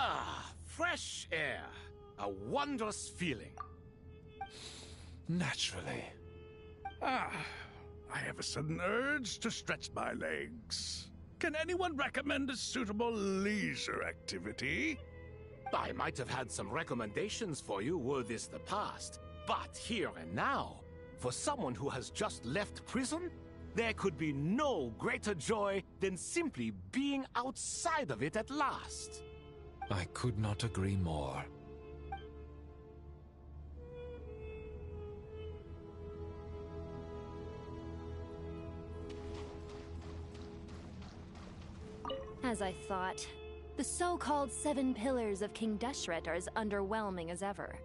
Ah, fresh air. A wondrous feeling. Naturally. I have a sudden urge to stretch my legs. Can anyone recommend a suitable leisure activity? I might have had some recommendations for you were this the past, but here and now, for someone who has just left prison, there could be no greater joy than simply being outside of it at last. I could not agree more. As I thought, the so-called 7 pillars of King Deshret are as underwhelming as ever.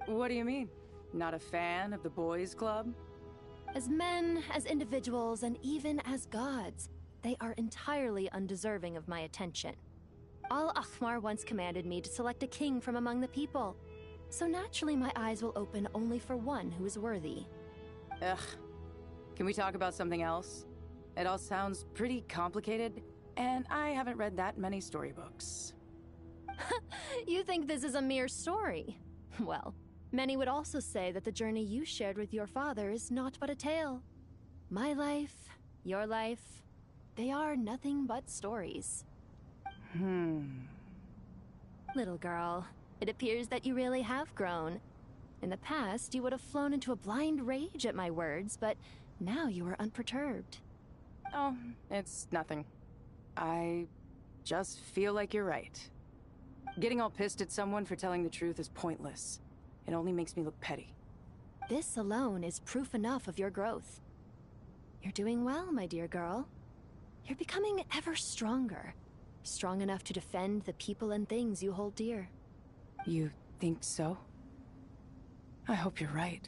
What do you mean? Not a fan of the boys' club? As men, as individuals, and even as gods, they are entirely undeserving of my attention. Al-Akhmar once commanded me to select a king from among the people, so naturally my eyes will open only for one who is worthy. Ugh. Can we talk about something else? It all sounds pretty complicated, and I haven't read that many storybooks. You think this is a mere story? Well, many would also say that the journey you shared with your father is not but a tale. My life, your life, they are nothing but stories. Little girl, it appears that you really have grown. In the past, you would have flown into a blind rage at my words, but now you are unperturbed. Oh, it's nothing. I just feel like you're right. Getting all pissed at someone for telling the truth is pointless. It only makes me look petty. This alone is proof enough of your growth. You're doing well, my dear girl. You're becoming ever stronger. Strong enough to defend the people and things you hold dear. You think so? I hope you're right.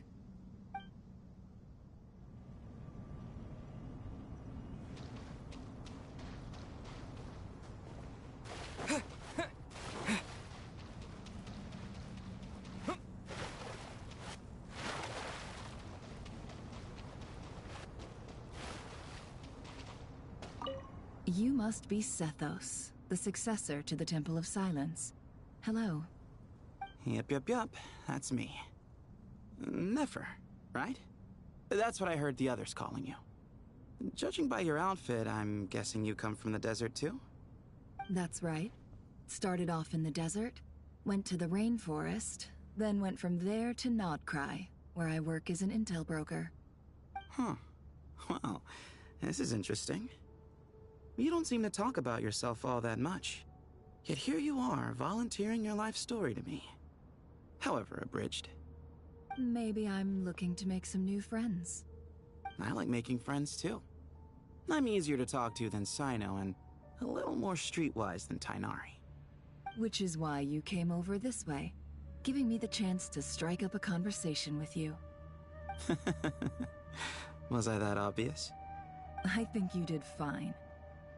You must be Sethos, the successor to the Temple of Silence. Hello. Yep. That's me. Nefer, right? That's what I heard the others calling you. Judging by your outfit, I'm guessing you come from the desert too? That's right. Started off in the desert, went to the rainforest, Then went from there to Nodcry, where I work as an intel broker. Huh. Well, this is interesting. You don't seem to talk about yourself all that much. Yet here you are, volunteering your life story to me. However abridged. Maybe I'm looking to make some new friends. I like making friends too. I'm easier to talk to than Sino and a little more streetwise than Tainari. Which is why you came over this way, giving me the chance to strike up a conversation with you. Was I that obvious? I think you did fine.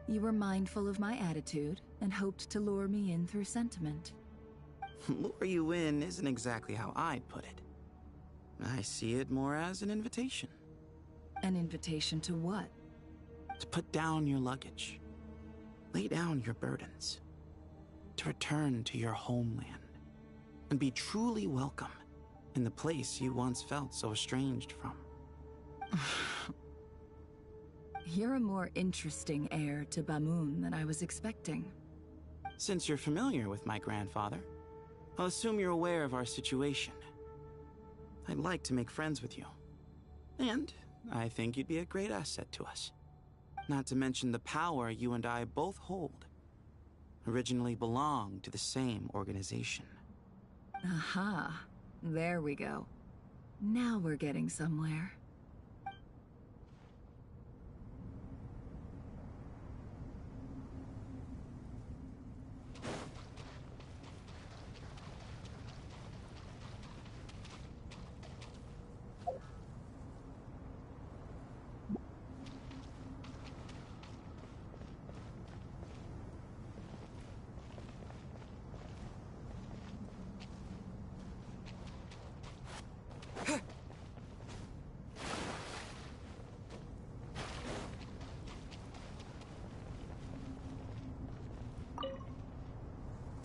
You were mindful of my attitude and hoped to lure me in through sentiment. Lure you in isn't exactly how I'd put it. I see it more as an invitation. An invitation to what? To put down your luggage. Lay down your burdens. To return to your homeland. And be truly welcome in the place you once felt so estranged from. You're a more interesting heir to Bamun than I was expecting. Since you're familiar with my grandfather, I'll assume you're aware of our situation. I'd like to make friends with you. And I think you'd be a great asset to us. Not to mention the power you and I both hold. Originally belonged to the same organization. Aha. There we go. Now we're getting somewhere.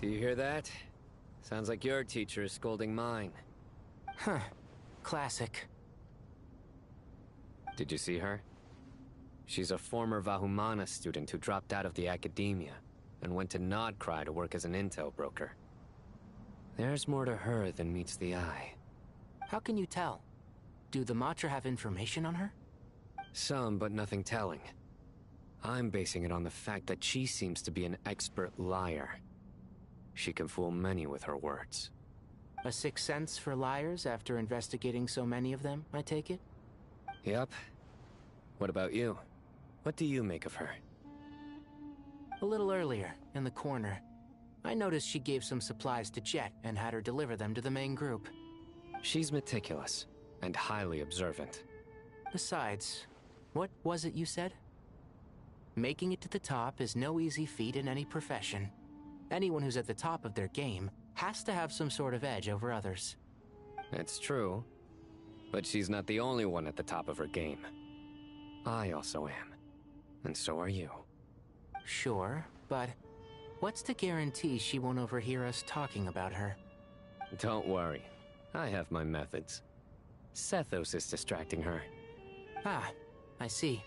Do you hear that? Sounds like your teacher is scolding mine. Huh. Classic. Did you see her? She's a former Vahumana student who dropped out of the academia and went to Nodcry to work as an intel broker. There's more to her than meets the eye. How can you tell? Do the Matra have information on her? Some, but nothing telling. I'm basing it on the fact that she seems to be an expert liar. She can fool many with her words. A sixth sense for liars after investigating so many of them, I take it? Yep. What about you? What do you make of her? A little earlier, in the corner, I noticed she gave some supplies to Jet and had her deliver them to the main group. She's meticulous and highly observant. Besides, what was it you said? Making it to the top is no easy feat in any profession. Anyone who's at the top of their game has to have some sort of edge over others. It's true, but she's not the only one at the top of her game. I also am, and so are you. Sure, but what's to guarantee she won't overhear us talking about her? Don't worry, I have my methods. Sethos is distracting her. Ah, I see.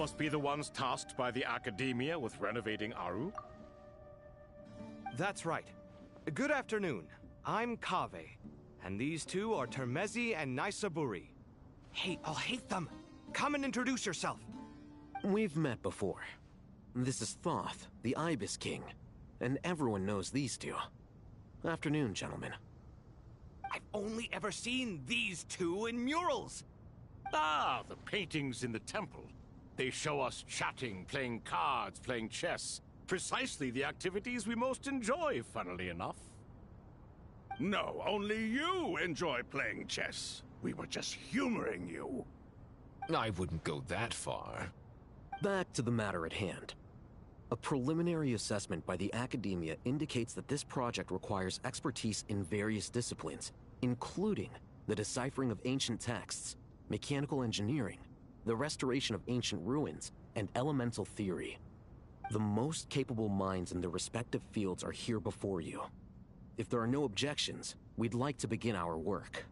must be the ones tasked by the Academia with renovating Aru? That's right. Good afternoon. I'm Kaveh, and these two are Termezi and Naisaburi. Hey, I'll hate them! Come and introduce yourself! We've met before. This is Thoth, the Ibis King, and everyone knows these two. Afternoon, gentlemen. I've only ever seen these two in murals! Ah, the paintings in the temple. They show us chatting, playing cards, playing chess. Precisely the activities we most enjoy, funnily enough. No, only you enjoy playing chess. We were just humoring you. I wouldn't go that far. Back to the matter at hand. A preliminary assessment by the Academia indicates that this project requires expertise in various disciplines, including the deciphering of ancient texts, mechanical engineering, the restoration of ancient ruins, and elemental theory. The most capable minds in their respective fields are here before you. If there are no objections, we'd like to begin our work.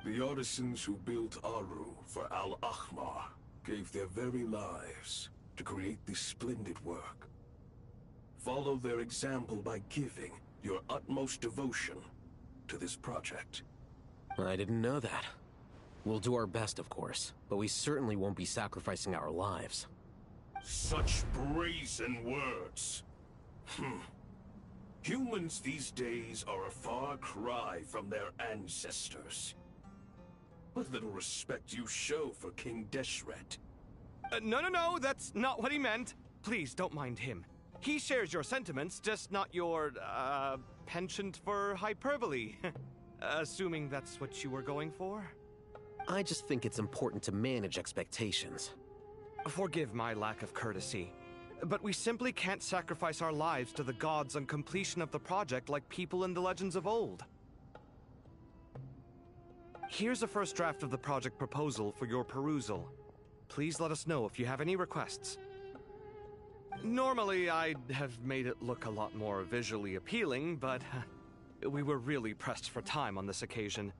The artisans who built Aru for Al-Ahmar gave their very lives to create this splendid work. Follow their example by giving your utmost devotion to this project. I didn't know that. We'll do our best, of course, but we certainly won't be sacrificing our lives. Such brazen words. Humans these days are a far cry from their ancestors. What little respect you show for King Deshret. No, that's not what he meant. Please, don't mind him. He shares your sentiments, just not your, penchant for hyperbole. Assuming that's what you were going for? I just think it's important to manage expectations. Forgive my lack of courtesy, but we simply can't sacrifice our lives to the gods on completion of the project like people in the legends of old. Here's a first draft of the project proposal for your perusal. Please let us know if you have any requests. Normally, I'd have made it look a lot more visually appealing, but we were really pressed for time on this occasion.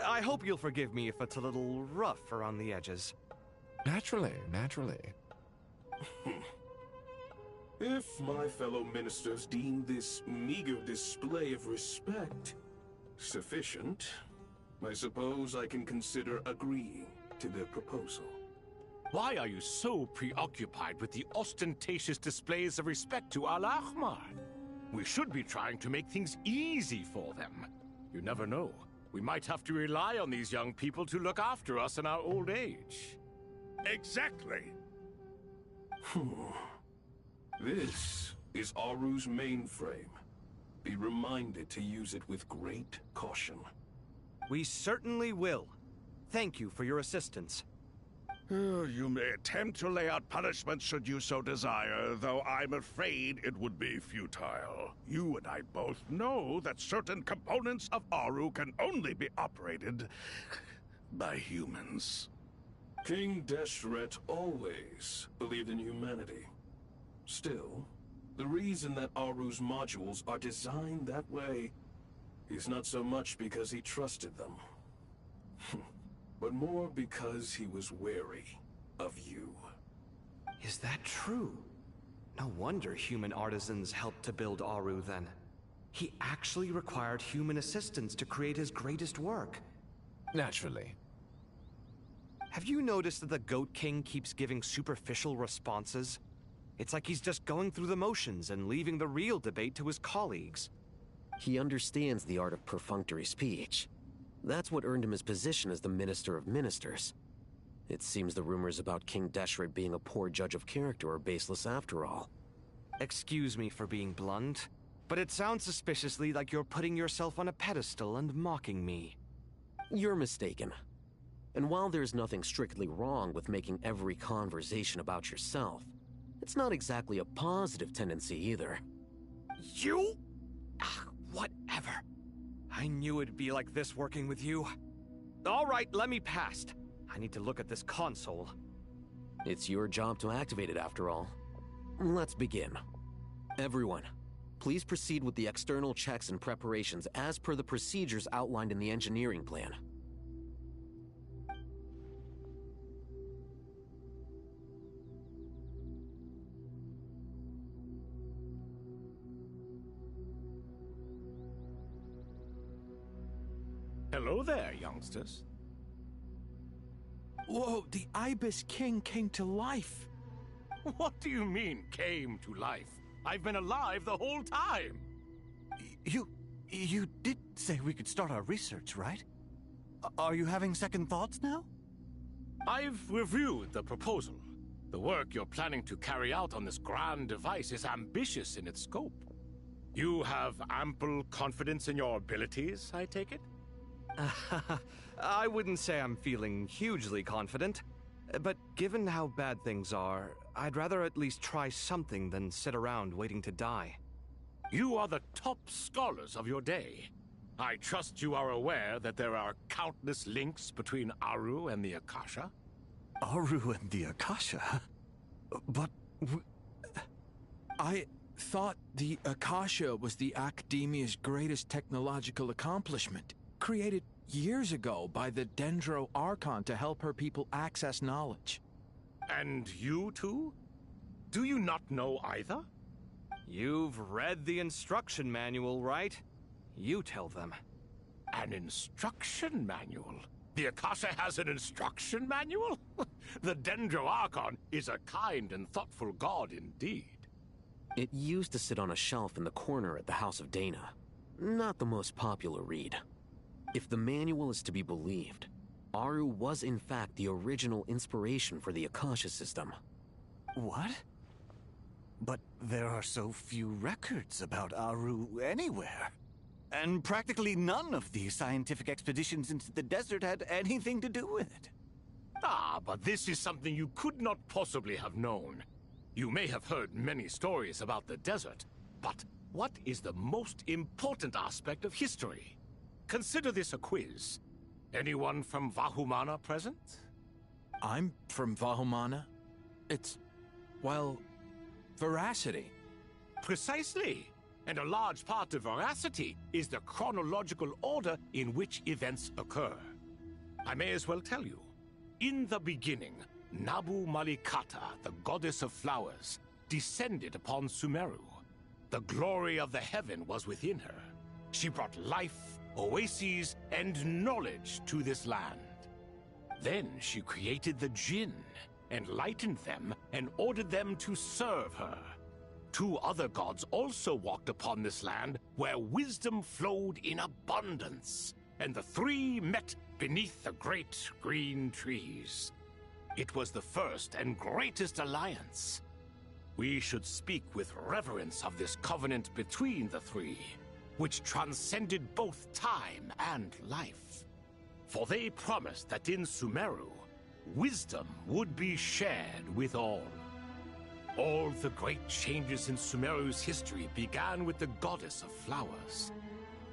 I hope you'll forgive me if it's a little rough around the edges. Naturally. If my fellow ministers deem this meager display of respect sufficient, I suppose I can consider agreeing to their proposal. Why are you so preoccupied with the ostentatious displays of respect to Al-Ahmar? We should be trying to make things easy for them. You never know. We might have to rely on these young people to look after us in our old age. Exactly. This is Aru's mainframe. Be reminded to use it with great caution. We certainly will. Thank you for your assistance. You may attempt to lay out punishment should you so desire, though I'm afraid it would be futile. You and I both know that certain components of Aru can only be operated by humans. King Deshret always believed in humanity. Still, the reason that Aru's modules are designed that way is not so much because he trusted them, but more because he was wary of you. Is that true? No wonder human artisans helped to build Aru then. He actually required human assistance to create his greatest work. Naturally. Have you noticed that the Goat King keeps giving superficial responses? It's like he's just going through the motions and leaving the real debate to his colleagues. He understands the art of perfunctory speech. That's what earned him his position as the Minister of Ministers. It seems the rumors about King Deshret being a poor judge of character are baseless after all. Excuse me for being blunt, but it sounds suspiciously like you're putting yourself on a pedestal and mocking me. You're mistaken. And while there's nothing strictly wrong with making every conversation about yourself, it's not exactly a positive tendency either. You? Whatever. I knew it'd be like this working with you. All right, let me past. I need to look at this console. It's your job to activate it after all. Let's begin. Everyone, please proceed with the external checks and preparations as per the procedures outlined in the engineering plan. Hello there, youngsters. Whoa, the Ibis King came to life. What do you mean, came to life? I've been alive the whole time. You did say we could start our research, right? Are you having second thoughts now? I've reviewed the proposal. The work you're planning to carry out on this grand device is ambitious in its scope. You have ample confidence in your abilities, I take it? I wouldn't say I'm feeling hugely confident, but given how bad things are, I'd rather at least try something than sit around waiting to die. You are the top scholars of your day. I trust you are aware that there are countless links between Aru and the Akasha? Aru and the Akasha? But I thought the Akasha was the Academia's greatest technological accomplishment, created years ago by the Dendro Archon to help her people access knowledge. And you too? Do you not know either? You've read the instruction manual, right? You tell them. An instruction manual? The Akasha has an instruction manual? The Dendro Archon is a kind and thoughtful god indeed. It used to sit on a shelf in the corner at the House of Dana. Not the most popular read. If the manual is to be believed, Aru was in fact the original inspiration for the Akasha system. what? But there are so few records about Aru anywhere. And practically none of the scientific expeditions into the desert had anything to do with it. Ah, but this is something you could not possibly have known. You may have heard many stories about the desert, but what is the most important aspect of history? Consider this a quiz. Anyone from Vahumana present? I'm from Vahumana. It's, well, veracity. Precisely. And a large part of veracity is the chronological order in which events occur. I may as well tell you. In the beginning, Nabu Malikata, the goddess of flowers, descended upon Sumeru. The glory of the heaven was within her. She brought life, oases, and knowledge to this land. Then she created the Jinn, enlightened them, and ordered them to serve her. Two other gods also walked upon this land where wisdom flowed in abundance, and the three met beneath the great green trees. It was the first and greatest alliance. We should speak with reverence of this covenant between the three, which transcended both time and life. For they promised that in Sumeru, wisdom would be shared with all. All the great changes in Sumeru's history began with the goddess of flowers.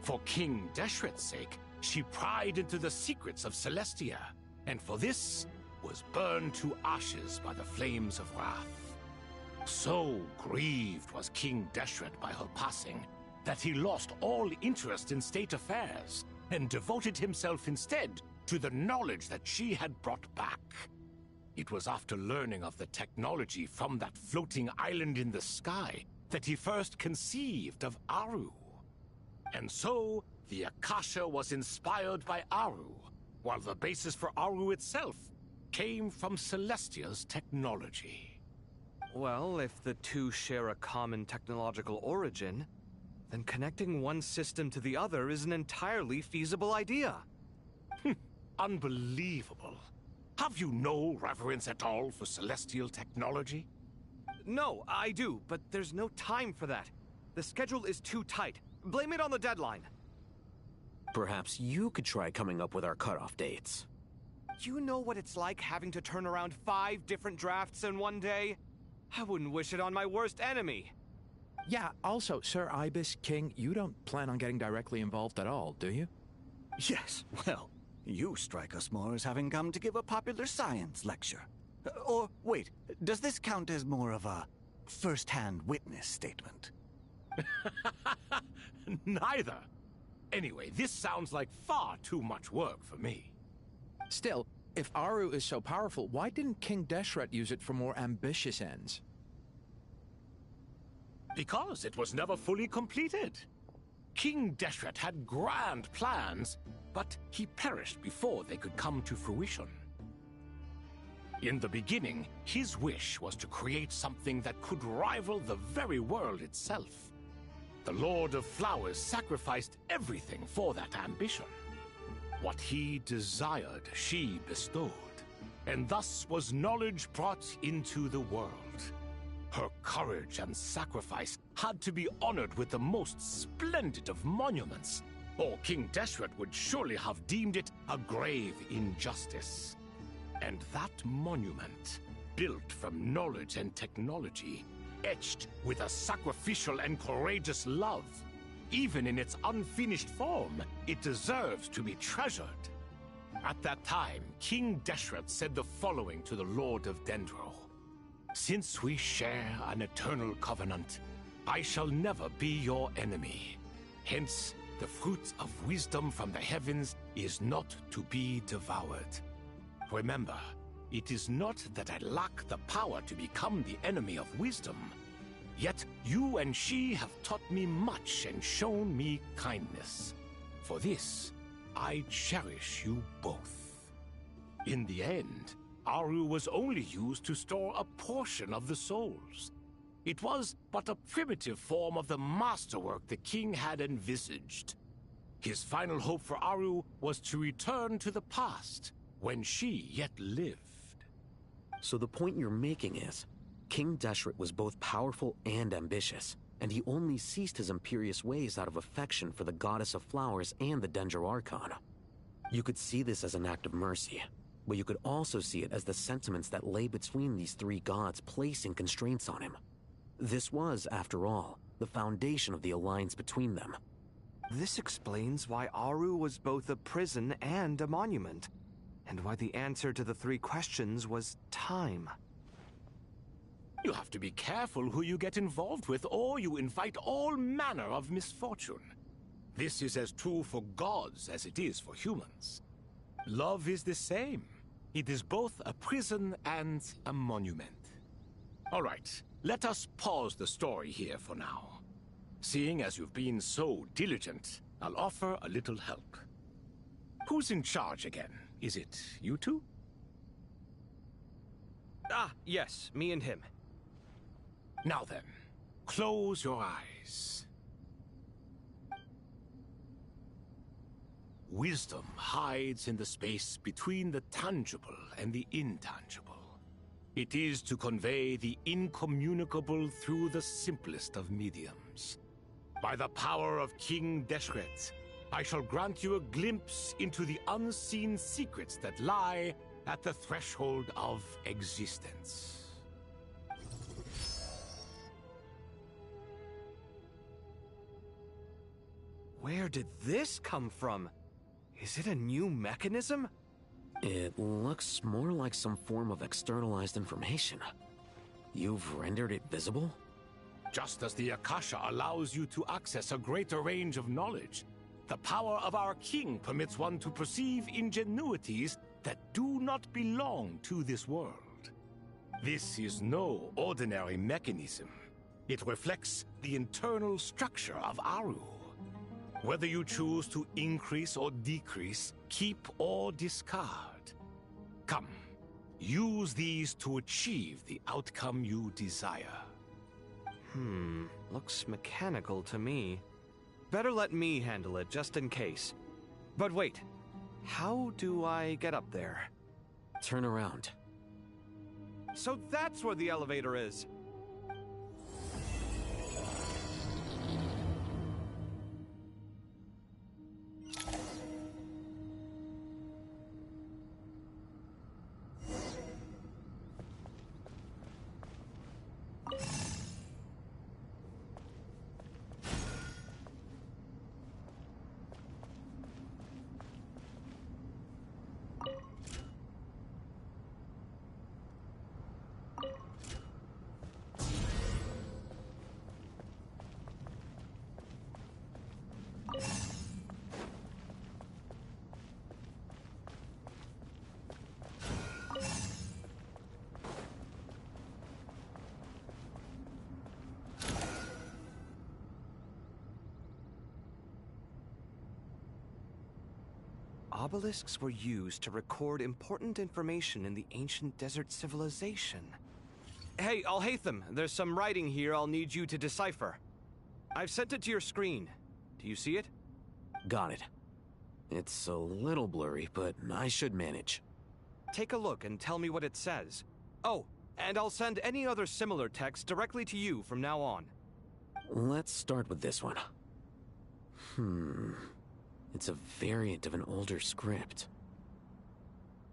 For King Deshret's sake, she pried into the secrets of Celestia, and for this was burned to ashes by the flames of wrath. So grieved was King Deshret by her passing that he lost all interest in state affairs and devoted himself instead to the knowledge that she had brought back. It was after learning of the technology from that floating island in the sky that he first conceived of Aru. And so, the Akasha was inspired by Aru, while the basis for Aru itself came from Celestia's technology. Well, if the two share a common technological origin, then connecting one system to the other is an entirely feasible idea. Unbelievable. Have you no reverence at all for celestial technology? No, I do, but there's no time for that. The schedule is too tight. Blame it on the deadline. Perhaps you could try coming up with our cutoff dates. You know what it's like having to turn around 5 different drafts in one day? I wouldn't wish it on my worst enemy. Yeah, also, Sir Ibis King, you don't plan on getting directly involved at all, do you? Yes, well, you strike us more as having come to give a popular science lecture. Or, wait, does this count as more of a first-hand witness statement? Neither. Anyway, this sounds like far too much work for me. Still, if Aru is so powerful, why didn't King Deshret use it for more ambitious ends? Because it was never fully completed. King Deshret had grand plans, but he perished before they could come to fruition. In the beginning, his wish was to create something that could rival the very world itself. The Lord of Flowers sacrificed everything for that ambition. What he desired, she bestowed, and thus was knowledge brought into the world. Her courage and sacrifice had to be honored with the most splendid of monuments, or King Deshret would surely have deemed it a grave injustice. And that monument, built from knowledge and technology, etched with a sacrificial and courageous love, even in its unfinished form, it deserves to be treasured. At that time, King Deshret said the following to the Lord of Dendro. Since we share an eternal covenant, I shall never be your enemy. Hence, the fruit of wisdom from the heavens is not to be devoured. Remember, it is not that I lack the power to become the enemy of wisdom. Yet you and she have taught me much and shown me kindness. For this, I cherish you both. In the end, Aru was only used to store a portion of the souls. It was but a primitive form of the masterwork the king had envisaged. His final hope for Aru was to return to the past, when she yet lived. So the point you're making is, King Deshret was both powerful and ambitious, and he only ceased his imperious ways out of affection for the Goddess of Flowers and the Dendro Archon. You could see this as an act of mercy, but you could also see it as the sentiments that lay between these three gods placing constraints on him. This was, after all, the foundation of the alliance between them. This explains why Aru was both a prison and a monument, and why the answer to the three questions was time. You have to be careful who you get involved with, or you invite all manner of misfortune. This is as true for gods as it is for humans. Love is the same. It is both a prison and a monument. All right, let us pause the story here for now. Seeing as you've been so diligent, I'll offer a little help. Who's in charge again? Is it you two? Ah, yes, me and him. Now then, close your eyes. Wisdom hides in the space between the tangible and the intangible. It is to convey the incommunicable through the simplest of mediums. By the power of King Deshret, I shall grant you a glimpse into the unseen secrets that lie at the threshold of existence. Where did this come from? Is it a new mechanism? It looks more like some form of externalized information. You've rendered it visible? Just as the Akasha allows you to access a greater range of knowledge, the power of our king permits one to perceive ingenuities that do not belong to this world. This is no ordinary mechanism. It reflects the internal structure of Aru. Whether you choose to increase or decrease, keep or discard. Come, use these to achieve the outcome you desire. Looks mechanical to me. Better let me handle it, just in case. But wait, how do I get up there? Turn around. So that's where the elevator is! Obelisks were used to record important information in the ancient desert civilization. Hey, Al-Haytham, there's some writing here I'll need you to decipher. I've sent it to your screen. Do you see it? Got it. It's a little blurry, but I should manage. Take a look and tell me what it says. Oh, and I'll send any other similar text directly to you from now on. Let's start with this one. It's a variant of an older script.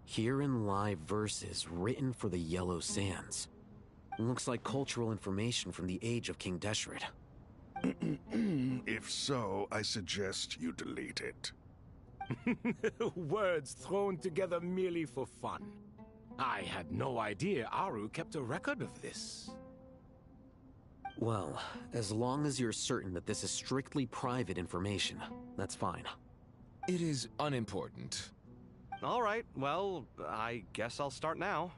Herein lie verses written for the Yellow Sands. Looks like cultural information from the age of King Deshret. If so, I suggest you delete it. Words thrown together merely for fun. I had no idea Aru kept a record of this. Well, as long as you're certain that this is strictly private information, that's fine. It is unimportant. All right, well, I guess I'll start now.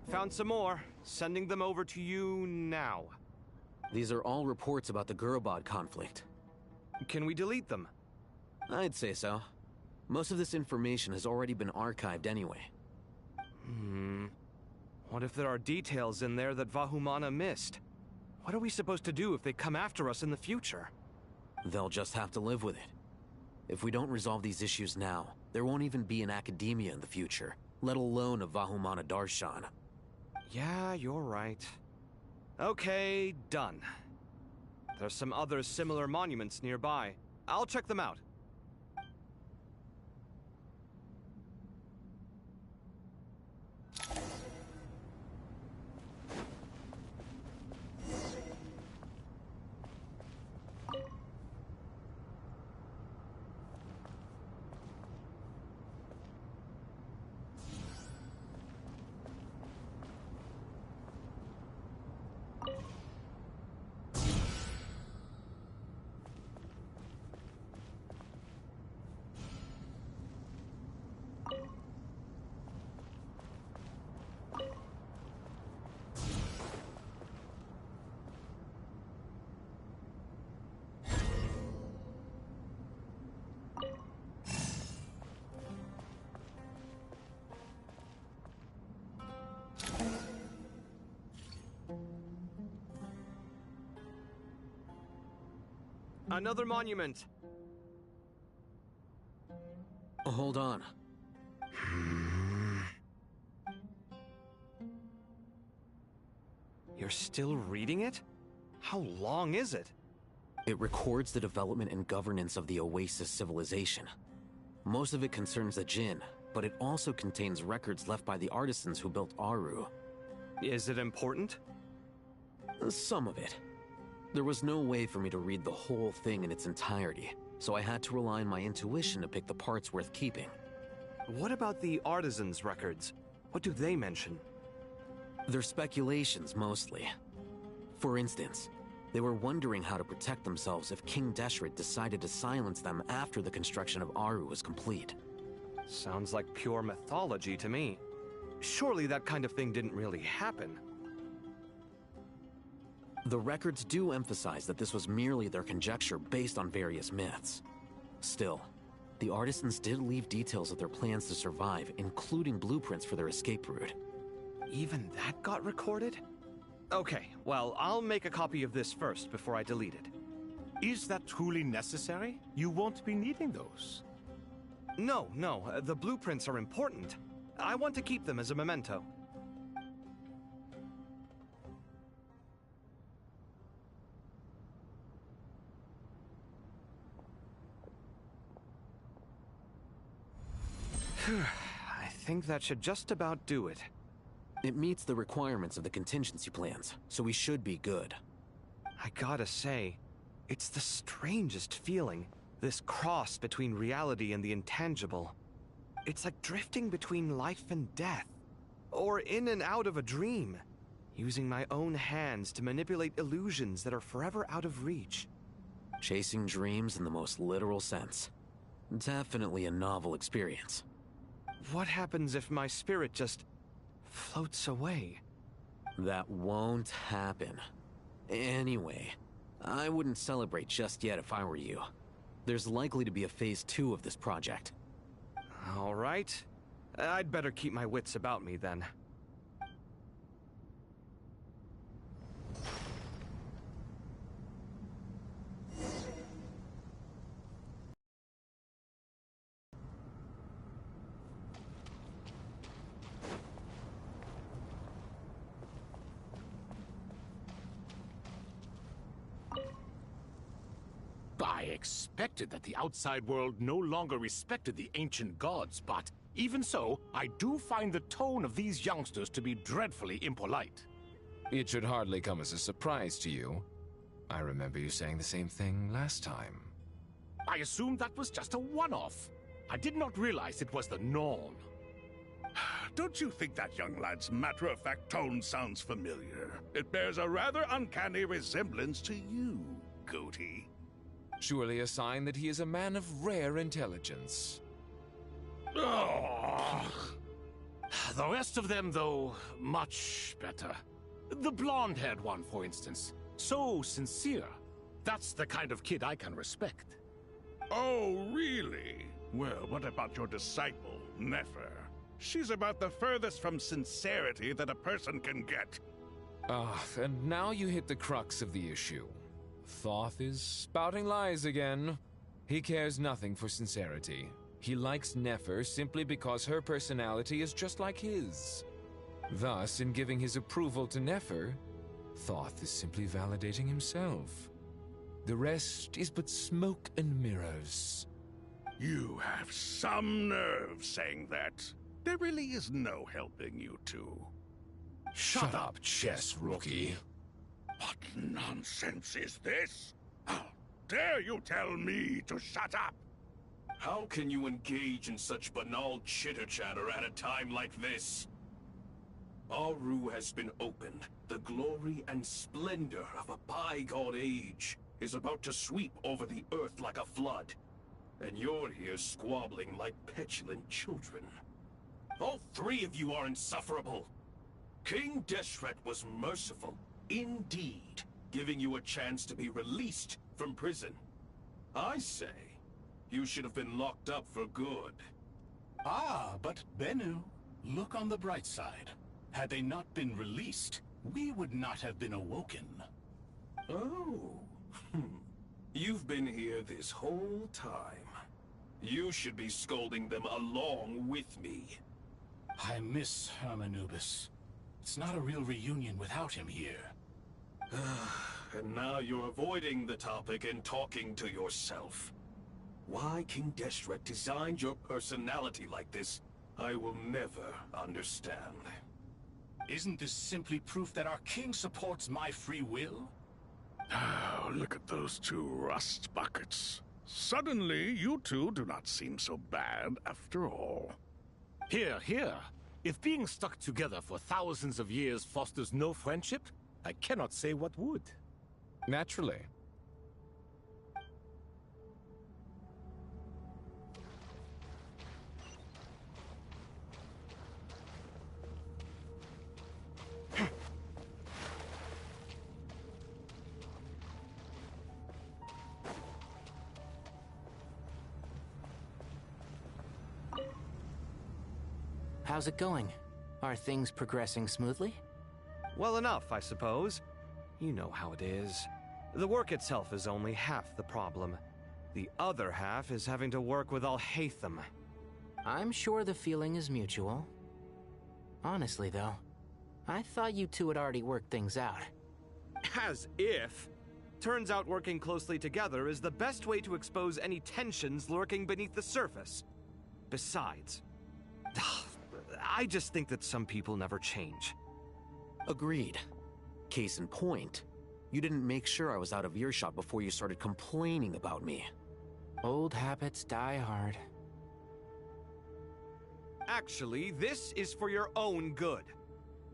Found some more. Sending them over to you now. These are all reports about the Gurubad conflict. Can we delete them? I'd say so. Most of this information has already been archived anyway. What if there are details in there that Vahumana missed? What are we supposed to do if they come after us in the future? They'll just have to live with it. If we don't resolve these issues now, there won't even be an academia in the future, let alone a Vahumana Darshan. Yeah, you're right. Okay, done. There's some other similar monuments nearby. I'll check them out. Another monument. Hold on. You're still reading it? How long is it? It records the development and governance of the Oasis civilization. Most of it concerns the Jinn, but it also contains records left by the artisans who built Aru. Is it important? Some of it. There was no way for me to read the whole thing in its entirety, so I had to rely on my intuition to pick the parts worth keeping. What about the artisans' records? What do they mention? They're speculations, mostly. For instance, they were wondering how to protect themselves if King Deshret decided to silence them after the construction of Aru was complete. Sounds like pure mythology to me. Surely that kind of thing didn't really happen. The records do emphasize that this was merely their conjecture based on various myths. Still, the artisans did leave details of their plans to survive, including blueprints for their escape route. Even that got recorded? Okay, well, I'll make a copy of this first before I delete it. Is that truly necessary? You won't be needing those. No, the blueprints are important. I want to keep them as a memento. I think that should just about do it. It meets the requirements of the contingency plans, so we should be good. I gotta say, it's the strangest feeling, this cross between reality and the intangible. It's like drifting between life and death, or in and out of a dream, using my own hands to manipulate illusions that are forever out of reach. Chasing dreams in the most literal sense. Definitely a novel experience. What happens if my spirit just floats away? That won't happen. Anyway, I wouldn't celebrate just yet if I were you. There's likely to be a phase 2 of this project. All right. I'd better keep my wits about me then. I expected that the outside world no longer respected the ancient gods, but even so, I do find the tone of these youngsters to be dreadfully impolite. It should hardly come as a surprise to you. I remember you saying the same thing last time. I assumed that was just a one-off. I did not realize it was the norm. Don't you think that young lad's matter-of-fact tone sounds familiar? It bears a rather uncanny resemblance to you, Goatee. Surely a sign that he is a man of rare intelligence. The rest of them, though, much better. The blonde-haired one, for instance. So sincere. That's the kind of kid I can respect. Oh, really? Well, what about your disciple, Nefer? She's about the furthest from sincerity that a person can get. And now you hit the crux of the issue. Thoth is spouting lies again. He cares nothing for sincerity. He likes Nefer simply because her personality is just like his. Thus, in giving his approval to Nefer, Thoth is simply validating himself. The rest is but smoke and mirrors. You have some nerve saying that. There really is no helping you two. Shut up, chess rookie. What nonsense is this? How dare you tell me to shut up? How can you engage in such banal chitter-chatter at a time like this? Aru has been opened. The glory and splendor of a bygone age is about to sweep over the earth like a flood. And you're here squabbling like petulant children. All three of you are insufferable. King Deshret was merciful, indeed, giving you a chance to be released from prison. I say, you should have been locked up for good. Ah, but Bennu, look on the bright side. Had they not been released, we would not have been awoken. Oh, you've been here this whole time. You should be scolding them along with me. I miss Hermanubis. It's not a real reunion without him here. And now you're avoiding the topic and talking to yourself. Why King Deshret designed your personality like this, I will never understand. Isn't this simply proof that our king supports my free will? Oh, look at those two rust buckets. Suddenly, you two do not seem so bad after all. Here, here. If being stuck together for thousands of years fosters no friendship, I cannot say what would. Naturally. How's it going? Are things progressing smoothly? Well enough, I suppose. You know how it is. The work itself is only half the problem. The other half is having to work with Al-Haytham. I'm sure the feeling is mutual. Honestly, though, I thought you two had already worked things out. As if. Turns out working closely together is the best way to expose any tensions lurking beneath the surface. Besides, I just think that some people never change. Agreed. Case in point, you didn't make sure I was out of earshot before you started complaining about me. Old habits die hard. Actually, this is for your own good.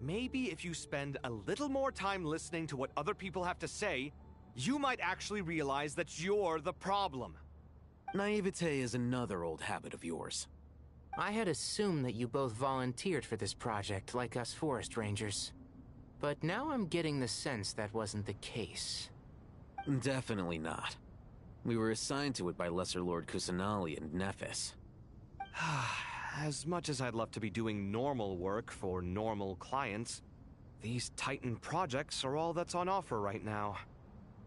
Maybe if you spend a little more time listening to what other people have to say, you might actually realize that you're the problem. Naivete is another old habit of yours. I had assumed that you both volunteered for this project, like us forest rangers. But now I'm getting the sense that wasn't the case. Definitely not. We were assigned to it by Lesser Lord Kusanali and Nephis. As much as I'd love to be doing normal work for normal clients, these Titan projects are all that's on offer right now.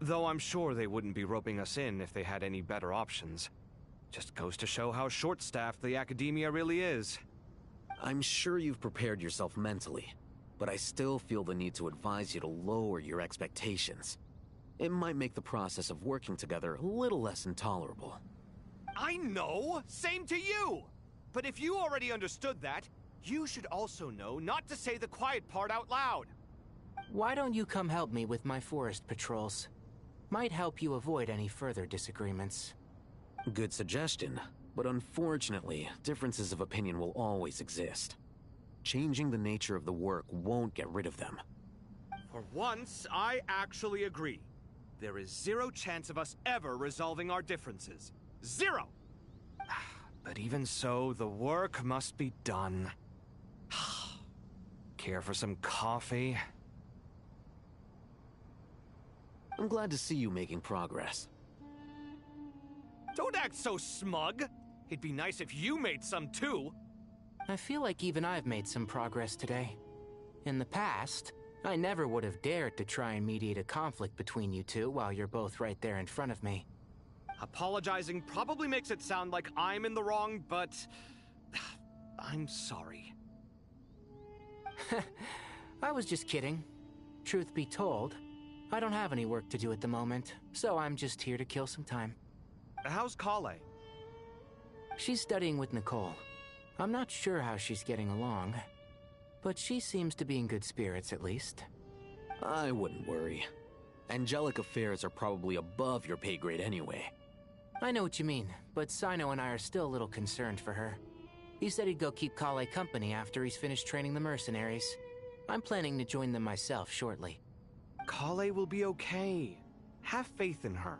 Though I'm sure they wouldn't be roping us in if they had any better options. Just goes to show how short-staffed the academia really is. I'm sure you've prepared yourself mentally, but I still feel the need to advise you to lower your expectations. It might make the process of working together a little less intolerable. I know! Same to you! But if you already understood that, you should also know not to say the quiet part out loud. Why don't you come help me with my forest patrols? Might help you avoid any further disagreements. Good suggestion, but unfortunately, differences of opinion will always exist. Changing the nature of the work won't get rid of them. For once, I actually agree. There is zero chance of us ever resolving our differences. Zero! But even so, the work must be done. Care for some coffee? I'm glad to see you making progress. Don't act so smug! It'd be nice if you made some too! I feel like even I've made some progress today. In the past, I never would have dared to try and mediate a conflict between you two while you're both right there in front of me. Apologizing probably makes it sound like I'm in the wrong, but... I'm sorry. I was just kidding. Truth be told, I don't have any work to do at the moment, so I'm just here to kill some time. How's Kale? She's studying with Nicole. I'm not sure how she's getting along, but she seems to be in good spirits at least. I wouldn't worry. Angelic affairs are probably above your pay grade anyway. I know what you mean, but Sino and I are still a little concerned for her. He said he'd go keep Kale company after he's finished training the mercenaries. I'm planning to join them myself shortly. Kale will be okay. Have faith in her.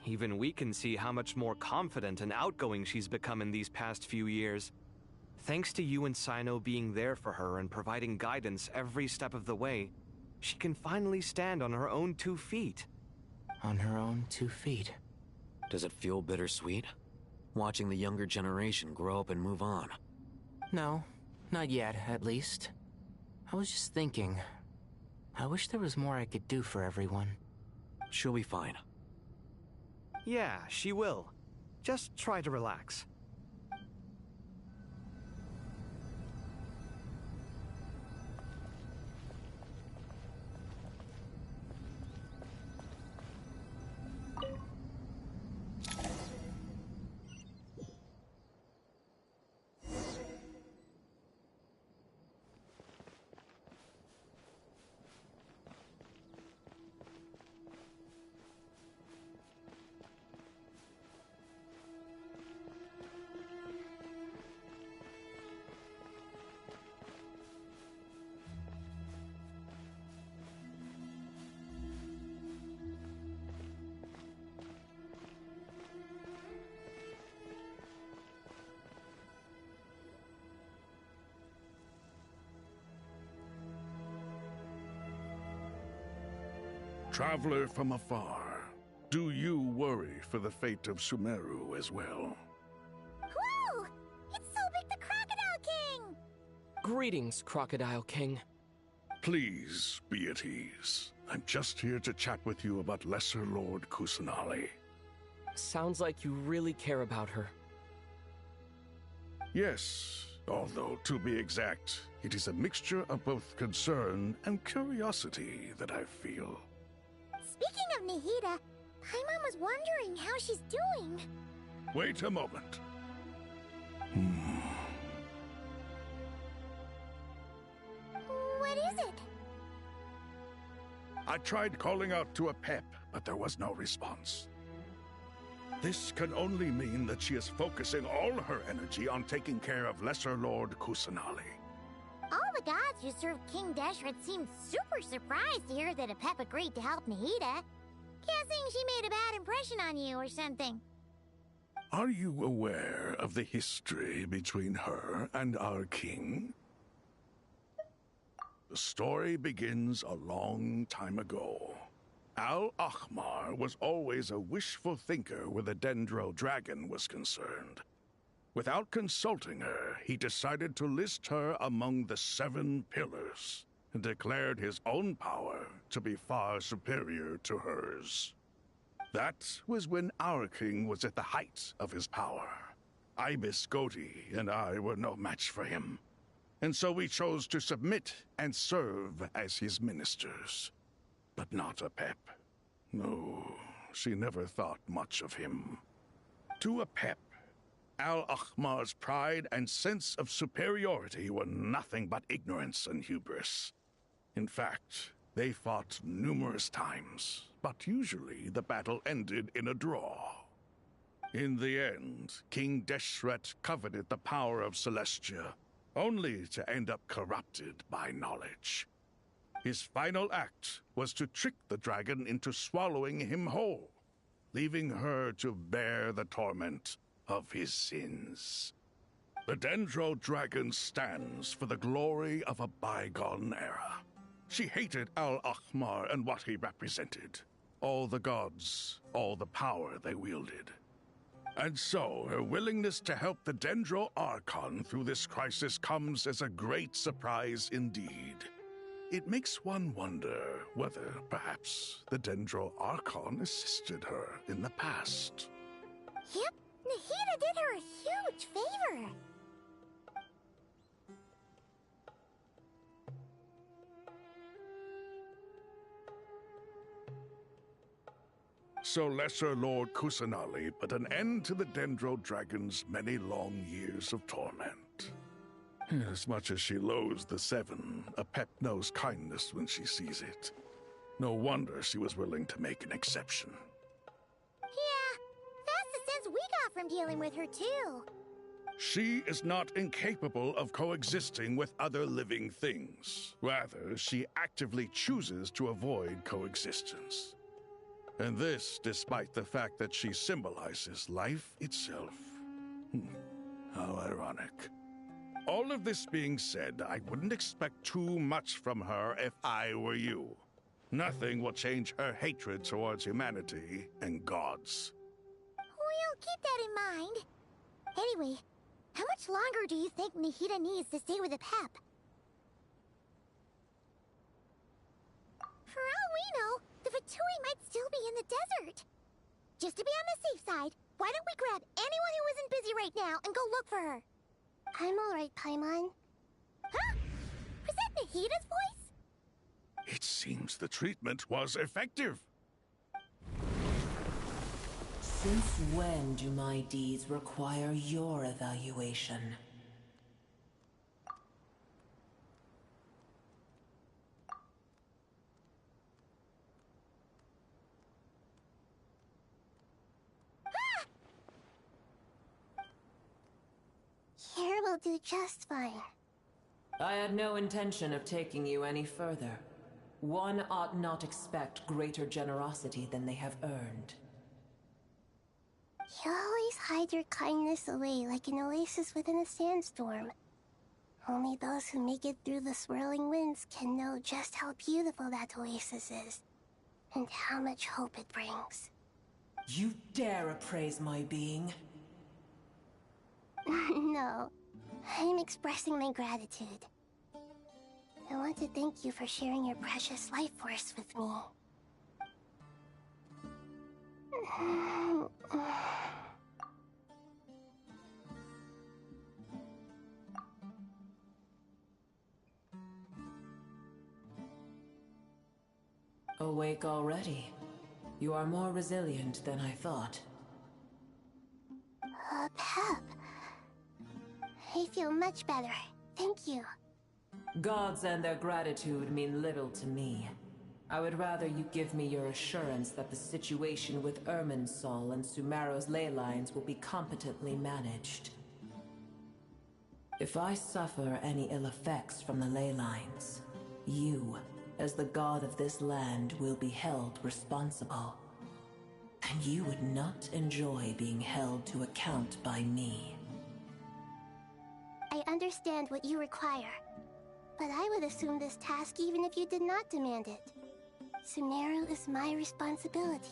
Even we can see how much more confident and outgoing she's become in these past few years. Thanks to you and Sino being there for her and providing guidance every step of the way, she can finally stand on her own 2 feet. On her own 2 feet. Does it feel bittersweet? Watching the younger generation grow up and move on? No, not yet, at least. I was just thinking, I wish there was more I could do for everyone. She'll be fine. Yeah, she will. Just try to relax. Traveler from afar, do you worry for the fate of Sumeru as well? Whoa! It's Sobek the Crocodile King! Greetings, Crocodile King. Please be at ease. I'm just here to chat with you about Lesser Lord Kusanali. Sounds like you really care about her. Yes, although to be exact, it is a mixture of both concern and curiosity that I feel. Speaking of Nihida, Paimon was wondering how she's doing. Wait a moment. I tried calling out to Apep, but there was no response. This can only mean that she is focusing all her energy on taking care of Lesser Lord Kusanali. All the gods who served King Deshret seemed super surprised to hear that Apep agreed to help Nahida. Guessing she made a bad impression on you or something. Are you aware of the history between her and our king? The story begins a long time ago. Al-Ahmar was always a wishful thinker where the Dendro dragon was concerned. Without consulting her, he decided to list her among the 7 pillars, and declared his own power to be far superior to hers. That was when our king was at the height of his power. Ibis Goti and I were no match for him, and so we chose to submit and serve as his ministers. But not Apep. No, she never thought much of him. To Apep, Al-Ahmar's pride and sense of superiority were nothing but ignorance and hubris. In fact, they fought numerous times, but usually the battle ended in a draw. In the end, King Deshret coveted the power of Celestia, only to end up corrupted by knowledge. His final act was to trick the dragon into swallowing him whole, leaving her to bear the torment of his sins. The Dendro dragon stands for the glory of a bygone era. She hated Al-Ahmar and what he represented. All the gods, all the power they wielded. And so, her willingness to help the Dendro Archon through this crisis comes as a great surprise indeed. It makes one wonder whether, perhaps, the Dendro Archon assisted her in the past. Yep, Nahida did her a huge favor. So Lesser Lord Kusanali put an end to the Dendro Dragon's many long years of torment. As much as she loathes the 7, Apep knows kindness when she sees it. No wonder she was willing to make an exception. Yeah, that's the sense we got from dealing with her too. She is not incapable of coexisting with other living things. Rather, she actively chooses to avoid coexistence. And this despite the fact that she symbolizes life itself. How ironic. All of this being said, I wouldn't expect too much from her if I were you. Nothing will change her hatred towards humanity and gods. We'll keep that in mind. Anyway, how much longer do you think Nahida needs to stay with Apep? For all we know, the Fatui might still be in the desert. Just to be on the safe side, why don't we grab anyone who isn't busy right now and go look for her? I'm alright, Paimon. Huh? Was that Nahida's voice? It seems the treatment was effective. Since when do my deeds require your evaluation? Here will do just fine. I had no intention of taking you any further. One ought not expect greater generosity than they have earned. You always hide your kindness away like an oasis within a sandstorm. Only those who make it through the swirling winds can know just how beautiful that oasis is, and how much hope it brings. You dare appraise my being? No, I'm expressing my gratitude. I want to thank you for sharing your precious life force with me. Awake already. You are more resilient than I thought. Pep. I feel much better. Thank you. Gods and their gratitude mean little to me. I would rather you give me your assurance that the situation with Irminsul and Sumeru's ley lines will be competently managed. If I suffer any ill effects from the ley lines, you, as the god of this land, will be held responsible. And you would not enjoy being held to account by me. I understand what you require, but I would assume this task even if you did not demand it. Sumeru is my responsibility.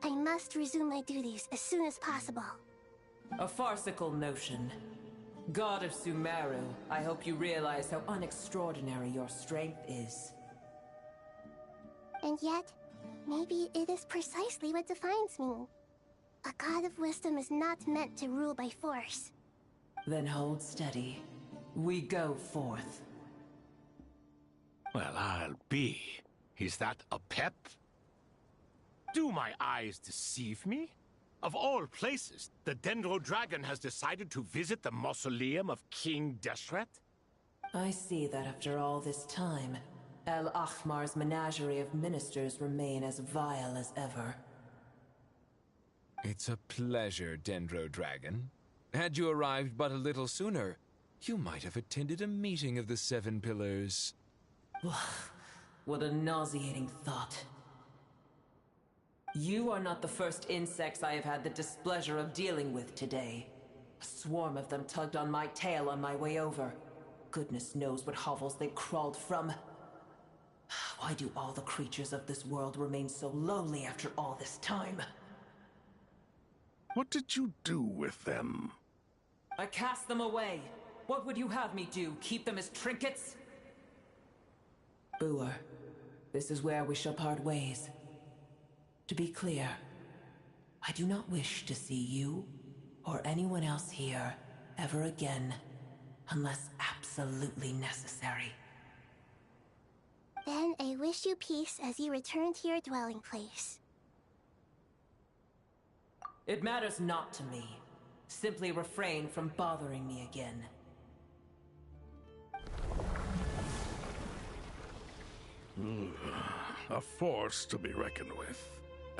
I must resume my duties as soon as possible. A farcical notion. God of Sumeru, I hope you realize how unextraordinary your strength is. And yet, maybe it is precisely what defines me. A god of wisdom is not meant to rule by force. Then hold steady. We go forth. Well, I'll be. Is that a pep? Do my eyes deceive me? Of all places, the Dendro Dragon has decided to visit the mausoleum of King Deshret? I see that after all this time, El Ahmar's menagerie of ministers remain as vile as ever. It's a pleasure, Dendro Dragon. Had you arrived but a little sooner, you might have attended a meeting of the Seven Pillars. What a nauseating thought. You are not the first insects I have had the displeasure of dealing with today. A swarm of them tugged on my tail on my way over. Goodness knows what hovels they crawled from. Why do all the creatures of this world remain so lowly after all this time? What did you do with them? I cast them away. What would you have me do? Keep them as trinkets? Boer, this is where we shall part ways. To be clear, I do not wish to see you or anyone else here ever again, unless absolutely necessary. Then I wish you peace as you return to your dwelling place. It matters not to me. Simply refrain from bothering me again. A force to be reckoned with.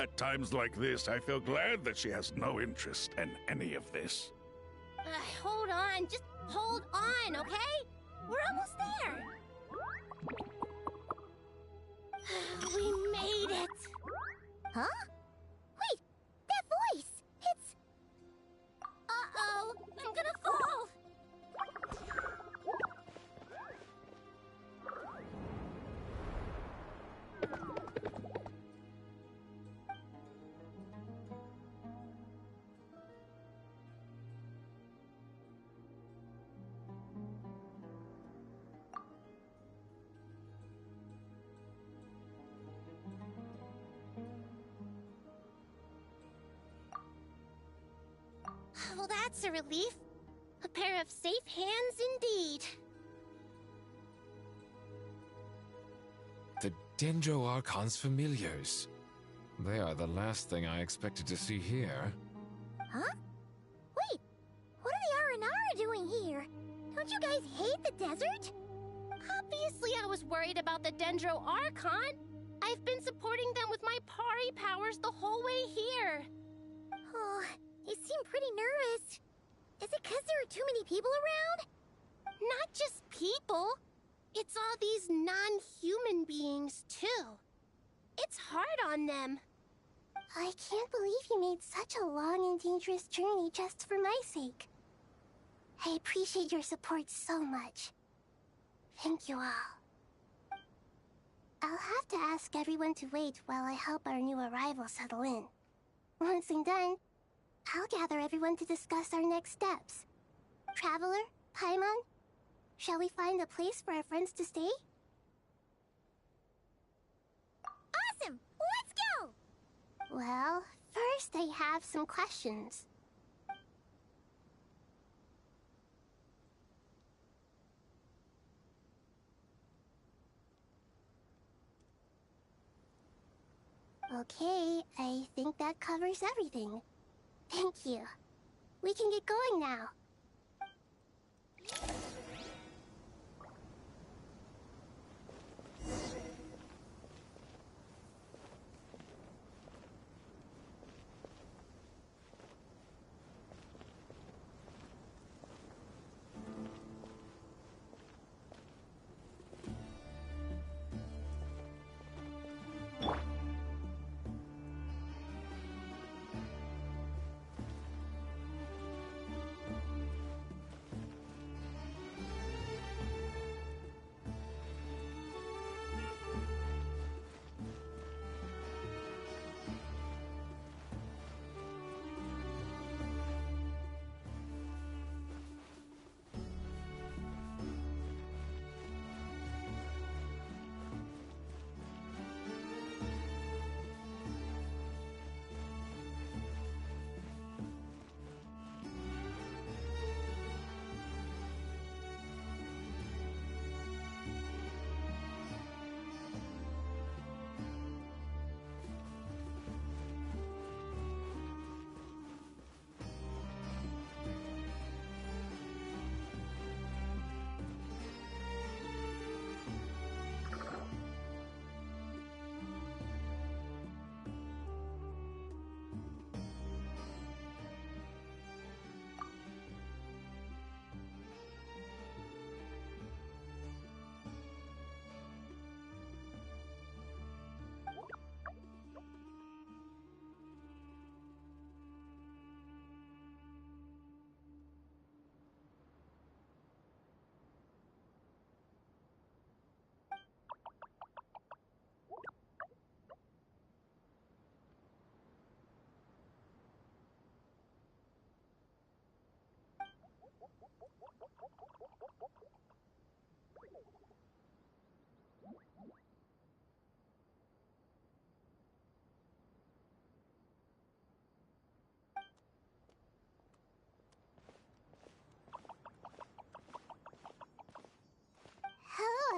At times like this, I feel glad that she has no interest in any of this. Hold on, just hold on, okay? We're almost there. We made it. Huh? Wait, that voice! It's... Uh-oh, I'm gonna fall! Well, that's a relief. A pair of safe hands indeed. The Dendro Archon's familiars. They are the last thing I expected to see here. Huh? Wait, what are the Aranara doing here? Don't you guys hate the desert? Obviously I was worried about the Dendro Archon. I've been supporting them with my Pari powers the whole way here. Oh, you seem pretty nervous. Is it because there are too many people around? Not just people. It's all these non-human beings, too. It's hard on them. I can't believe you made such a long and dangerous journey just for my sake. I appreciate your support so much. Thank you all. I'll have to ask everyone to wait while I help our new arrival settle in. Once I'm done, I'll gather everyone to discuss our next steps. Traveler, Paimon, shall we find a place for our friends to stay? Awesome! Let's go! Well, first I have some questions. Okay, I think that covers everything. Thank you. We can get going now.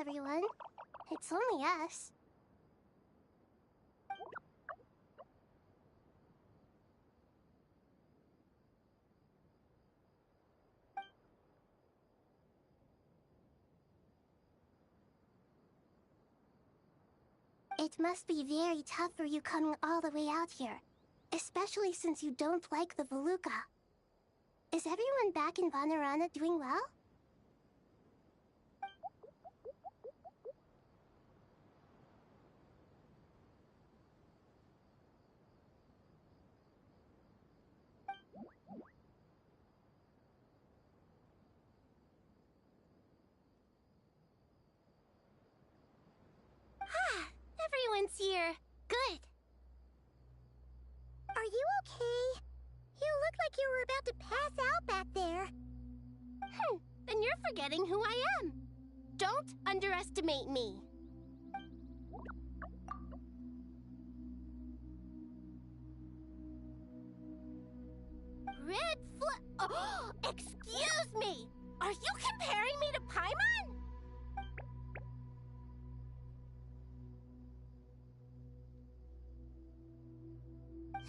everyone. It's only us. It must be very tough for you coming all the way out here, especially since you don't like the Voluka. Is everyone back in Vanarana doing well? Everyone's here. Good. Are you okay? You look like you were about to pass out back there. Then you're forgetting who I am. Don't underestimate me. Red Oh, excuse me! Are you comparing me to Paimon?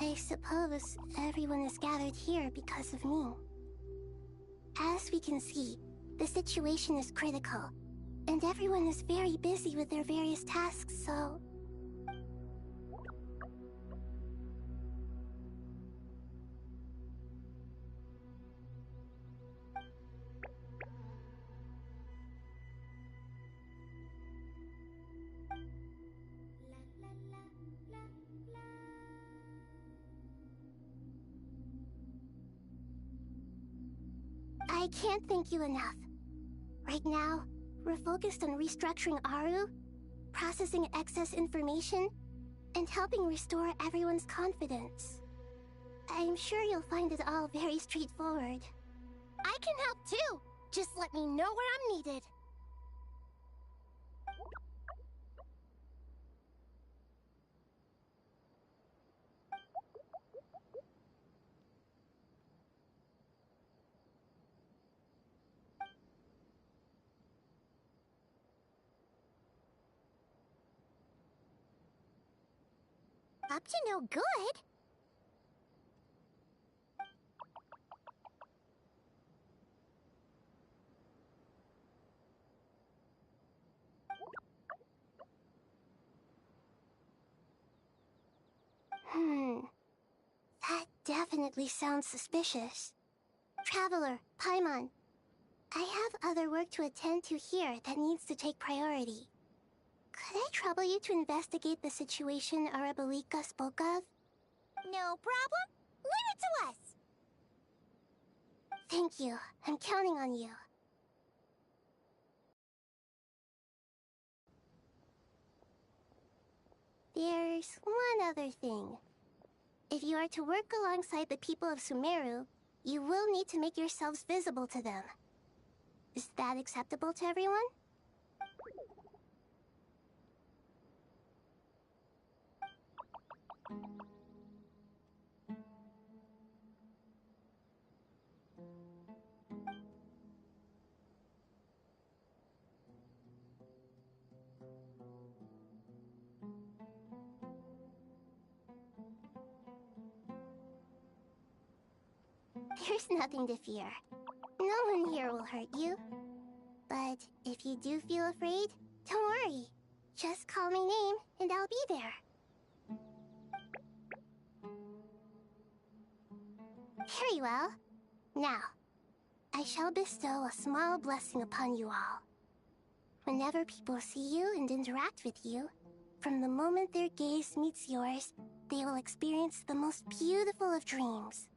I suppose everyone is gathered here because of me. As we can see, the situation is critical, and everyone is very busy with their various tasks, so... I can't thank you enough. Right now, we're focused on restructuring Aru, processing excess information, and helping restore everyone's confidence. I'm sure you'll find it all very straightforward. I can help too! Just let me know where I'm needed. Up to no good? That definitely sounds suspicious. Traveler, Paimon, I have other work to attend to here that needs to take priority. Could I trouble you to investigate the situation Arabalika spoke of? No problem. Leave it to us. Thank you. I'm counting on you. There's one other thing. If you are to work alongside the people of Sumeru, you will need to make yourselves visible to them. Is that acceptable to everyone? There's nothing to fear. No one here will hurt you. But if you do feel afraid, don't worry. Just call my name and I'll be there. Very well. Now, I shall bestow a small blessing upon you all. Whenever people see you and interact with you, from the moment their gaze meets yours, they will experience the most beautiful of dreams.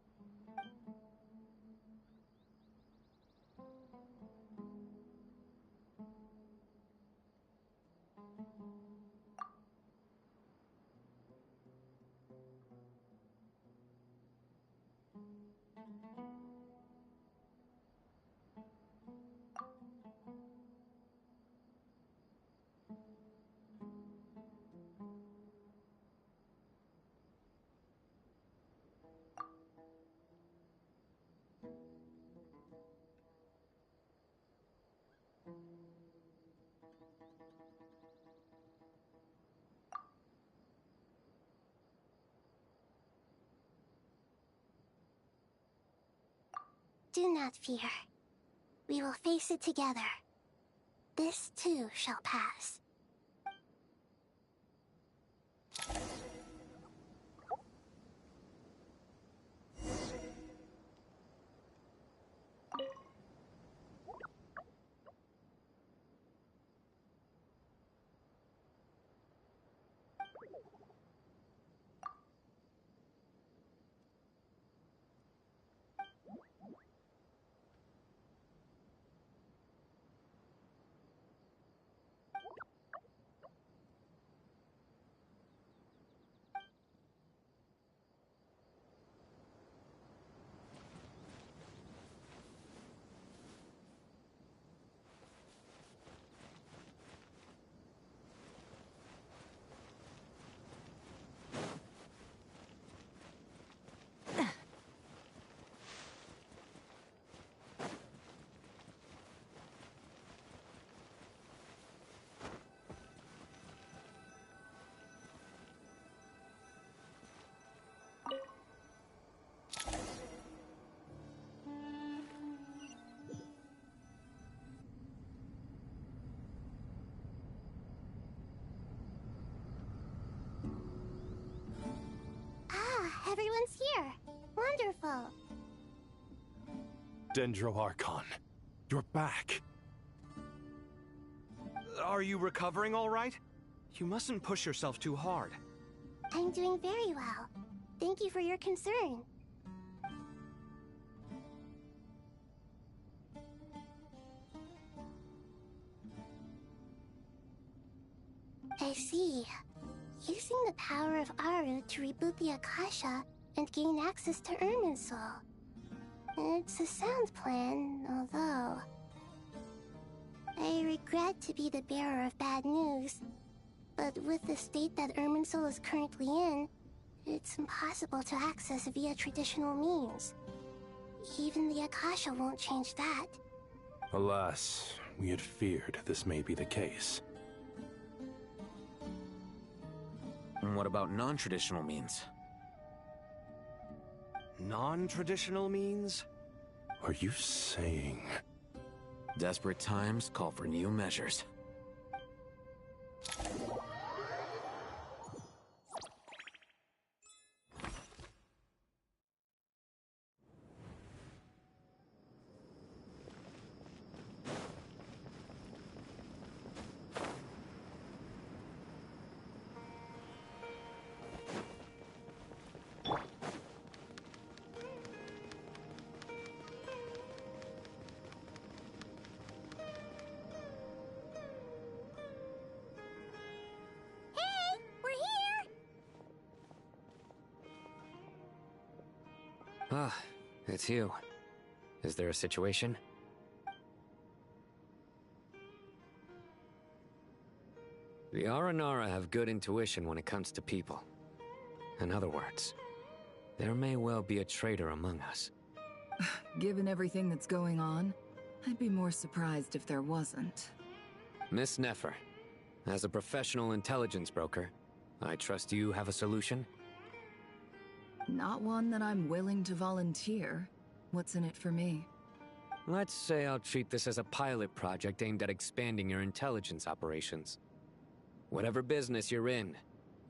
Do not fear. We will face it together. This too shall pass. Everyone's here. Wonderful. Dendro Archon, you're back. Are you recovering all right? You mustn't push yourself too hard. I'm doing very well. Thank you for your concern. I see. Using the power of Aru to reboot the Akasha and gain access to Irmin's soul. It's a sound plan, although... I regret to be the bearer of bad news, but with the state that Irmin's soul is currently in, it's impossible to access via traditional means. Even the Akasha won't change that. Alas, we had feared this may be the case. And what about non-traditional means? Non-traditional means? Are you saying... Desperate times call for new measures. Ah, it's you. Is there a situation? The Aranara have good intuition when it comes to people. In other words, there may well be a traitor among us. Given everything that's going on, I'd be more surprised if there wasn't. Miss Nefer, as a professional intelligence broker, I trust you have a solution? Not one that I'm willing to volunteer. What's in it for me? Let's say I'll treat this as a pilot project aimed at expanding your intelligence operations. Whatever business you're in,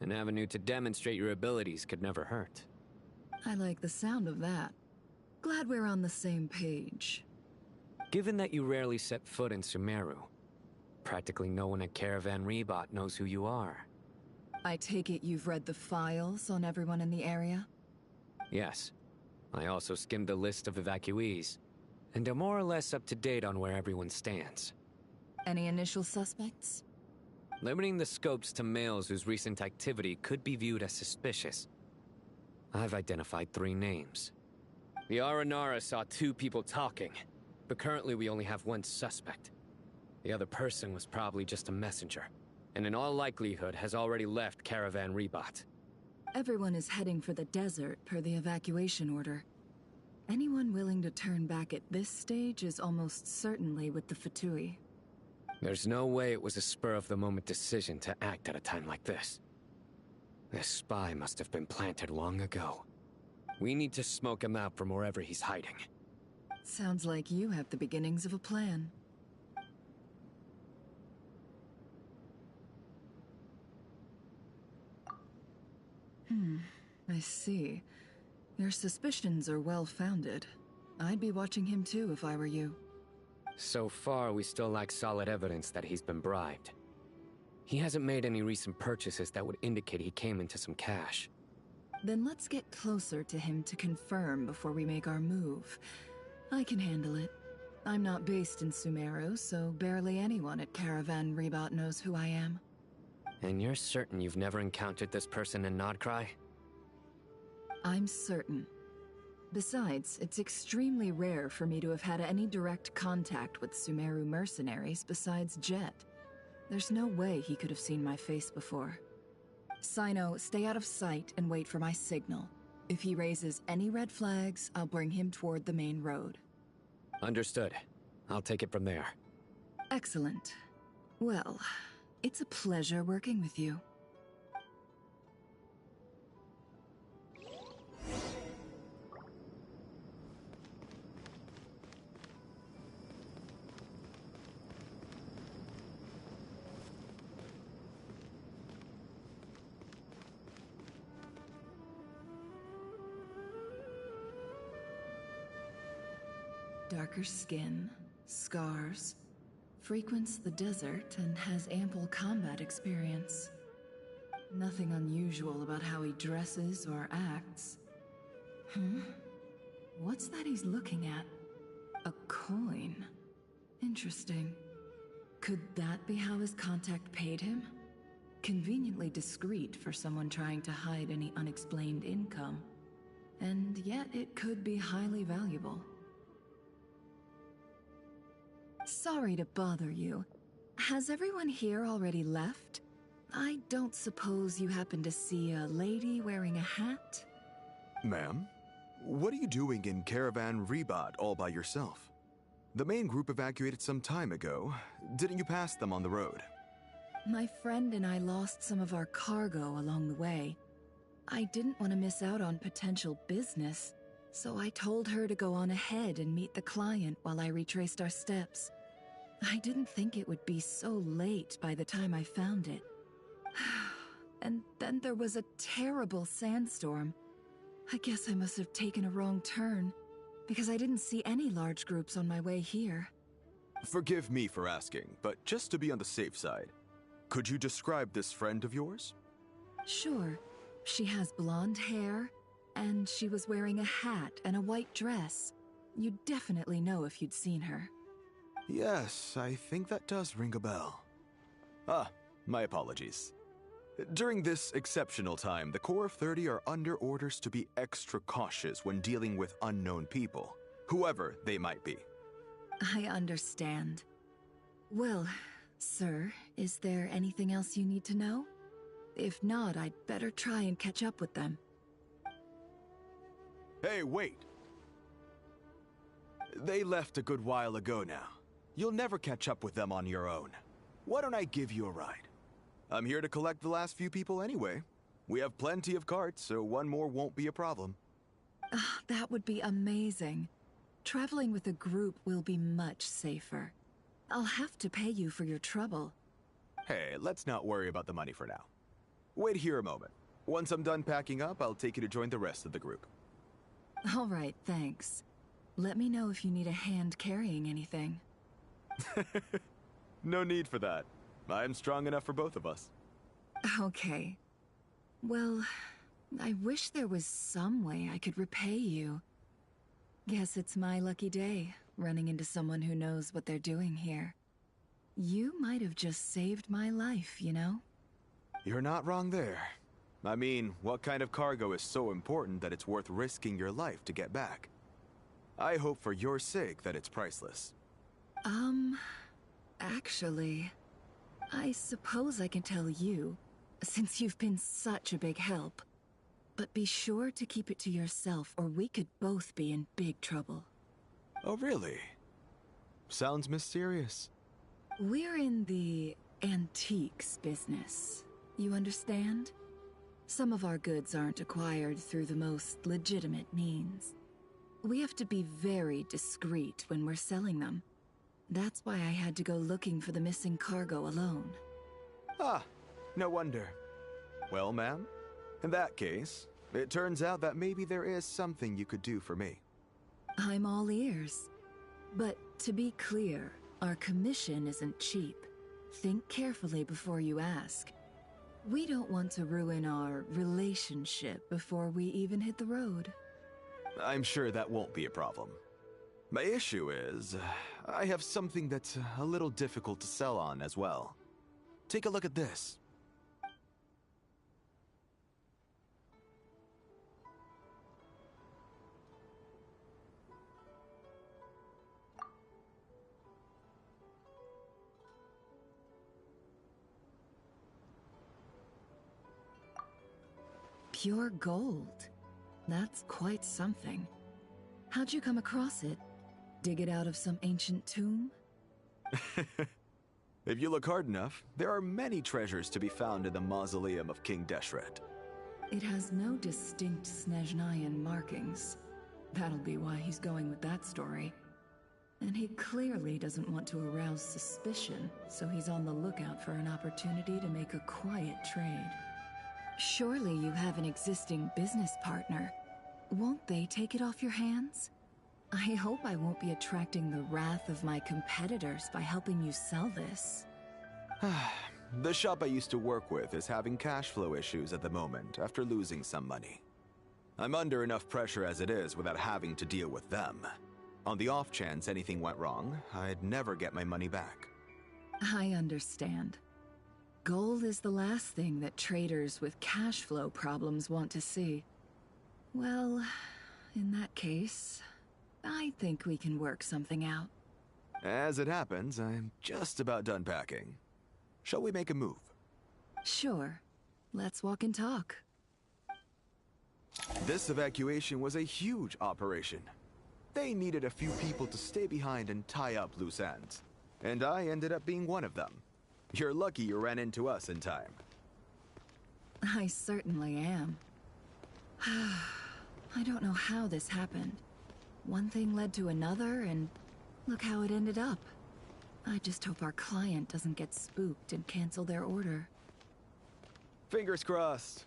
an avenue to demonstrate your abilities could never hurt. I like the sound of that. Glad we're on the same page. Given that you rarely set foot in Sumeru, practically no one at Caravan Rebot knows who you are. I take it you've read the files on everyone in the area? Yes. I also skimmed the list of evacuees, and am more or less up to date on where everyone stands. Any initial suspects? Limiting the scopes to males whose recent activity could be viewed as suspicious. I've identified 3 names. The Aranara saw 2 people talking, but currently we only have 1 suspect. The other person was probably just a messenger, and in all likelihood has already left Caravan Rebot. Everyone is heading for the desert per the evacuation order. Anyone willing to turn back at this stage is almost certainly with the Fatui. There's no way it was a spur-of-the-moment decision to act at a time like this. This spy must have been planted long ago. We need to smoke him out from wherever he's hiding. Sounds like you have the beginnings of a plan. I see. Your suspicions are well-founded. I'd be watching him too if I were you. So far, we still lack solid evidence that he's been bribed. He hasn't made any recent purchases that would indicate he came into some cash. Then let's get closer to him to confirm before we make our move. I can handle it. I'm not based in Sumeru, so barely anyone at Caravan Rebot knows who I am. And you're certain you've never encountered this person in Nodcry? I'm certain. Besides, it's extremely rare for me to have had any direct contact with Sumeru mercenaries besides Jet. There's no way he could have seen my face before. Sino, stay out of sight and wait for my signal. If he raises any red flags, I'll bring him toward the main road. Understood. I'll take it from there. Excellent. Well, it's a pleasure working with you. Darker skin, scars, frequents the desert and has ample combat experience. Nothing unusual about how he dresses or acts. What's that he's looking at? A coin. Interesting. Could that be how his contact paid him? Conveniently discreet for someone trying to hide any unexplained income. And yet it could be highly valuable. Sorry to bother you. Has everyone here already left? I don't suppose you happen to see a lady wearing a hat? Ma'am, what are you doing in Caravan Rebot all by yourself? The main group evacuated some time ago. Didn't you pass them on the road? My friend and I lost some of our cargo along the way. I didn't want to miss out on potential business, so I told her to go on ahead and meet the client while I retraced our steps. I didn't think it would be so late by the time I found it. And then there was a terrible sandstorm. I guess I must have taken a wrong turn, because I didn't see any large groups on my way here. Forgive me for asking, but just to be on the safe side, could you describe this friend of yours? Sure. She has blonde hair, and she was wearing a hat and a white dress. You'd definitely know if you'd seen her. Yes, I think that does ring a bell. Ah, my apologies. During this exceptional time, the Core of 30 are under orders to be extra cautious when dealing with unknown people, whoever they might be. I understand. Well, sir, is there anything else you need to know? If not, I'd better try and catch up with them. Hey, wait! They left a good while ago now. You'll never catch up with them on your own. Why don't I give you a ride? I'm here to collect the last few people anyway. We have plenty of carts, so one more won't be a problem. That would be amazing. Traveling with a group will be much safer. I'll have to pay you for your trouble. Hey, let's not worry about the money for now. Wait here a moment. Once I'm done packing up, I'll take you to join the rest of the group. All right, thanks. Let me know if you need a hand carrying anything. No need for that. I'm strong enough for both of us. Okay. Well, I wish there was some way I could repay you. Guess it's my lucky day, running into someone who knows what they're doing here. You might have just saved my life, you know? You're not wrong there. I mean, what kind of cargo is so important that it's worth risking your life to get back? I hope for your sake that it's priceless. Actually, I suppose I can tell you, since you've been such a big help. But be sure to keep it to yourself, or we could both be in big trouble. Oh, really? Sounds mysterious. We're in the antiques business. You understand? Some of our goods aren't acquired through the most legitimate means. We have to be very discreet when we're selling them. That's why I had to go looking for the missing cargo alone. Ah, no wonder. Well, ma'am, in that case, it turns out that maybe there is something you could do for me. I'm all ears. But to be clear, our commission isn't cheap. Think carefully before you ask. We don't want to ruin our relationship before we even hit the road. I'm sure that won't be a problem. My issue is, I have something that's a little difficult to sell on as well. Take a look at this. Pure gold. That's quite something. How'd you come across it? Dig it out of some ancient tomb? If you look hard enough, there are many treasures to be found in the mausoleum of King Deshret. It has no distinct Snezhnayan markings. That'll be why he's going with that story. And he clearly doesn't want to arouse suspicion, so he's on the lookout for an opportunity to make a quiet trade. Surely you have an existing business partner. Won't they take it off your hands? I hope I won't be attracting the wrath of my competitors by helping you sell this. The shop I used to work with is having cash flow issues at the moment after losing some money. I'm under enough pressure as it is without having to deal with them. On the off chance anything went wrong, I'd never get my money back. I understand. Gold is the last thing that traders with cash flow problems want to see. Well, in that case, I think we can work something out. As it happens, I'm just about done packing. Shall we make a move? Sure. Let's walk and talk. This evacuation was a huge operation. They needed a few people to stay behind and tie up loose ends. And I ended up being one of them. You're lucky you ran into us in time. I certainly am. I don't know how this happened. One thing led to another, and look how it ended up. I just hope our client doesn't get spooked and cancel their order. Fingers crossed.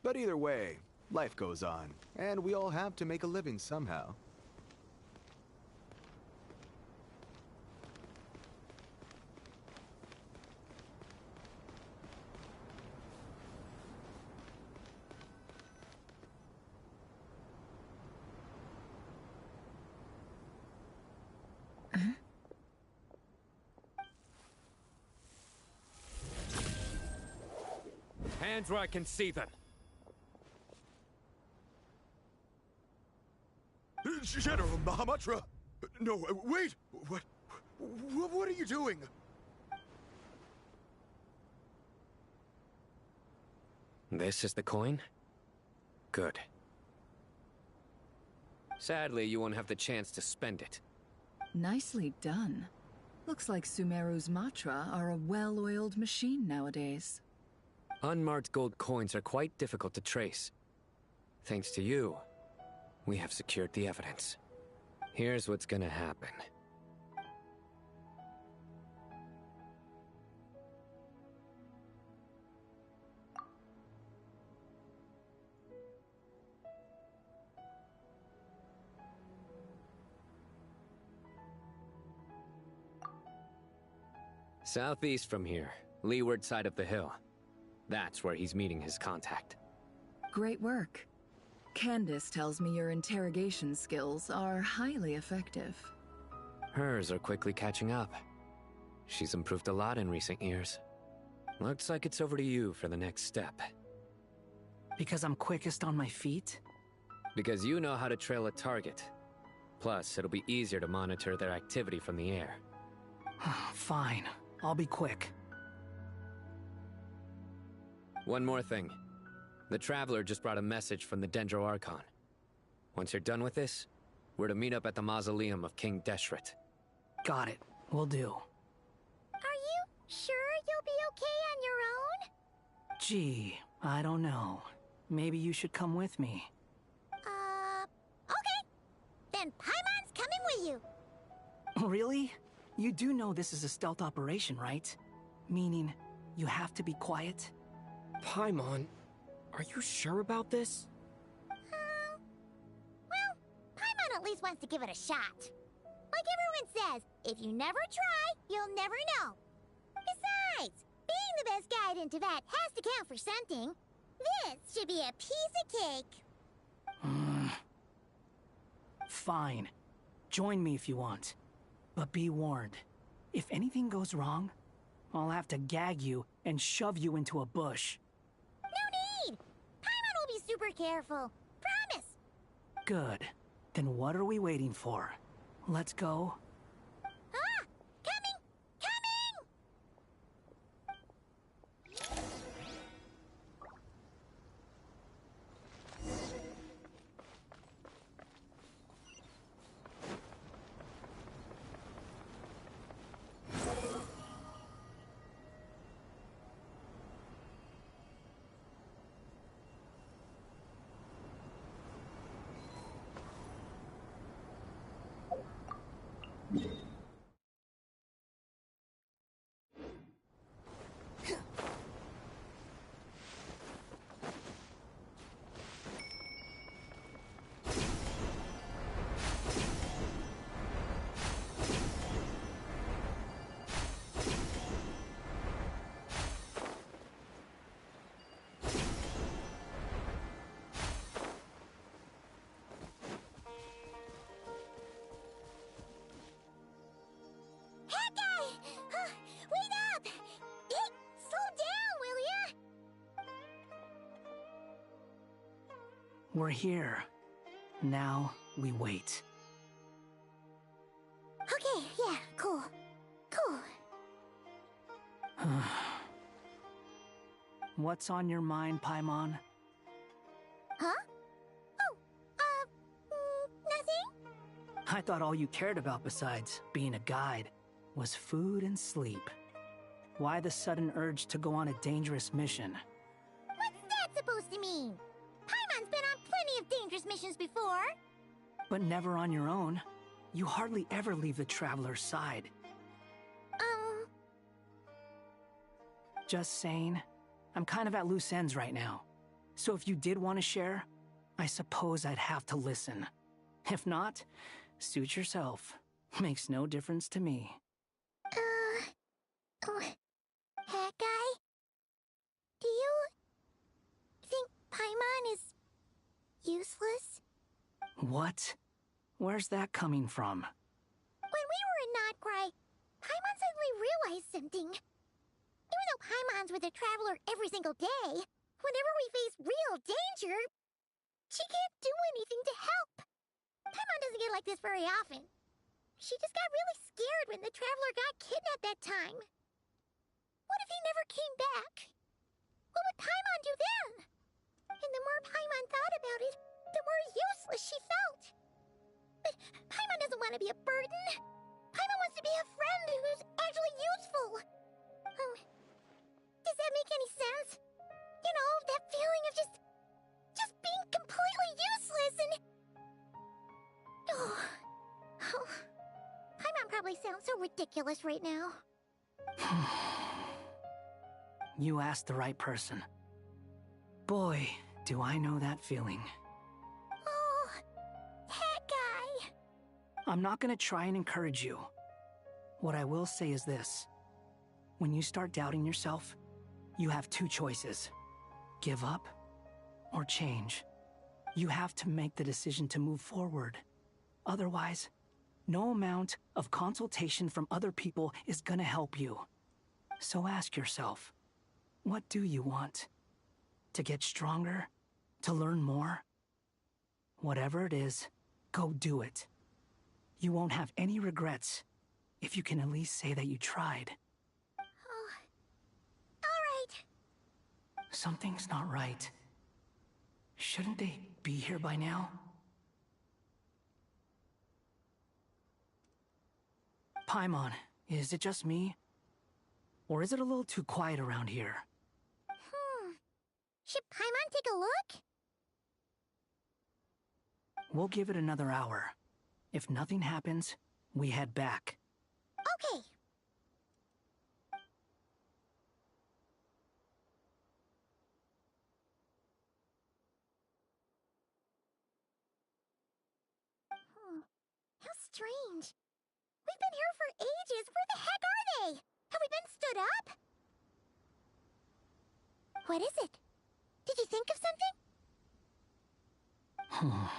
But either way, life goes on, and we all have to make a living somehow. Hands where I can see them. General Mahamatra! No, wait! What are you doing? This is the coin? Good. Sadly, you won't have the chance to spend it. Nicely done. Looks like Sumeru's Matra are a well-oiled machine nowadays. Unmarked gold coins are quite difficult to trace. Thanks to you, we have secured the evidence. Here's what's gonna happen. Southeast from here, leeward side of the hill. That's where he's meeting his contact. Great work. Candace tells me your interrogation skills are highly effective. Hers are quickly catching up. She's improved a lot in recent years. Looks like it's over to you for the next step. Because I'm quickest on my feet? Because you know how to trail a target. Plus, it'll be easier to monitor their activity from the air. Fine. I'll be quick. One more thing. The Traveler just brought a message from the Dendro Archon. Once you're done with this, we're to meet up at the mausoleum of King Deshret. Got it. Will do. Are you sure you'll be okay on your own? Gee, I don't know. Maybe you should come with me. Okay. and Paimon's coming with you. Really? You do know this is a stealth operation, right? Meaning, you have to be quiet? Paimon, are you sure about this? Well, Paimon at least wants to give it a shot. Like everyone says, if you never try, you'll never know. Besides, being the best guide in Teyvat has to count for something. This should be a piece of cake. Fine. Join me if you want. But be warned. If anything goes wrong, I'll have to gag you and shove you into a bush. No need! Paimon will be super careful. Promise! Good. Then what are we waiting for? Let's go. Ah! Coming! Coming! Wait up! Hey, slow down, will ya? We're here. Now we wait. Okay, yeah, cool. Cool. What's on your mind, Paimon? Huh? Nothing? I thought all you cared about besides being a guide was food and sleep. Why the sudden urge to go on a dangerous mission? What's that supposed to mean? Paimon's been on plenty of dangerous missions before. But never on your own. You hardly ever leave the Traveler's side. Just saying. I'm kind of at loose ends right now. So if you did want to share, I suppose I'd have to listen. If not, suit yourself. Makes no difference to me. Hat guy? Do you think Paimon is useless? What? Where's that coming from? When we were in Notcry, Paimon suddenly realized something. Even though Paimon's with the Traveler every single day, whenever we face real danger, she can't do anything to help. Paimon doesn't get like this very often. She just got really scared when the Traveler got kidnapped that time. What if he never came back? What would Paimon do then? And the more Paimon thought about it, the more useless she felt. But Paimon doesn't want to be a burden. Paimon wants to be a friend who's actually useful. Does that make any sense? You know, that feeling of just being completely useless and... Oh, Paimon probably sounds so ridiculous right now. You asked the right person. Boy, do I know that feeling. Oh, that guy. I'm not gonna try and encourage you. What I will say is this. When you start doubting yourself, you have two choices. Give up or change. You have to make the decision to move forward. Otherwise, no amount of consultation from other people is gonna help you. So ask yourself, what do you want? To get stronger? To learn more? Whatever it is, go do it. You won't have any regrets if you can at least say that you tried. Oh, all right. Something's not right. Shouldn't they be here by now? Paimon, is it just me? Or is it a little too quiet around here? Should Paimon take a look? We'll give it another hour. If nothing happens, we head back. Okay. How strange. We've been here for ages. Where the heck are they? Have we been stood up? What is it? Did you think of something?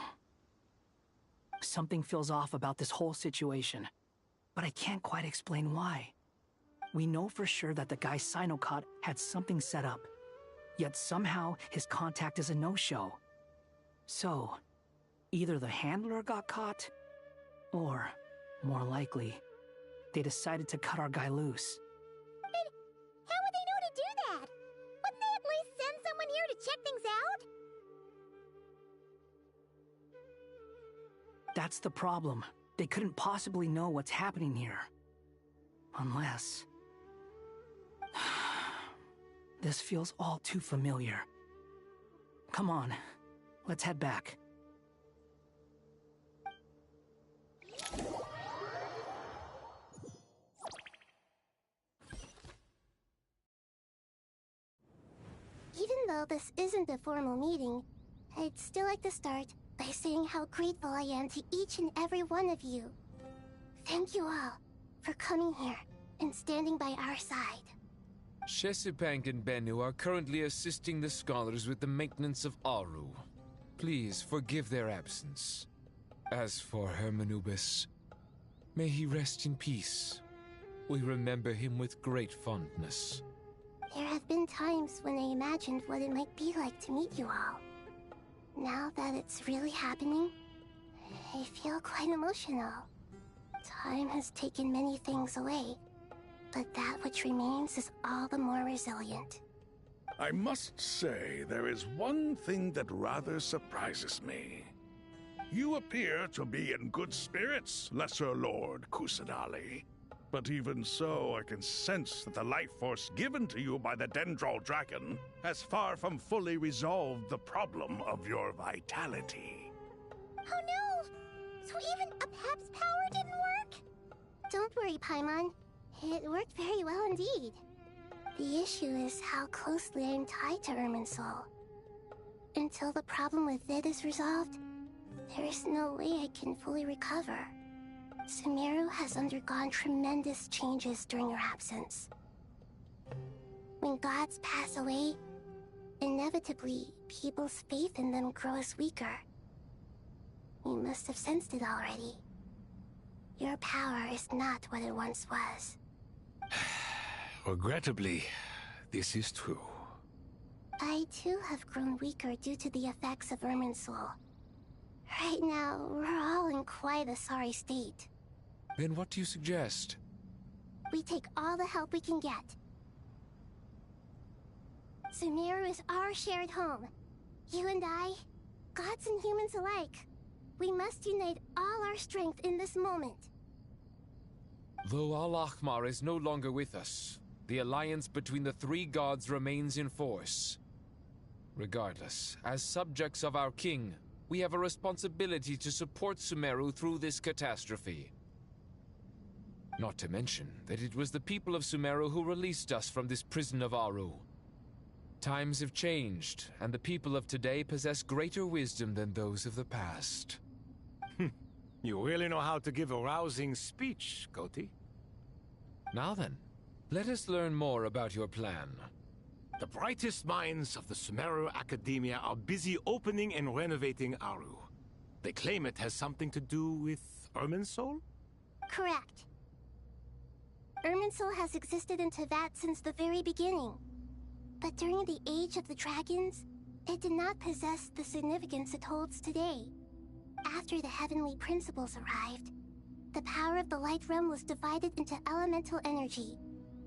Something feels off about this whole situation, but I can't quite explain why. We know for sure that the guy Sinocot had something set up, yet somehow his contact is a no-show. So, either the handler got caught, or, more likely, they decided to cut our guy loose. And how would they know to do that? Wouldn't they at least send someone here to check things out? That's the problem. They couldn't possibly know what's happening here. Unless... This feels all too familiar. Come on, let's head back. Even though this isn't a formal meeting, I'd still like to start by saying how grateful I am to each and every one of you. Thank you all for coming here and standing by our side. Shesipank and Bennu are currently assisting the scholars with the maintenance of Aru. Please forgive their absence. As for Hermanubis, may he rest in peace. We remember him with great fondness. There have been times when I imagined what it might be like to meet you all. Now that it's really happening, I feel quite emotional. Time has taken many things away, but that which remains is all the more resilient. I must say, there is one thing that rather surprises me. You appear to be in good spirits, Lesser Lord Kusanali. But even so, I can sense that the life force given to you by the Dendral Dragon has far from fully resolved the problem of your vitality. Oh no! So even a Pep's power didn't work? Don't worry, Paimon. It worked very well indeed. The issue is how closely I'm tied to Irminsul. Until the problem with it is resolved, there is no way I can fully recover. Sumeru has undergone tremendous changes during your absence. When gods pass away, inevitably, people's faith in them grows weaker. You must have sensed it already. Your power is not what it once was. Regrettably, this is true. I too have grown weaker due to the effects of Irminsul. Right now, we're all in quite a sorry state. Then what do you suggest? We take all the help we can get. Sumeru is our shared home. You and I, gods and humans alike. We must unite all our strength in this moment. Though Al-Ahmar is no longer with us, the alliance between the three gods remains in force. Regardless, as subjects of our king, we have a responsibility to support Sumeru through this catastrophe. Not to mention that it was the people of Sumeru who released us from this prison of Aru. Times have changed, and the people of today possess greater wisdom than those of the past. You really know how to give a rousing speech, Koti. Now then, let us learn more about your plan. The brightest minds of the Sumeru Academia are busy opening and renovating Aru. They claim it has something to do with Irminsul? Correct. Irminsul has existed in Teyvat since the very beginning. But during the Age of the Dragons, it did not possess the significance it holds today. After the heavenly principles arrived, the power of the Light Realm was divided into elemental energy,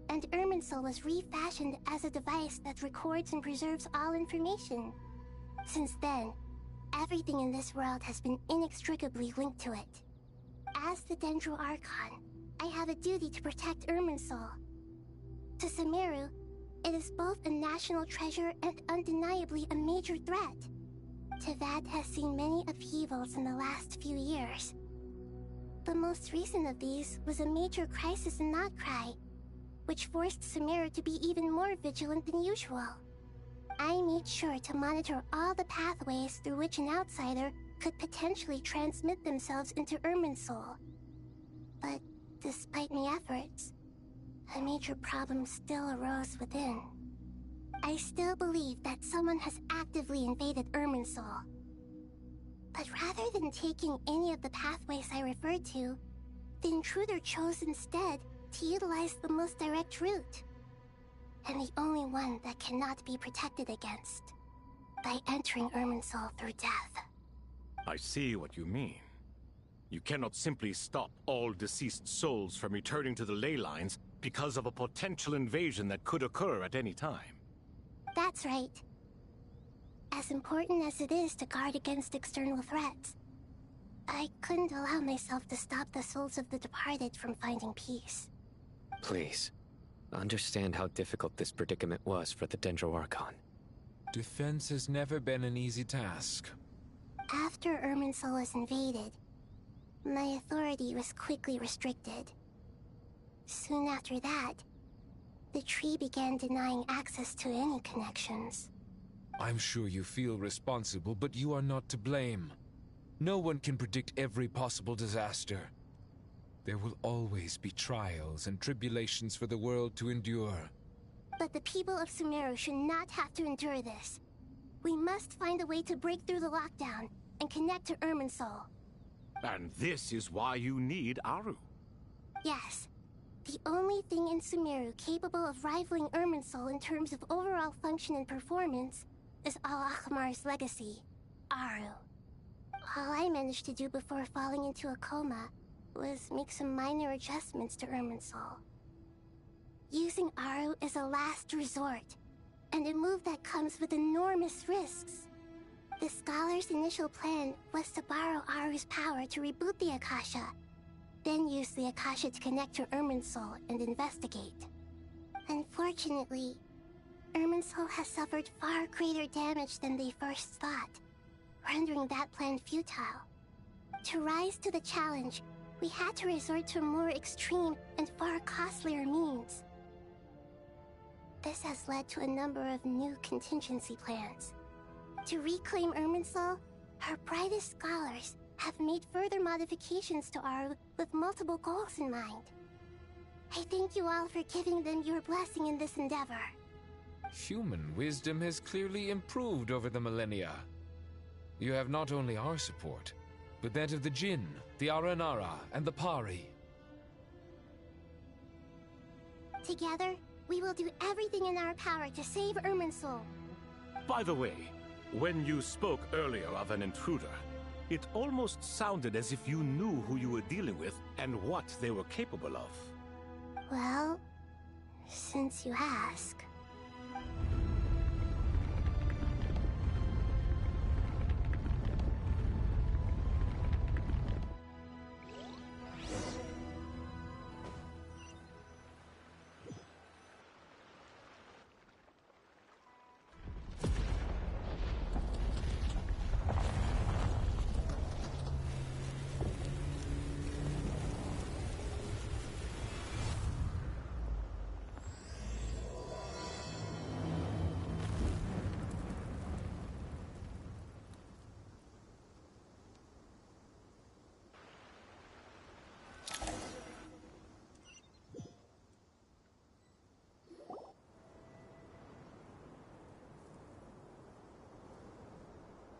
and Irminsul was refashioned as a device that records and preserves all information. Since then, everything in this world has been inextricably linked to it. As the Dendro Archon, I have a duty to protect Irminsul. To Sumeru, it is both a national treasure and undeniably a major threat. Teyvat has seen many upheavals in the last few years. The most recent of these was a major crisis in Notcry, which forced Sumeru to be even more vigilant than usual. I made sure to monitor all the pathways through which an outsider could potentially transmit themselves into Irminsul. But despite my efforts, a major problem still arose within. I still believe that someone has actively invaded Irminsul. But rather than taking any of the pathways I referred to, the intruder chose instead to utilize the most direct route, and the only one that cannot be protected against, by entering Irminsul through death. I see what you mean. You cannot simply stop all deceased souls from returning to the ley lines because of a potential invasion that could occur at any time. That's right. As important as it is to guard against external threats, I couldn't allow myself to stop the souls of the departed from finding peace. Please, understand how difficult this predicament was for the Dendro Archon. Defense has never been an easy task. After Irminsul was invaded, my authority was quickly restricted. Soon after that, the tree began denying access to any connections. I'm sure you feel responsible, but you are not to blame. No one can predict every possible disaster. There will always be trials and tribulations for the world to endure. But the people of Sumeru should not have to endure this. We must find a way to break through the lockdown and connect to Irminsul. And this is why you need Aru. Yes. The only thing in Sumeru capable of rivaling Irminsul in terms of overall function and performance is Al-Akhmar's legacy, Aru. All I managed to do before falling into a coma was make some minor adjustments to Irminsul. Using Aru is a last resort, and a move that comes with enormous risks. The Scholar's initial plan was to borrow Aru's power to reboot the Akasha, then use the Akasha to connect to Irminsul and investigate. Unfortunately, Irminsul has suffered far greater damage than they first thought, rendering that plan futile. To rise to the challenge, we had to resort to more extreme and far costlier means. This has led to a number of new contingency plans. To reclaim Irminsul, our brightest scholars have made further modifications to Aru with multiple goals in mind. I thank you all for giving them your blessing in this endeavor. Human wisdom has clearly improved over the millennia. You have not only our support, but that of the Jinn, the Aranara, and the Pari. Together, we will do everything in our power to save Irminsul. By the way, when you spoke earlier of an intruder, it almost sounded as if you knew who you were dealing with and what they were capable of. Well, since you ask...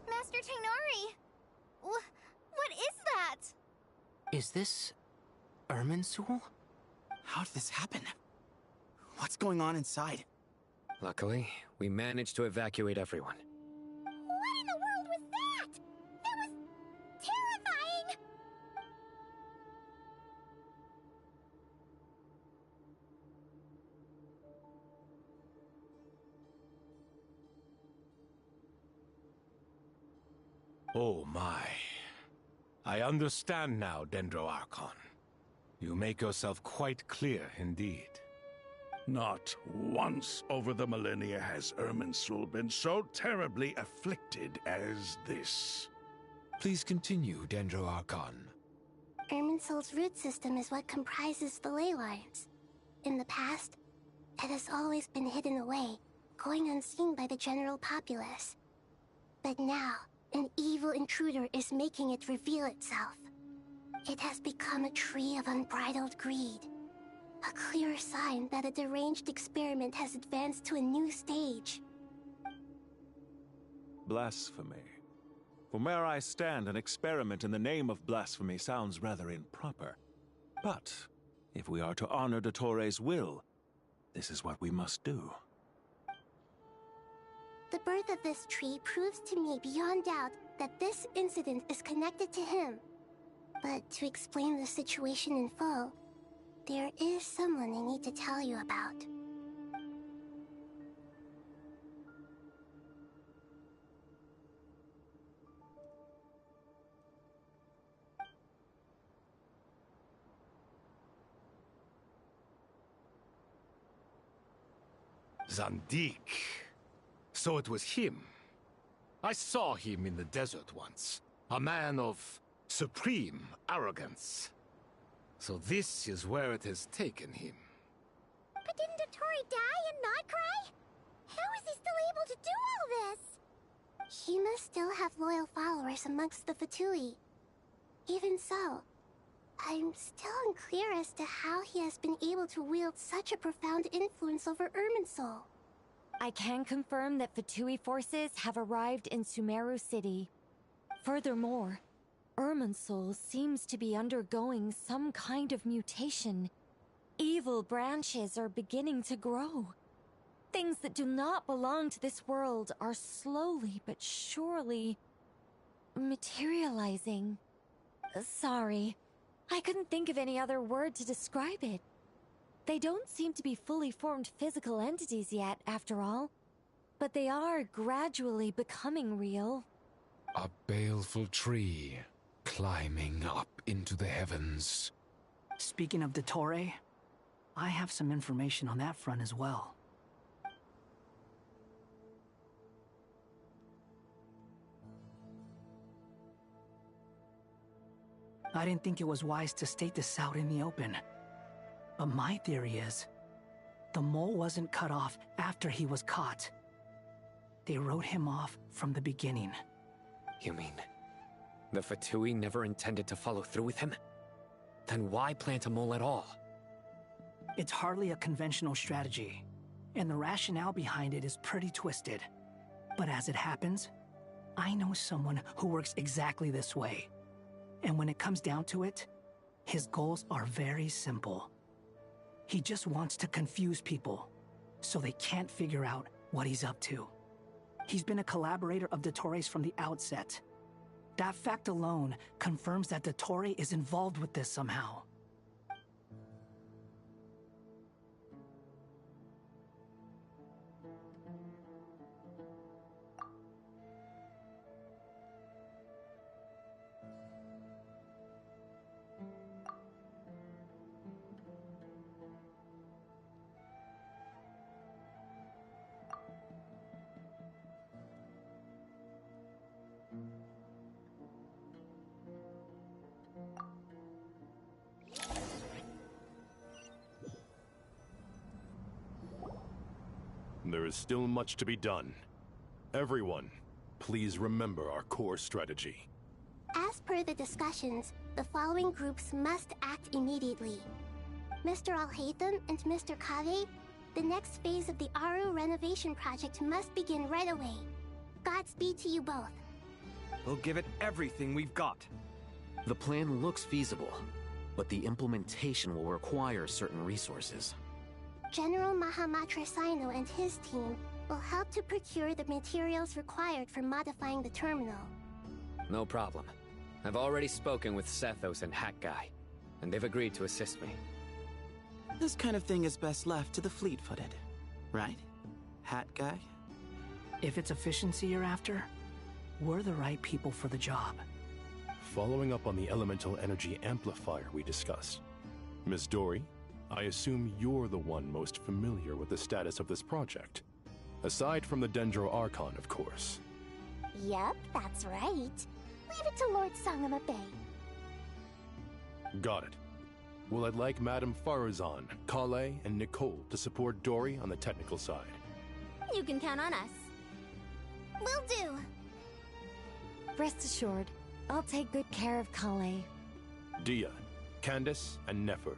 Master Tainari! What is that? Is this Irminsul? How did this happen? What's going on inside? Luckily, we managed to evacuate everyone. What in the world was that? That was terrifying! Oh my. I understand now, Dendro Archon. You make yourself quite clear indeed. Not once over the millennia has Irminsul been so terribly afflicted as this. Please continue, Dendro Archon. Irminsul's root system is what comprises the ley lines. In the past, it has always been hidden away, going unseen by the general populace. But now, an evil intruder is making it reveal itself. It has become a tree of unbridled greed. A clear sign that a deranged experiment has advanced to a new stage. Blasphemy. From where I stand, an experiment in the name of blasphemy sounds rather improper. But if we are to honor Dottores' will, this is what we must do. The birth of this tree proves to me beyond doubt that this incident is connected to him. But to explain the situation in full, there is someone I need to tell you about. Zandik. So it was him. I saw him in the desert once. A man of supreme arrogance. So this is where it has taken him. But didn't Dottore die and not cry? How is he still able to do all this? He must still have loyal followers amongst the Fatui. Even so, I'm still unclear as to how he has been able to wield such a profound influence over Irminsul. I can confirm that Fatui forces have arrived in Sumeru City. Furthermore, Irminsul seems to be undergoing some kind of mutation. Evil branches are beginning to grow. Things that do not belong to this world are slowly but surely materializing. Sorry, I couldn't think of any other word to describe it. They don't seem to be fully formed physical entities yet, after all. But they are gradually becoming real. A baleful tree, climbing up into the heavens. Speaking of Dottore, I have some information on that front as well. I didn't think it was wise to state this out in the open. But my theory is, the mole wasn't cut off after he was caught. They wrote him off from the beginning. You mean, the Fatui never intended to follow through with him? Then why plant a mole at all? It's hardly a conventional strategy, and the rationale behind it is pretty twisted. But as it happens, I know someone who works exactly this way. And when it comes down to it, his goals are very simple. He just wants to confuse people, so they can't figure out what he's up to. He's been a collaborator of Dottore's from the outset. That fact alone confirms that Dottore is involved with this somehow. There is still much to be done. Everyone, please remember our core strategy. As per the discussions, the following groups must act immediately. Mr. Alhaitham and Mr. Kave, the next phase of the Aru renovation project must begin right away. Godspeed to you both. We'll give it everything we've got. The plan looks feasible, but the implementation will require certain resources. General Mahamatra Sino and his team will help to procure the materials required for modifying the terminal. No problem. I've already spoken with Sethos and Hat Guy, and they've agreed to assist me. This kind of thing is best left to the fleet-footed, right? Hat Guy? If it's efficiency you're after, we're the right people for the job. Following up on the elemental energy amplifier we discussed, Ms. Dory, I assume you're the one most familiar with the status of this project. Aside from the Dendro Archon, of course. Yep, that's right. Leave it to Lord Sangama Bay. Got it. Well, I'd like Madame Farazan, Kale, and Nicole to support Dory on the technical side. You can count on us. Will do. Rest assured, I'll take good care of Kale. Dia, Candace, and Nefer,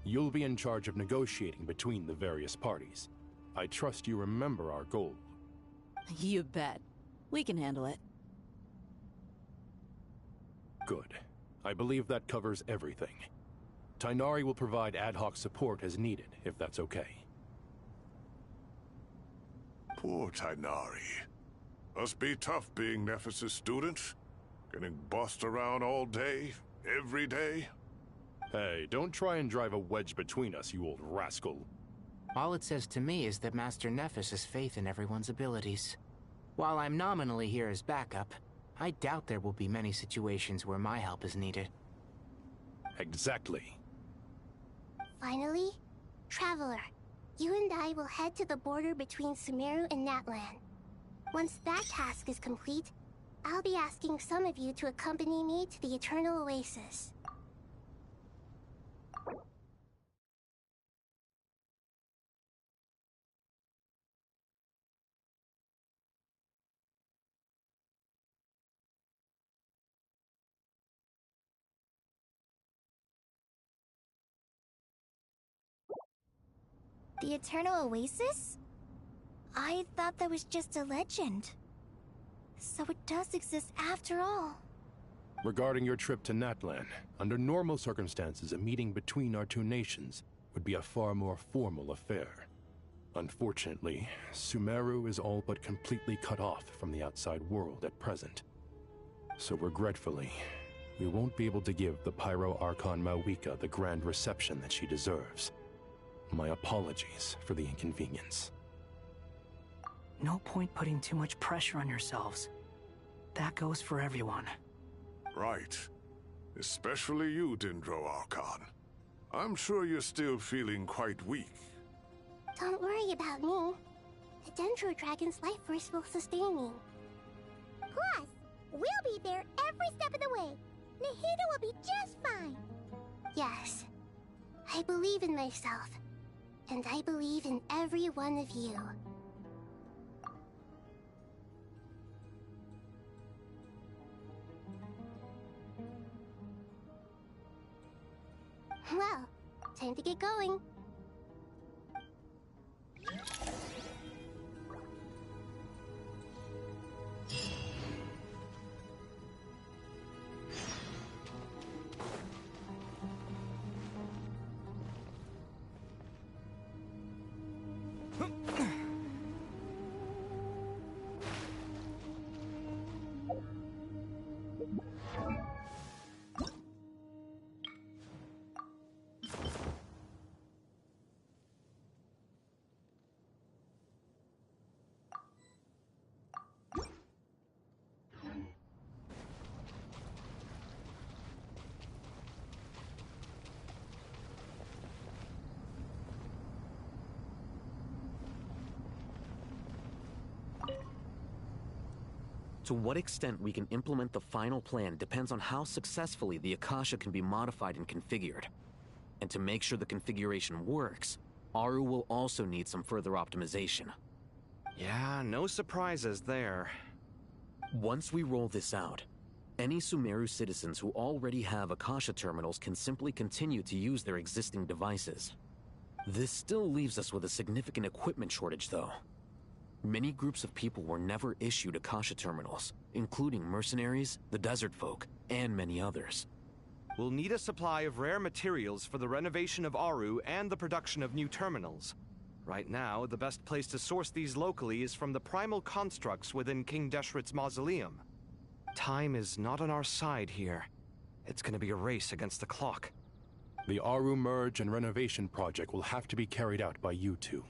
you'll be in charge of negotiating between the various parties. I trust you remember our goal. You bet. We can handle it. Good. I believe that covers everything. Tighnari will provide ad hoc support as needed, if that's okay. Poor Tighnari. Must be tough being Nephis' student. Getting bossed around all day, every day. Hey, don't try and drive a wedge between us, you old rascal. All it says to me is that Master Nephis has faith in everyone's abilities. While I'm nominally here as backup, I doubt there will be many situations where my help is needed. Exactly. Finally, Traveler, you and I will head to the border between Sumeru and Natlan. Once that task is complete, I'll be asking some of you to accompany me to the Eternal Oasis. The Eternal Oasis? I thought that was just a legend. So it does exist after all. Regarding your trip to Natlan, under normal circumstances, a meeting between our two nations would be a far more formal affair. Unfortunately, Sumeru is all but completely cut off from the outside world at present. So regretfully, we won't be able to give the Pyro Archon Mawika the grand reception that she deserves. My apologies for the inconvenience. No point putting too much pressure on yourselves. That goes for everyone. Right. Especially you, Dendro Archon. I'm sure you're still feeling quite weak. Don't worry about me. The Dendro Dragon's life force will sustain me. Plus, we'll be there every step of the way. Nahida will be just fine. Yes. I believe in myself. And I believe in every one of you. Well, time to get going. To what extent we can implement the final plan depends on how successfully the Akasha can be modified and configured. And to make sure the configuration works, Aru will also need some further optimization. Yeah, no surprises there. Once we roll this out, any Sumeru citizens who already have Akasha terminals can simply continue to use their existing devices. This still leaves us with a significant equipment shortage, though. Many groups of people were never issued Akasha terminals, including mercenaries, the desert folk, and many others. We'll need a supply of rare materials for the renovation of Aru and the production of new terminals. Right now, the best place to source these locally is from the primal constructs within King Deshret's mausoleum. Time is not on our side here. It's gonna be a race against the clock. The Aru merge and renovation project will have to be carried out by you two.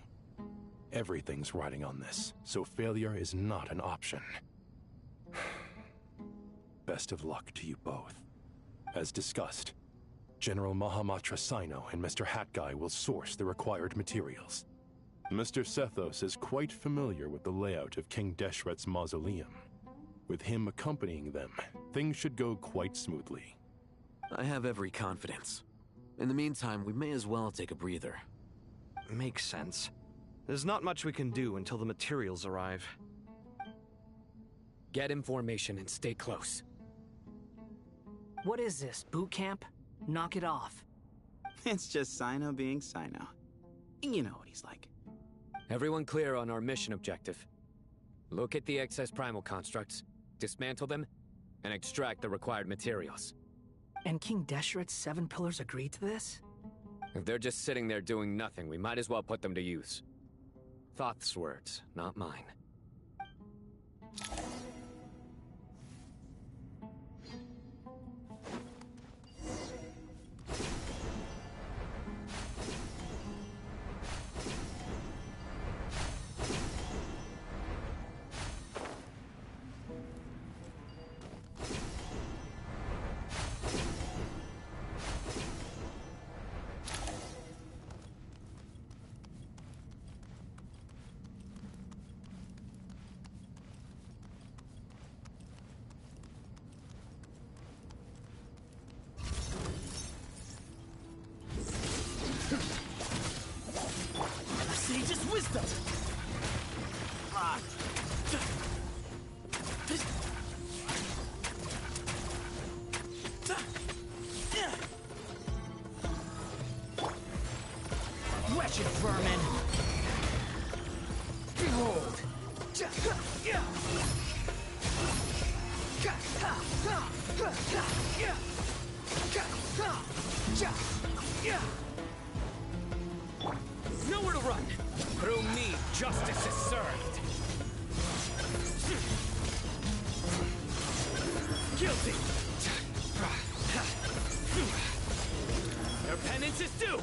Everything's riding on this, so failure is not an option. Best of luck to you both. As discussed, General Mahamatra Sino and Mr. Hat Guy will source the required materials. Mr. Sethos is quite familiar with the layout of King Deshret's mausoleum. With him accompanying them, things should go quite smoothly. I have every confidence. In the meantime, we may as well take a breather. Makes sense. There's not much we can do until the materials arrive. Get in formation and stay close. What is this, boot camp? Knock it off. It's just Sino being Sino. You know what he's like. Everyone clear on our mission objective. Look at the excess primal constructs, dismantle them, and extract the required materials. And King Deshret's 7 pillars agreed to this? If they're just sitting there doing nothing, we might as well put them to use. Thoth's words, not mine. Sage's wisdom! Wretched vermin! Behold! Nowhere to run! Through me, justice is served! Guilty! Their penance is due!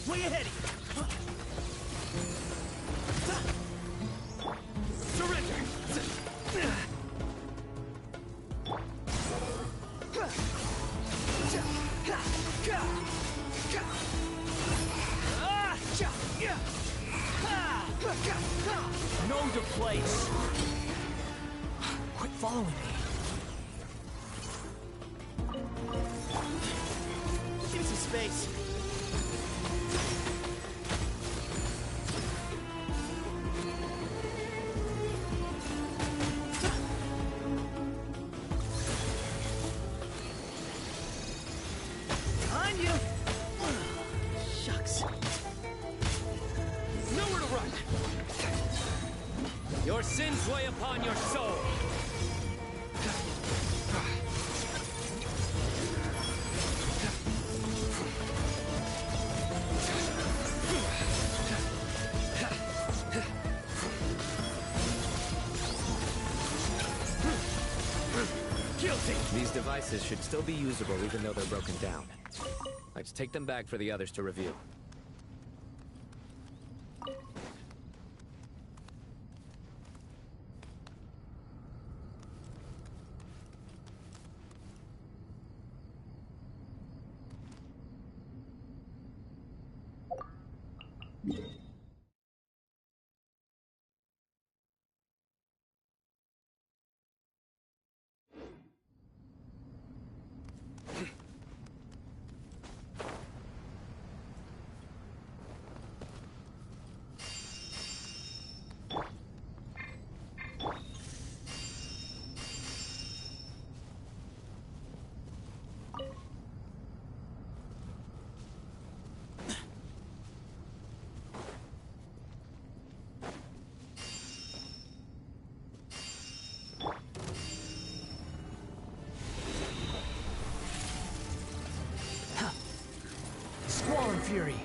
Way ahead of you! Surrender! Know the place! Quit following me. Give me some space. Behind you! Shucks. Nowhere to run! Your sins weigh upon your soul! Guilty! These devices should still be usable even though they're broken down. Let's take them back for the others to review. Squall and Fury.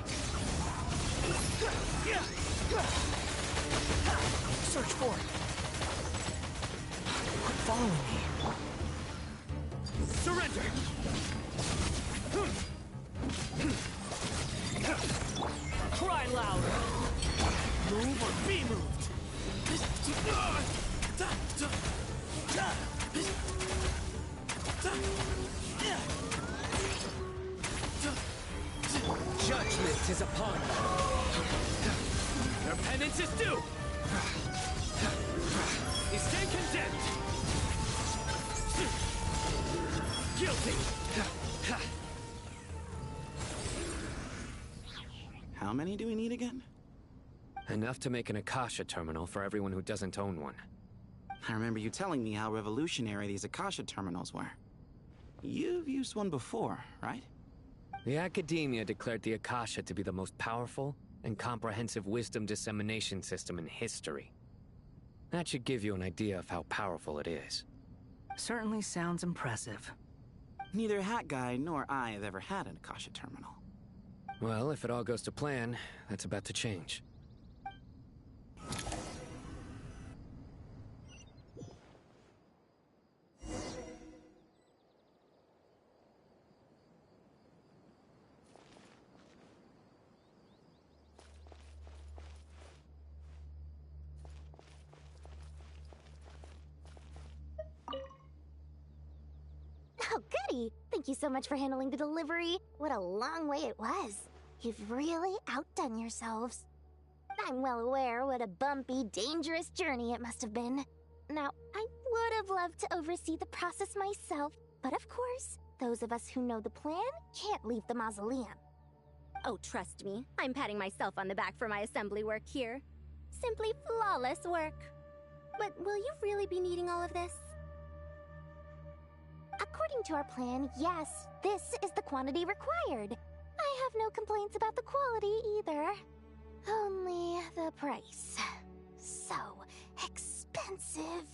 Search for it. Quit following me. Surrender! is upon you. Your penance is due! You stand condemned! Guilty! How many do we need again? Enough to make an Akasha terminal for everyone who doesn't own one. I remember you telling me how revolutionary these Akasha terminals were. You've used one before, right? The Academia declared the Akasha to be the most powerful and comprehensive wisdom dissemination system in history. That should give you an idea of how powerful it is. Certainly sounds impressive. Neither Hat Guy nor I have ever had an Akasha terminal. Well, if it all goes to plan, that's about to change. Oh, goody! Thank you so much for handling the delivery. What a long way it was. You've really outdone yourselves. I'm well aware what a bumpy, dangerous journey it must have been. Now, I would have loved to oversee the process myself, but of course, those of us who know the plan can't leave the mausoleum. Oh, trust me, I'm patting myself on the back for my assembly work here. Simply flawless work. But will you really be needing all of this? According to our plan, yes, this is the quantity required. I have no complaints about the quality either. Only the price. So expensive.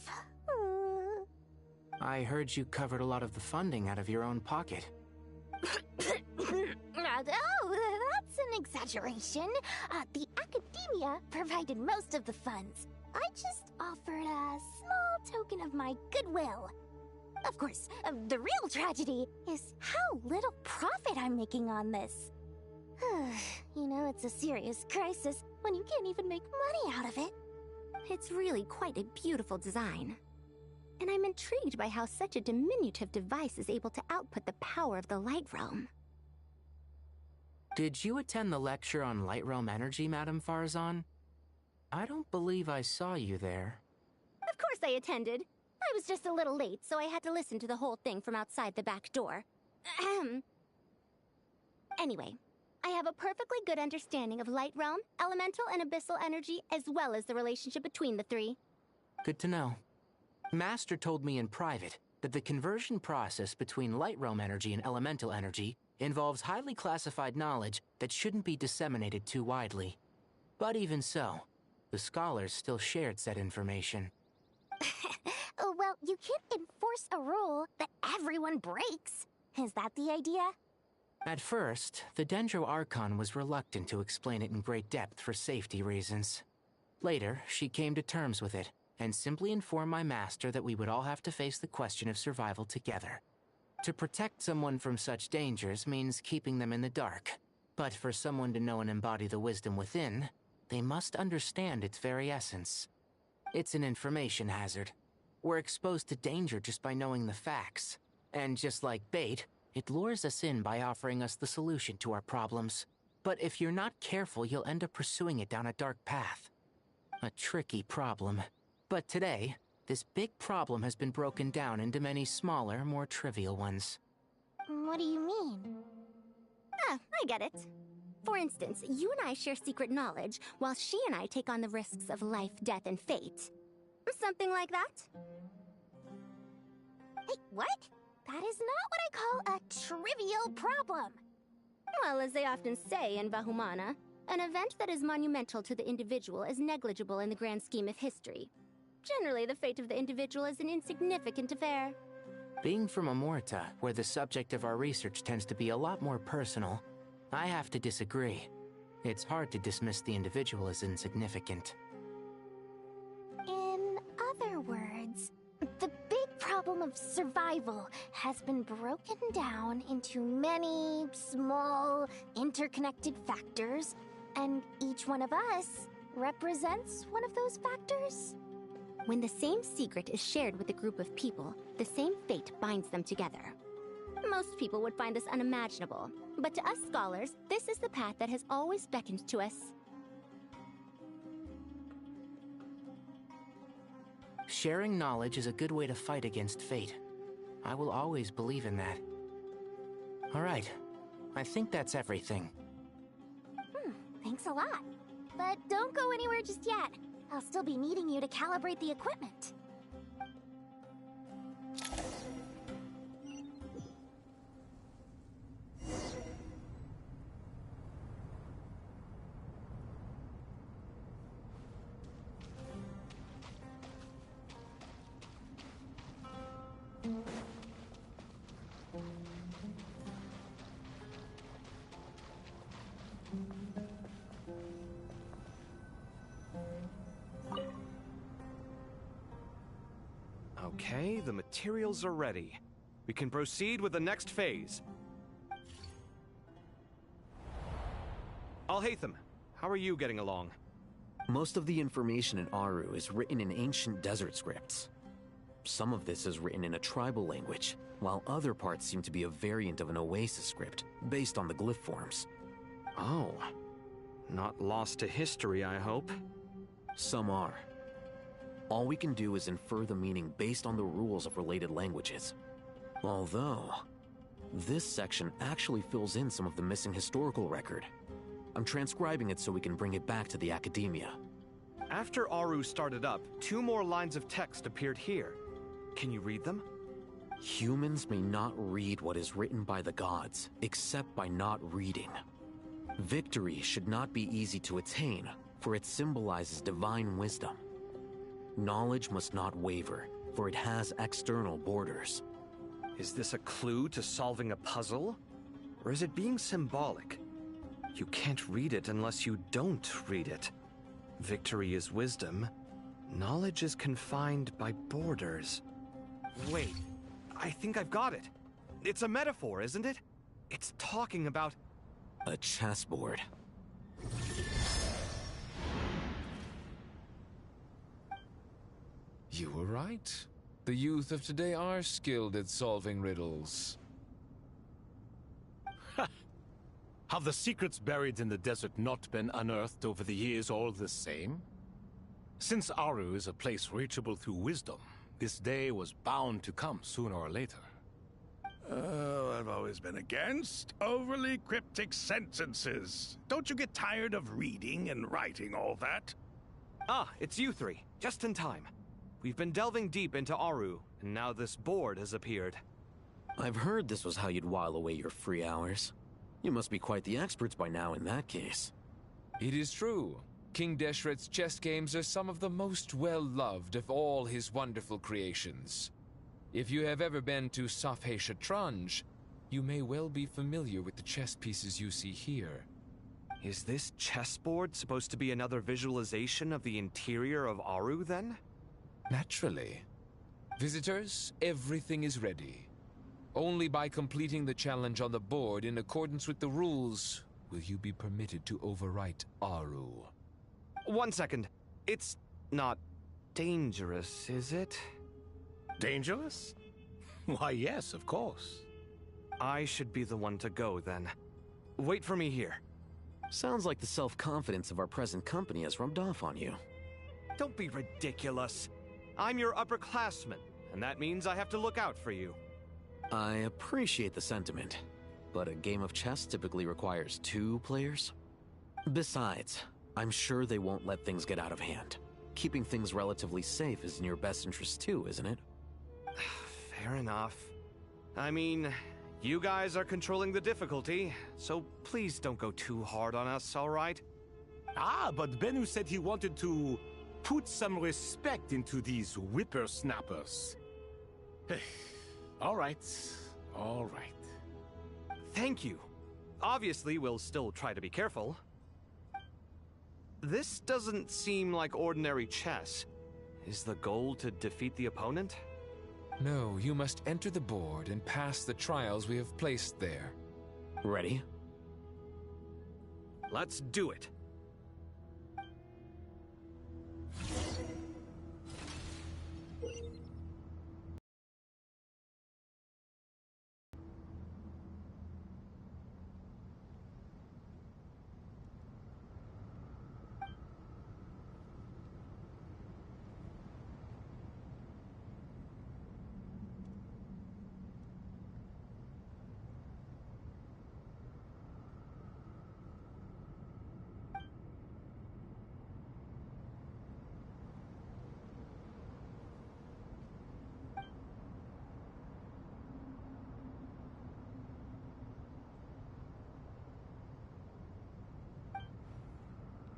I heard you covered a lot of the funding out of your own pocket. Oh, that's an exaggeration. The Academia provided most of the funds. I just offered a small token of my goodwill. Of course, the real tragedy is how little profit I'm making on this. You know, it's a serious crisis when you can't even make money out of it. It's really quite a beautiful design. And I'm intrigued by how such a diminutive device is able to output the power of the Light Realm. Did you attend the lecture on Light Realm energy, Madame Farzan? I don't believe I saw you there. Of course I attended. I was just a little late, so I had to listen to the whole thing from outside the back door. Anyway, I have a perfectly good understanding of Light Realm, elemental and abyssal energy, as well as the relationship between the three. Good to know. Master told me in private that the conversion process between Light Realm energy and elemental energy involves highly classified knowledge that shouldn't be disseminated too widely. But even so, the scholars still shared said information. Well, you can't enforce a rule that everyone breaks. Is that the idea? At first, the Dendro Archon was reluctant to explain it in great depth for safety reasons. Later, she came to terms with it, and simply informed my master that we would all have to face the question of survival together. To protect someone from such dangers means keeping them in the dark. But for someone to know and embody the wisdom within, they must understand its very essence. It's an information hazard. We're exposed to danger just by knowing the facts. And just like bait, it lures us in by offering us the solution to our problems. But if you're not careful, you'll end up pursuing it down a dark path. A tricky problem. But today, this big problem has been broken down into many smaller, more trivial ones. What do you mean? Ah, I get it. For instance, you and I share secret knowledge, while she and I take on the risks of life, death, and fate. Something like that? Hey, what? That is not what I call a trivial problem. Well, as they often say in Vahumana, an event that is monumental to the individual is negligible in the grand scheme of history. Generally, the fate of the individual is an insignificant affair. Being from Amorta, where the subject of our research tends to be a lot more personal, I have to disagree. It's hard to dismiss the individual as insignificant. In other words, the big problem of survival has been broken down into many small, interconnected factors, and each one of us represents one of those factors. When the same secret is shared with a group of people, the same fate binds them together. Most people would find this unimaginable, but to us scholars, this is the path that has always beckoned to us. Sharing knowledge is a good way to fight against fate. I will always believe in that. Alright, I think that's everything. Thanks a lot. But don't go anywhere just yet. I'll still be needing you to calibrate the equipment. Okay, the materials are ready. We can proceed with the next phase. Alhaitham, how are you getting along? Most of the information in Aru is written in ancient desert scripts. Some of this is written in a tribal language, while other parts seem to be a variant of an Oasis script, based on the glyph forms. Oh. Not lost to history, I hope? Some are. All we can do is infer the meaning based on the rules of related languages. Although, this section actually fills in some of the missing historical record. I'm transcribing it so we can bring it back to the academia. After Aru started up, 2 more lines of text appeared here. Can you read them? Humans may not read what is written by the gods, except by not reading. Victory should not be easy to attain, for it symbolizes divine wisdom. Knowledge must not waver, for it has external borders. Is this a clue to solving a puzzle? Or is it being symbolic? You can't read it unless you don't read it. Victory is wisdom. Knowledge is confined by borders. Wait, I think I've got it. It's a metaphor, isn't it? It's talking about... a chessboard. You were right. The youth of today are skilled at solving riddles. Have the secrets buried in the desert not been unearthed over the years all the same? Since Aru is a place reachable through wisdom, this day was bound to come sooner or later. Oh, I've always been against overly cryptic sentences. Don't you get tired of reading and writing all that? Ah, it's you 3. Just in time. We've been delving deep into Aru, and now this board has appeared. I've heard this was how you'd while away your free hours. You must be quite the experts by now in that case. It is true. King Deshret's chess games are some of the most well-loved of all his wonderful creations. If you have ever been to Safhe Shatranj, you may well be familiar with the chess pieces you see here. Is this chessboard supposed to be another visualization of the interior of Aru, then? Naturally. Visitors, everything is ready. Only by completing the challenge on the board in accordance with the rules will you be permitted to overwrite Aru. 1 second. It's not dangerous, is it? Dangerous? Why, yes, of course. I should be the one to go, then. Wait for me here. Sounds like the self-confidence of our present company has rubbed off on you. Don't be ridiculous. I'm your upperclassman, and that means I have to look out for you. I appreciate the sentiment, but a game of chess typically requires 2 players. Besides, I'm sure they won't let things get out of hand. Keeping things relatively safe is in your best interest too, isn't it? Fair enough. I mean, you guys are controlling the difficulty, so please don't go too hard on us, all right? Ah, but Bennu said he wanted to put some respect into these whippersnappers. All right, all right. Thank you. Obviously, we'll still try to be careful. This doesn't seem like ordinary chess. Is the goal to defeat the opponent? No, you must enter the board and pass the trials we have placed there. Ready? Let's do it.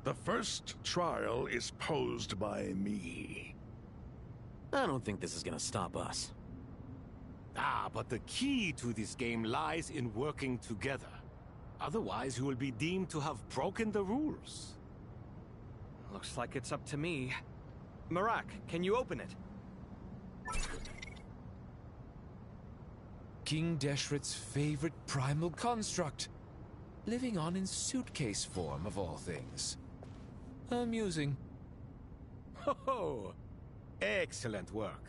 The first trial is posed by me. I don't think this is gonna stop us. Ah, but the key to this game lies in working together. Otherwise, you will be deemed to have broken the rules. Looks like it's up to me. Marak, can you open it? King Deshret's favorite primal construct. Living on in suitcase form, of all things. Amusing. Ho ho! Excellent work.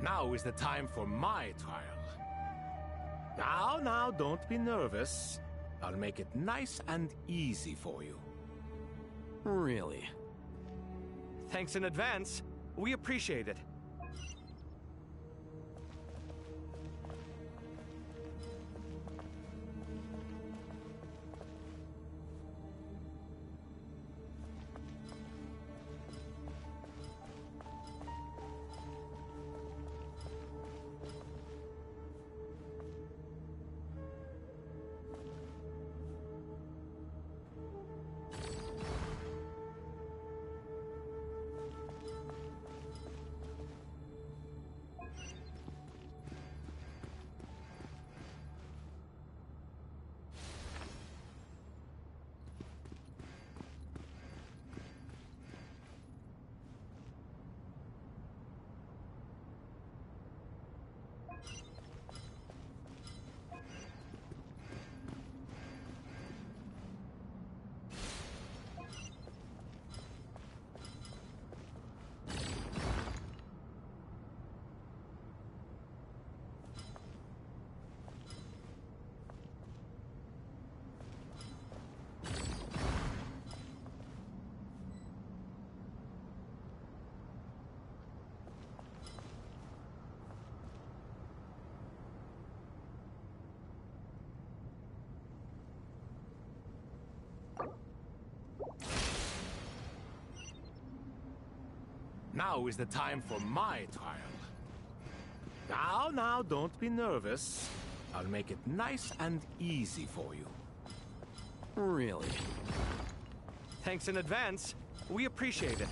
Now is the time for my trial. Now, don't be nervous. I'll make it nice and easy for you. Really? Thanks in advance. We appreciate it. Now is the time for my trial. Now, don't be nervous. I'll make it nice and easy for you. Really? Thanks in advance. We appreciate it.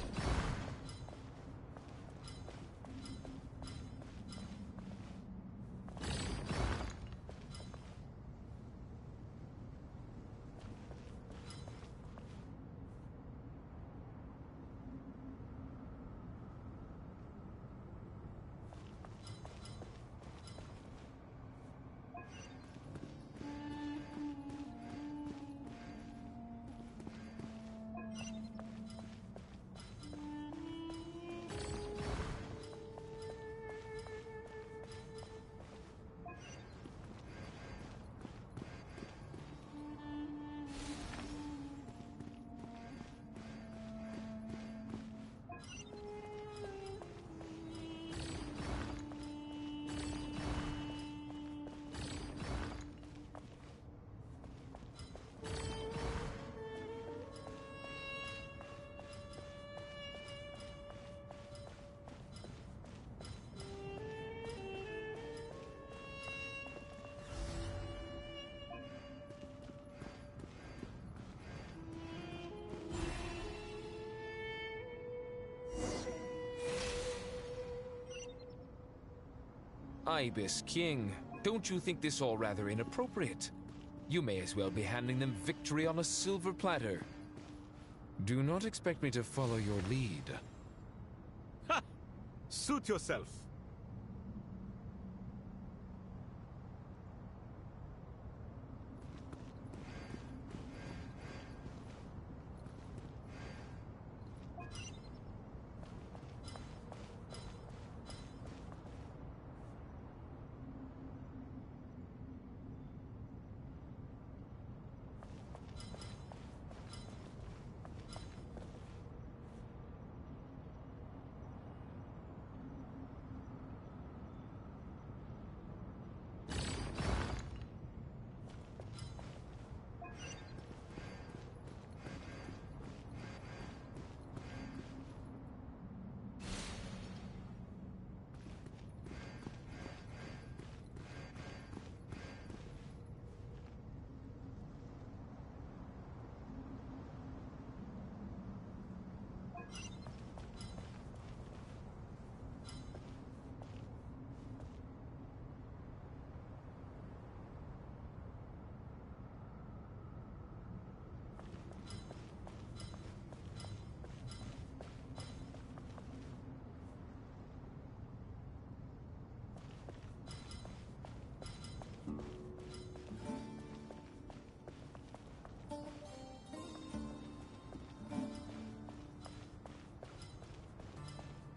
Ibis King, don't you think this all rather inappropriate? You may as well be handing them victory on a silver platter. Do not expect me to follow your lead. Ha! Suit yourself.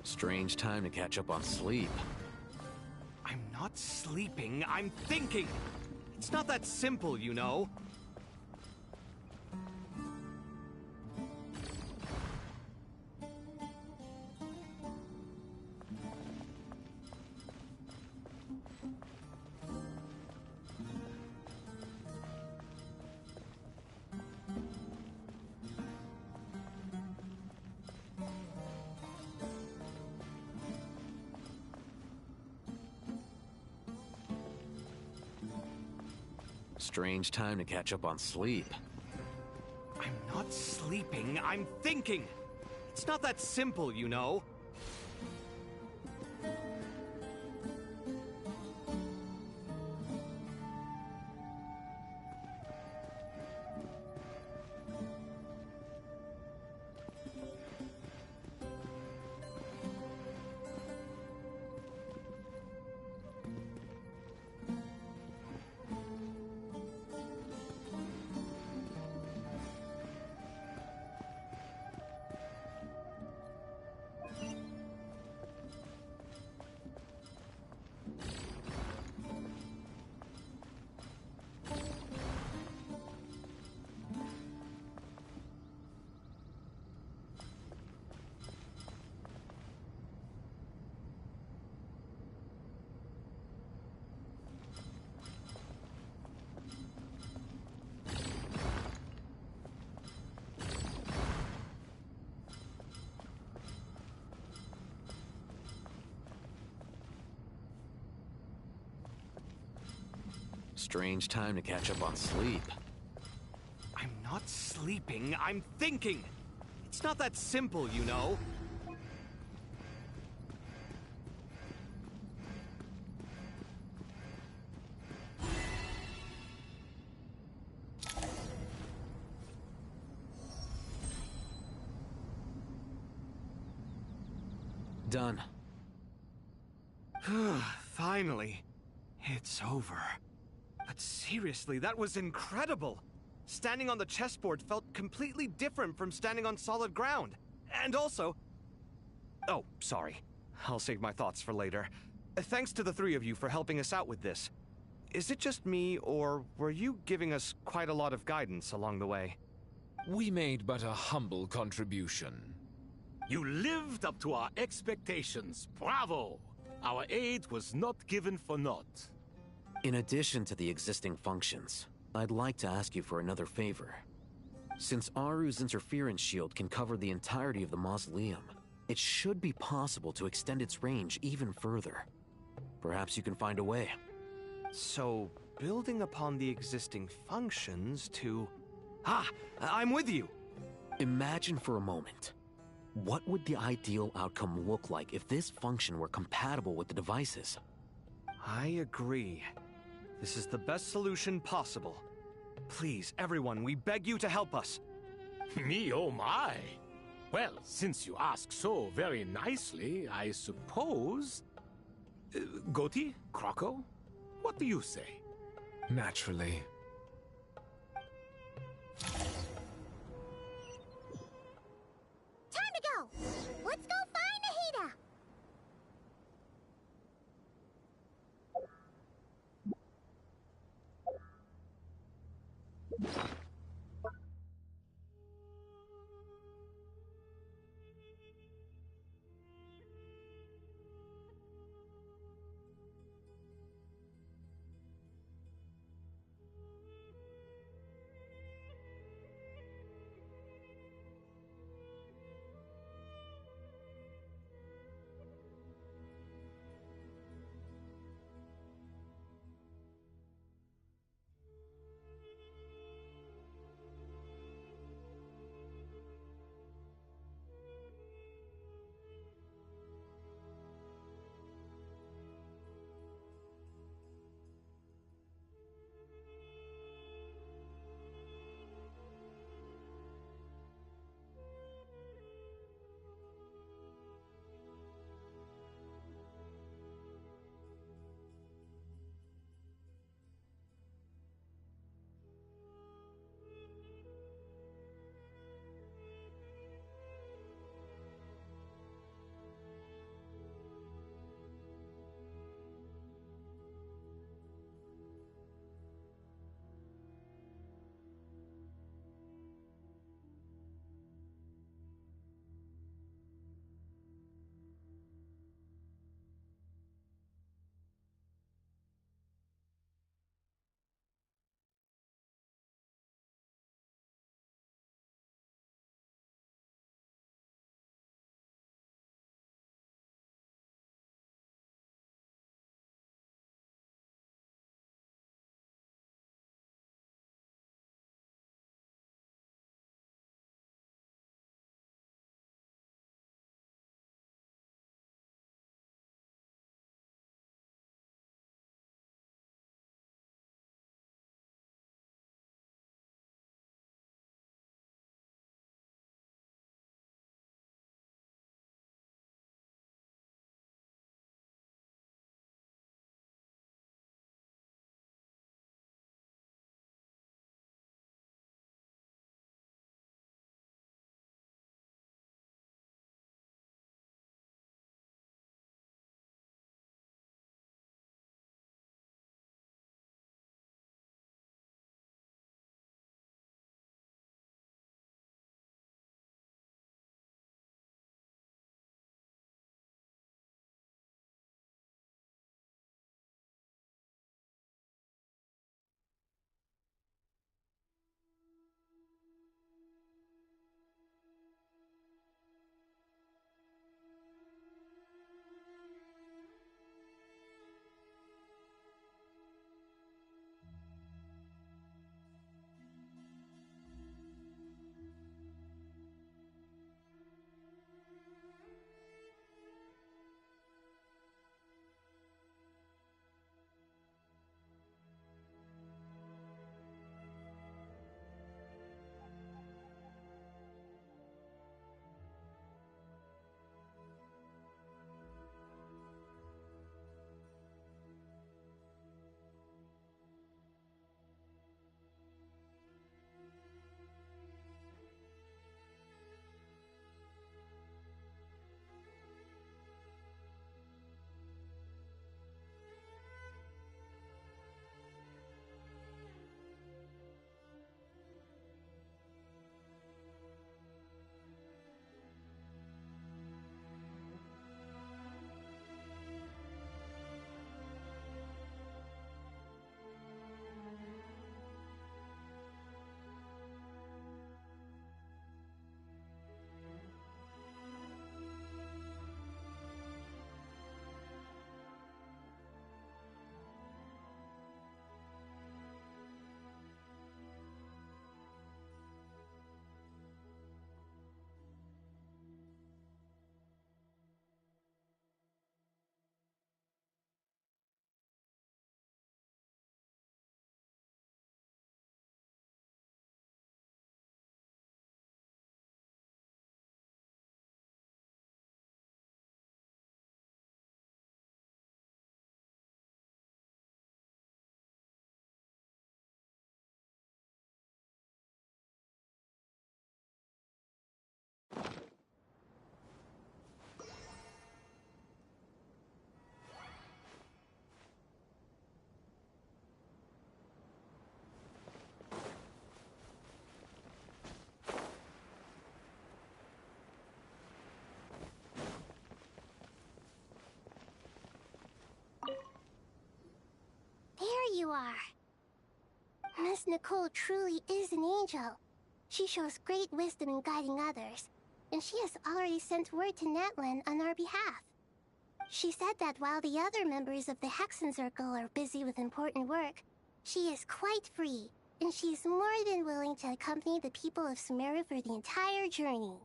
Strange time to catch up on sleep. I'm not sleeping, I'm thinking! It's not that simple, you know. Strange time to catch up on sleep. I'm not sleeping, I'm thinking! It's not that simple, you know. Strange time to catch up on sleep. I'm not sleeping, I'm thinking! It's not that simple, you know. Done. Finally. It's over. But seriously, that was incredible! Standing on the chessboard felt completely different from standing on solid ground. And also... Oh, sorry. I'll save my thoughts for later. Thanks to the three of you for helping us out with this. Is it just me, or were you giving us quite a lot of guidance along the way? We made but a humble contribution. You lived up to our expectations. Bravo! Our aid was not given for naught. In addition to the existing functions, I'd like to ask you for another favor. Since Aru's interference shield can cover the entirety of the mausoleum, it should be possible to extend its range even further. Perhaps you can find a way. So, building upon the existing functions to... Ah! I'm with you! Imagine for a moment. What would the ideal outcome look like if this function were compatible with the devices? I agree. This is the best solution possible. Please, everyone, we beg you to help us. Me, oh my! Well, since you ask so very nicely, I suppose... Goti? Croco? What do you say? Naturally. Time to go! Let's go find Nahida! Miss Nicole truly is an angel. She shows great wisdom in guiding others, and she has already sent word to Natlan on our behalf. She said that while the other members of the Hexen Circle are busy with important work, she is quite free, and she is more than willing to accompany the people of Sumeru for the entire journey.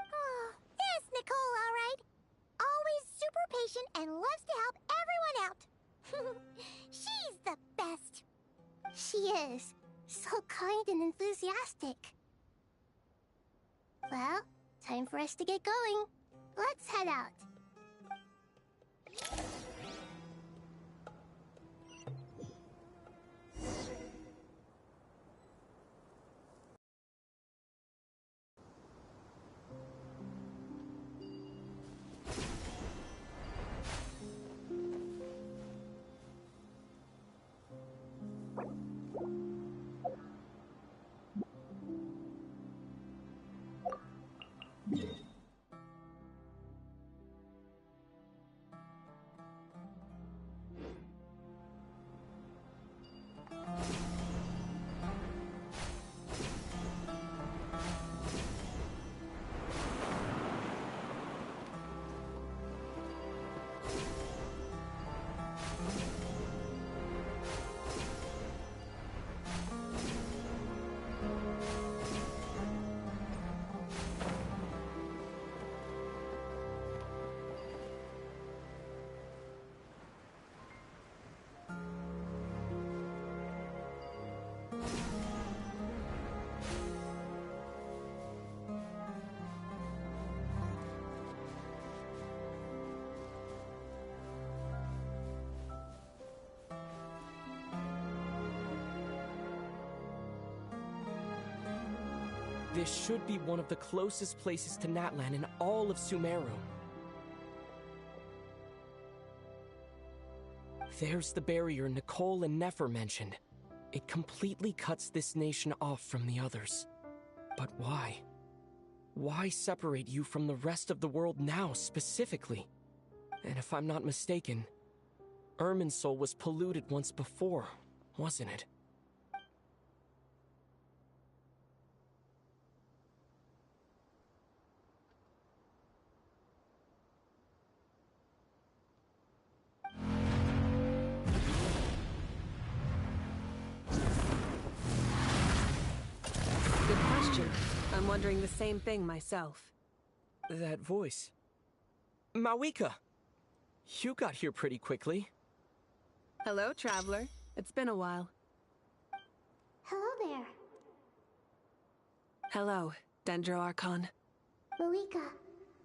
Oh, there's Nicole, all right. Always super patient and loves to help everyone out. She's the best. She is. So kind and enthusiastic. Well, time for us to get going. Let's head out. This should be one of the closest places to Natlan in all of Sumeru. There's the barrier Nicole and Nefer mentioned. It completely cuts this nation off from the others. But why? Why separate you from the rest of the world now, specifically? And if I'm not mistaken, Irminsul was polluted once before, wasn't it? I'm wondering the same thing myself. That voice. Mawika! You got here pretty quickly. Hello, traveler. It's been a while. Hello there. Hello, Dendro Archon. Mawika,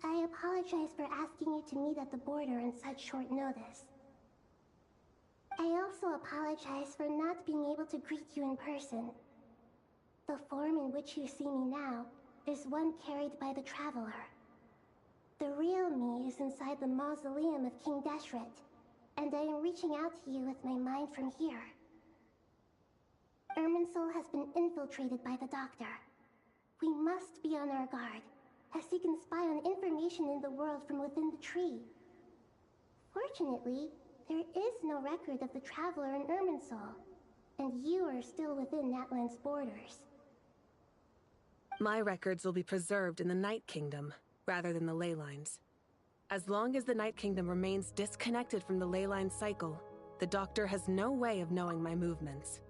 I apologize for asking you to meet at the border on such short notice. I also apologize for not being able to greet you in person. The form in which you see me now is one carried by the Traveler. The real me is inside the mausoleum of King Deshret, and I am reaching out to you with my mind from here. Irminsul has been infiltrated by the Doctor. We must be on our guard, as he can spy on information in the world from within the tree. Fortunately, there is no record of the Traveler in Irminsul, and you are still within Natlan's borders. My records will be preserved in the Night Kingdom, rather than the ley lines. As long as the Night Kingdom remains disconnected from the ley line cycle, the Doctor has no way of knowing my movements.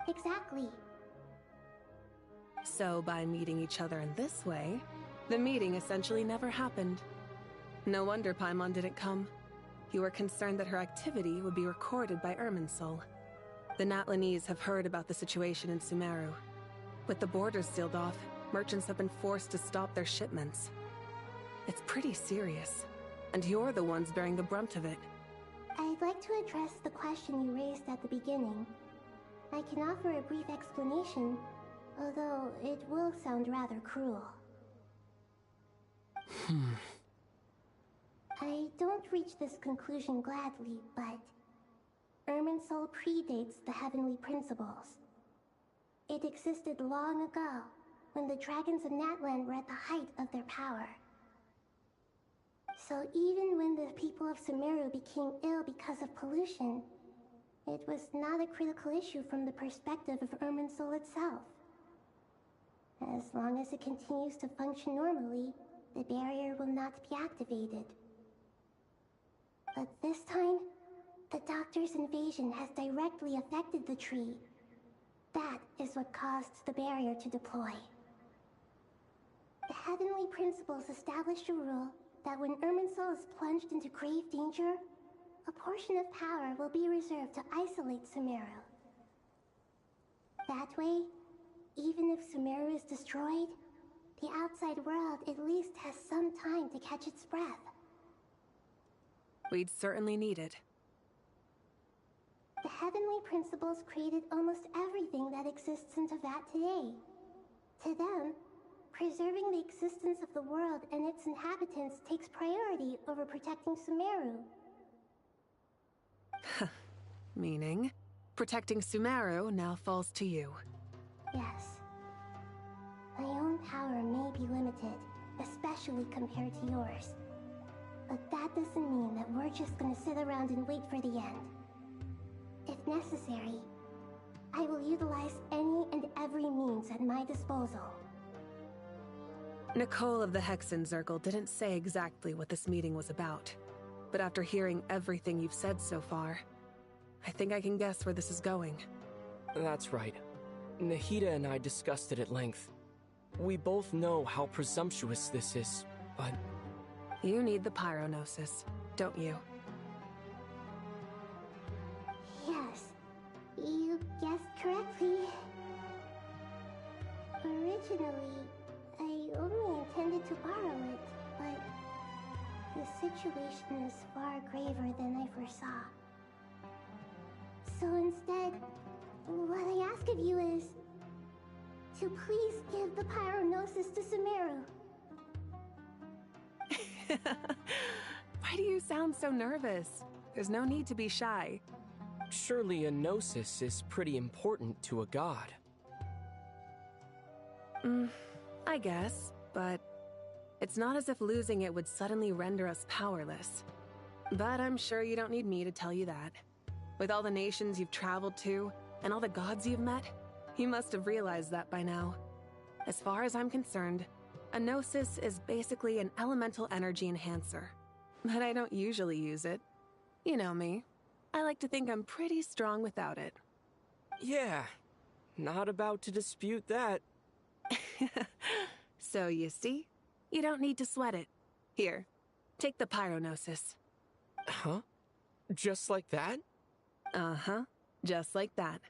Exactly. So by meeting each other in this way, the meeting essentially never happened. No wonder Paimon didn't come. You were concerned that her activity would be recorded by Irminsul. The Natlanese have heard about the situation in Sumeru. With the borders sealed off, merchants have been forced to stop their shipments. It's pretty serious, and you're the ones bearing the brunt of it. I'd like to address the question you raised at the beginning. I can offer a brief explanation, Although it will sound rather cruel. I don't reach this conclusion gladly, but Irminsul predates the Heavenly Principles. It existed long ago, when the dragons of Natlan were at the height of their power. So even when the people of Sumeru became ill because of pollution, it was not a critical issue from the perspective of Irminsul itself. As long as it continues to function normally, the barrier will not be activated. But this time, the Doctor's invasion has directly affected the tree. That is what caused the barrier to deploy. The Heavenly Principles established a rule that when Irminsul is plunged into grave danger, a portion of power will be reserved to isolate Sumeru. That way, even if Sumeru is destroyed, the outside world at least has some time to catch its breath. We'd certainly need it. The Heavenly Principles created almost everything that exists in Teyvat today. To them, preserving the existence of the world and its inhabitants takes priority over protecting Sumeru. Meaning, protecting Sumeru now falls to you. Yes. My own power may be limited, especially compared to yours. But that doesn't mean that we're just gonna sit around and wait for the end. If necessary, I will utilize any and every means at my disposal. Nicole of the Hexen Circle didn't say exactly what this meeting was about. But after hearing everything you've said so far, I think I can guess where this is going. That's right. Nahida and I discussed it at length. We both know how presumptuous this is, but... You need the Pyronosis, don't you? Yes, you guessed correctly. Originally, I only intended to borrow it, but the situation is far graver than I foresaw. So instead, what I ask of you is to please give the Pyronosis to Sumeru. Why do you sound so nervous? There's no need to be shy. Surely a gnosis is pretty important to a god. I guess, but it's not as if losing it would suddenly render us powerless. But I'm sure you don't need me to tell you that. With all the nations you've traveled to, and all the gods you've met, you must have realized that by now. As far as I'm concerned, a gnosis is basically an elemental energy enhancer. But I don't usually use it. You know me. I like to think I'm pretty strong without it. Yeah, not about to dispute that. So you see, you don't need to sweat it. Here, take the Pyronosis. Huh? Just like that? Uh-huh, just like that.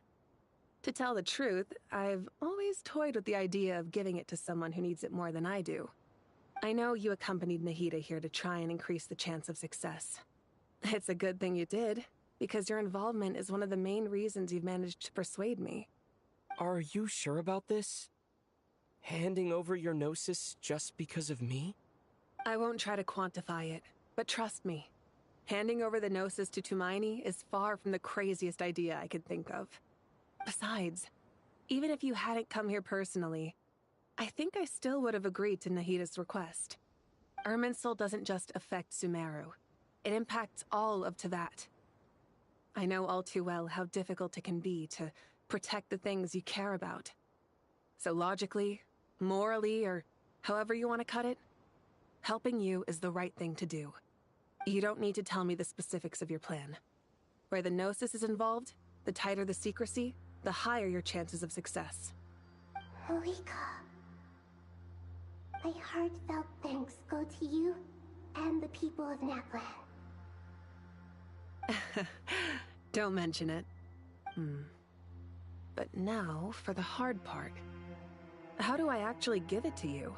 To tell the truth, I've always toyed with the idea of giving it to someone who needs it more than I do. I know you accompanied Nahida here to try and increase the chance of success. It's a good thing you did, because your involvement is one of the main reasons you've managed to persuade me. Are you sure about this? Handing over your gnosis just because of me? I won't try to quantify it, but trust me. Handing over the gnosis to Tumaini is far from the craziest idea I could think of. Besides, even if you hadn't come here personally, I think I still would have agreed to Nahida's request. Irminsul doesn't just affect Sumeru. It impacts all of Teyvat. I know all too well how difficult it can be to protect the things you care about. So logically, morally, or however you want to cut it, helping you is the right thing to do. You don't need to tell me the specifics of your plan. Where the gnosis is involved, the tighter the secrecy, the higher your chances of success. Malika, my heartfelt thanks go to you and the people of Natlan. Don't mention it. But now, for the hard part. How do I actually give it to you?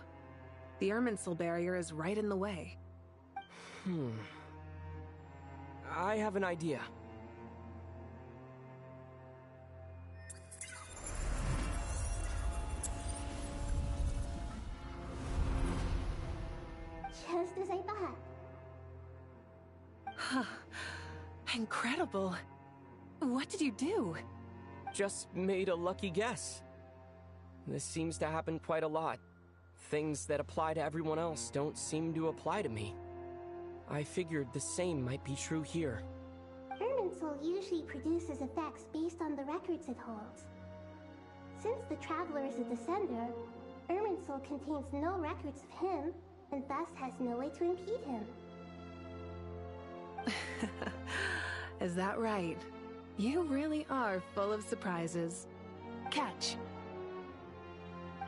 The Irminsul barrier is right in the way. I have an idea. best as ay pahat. Incredible. What did you do? Just made a lucky guess. This seems to happen quite a lot. Things that apply to everyone else don't seem to apply to me. I figured the same might be true here. Irminsul usually produces effects based on the records it holds. Since the Traveler is a descender, Irminsul contains no records of him, and thus has no way to impede him. Is that right? You really are full of surprises. Catch.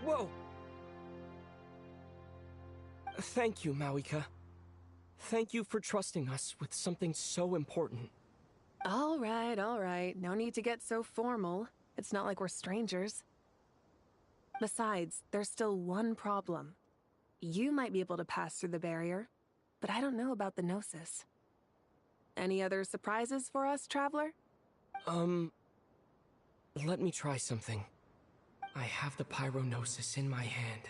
Whoa! Thank you, Mawika. Thank you for trusting us with something so important. All right. No need to get so formal. It's not like we're strangers. Besides, there's still one problem. You might be able to pass through the barrier, but I don't know about the Gnosis. Any other surprises for us, Traveler? Let me try something. I have the Pyronosis in my hand.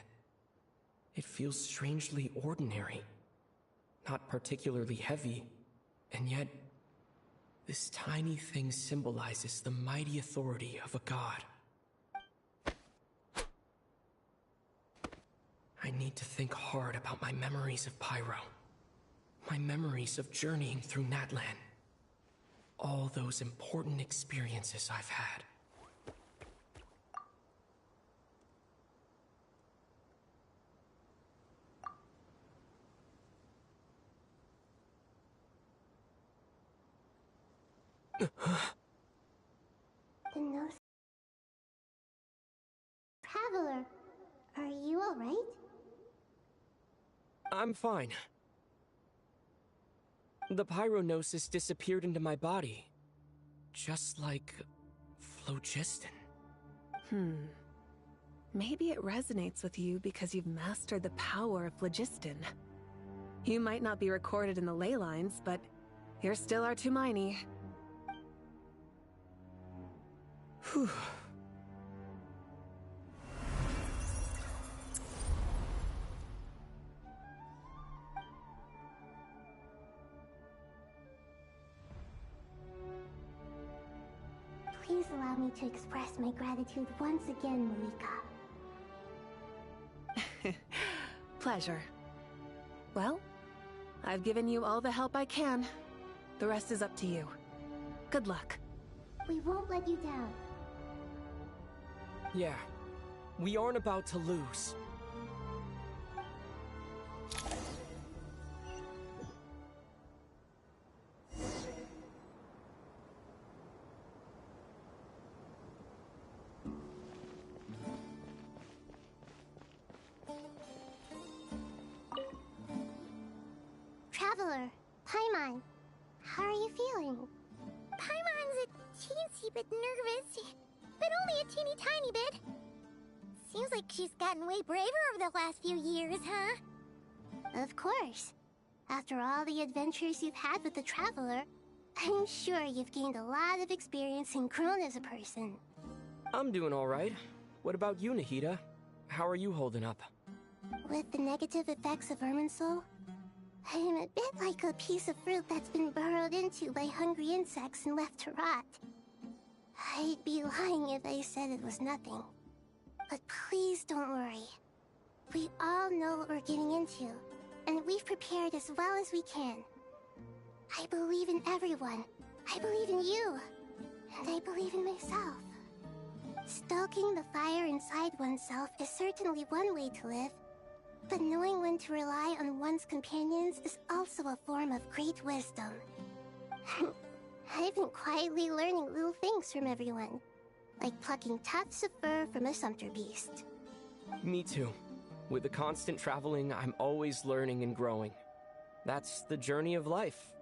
It feels strangely ordinary. Not particularly heavy, and yet this tiny thing symbolizes the mighty authority of a god. I need to think hard about my memories of Pyro. My memories of journeying through Natlan. All those important experiences I've had. The Gnosis. Traveler, are you alright? I'm fine. The Pyronosis disappeared into my body. Just like phlogiston. Maybe it resonates with you because you've mastered the power of phlogiston. You might not be recorded in the ley lines, but you're still our Tumini. Whew. Please allow me to express my gratitude once again, Marika. Pleasure. Well, I've given you all the help I can. The rest is up to you. Good luck. We won't let you down. Yeah, we aren't about to lose. Traveler, Paimon, how are you feeling? Paimon's a teensy bit nervous, but only a teeny tiny bit. Seems like she's gotten way braver over the last few years, huh? Of course. After all the adventures you've had with the Traveler, I'm sure you've gained a lot of experience and grown as a person. I'm doing all right. What about you, Nahida? How are you holding up? With the negative effects of Irminsul, I'm a bit like a piece of fruit that's been burrowed into by hungry insects and left to rot. I'd be lying if I said it was nothing. But please don't worry. We all know what we're getting into, and we've prepared as well as we can. I believe in everyone. I believe in you. And I believe in myself. Stoking the fire inside oneself is certainly one way to live, but knowing when to rely on one's companions is also a form of great wisdom. I've been quietly learning little things from everyone, like plucking tufts of fur from a sumpter beast. Me too. With the constant traveling, I'm always learning and growing. That's the journey of life.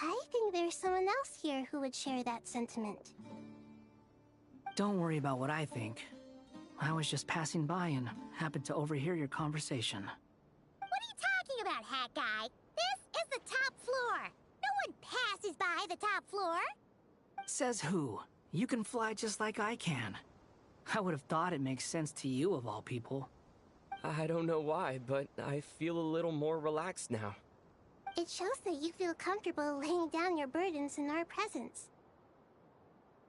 I think there's someone else here who would share that sentiment. Don't worry about what I think. I was just passing by and happened to overhear your conversation. What are you talking about, Hat Guy? This is the top floor. No one passes by the top floor. Says who? You can fly just like I can. I would have thought it makes sense to you of all people. I don't know why, but I feel a little more relaxed now. It shows that you feel comfortable laying down your burdens in our presence.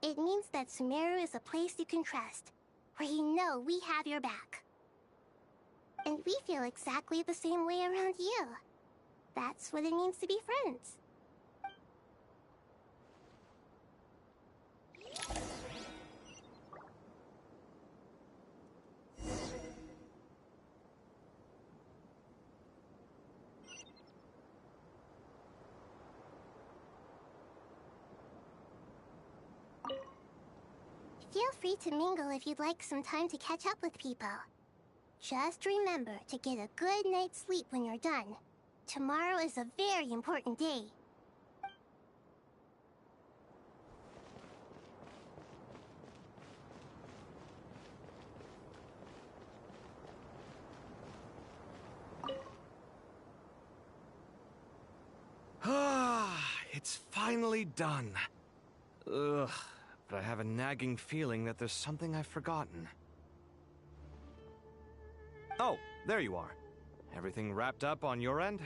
It means that Sumeru is a place you can trust, where you know we have your back. And we feel exactly the same way around you. That's what it means to be friends. Feel free to mingle if you'd like some time to catch up with people. Just remember to get a good night's sleep when you're done. Tomorrow is a very important day. Ah, it's finally done. Ugh, but I have a nagging feeling that there's something I've forgotten. Oh, there you are. Everything wrapped up on your end?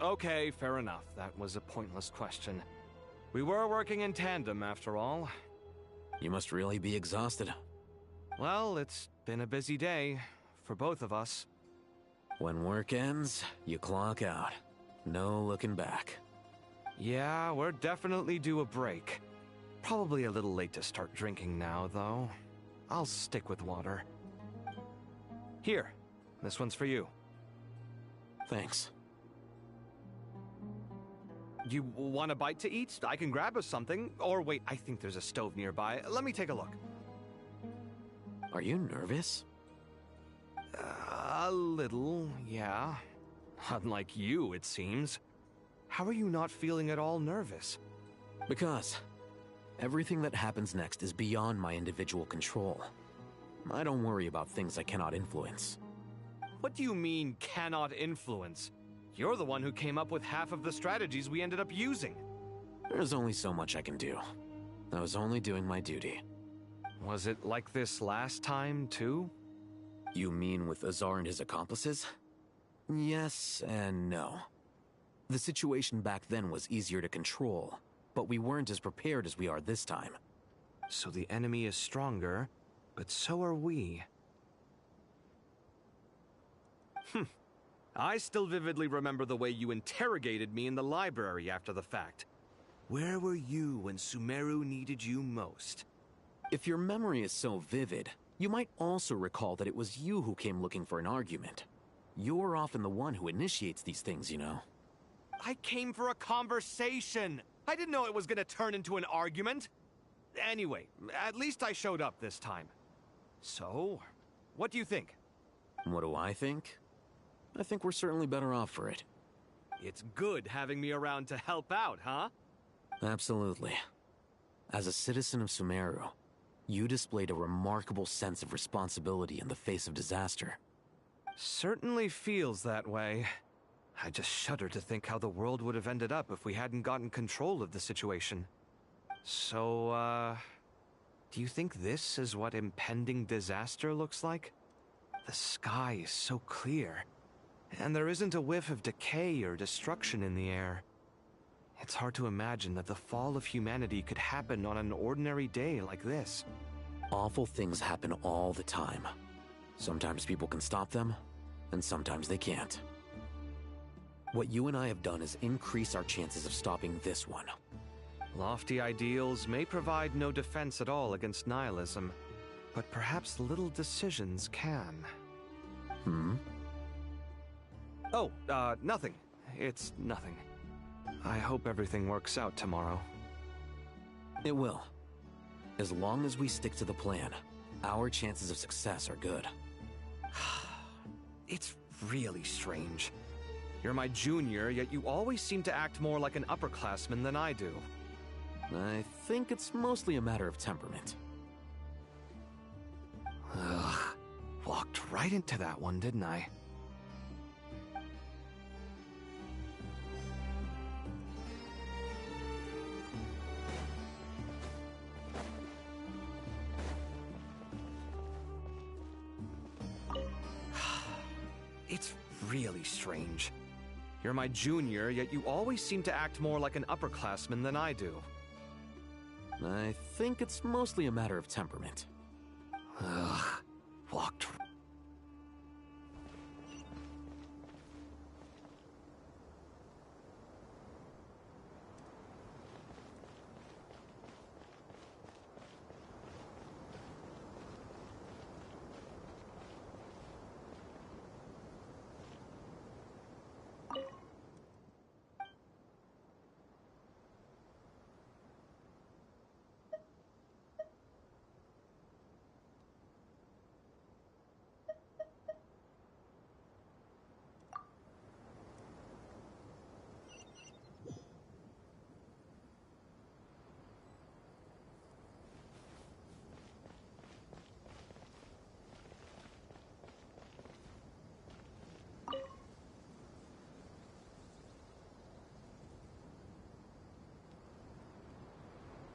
Okay, fair enough. That was a pointless question. We were working in tandem, after all. You must really be exhausted. Well, it's been a busy day for both of us. When work ends, you clock out. No looking back. Yeah, we're definitely due a break. Probably a little late to start drinking now, though. I'll stick with water. Here, this one's for you. Thanks. You want a bite to eat? I can grab us something. Or wait, I think there's a stove nearby. Let me take a look. Are you nervous? A little, yeah. Unlike you, it seems. How are you not feeling at all nervous? Because everything that happens next is beyond my individual control. I don't worry about things I cannot influence. What do you mean, cannot influence? You're the one who came up with half of the strategies we ended up using. There's only so much I can do. I was only doing my duty. Was it like this last time, too? You mean with Azar and his accomplices? Yes and no. The situation back then was easier to control, but we weren't as prepared as we are this time. So the enemy is stronger, but so are we. I still vividly remember the way you interrogated me in the library after the fact. Where were you when Sumeru needed you most? If your memory is so vivid, you might also recall that it was you who came looking for an argument. You're often the one who initiates these things, you know. I came for a conversation! I didn't know it was gonna turn into an argument! Anyway, at least I showed up this time. So, what do you think? What do I think? I think we're certainly better off for it. It's good having me around to help out, huh? Absolutely. As a citizen of Sumeru, you displayed a remarkable sense of responsibility in the face of disaster. Certainly feels that way. I just shudder to think how the world would have ended up if we hadn't gotten control of the situation. So, do you think this is what impending disaster looks like? The sky is so clear, and there isn't a whiff of decay or destruction in the air. It's hard to imagine that the fall of humanity could happen on an ordinary day like this. Awful things happen all the time. Sometimes people can stop them, and sometimes they can't. What you and I have done is increase our chances of stopping this one. Lofty ideals may provide no defense at all against nihilism, but perhaps little decisions can. Oh, nothing. It's nothing. I hope everything works out tomorrow. It will. As long as we stick to the plan, our chances of success are good. It's really strange. You're my junior, yet you always seem to act more like an upperclassman than I do. I think it's mostly a matter of temperament. Ugh. Walked right into that one, didn't I? It's really strange. You're my junior, yet you always seem to act more like an upperclassman than I do. I think it's mostly a matter of temperament. Ugh. Walked.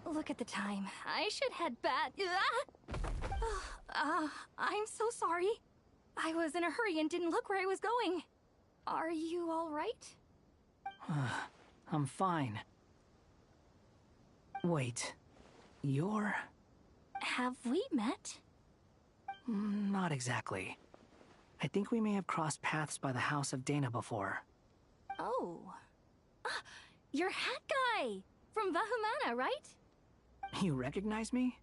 Look at the time. I should head back. I'm so sorry. I was in a hurry and didn't look where I was going. Are you all right? I'm fine. Wait, you're... Have we met? Not exactly. I think we may have crossed paths by the house of Dana before. Oh. You're Hat Guy! From Vahumana, right? You recognize me?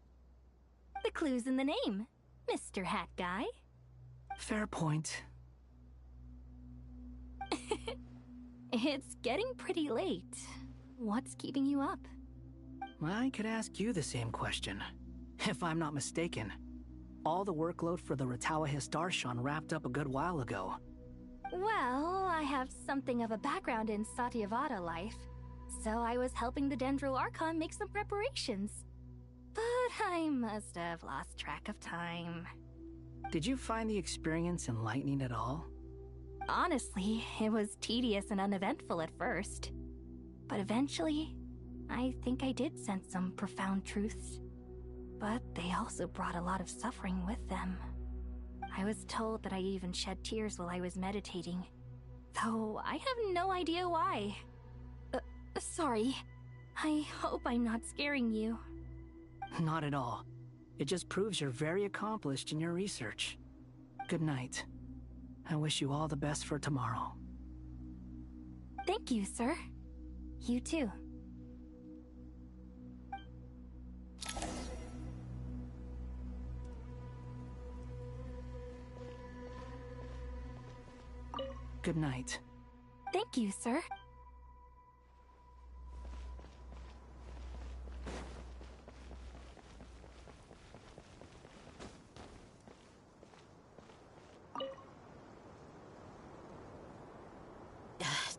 The clue's in the name, Mr. Hat Guy. Fair point. It's getting pretty late. What's keeping you up? I could ask you the same question. If I'm not mistaken, all the workload for the Ratawa Histarchon wrapped up a good while ago. Well, I have something of a background in Satyavada life, so I was helping the Dendro Archon make some preparations. But I must have lost track of time. Did you find the experience enlightening at all? Honestly, it was tedious and uneventful at first. But eventually, I think I did sense some profound truths. But they also brought a lot of suffering with them. I was told that I even shed tears while I was meditating, though I have no idea why. Sorry. I hope I'm not scaring you. Not at all. It just proves you're very accomplished in your research. Good night. I wish you all the best for tomorrow. Thank you, sir. You too. Good night. Thank you, sir.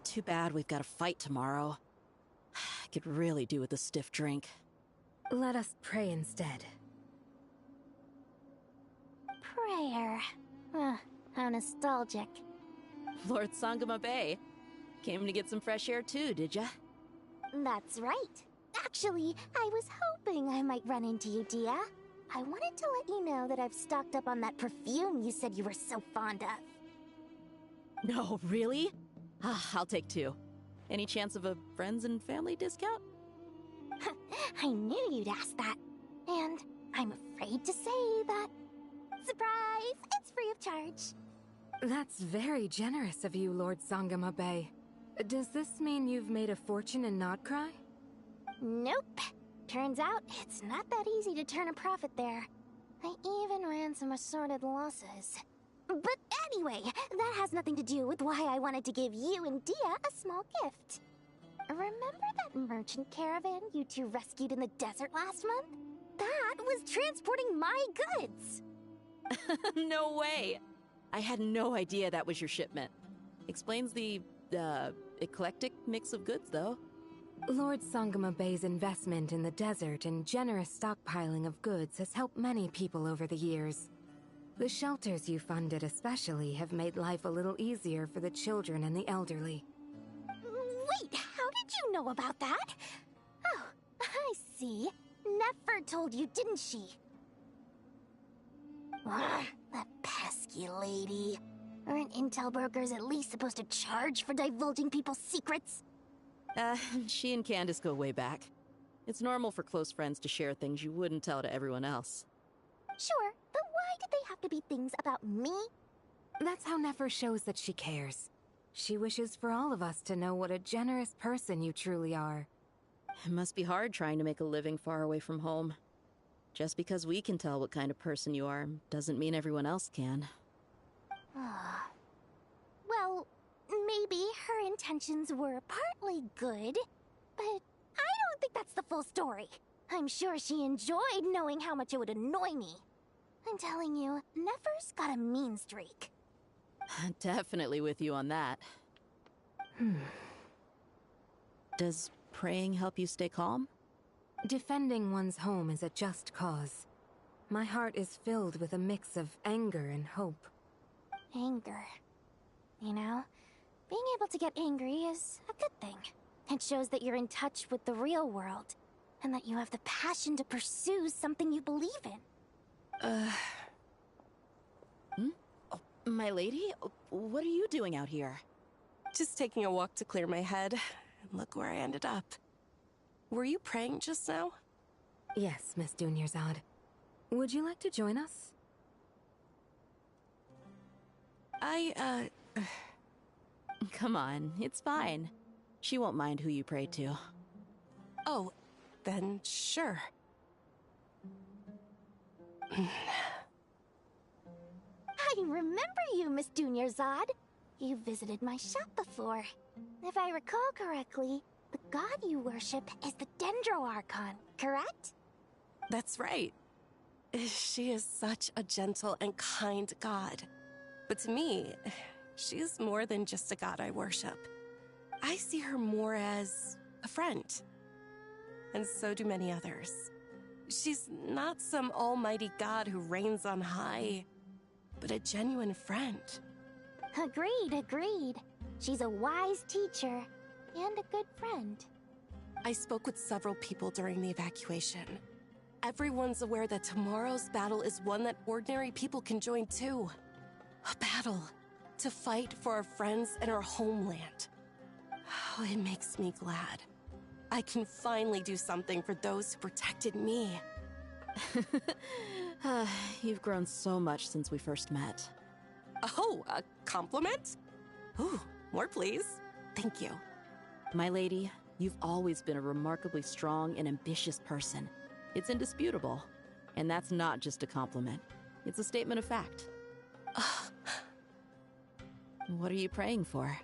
Too bad we've got a fight tomorrow. I could really do with a stiff drink. Let us pray instead. Prayer. How nostalgic. Lord Sangama Bay. Came to get some fresh air too, did ya? That's right. Actually, I was hoping I might run into you, Dia. I wanted to let you know that I've stocked up on that perfume you said you were so fond of. No, really? I'll take 2. Any chance of a friends and family discount? I knew you'd ask that. And I'm afraid to say that. Surprise! It's free of charge. That's very generous of you, Lord Sangama Bay. Does this mean you've made a fortune in Nodcry? Nope. Turns out it's not that easy to turn a profit there. I even ran some assorted losses. But anyway, that has nothing to do with why I wanted to give you and Dia a small gift. Remember that merchant caravan you two rescued in the desert last month? That was transporting my goods! No way! I had no idea that was your shipment. Explains the, eclectic mix of goods, though. Lord Sangama Bay's investment in the desert and generous stockpiling of goods has helped many people over the years. The shelters you funded especially have made life a little easier for the children and the elderly. Wait, how did you know about that? Oh, I see. Nefer told you, didn't she? Ugh, that pesky lady. Aren't intel brokers at least supposed to charge for divulging people's secrets? She and Candace go way back. It's normal for close friends to share things you wouldn't tell to everyone else. Sure, but why did they have to be things about me? That's how Nefer shows that she cares. She wishes for all of us to know what a generous person you truly are. It must be hard trying to make a living far away from home. Just because we can tell what kind of person you are doesn't mean everyone else can. Well, maybe her intentions were partly good, but I don't think that's the full story. I'm sure she enjoyed knowing how much it would annoy me. I'm telling you, Nefer's got a mean streak. Definitely with you on that. Does praying help you stay calm? Defending one's home is a just cause. My heart is filled with a mix of anger and hope. Anger. You know, being able to get angry is a good thing. It shows that you're in touch with the real world, and that you have the passion to pursue something you believe in. My lady? What are you doing out here? Just taking a walk to clear my head, and look where I ended up. Were you praying just now? Yes, Miss Dunyarzad. Would you like to join us? Come on, it's fine. She won't mind who you pray to. Oh, then sure. I remember you, Miss Dunyarzad. You visited my shop before. If I recall correctly, the god you worship is the Dendro Archon, correct? That's right. She is such a gentle and kind god. But to me, she is more than just a god I worship. I see her more as a friend. And so do many others. She's not some almighty god who reigns on high, but a genuine friend. Agreed. She's a wise teacher and a good friend. I spoke with several people during the evacuation. Everyone's aware that tomorrow's battle is one that ordinary people can join too. A battle to fight for our friends and our homeland. Oh, it makes me glad. I can finally do something for those who protected me. You've grown so much since we first met. Oh, a compliment? Ooh, more please. Thank you. My lady, you've always been a remarkably strong and ambitious person. It's indisputable. And that's not just a compliment. It's a statement of fact. What are you praying for?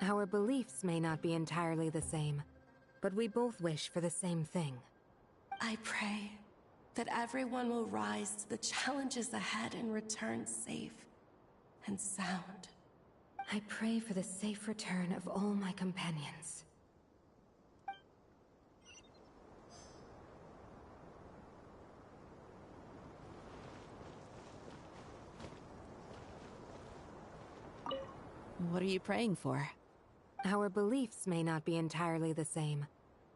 Our beliefs may not be entirely the same, but we both wish for the same thing. I pray that everyone will rise to the challenges ahead and return safe and sound. I pray for the safe return of all my companions. What are you praying for? Our beliefs may not be entirely the same,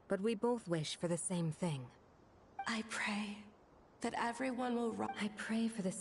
but we both wish for the same thing. I pray that everyone will I pray for the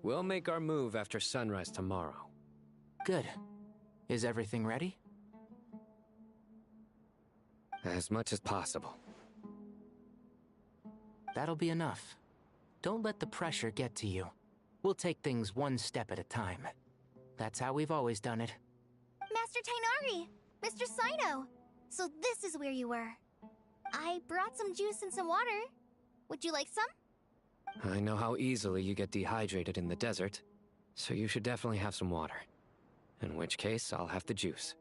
We'll make our move after sunrise tomorrow. Good. Is everything ready? As much as possible. That'll be enough. Don't let the pressure get to you. We'll take things one step at a time. That's how we've always done it. Master Tainari! Mr. Sino! So this is where you were. I brought some juice and some water. Would you like some? I know how easily you get dehydrated in the desert, so you should definitely have some water. In which case, I'll have the juice.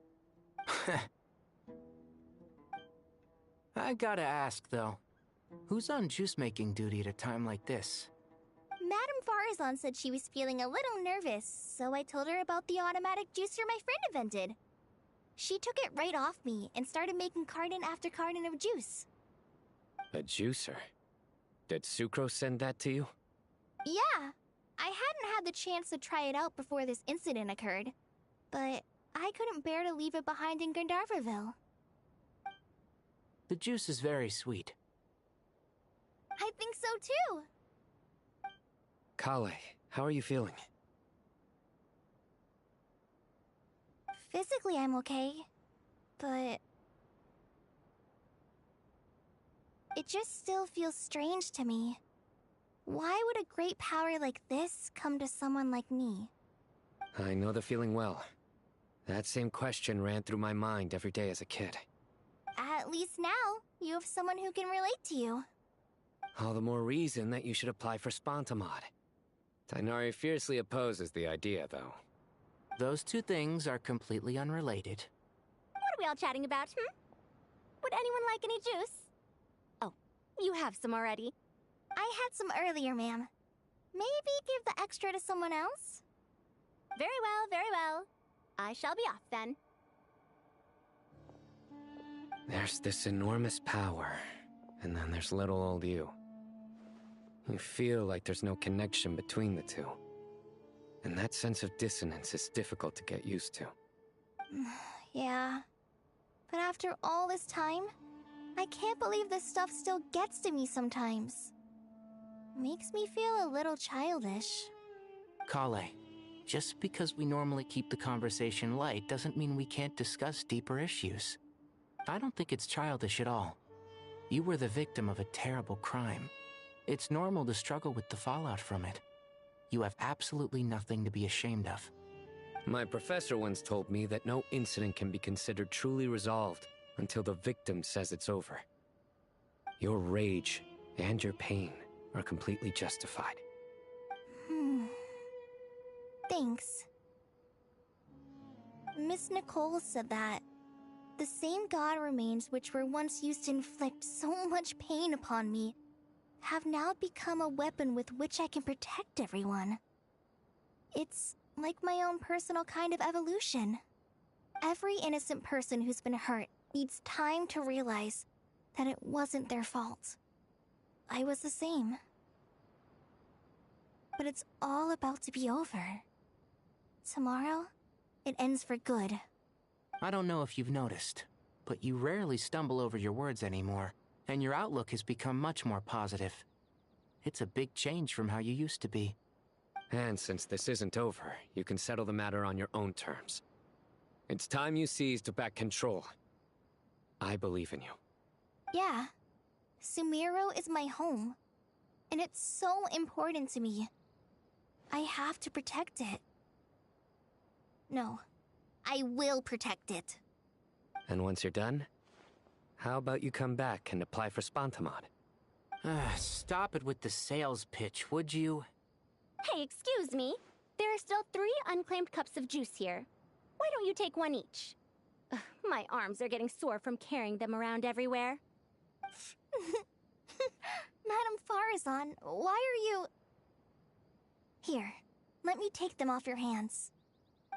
I gotta ask, though. Who's on juice-making duty at a time like this? Madame Farazan said she was feeling a little nervous, so I told her about the automatic juicer my friend invented. She took it right off me and started making carton after carton of juice. A juicer? Did Sucrose send that to you? Yeah. I hadn't had the chance to try it out before this incident occurred, but I couldn't bear to leave it behind in Gandharvaville. The juice is very sweet. I think so too. Kale, how are you feeling? Physically, I'm okay, but it just still feels strange to me. Why would a great power like this come to someone like me? I know the feeling well. That same question ran through my mind every day as a kid. At least now, you have someone who can relate to you. All the more reason that you should apply for Spontamod. Tainari fiercely opposes the idea, though. Those two things are completely unrelated. What are we all chatting about, Would anyone like any juice? Oh, you have some already. I had some earlier, ma'am. Maybe give the extra to someone else? Very well, very well. I shall be off then. There's this enormous power, and then there's little old you. You feel like there's no connection between the two. And that sense of dissonance is difficult to get used to. Yeah. But after all this time, I can't believe this stuff still gets to me sometimes. Makes me feel a little childish. Kale, just because we normally keep the conversation light doesn't mean we can't discuss deeper issues. I don't think it's childish at all. You were the victim of a terrible crime. It's normal to struggle with the fallout from it. You have absolutely nothing to be ashamed of. My professor once told me that no incident can be considered truly resolved until the victim says it's over. Your rage and your pain are completely justified. Thanks. Miss Nicole said that the same god remains which were once used to inflict so much pain upon me have now become a weapon with which I can protect everyone. It's like my own personal kind of evolution. Every innocent person who's been hurt needs time to realize that it wasn't their fault. I was the same. But it's all about to be over. Tomorrow, it ends for good. I don't know if you've noticed, but you rarely stumble over your words anymore, and your outlook has become much more positive. It's a big change from how you used to be. And since this isn't over, you can settle the matter on your own terms. It's time you seized back control. I believe in you. Yeah. Sumeru is my home. And it's so important to me. I have to protect it. No. I will protect it. And once you're done, how about you come back and apply for Spontamod? Stop it with the sales pitch, would you? Hey, excuse me. There are still 3 unclaimed cups of juice here. Why don't you take one each? Ugh, my arms are getting sore from carrying them around everywhere. Madame Farazan, why are you... Here, let me take them off your hands.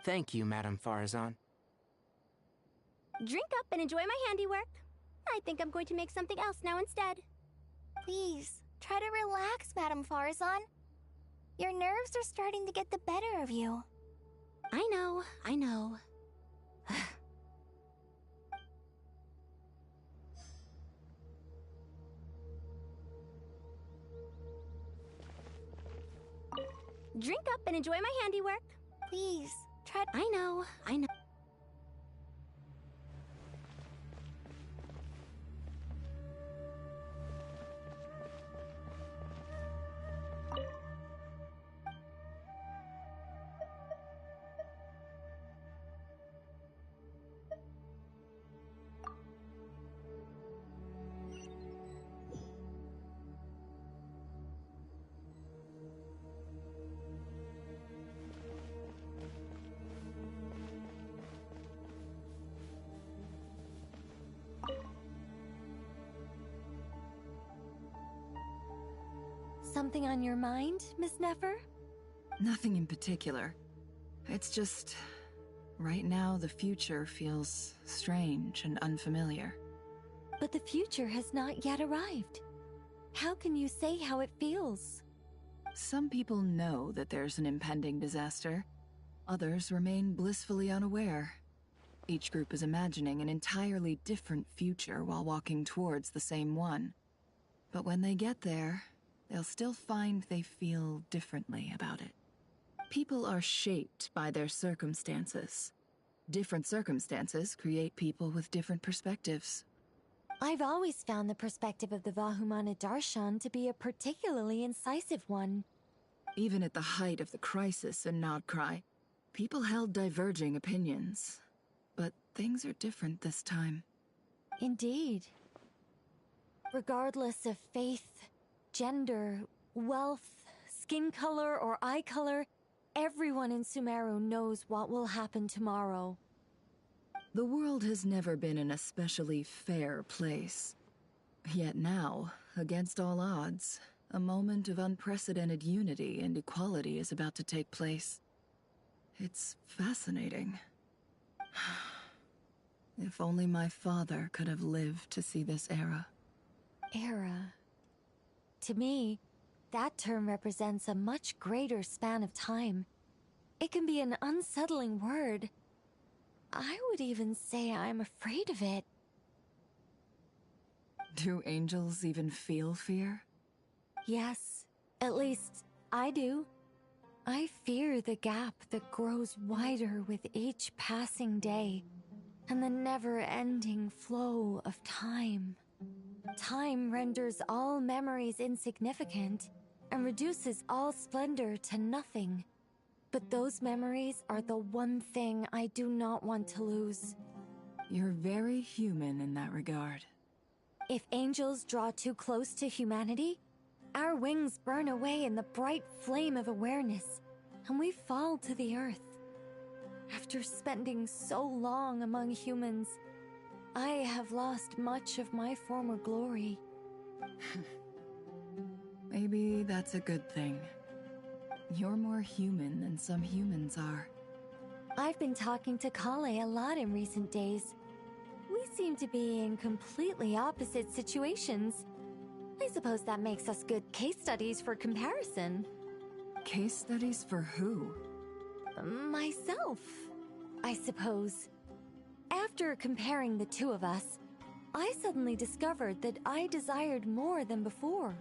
Thank you, Madame Farazan. Drink up and enjoy my handiwork. I think I'm going to make something else now instead. Please, try to relax, Madame Farazan. Your nerves are starting to get the better of you. I know, I know. Drink up and enjoy my handiwork. Please, try... I know, I know. Something on your mind, Miss Nefer? Nothing in particular. It's just... right now, the future feels strange and unfamiliar. But the future has not yet arrived. How can you say how it feels? Some people know that there's an impending disaster. Others remain blissfully unaware. Each group is imagining an entirely different future while walking towards the same one. But when they get there, they'll still find they feel differently about it. People are shaped by their circumstances. Different circumstances create people with different perspectives. I've always found the perspective of the Vahumana Darshan to be a particularly incisive one. Even at the height of the crisis in Nodcry, people held diverging opinions. But things are different this time. Indeed. Regardless of faith, gender, wealth, skin color, or eye color, everyone in Sumeru knows what will happen tomorrow. The world has never been an especially fair place. Yet now, against all odds, a moment of unprecedented unity and equality is about to take place. It's fascinating. If only my father could have lived to see this era. Era. To me, that term represents a much greater span of time. It can be an unsettling word. I would even say I'm afraid of it. Do angels even feel fear? Yes, at least I do. I fear the gap that grows wider with each passing day, and the never-ending flow of time. Time renders all memories insignificant, and reduces all splendor to nothing. But those memories are the one thing I do not want to lose. You're very human in that regard. If angels draw too close to humanity, our wings burn away in the bright flame of awareness, and we fall to the earth. After spending so long among humans, I have lost much of my former glory. Maybe that's a good thing. You're more human than some humans are. I've been talking to Kale a lot in recent days. We seem to be in completely opposite situations. I suppose that makes us good case studies for comparison. Case studies for who? Myself, I suppose. After comparing the two of us, I suddenly discovered that I desired more than before.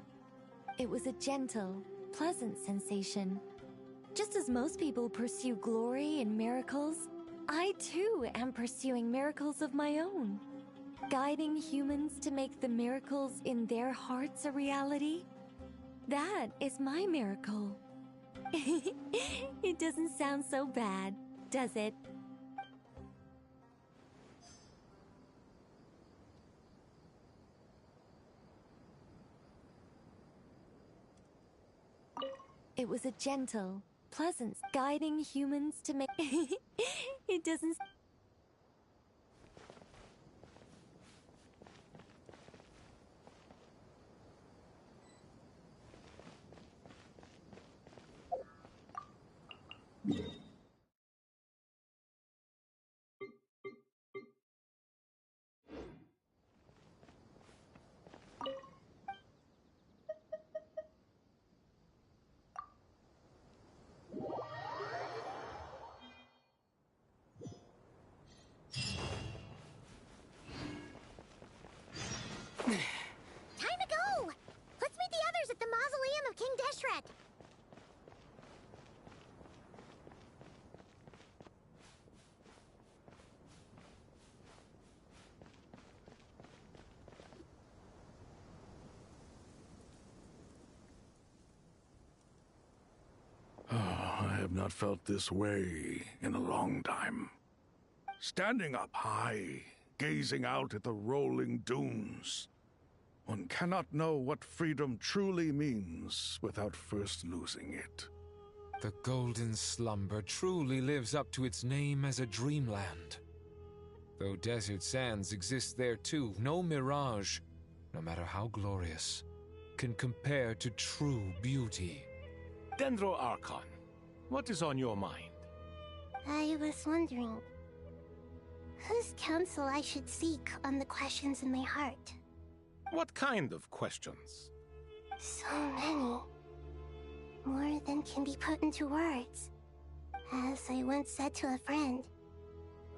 It was a gentle, pleasant sensation. Just as most people pursue glory and miracles, I too am pursuing miracles of my own. Guiding humans to make the miracles in their hearts a reality. That is my miracle. It doesn't sound so bad, does it? It was a gentle, pleasant, guiding humans to make... It doesn't... Time to go! Let's meet the others at the mausoleum of King Deshret. I have not felt this way in a long time. Standing up high, gazing out at the rolling dunes. One cannot know what freedom truly means without first losing it. The golden slumber truly lives up to its name as a dreamland. Though desert sands exist there too, no mirage, no matter how glorious, can compare to true beauty. Dendro Archon, what is on your mind? I was wondering whose counsel I should seek on the questions in my heart. What kind of questions? So many. More than can be put into words. As I once said to a friend,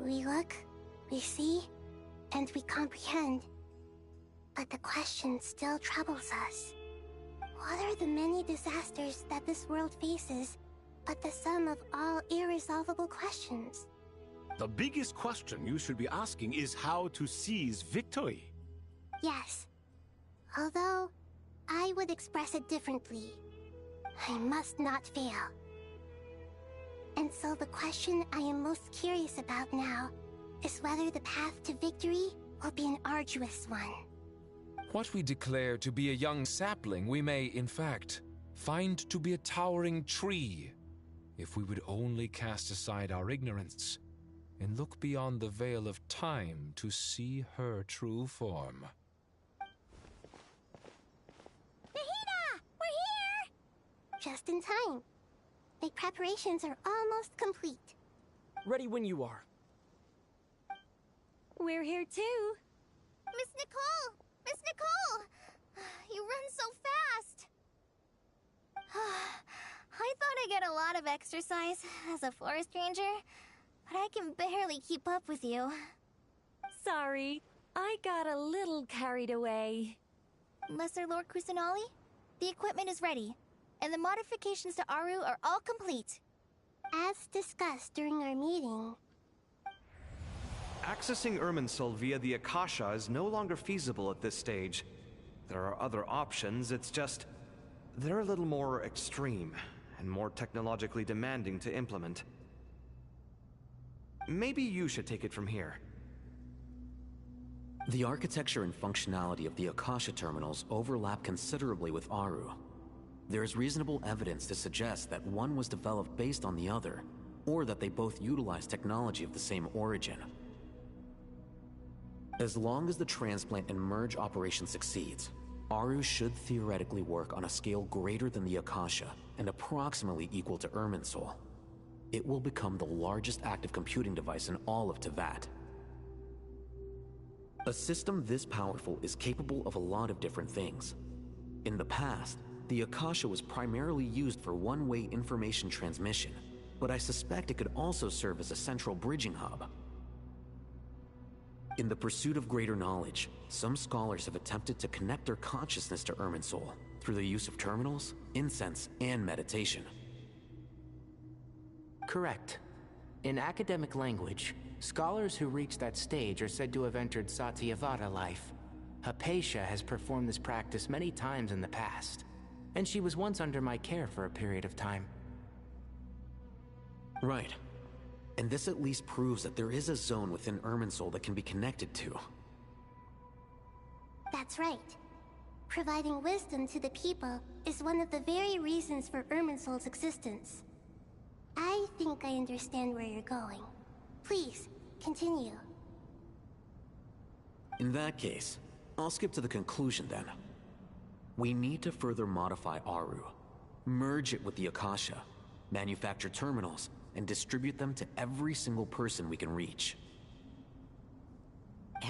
we look, we see, and we comprehend. But the question still troubles us. What are the many disasters that this world faces, but the sum of all irresolvable questions? The biggest question you should be asking is how to seize victory. Yes. Although, I would express it differently. I must not fail. And so the question I am most curious about now is whether the path to victory will be an arduous one. What we declare to be a young sapling, we may, in fact, find to be a towering tree, if we would only cast aside our ignorance and look beyond the veil of time to see her true form. Nahida! We're here! Just in time. My preparations are almost complete. Ready when you are. We're here too. Miss Nicole! Miss Nicole! You run so fast! I thought I'd get a lot of exercise as a forest ranger, but I can barely keep up with you. Sorry, I got a little carried away. Lesser Lord Kusanali, the equipment is ready, and the modifications to Aru are all complete. As discussed during our meeting, Accessing Irminsul via the Akasha is no longer feasible at this stage. There are other options, it's just... they're a little more extreme, and more technologically demanding to implement. Maybe you should take it from here. The architecture and functionality of the Akasha terminals overlap considerably with Aru. There is reasonable evidence to suggest that one was developed based on the other, or that they both utilize technology of the same origin. As long as the transplant and merge operation succeeds, Aru should theoretically work on a scale greater than the Akasha and approximately equal to Irminsul. It will become the largest active computing device in all of Teyvat. A system this powerful is capable of a lot of different things. In the past, the Akasha was primarily used for one-way information transmission, but I suspect it could also serve as a central bridging hub. In the pursuit of greater knowledge, some scholars have attempted to connect their consciousness to Irminsul through the use of terminals, incense, and meditation. Correct. In academic language, scholars who reach that stage are said to have entered Satyavada life. Hypatia has performed this practice many times in the past, and she was once under my care for a period of time. Right. And this at least proves that there is a zone within Irminsul that can be connected to. that's right. Providing wisdom to the people is one of the very reasons for Irminsul's existence. I think I understand where you're going. Please, continue. In that case, I'll skip to the conclusion then. We need to further modify Aru, merge it with the Akasha, manufacture terminals, and distribute them to every single person we can reach.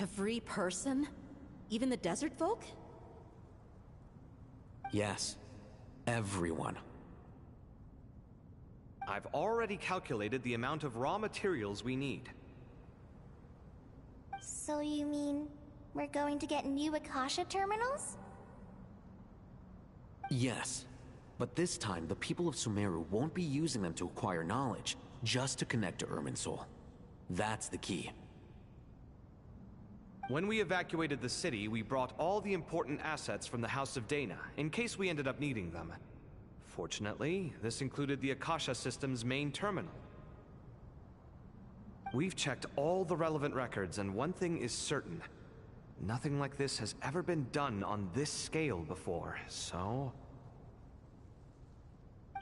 Every person? Even the desert folk? Yes, everyone. I've already calculated the amount of raw materials we need. So you mean we're going to get new Akasha terminals? Yes, but this time the people of Sumeru won't be using them to acquire knowledge, just to connect to Irminsul. That's the key. When we evacuated the city, we brought all the important assets from the House of Dana, in case we ended up needing them. Fortunately, this included the Akasha system's main terminal. We've checked all the relevant records, and one thing is certain. Nothing like this has ever been done on this scale before, so...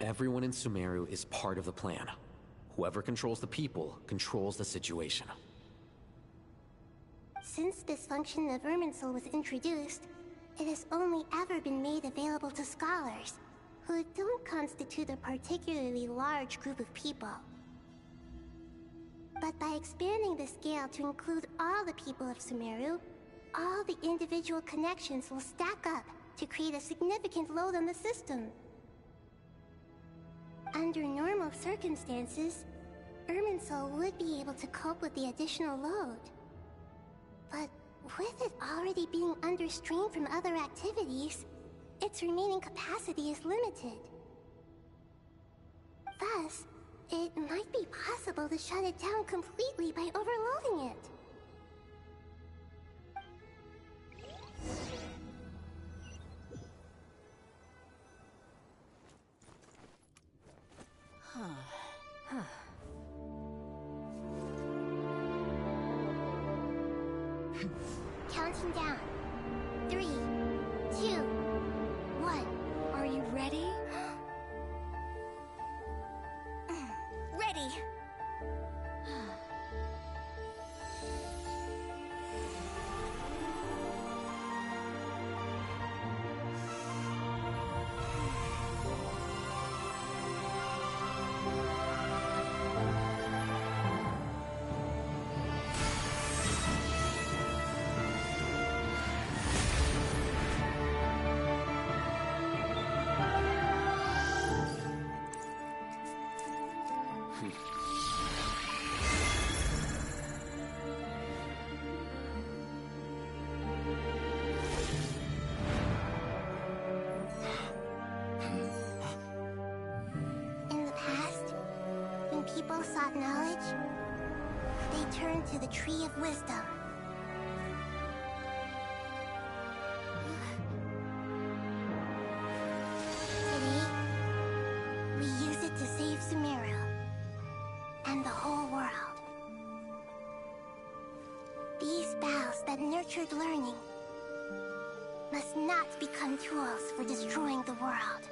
Everyone in Sumeru is part of the plan. Whoever controls the people controls the situation. Since this function of Irminsul was introduced, it has only ever been made available to scholars, who don't constitute a particularly large group of people. But by expanding the scale to include all the people of Sumeru, all the individual connections will stack up to create a significant load on the system. Under normal circumstances, Irminsul would be able to cope with the additional load. But with it already being under strain from other activities, its remaining capacity is limited. Thus, it might be possible to shut it down completely by overloading it. Counting down. 3, 2, 1. Are you ready? Ready. People sought knowledge, they turned to the Tree of Wisdom. Today, we use it to save Sumeru and the whole world. These boughs that nurtured learning must not become tools for destroying the world.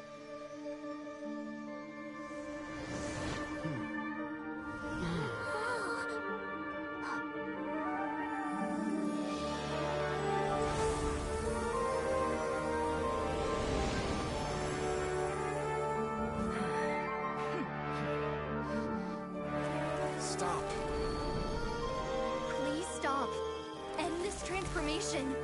Transformation.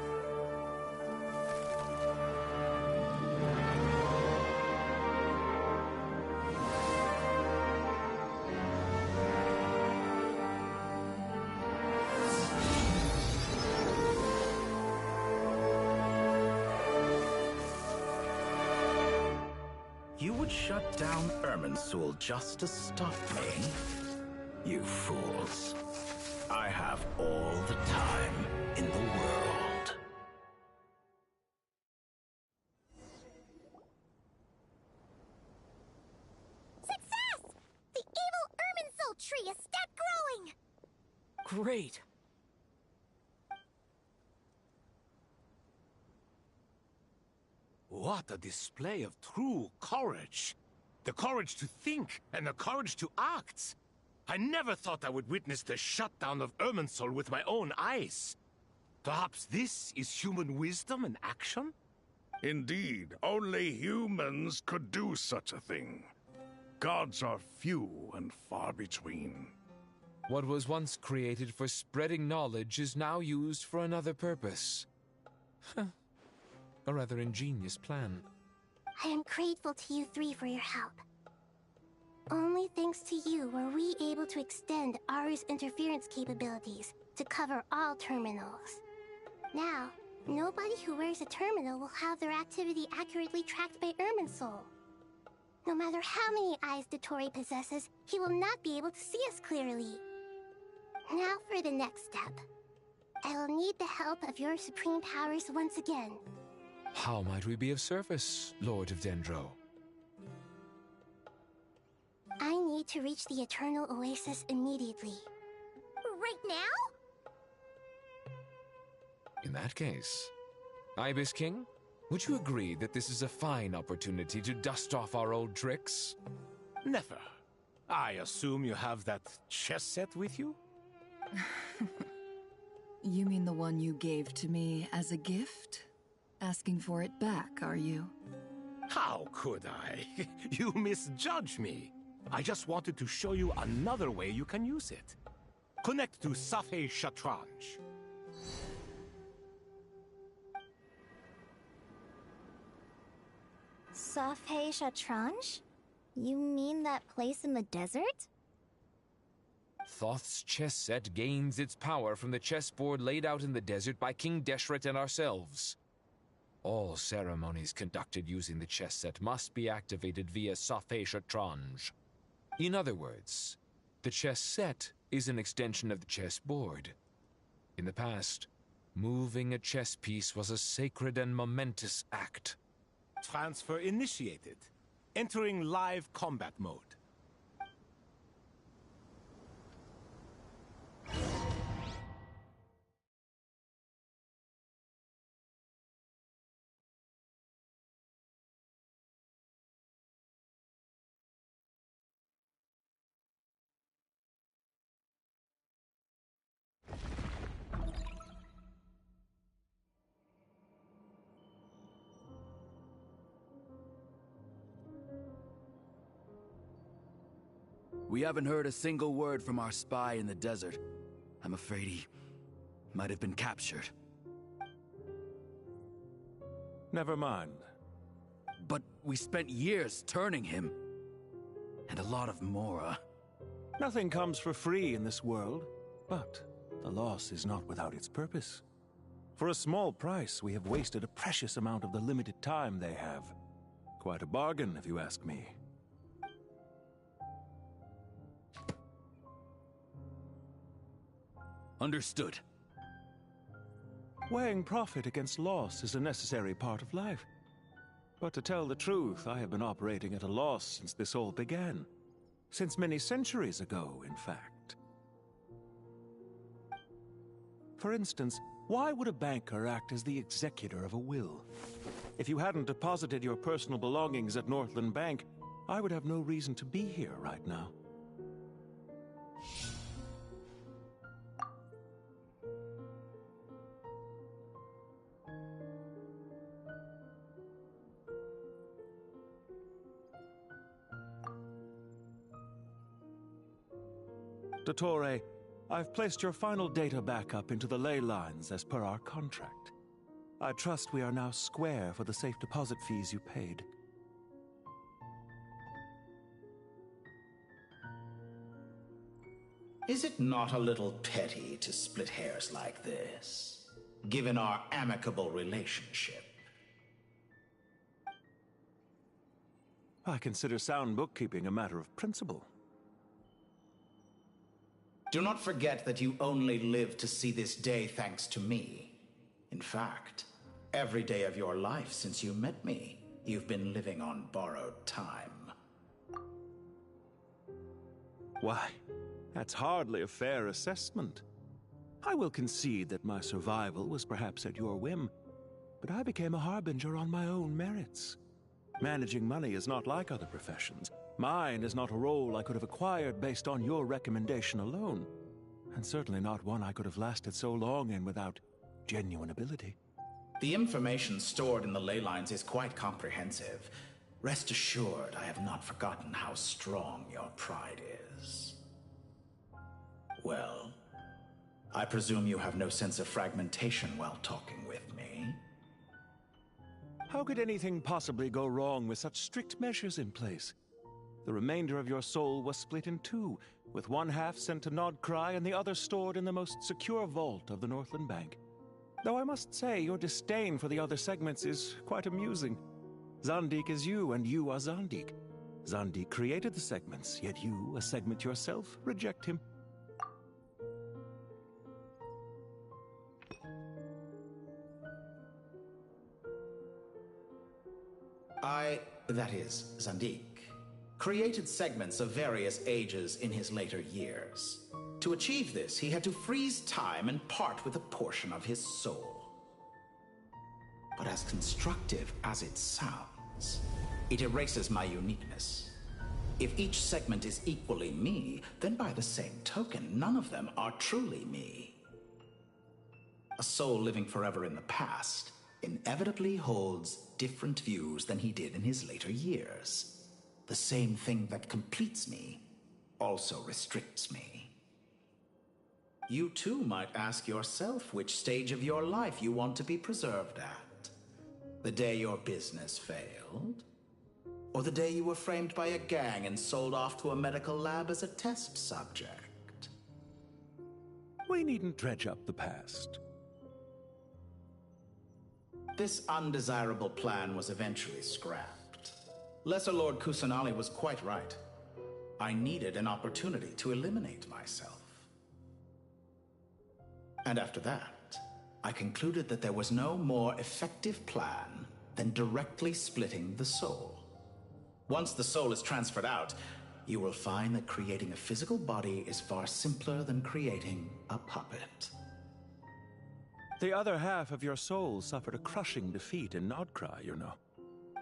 You would shut down Irminsul just to stop me? You fools. I have all the time in the world. Success! The evil Irminsul tree is step growing! Great! What a display of true courage! The courage to think and the courage to act! I never thought I would witness the shutdown of Irminsul with my own eyes. Perhaps this is human wisdom in action? Indeed, only humans could do such a thing. Gods are few and far between. What was once created for spreading knowledge is now used for another purpose. A rather ingenious plan. I am grateful to you three for your help. Only thanks to you were we able to extend Aru's interference capabilities to cover all terminals. Now, nobody who wears a terminal will have their activity accurately tracked by Irminsul. No matter how many eyes Dottore possesses, he will not be able to see us clearly. Now for the next step. I will need the help of your supreme powers once again. How might we be of service, Lord of Dendro? I need to reach the Eternal Oasis immediately. Right now? In that case, Ibis King, would you agree that this is a fine opportunity to dust off our old tricks? Never. I assume you have that chess set with you? You mean the one you gave to me as a gift? Asking for it back, are you? How could I? You misjudge me. I just wanted to show you another way you can use it. Connect to Safei Shatranj. Safei Shatranj? You mean that place in the desert? Thoth's chess set gains its power from the chessboard laid out in the desert by King Deshret and ourselves. All ceremonies conducted using the chess set must be activated via Safei Shatranj. In other words, the chess set is an extension of the chessboard. In the past, moving a chess piece was a sacred and momentous act. Transfer initiated. Entering live combat mode. We haven't heard a single word from our spy in the desert. I'm afraid he might have been captured. Never mind. But we spent years turning him. And a lot of Mora. Nothing comes for free in this world, but the loss is not without its purpose. For a small price, we have wasted a precious amount of the limited time they have. Quite a bargain, if you ask me. Understood. Weighing profit against loss is a necessary part of life. But to tell the truth, I have been operating at a loss since this all began. Since many centuries ago, in fact. For instance, why would a banker act as the executor of a will? If you hadn't deposited your personal belongings at Northland Bank, I would have no reason to be here right now. Dottore, I've placed your final data backup into the ley lines as per our contract. I trust we are now square for the safe deposit fees you paid. Is it not a little petty to split hairs like this, given our amicable relationship? I consider sound bookkeeping a matter of principle. Do not forget that you only live to see this day thanks to me. In fact, every day of your life since you met me, you've been living on borrowed time. Why, that's hardly a fair assessment. I will concede that my survival was perhaps at your whim, but I became a harbinger on my own merits. Managing money is not like other professions. Mine is not a role I could have acquired based on your recommendation alone, and certainly not one I could have lasted so long in without genuine ability. The information stored in the ley lines is quite comprehensive. Rest assured, I have not forgotten how strong your pride is. Well, I presume you have no sense of fragmentation while talking with me. How could anything possibly go wrong with such strict measures in place? The remainder of your soul was split in two, with one half sent to Nodcry and the other stored in the most secure vault of the Northland Bank. Though I must say, your disdain for the other segments is quite amusing. Zandik is you, and you are Zandik. Zandik created the segments, yet you, a segment yourself, reject him. That is, Zandik, created segments of various ages in his later years. To achieve this, he had to freeze time and part with a portion of his soul. But as constructive as it sounds, it erases my uniqueness. If each segment is equally me, then by the same token, none of them are truly me. A soul living forever in the past inevitably holds different views than he did in his later years. The same thing that completes me also restricts me. You too might ask yourself which stage of your life you want to be preserved at. The day your business failed? Or the day you were framed by a gang and sold off to a medical lab as a test subject? We needn't dredge up the past. This undesirable plan was eventually scrapped. Lesser Lord Kusanali was quite right. I needed an opportunity to eliminate myself. And after that, I concluded that there was no more effective plan than directly splitting the soul. Once the soul is transferred out, you will find that creating a physical body is far simpler than creating a puppet. The other half of your soul suffered a crushing defeat in Nodcry, you know.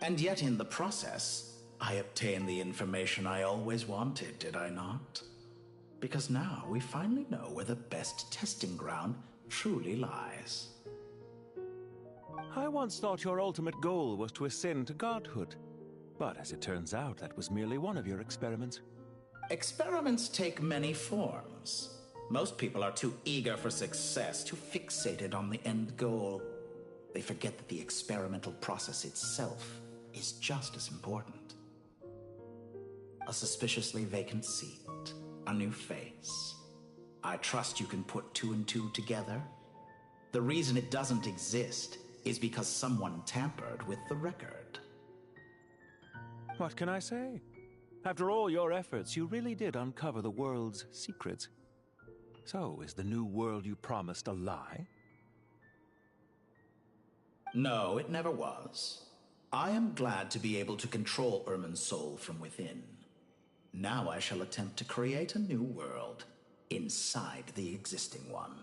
And yet in the process, I obtained the information I always wanted, did I not? Because now we finally know where the best testing ground truly lies. I once thought your ultimate goal was to ascend to godhood. But as it turns out, that was merely one of your experiments. Experiments take many forms. Most people are too eager for success, too fixated on the end goal. They forget that the experimental process itself is just as important. A suspiciously vacant seat, a new face. I trust you can put two and two together. The reason it doesn't exist is because someone tampered with the record. What can I say? After all your efforts, you really did uncover the world's secrets. So, is the new world you promised a lie? No, it never was. I am glad to be able to control Irmin's soul from within. Now I shall attempt to create a new world inside the existing one.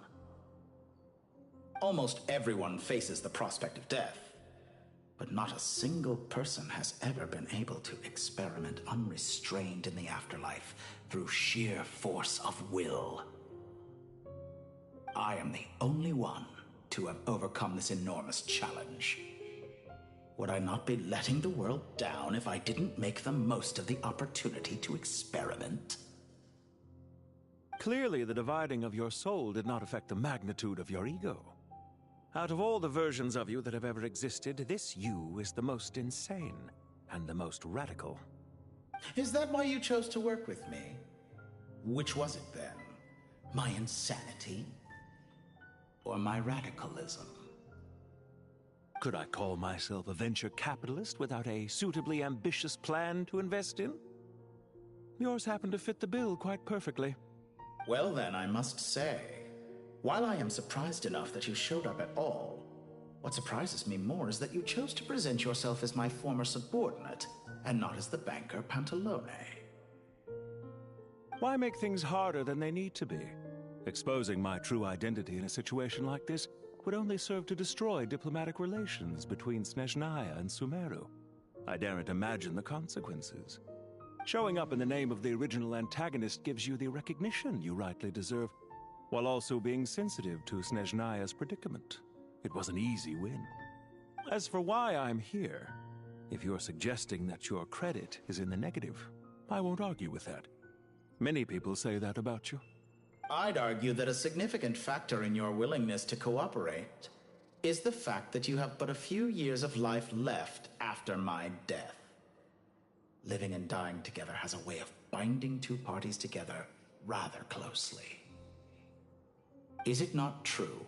Almost everyone faces the prospect of death, but not a single person has ever been able to experiment unrestrained in the afterlife through sheer force of will. I am the only one to have overcome this enormous challenge. Would I not be letting the world down if I didn't make the most of the opportunity to experiment? Clearly, the dividing of your soul did not affect the magnitude of your ego. Out of all the versions of you that have ever existed, this you is the most insane and the most radical. Is that why you chose to work with me? Which was it then? My insanity? Or my radicalism? Could I call myself a venture capitalist without a suitably ambitious plan to invest in? Yours happened to fit the bill quite perfectly. Well then, I must say, while I am surprised enough that you showed up at all, what surprises me more is that you chose to present yourself as my former subordinate, and not as the banker Pantalone. Why make things harder than they need to be? Exposing my true identity in a situation like this would only serve to destroy diplomatic relations between Snezhnaya and Sumeru. I daren't imagine the consequences. Showing up in the name of the original antagonist gives you the recognition you rightly deserve, while also being sensitive to Snezhnaya's predicament. It was an easy win. As for why I'm here, if you're suggesting that your credit is in the negative, I won't argue with that. Many people say that about you. I'd argue that a significant factor in your willingness to cooperate is the fact that you have but a few years of life left after my death. Living and dying together has a way of binding two parties together rather closely. Is it not true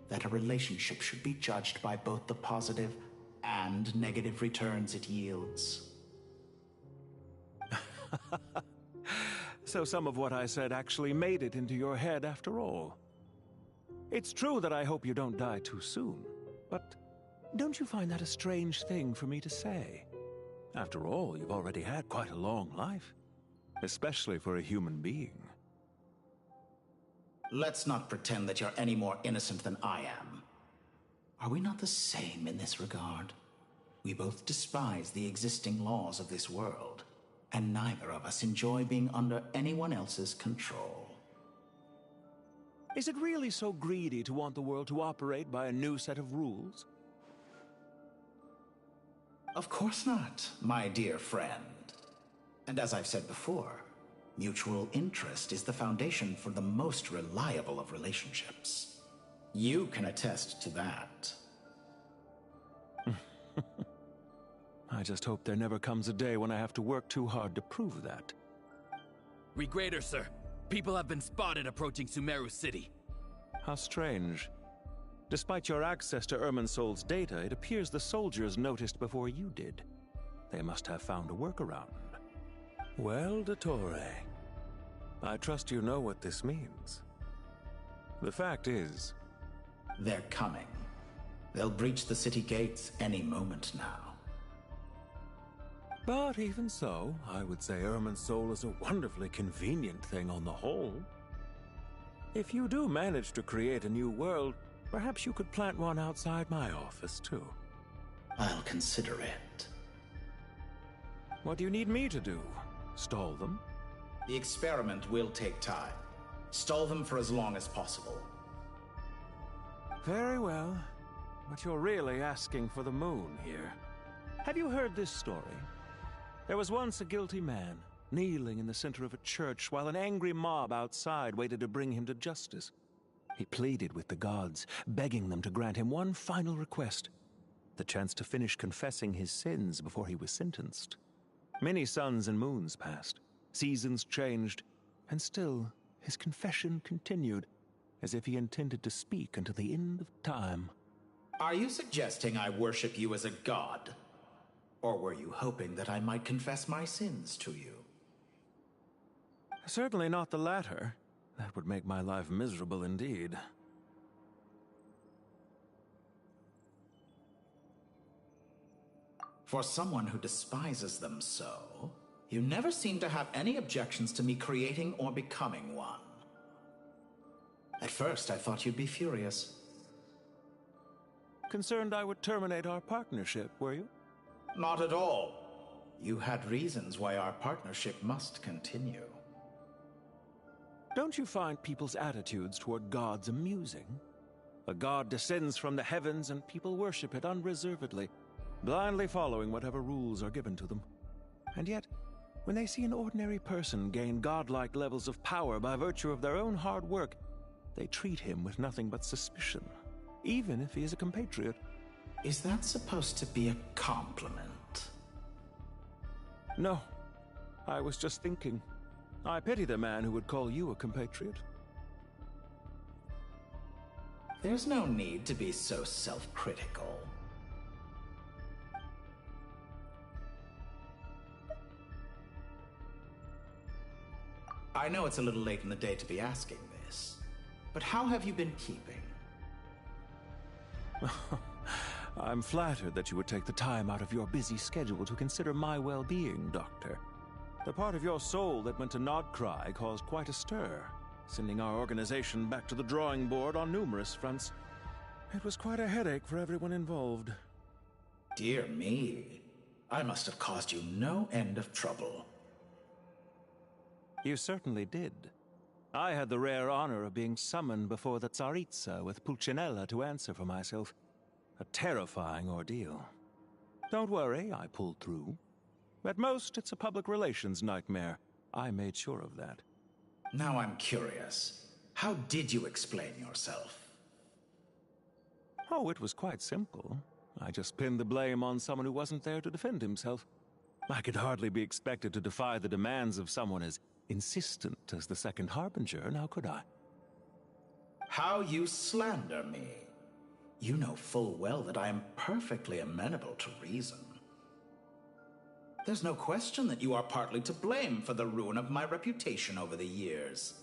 that a relationship should be judged by both the positive and negative returns it yields? So some of what I said actually made it into your head after all. It's true that I hope you don't die too soon, but don't you find that a strange thing for me to say? After all, you've already had quite a long life, especially for a human being. Let's not pretend that you're any more innocent than I am. Are we not the same in this regard? We both despise the existing laws of this world, and neither of us enjoy being under anyone else's control. Is it really so greedy to want the world to operate by a new set of rules? Of course not, my dear friend. And as I've said before, mutual interest is the foundation for the most reliable of relationships. You can attest to that. I just hope there never comes a day when I have to work too hard to prove that. Read greater, sir. People have been spotted approaching Sumeru City. How strange. Despite your access to Irminsol's data, it appears the soldiers noticed before you did. They must have found a workaround. Well, Dottore, I trust you know what this means. The fact is... They're coming. They'll breach the city gates any moment now. But even so, I would say Irminsol is a wonderfully convenient thing on the whole. If you do manage to create a new world, perhaps you could plant one outside my office, too. I'll consider it. What do you need me to do? Stall them? The experiment will take time. Stall them for as long as possible. Very well. But you're really asking for the moon here. Have you heard this story? There was once a guilty man, kneeling in the center of a church while an angry mob outside waited to bring him to justice. He pleaded with the gods, begging them to grant him one final request: the chance to finish confessing his sins before he was sentenced. Many suns and moons passed, seasons changed, and still his confession continued, as if he intended to speak until the end of time. Are you suggesting I worship you as a god? Or were you hoping that I might confess my sins to you? Certainly not the latter. That would make my life miserable indeed. For someone who despises them so, you never seem to have any objections to me creating or becoming one. At first, I thought you'd be furious. Concerned I would terminate our partnership, were you? Not at all. You had reasons why our partnership must continue. Don't you find people's attitudes toward gods amusing? A god descends from the heavens and people worship it unreservedly, blindly following whatever rules are given to them. And yet, when they see an ordinary person gain godlike levels of power by virtue of their own hard work, they treat him with nothing but suspicion, even if he is a compatriot. Is that supposed to be a compliment? No. I was just thinking. I pity the man who would call you a compatriot. There's no need to be so self-critical. I know it's a little late in the day to be asking this, but how have you been keeping? I'm flattered that you would take the time out of your busy schedule to consider my well-being, Doctor. The part of your soul that went to Nodcry caused quite a stir, sending our organization back to the drawing board on numerous fronts. It was quite a headache for everyone involved. Dear me, I must have caused you no end of trouble. You certainly did. I had the rare honor of being summoned before the Tsaritsa with Pulcinella to answer for myself. A terrifying ordeal. Don't worry, I pulled through. At most, it's a public relations nightmare. I made sure of that. Now I'm curious. How did you explain yourself? Oh, it was quite simple. I just pinned the blame on someone who wasn't there to defend himself. I could hardly be expected to defy the demands of someone as insistent as the Second Harbinger, now could I? How you slander me. You know full well that I am perfectly amenable to reason. There's no question that you are partly to blame for the ruin of my reputation over the years.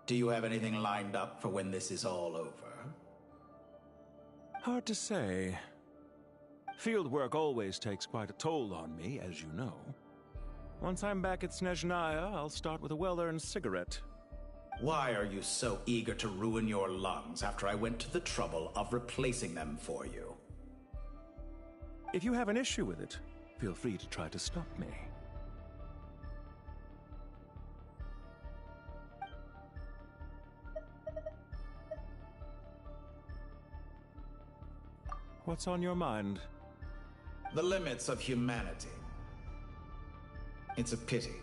Do you have anything lined up for when this is all over? Hard to say. Field work always takes quite a toll on me, as you know. Once I'm back at Snezhnaya, I'll start with a well-earned cigarette. Why are you so eager to ruin your lungs after I went to the trouble of replacing them for you? If you have an issue with it, feel free to try to stop me. What's on your mind? The limits of humanity. It's a pity.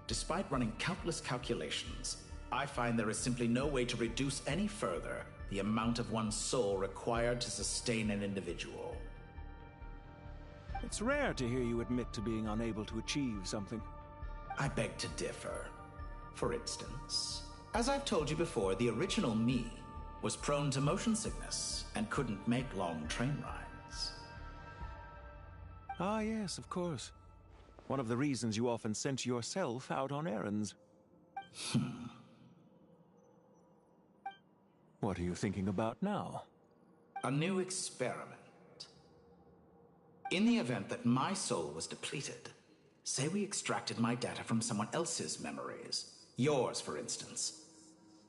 Despite running countless calculations, I find there is simply no way to reduce any further the amount of one's soul required to sustain an individual. It's rare to hear you admit to being unable to achieve something. I beg to differ. For instance, as I've told you before, the original me was prone to motion sickness and couldn't make long train rides. Ah, yes, of course. One of the reasons you often sent yourself out on errands. What are you thinking about now? A new experiment. In the event that my soul was depleted, say we extracted my data from someone else's memories, yours for instance,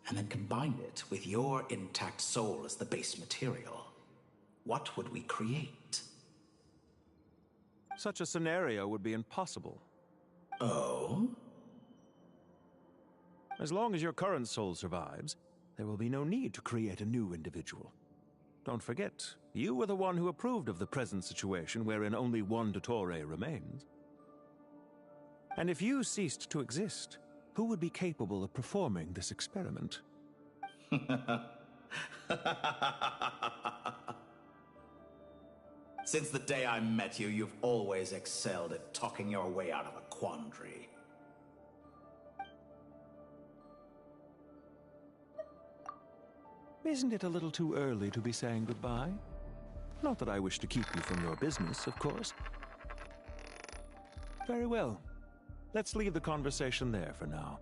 and then combined it with your intact soul as the base material, what would we create? Such a scenario would be impossible. Oh? As long as your current soul survives, there will be no need to create a new individual. Don't forget, you were the one who approved of the present situation wherein only one Dottore remains. And if you ceased to exist, who would be capable of performing this experiment? Since the day I met you, you've always excelled at talking your way out of a quandary. Isn't it a little too early to be saying goodbye? Not that I wish to keep you from your business, of course. Very well. Let's leave the conversation there for now.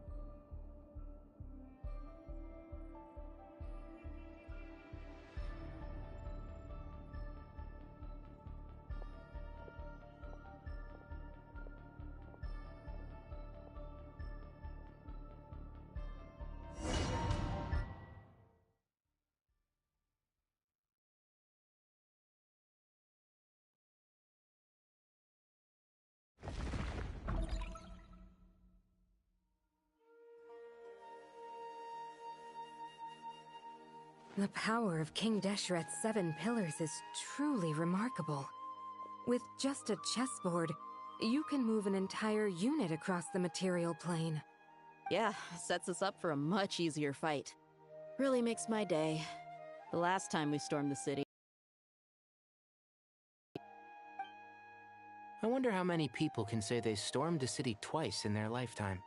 The power of King Deshret's 7 pillars is truly remarkable. With just a chessboard, you can move an entire unit across the material plane. Yeah, sets us up for a much easier fight. Really makes my day. The last time we stormed the city. I wonder how many people can say they stormed a city twice in their lifetime.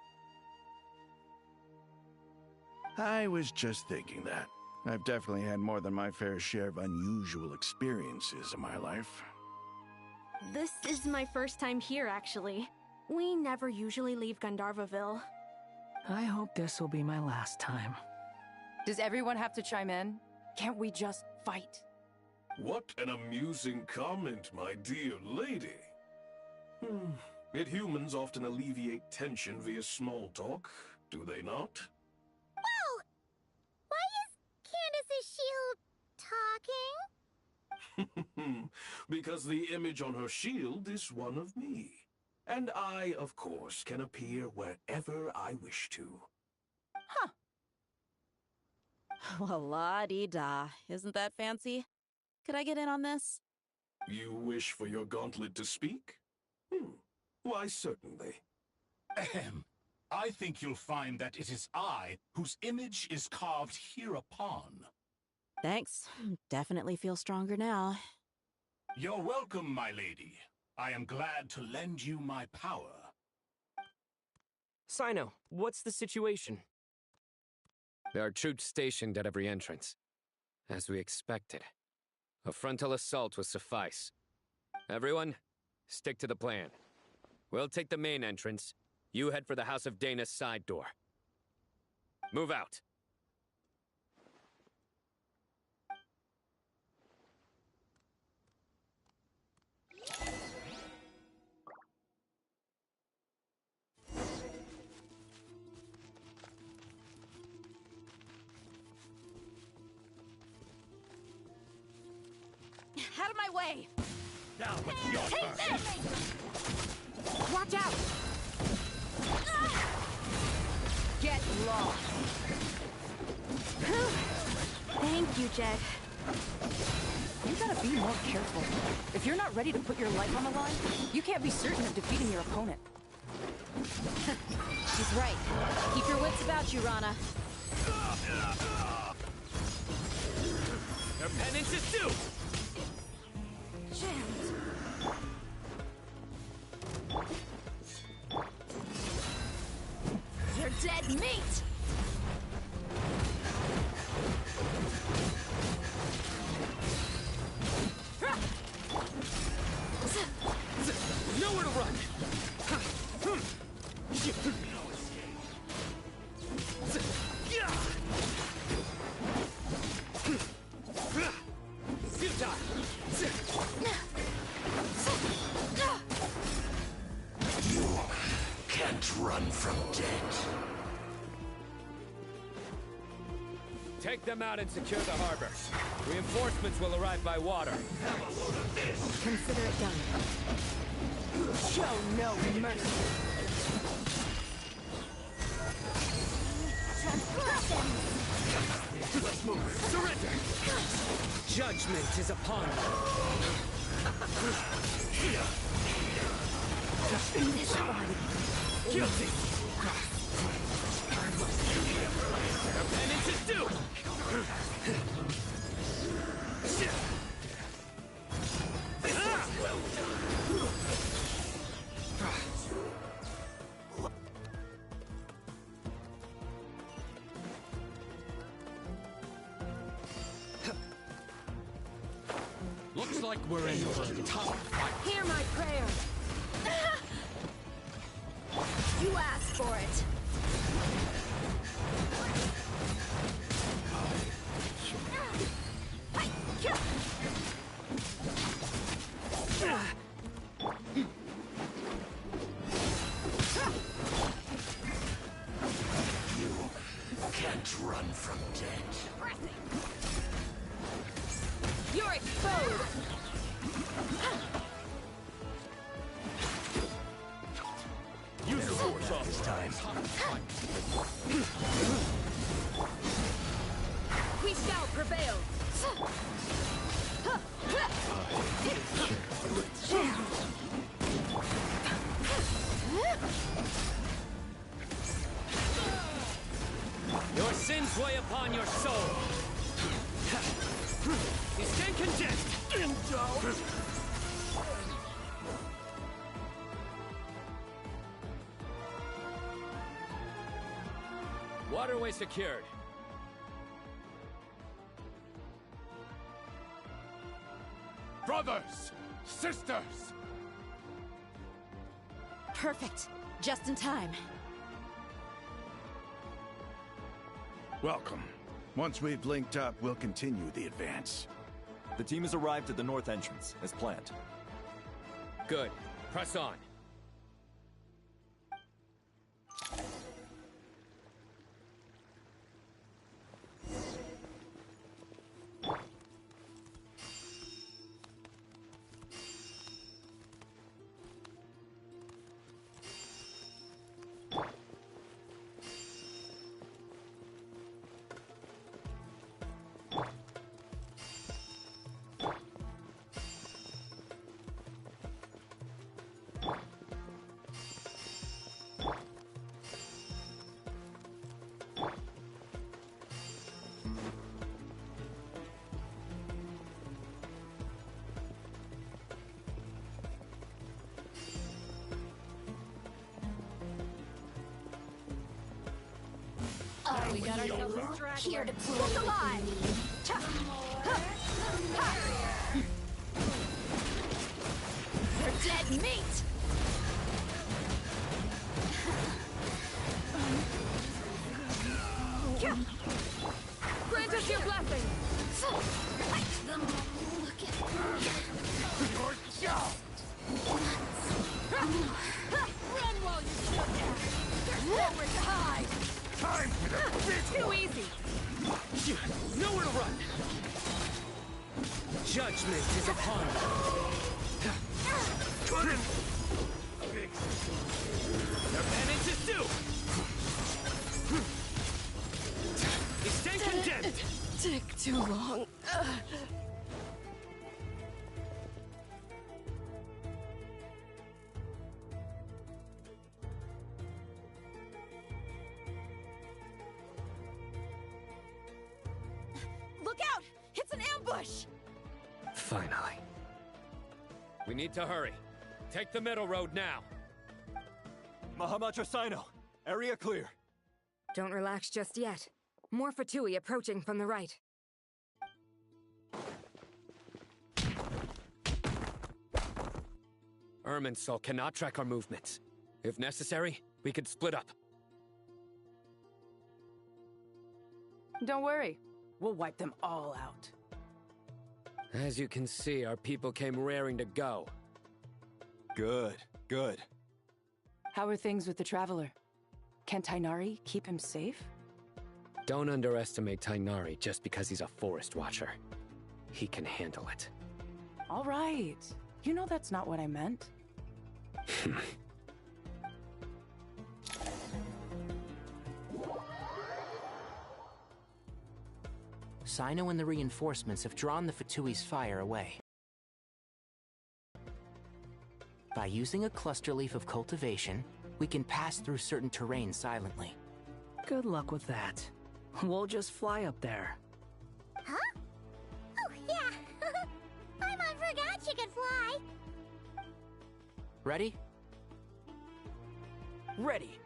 I was just thinking that. I've definitely had more than my fair share of unusual experiences in my life. This is my first time here, actually. We never usually leave Gandharvaville. I hope this will be my last time. Does everyone have to chime in? Can't we just fight? What an amusing comment, my dear lady. Yet humans often alleviate tension via small talk, do they not? Whoa! Why is Candace's shield talking? Because the image on her shield is one of me. And I, of course, can appear wherever I wish to. Huh. Well, la-dee-da. Isn't that fancy? Could I get in on this? You wish for your gauntlet to speak? Why, certainly. Ahem. I think you'll find that it is I whose image is carved hereupon. Thanks. Definitely feel stronger now. You're welcome, my lady. I am glad to lend you my power. Sino, what's the situation? There are troops stationed at every entrance. As we expected. A frontal assault will suffice. Everyone, stick to the plan. We'll take the main entrance. You head for the House of Dana's side door. Move out. Out of my way! Now it's your turn! Watch out! Get lost! Thank you, Jed. You gotta be more careful. If you're not ready to put your life on the line, you can't be certain of defeating your opponent. She's right. Keep your wits about you, Rana. Your penance is due! You're dead meat! Nowhere to run! You can't run from death. Take them out and secure the harbor. Reinforcements will arrive by water. Consider it done. Show no mercy. Let's move. Surrender! Judgment is upon you. Guilty! Your penance is due! Looks like we're in for a tough fight. Hear my prayer. You asked for it. You can't run from death. You're exposed. Use your force off this time. We shall prevail. Your sins weigh upon your soul. You stand condemned. Waterway secured. Brothers! Sisters! Perfect. Just in time. Welcome. Once we've linked up, we'll continue the advance. The team has arrived at the north entrance, as planned. Good. Press on. We got ourselves here to prove us alive. You're dead meat. Grant us your blessing. Look at your jaw. Run while you can. There's nowhere to hide. Time for the big Too easy. Nowhere to run. Judgment is upon you. Couldn't. Your penance is due. You stand condemned. Took too long. flesh! Finally. We need to hurry. Take the middle road now. Mahamatra Sino, area clear. Don't relax just yet. More Fatui approaching from the right. Irminsul cannot track our movements. If necessary, we could split up. Don't worry. We'll wipe them all out. As you can see, our people came raring to go. Good, good. How are things with the Traveler? Can Tainari keep him safe? Don't underestimate Tainari just because he's a forest watcher. He can handle it. All right. You know that's not what I meant. Sino and the reinforcements have drawn the Fatui's fire away. By using a cluster leaf of cultivation, we can pass through certain terrain silently. Good luck with that. We'll just fly up there. Huh? Oh, yeah! Paimon forgot she could fly! Ready? Ready.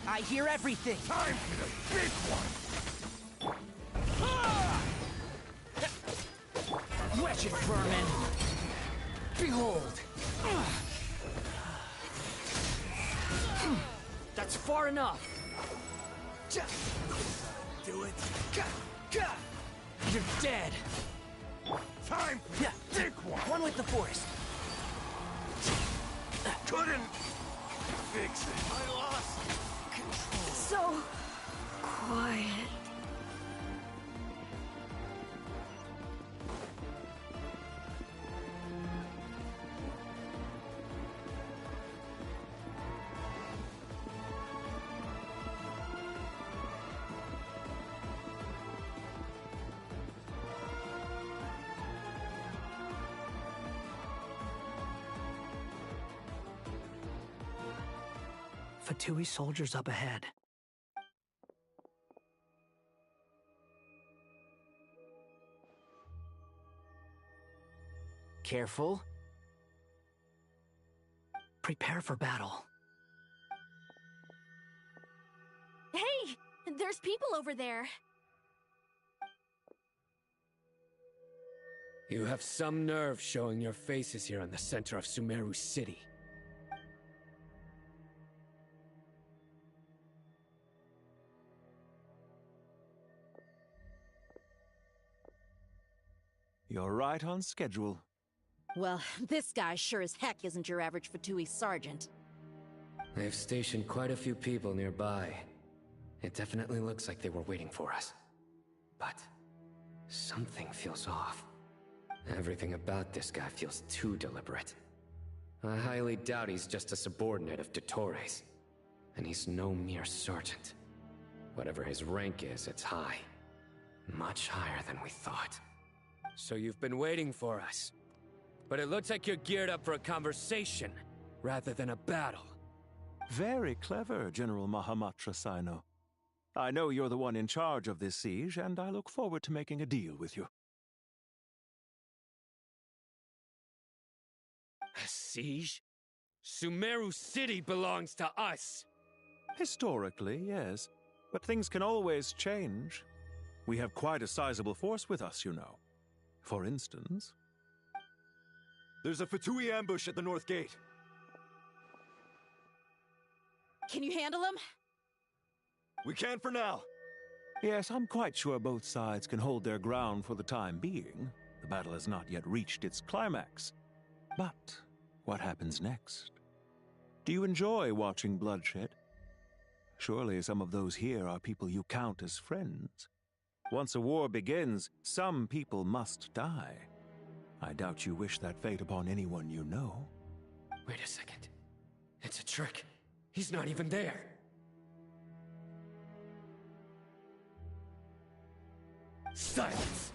I hear everything! Time for the big one! Wretched vermin! Behold! That's far enough! Do it! You're dead! Time for the big one! One with the forest! Couldn't fix it. I lost control. So quiet. Fatui soldiers up ahead. Careful. Prepare for battle. Hey! There's people over there. You have some nerve showing your faces here in the center of Sumeru City. You're right on schedule. Well, this guy sure as heck isn't your average Fatui sergeant. They've stationed quite a few people nearby. It definitely looks like they were waiting for us. But something feels off. Everything about this guy feels too deliberate. I highly doubt he's just a subordinate of Dottores. And he's no mere sergeant. Whatever his rank is, it's high. Much higher than we thought. So you've been waiting for us. But it looks like you're geared up for a conversation, rather than a battle. Very clever, General Mahamatra Sino. I know you're the one in charge of this siege, and I look forward to making a deal with you. A siege? Sumeru City belongs to us! Historically, yes. But things can always change. We have quite a sizable force with us, you know. For instance... There's a Fatui ambush at the north gate. Can you handle him? We can for now. Yes, I'm quite sure both sides can hold their ground for the time being. The battle has not yet reached its climax. But what happens next? Do you enjoy watching bloodshed? Surely some of those here are people you count as friends. Once a war begins, some people must die. I doubt you wish that fate upon anyone you know. Wait a second. It's a trick. He's not even there. Silence!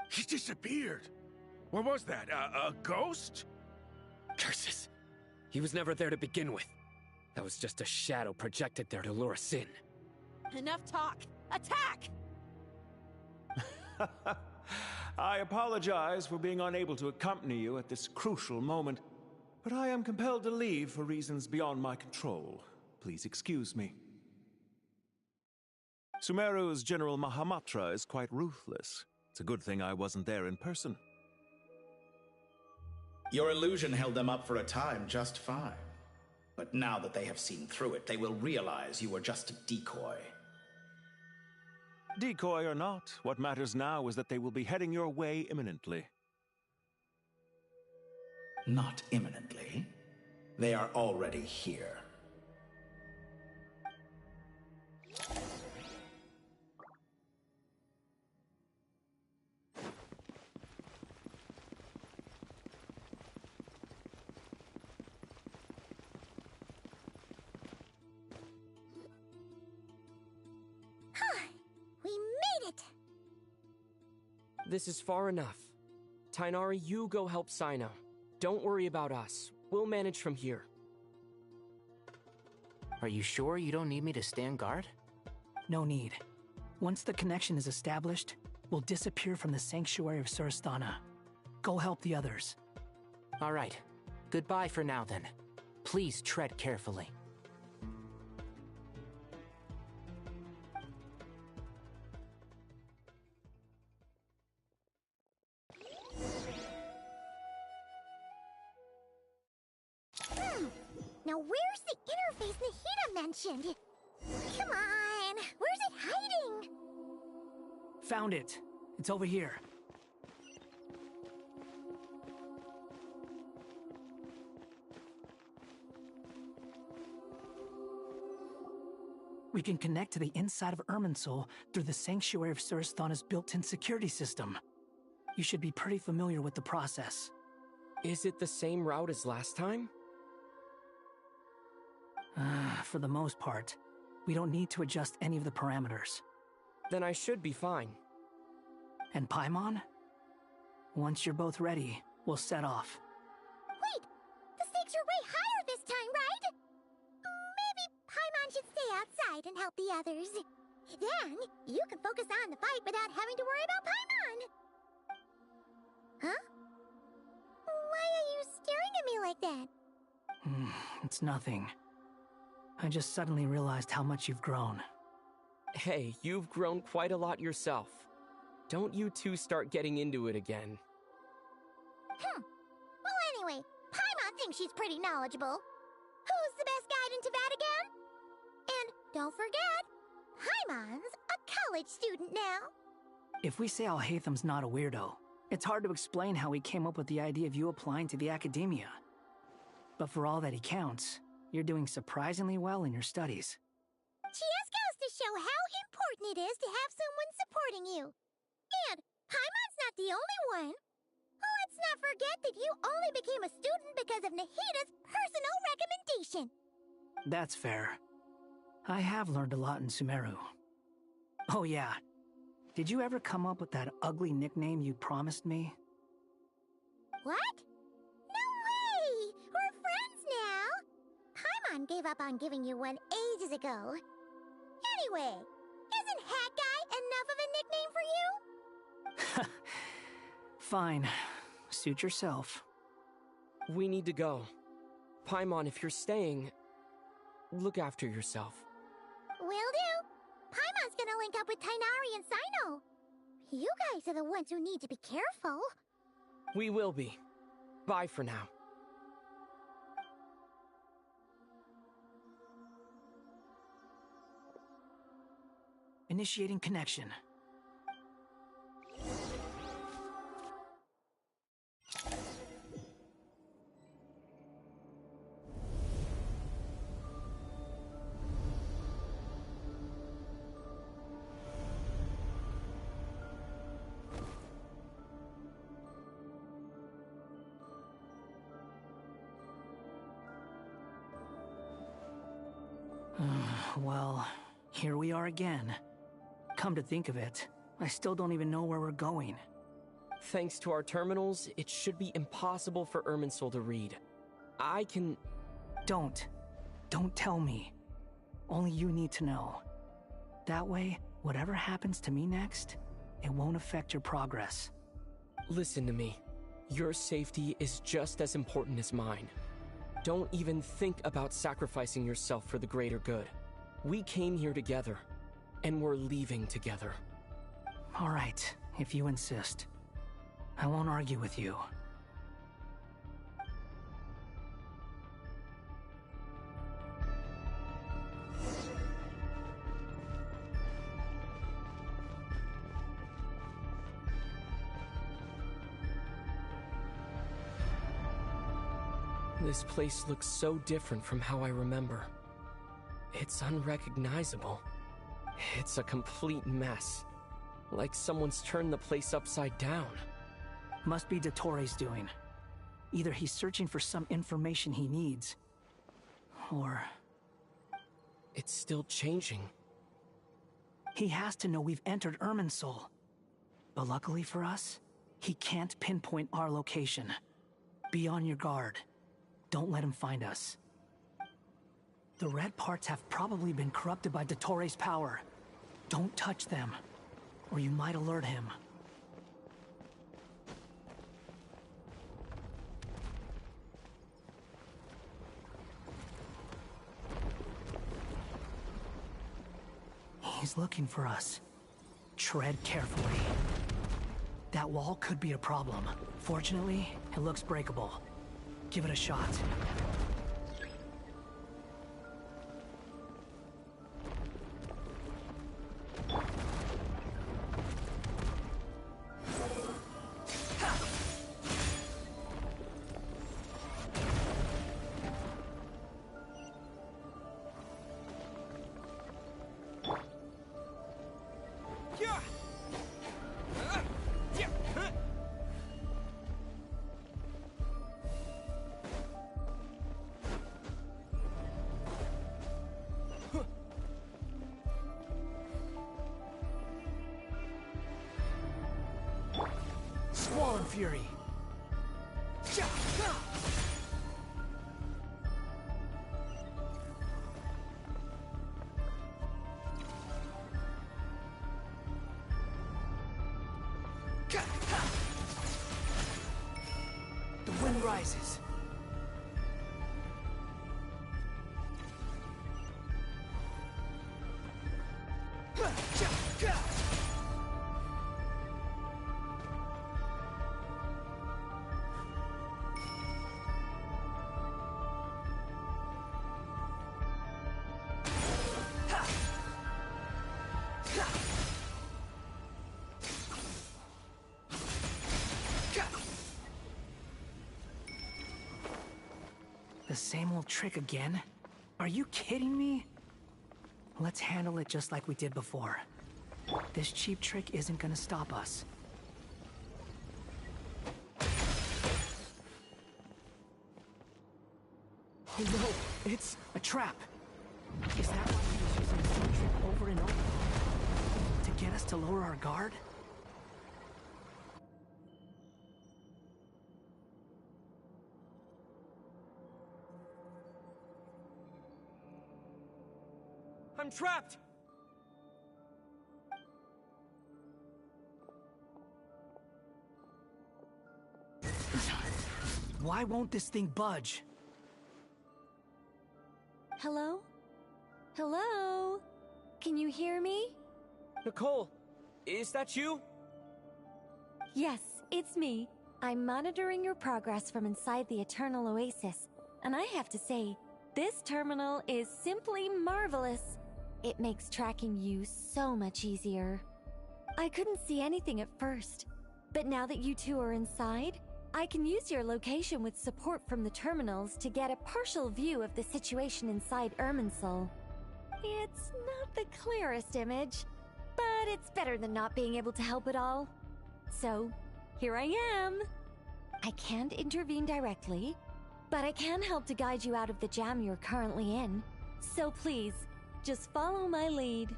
He disappeared. What was that? A ghost? Curses. He was never there to begin with. That was just a shadow projected there to lure us in. Enough talk! Attack! I apologize for being unable to accompany you at this crucial moment, but I am compelled to leave for reasons beyond my control. Please excuse me. Sumeru's General Mahamatra is quite ruthless. It's a good thing I wasn't there in person. Your illusion held them up for a time just fine. But now that they have seen through it, they will realize you were just a decoy. Decoy or not, what matters now is that they will be heading your way imminently. Not imminently. They are already here. We made it! This is far enough. Tainari, you go help Sino. Don't worry about us. We'll manage from here. Are you sure you don't need me to stand guard? No need. Once the connection is established, we'll disappear from the sanctuary of Surasthana. Go help the others. All right. Goodbye for now, then. Please tread carefully. Now where's the interface Nahida mentioned? Come on, where's it hiding? Found it. It's over here. We can connect to the inside of Irminsul through the Sanctuary of Surasthana's built-in security system. You should be pretty familiar with the process. Is it the same route as last time? For the most part. We don't need to adjust any of the parameters. Then I should be fine. And Paimon? Once you're both ready, we'll set off. Wait! The stakes are way higher this time, right? Maybe Paimon should stay outside and help the others. Then, you can focus on the fight without having to worry about Paimon. Huh? Why are you staring at me like that? It's nothing. I just suddenly realized how much you've grown. Hey, you've grown quite a lot yourself. Don't you two start getting into it again. Well, anyway, Paimon thinks she's pretty knowledgeable. Who's the best guide in Tavatigan? And don't forget, Paimon's a college student now. If we say Alhatham's not a weirdo, it's hard to explain how he came up with the idea of you applying to the academia. But for all that he counts, you're doing surprisingly well in your studies. Just goes to show how important it is to have someone supporting you. And Paimon's not the only one. Let's not forget that you only became a student because of Nahida's personal recommendation. That's fair. I have learned a lot in Sumeru. Oh yeah. Did you ever come up with that ugly nickname you promised me? What? No way! We're friends now! Paimon gave up on giving you one ages ago. Anyway, isn't Hat Guy enough of a nickname for you? Fine. Suit yourself. We need to go. Paimon, if you're staying, look after yourself. Will do. Paimon's gonna link up with Tainari and Sino. You guys are the ones who need to be careful. We will be. Bye for now. Initiating connection. Well, here we are again. Come to think of it, I still don't even know where we're going. Thanks to our terminals, it should be impossible for Irminsul to read. I can... Don't tell me. Only you need to know. That way, whatever happens to me next, it won't affect your progress. Listen to me. Your safety is just as important as mine. Don't even think about sacrificing yourself for the greater good. We came here together, and we're leaving together. All right, if you insist. I won't argue with you. This place looks so different from how I remember. It's unrecognizable. It's a complete mess. Like someone's turned the place upside down. Must be Dottoro's doing. Either he's searching for some information he needs, or... It's still changing. He has to know we've entered Irminsul. But luckily for us, he can't pinpoint our location. Be on your guard. Don't let him find us. The red parts have probably been corrupted by Dottoro's power. Don't touch them, or you might alert him. He's looking for us. Tread carefully. That wall could be a problem. Fortunately, it looks breakable. Give it a shot. Squall Fury. The wind rises. The same old trick again? Are you kidding me? Let's handle it just like we did before. This cheap trick isn't gonna stop us. Oh no, it's a trap. Is that why he was using the same trick over and over? To get us to lower our guard? I'm trapped! Why won't this thing budge? Hello? Hello? Can you hear me? Nicole, is that you? Yes, it's me. I'm monitoring your progress from inside the Eternal Oasis, and I have to say, this terminal is simply marvelous. It makes tracking you so much easier. I couldn't see anything at first, but now that you two are inside, I can use your location with support from the terminals to get a partial view of the situation inside Irminsul. It's not the clearest image, but it's better than not being able to help at all. So, here I am. I can't intervene directly, but I can help to guide you out of the jam you're currently in. So please, just follow my lead.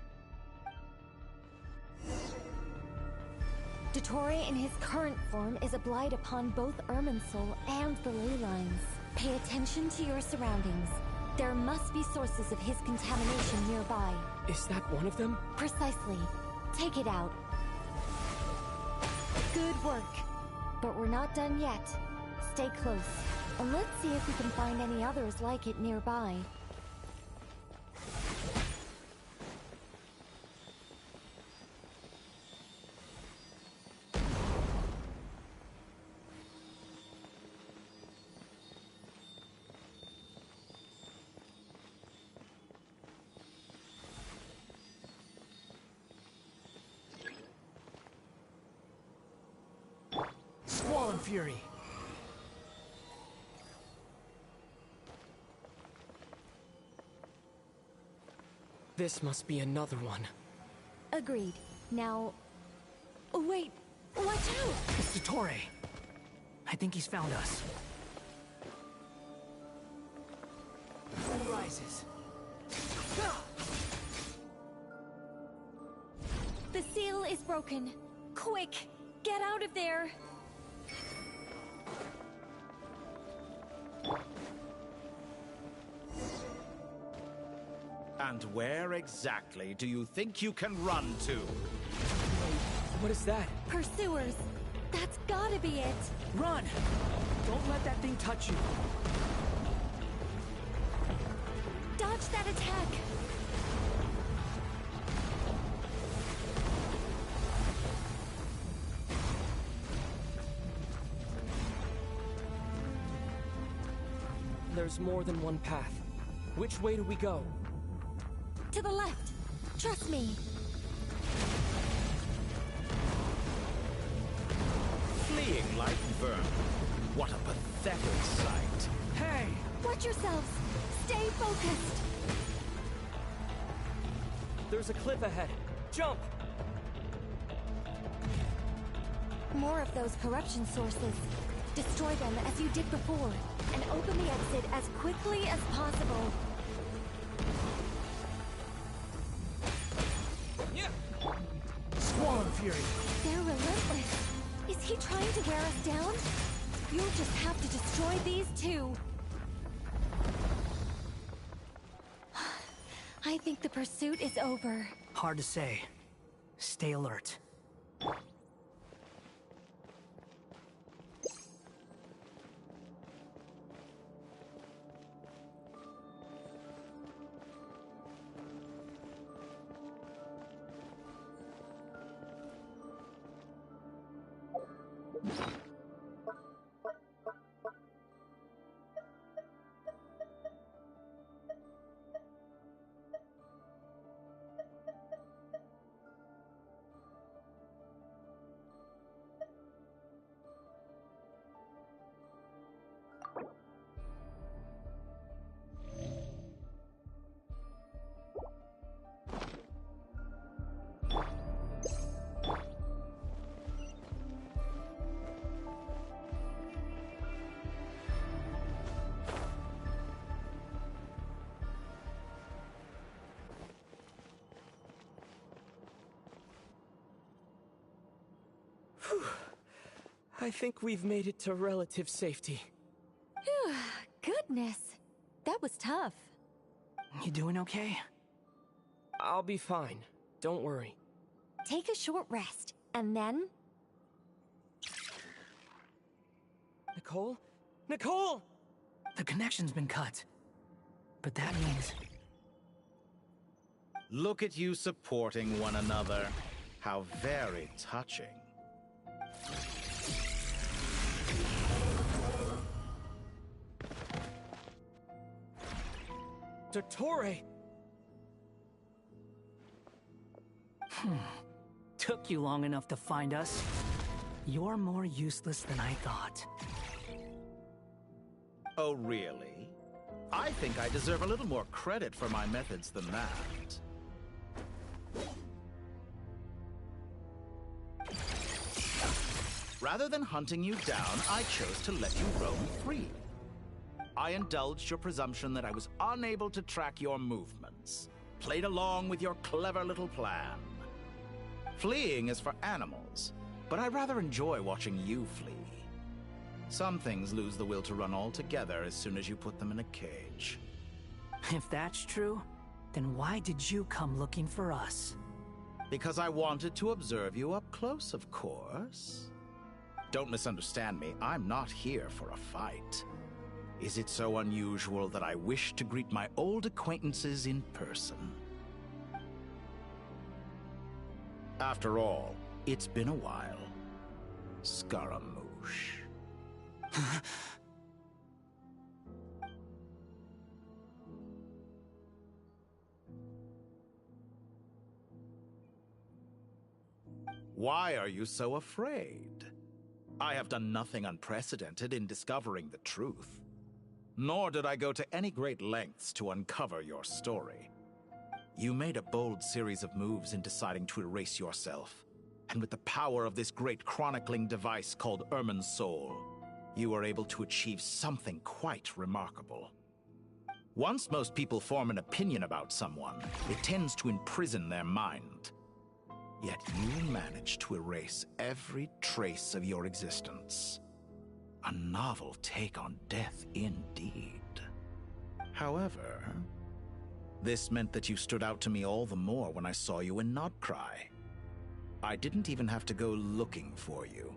Dottore in his current form is a blight upon both Irminsul and the ley lines. Pay attention to your surroundings. There must be sources of his contamination nearby. Is that one of them? Precisely. Take it out. Good work. But we're not done yet. Stay close, and let's see if we can find any others like it nearby. Squall and Fury. This must be another one. Agreed. Now... Wait! Watch out! It's Dottore. I think he's found us. Sun rises. The seal is broken. Quick! Get out of there! And where exactly do you think you can run to? What is that? Pursuers! That's gotta be it! Run! Don't let that thing touch you. Dodge that attack! There's more than one path. Which way do we go? To the left! Trust me! Fleeing like vermin. What a pathetic sight. Hey! Watch yourselves! Stay focused! There's a cliff ahead. Jump! More of those corruption sources. Destroy them as you did before, and open the exit as quickly as possible. Squall and Fury. They're relentless. Is he trying to wear us down? You'll just have to destroy these too. I think the pursuit is over. Hard to say. Stay alert. I think we've made it to relative safety. Phew, goodness. That was tough. You doing okay? I'll be fine. Don't worry. Take a short rest, and then... Nicole, Nicole! The connection's been cut. But that means... Look at you supporting one another. How very touching. Dottore! Took you long enough to find us. You're more useless than I thought. Oh, really? I think I deserve a little more credit for my methods than that. Rather than hunting you down, I chose to let you roam free. I indulged your presumption that I was unable to track your movements, played along with your clever little plan. Fleeing is for animals, but I rather enjoy watching you flee. Some things lose the will to run altogether as soon as you put them in a cage. If that's true, then why did you come looking for us? Because I wanted to observe you up close, of course. Don't misunderstand me, I'm not here for a fight. Is it so unusual that I wish to greet my old acquaintances in person? After all, it's been a while. Scaramouche. Why are you so afraid? I have done nothing unprecedented in discovering the truth. Nor did I go to any great lengths to uncover your story. You made a bold series of moves in deciding to erase yourself. And with the power of this great chronicling device called Irmin's Soul, you were able to achieve something quite remarkable. Once most people form an opinion about someone, it tends to imprison their mind. Yet you managed to erase every trace of your existence. A novel take on death indeed. However, this meant that you stood out to me all the more when I saw you in Nodcry. I didn't even have to go looking for you.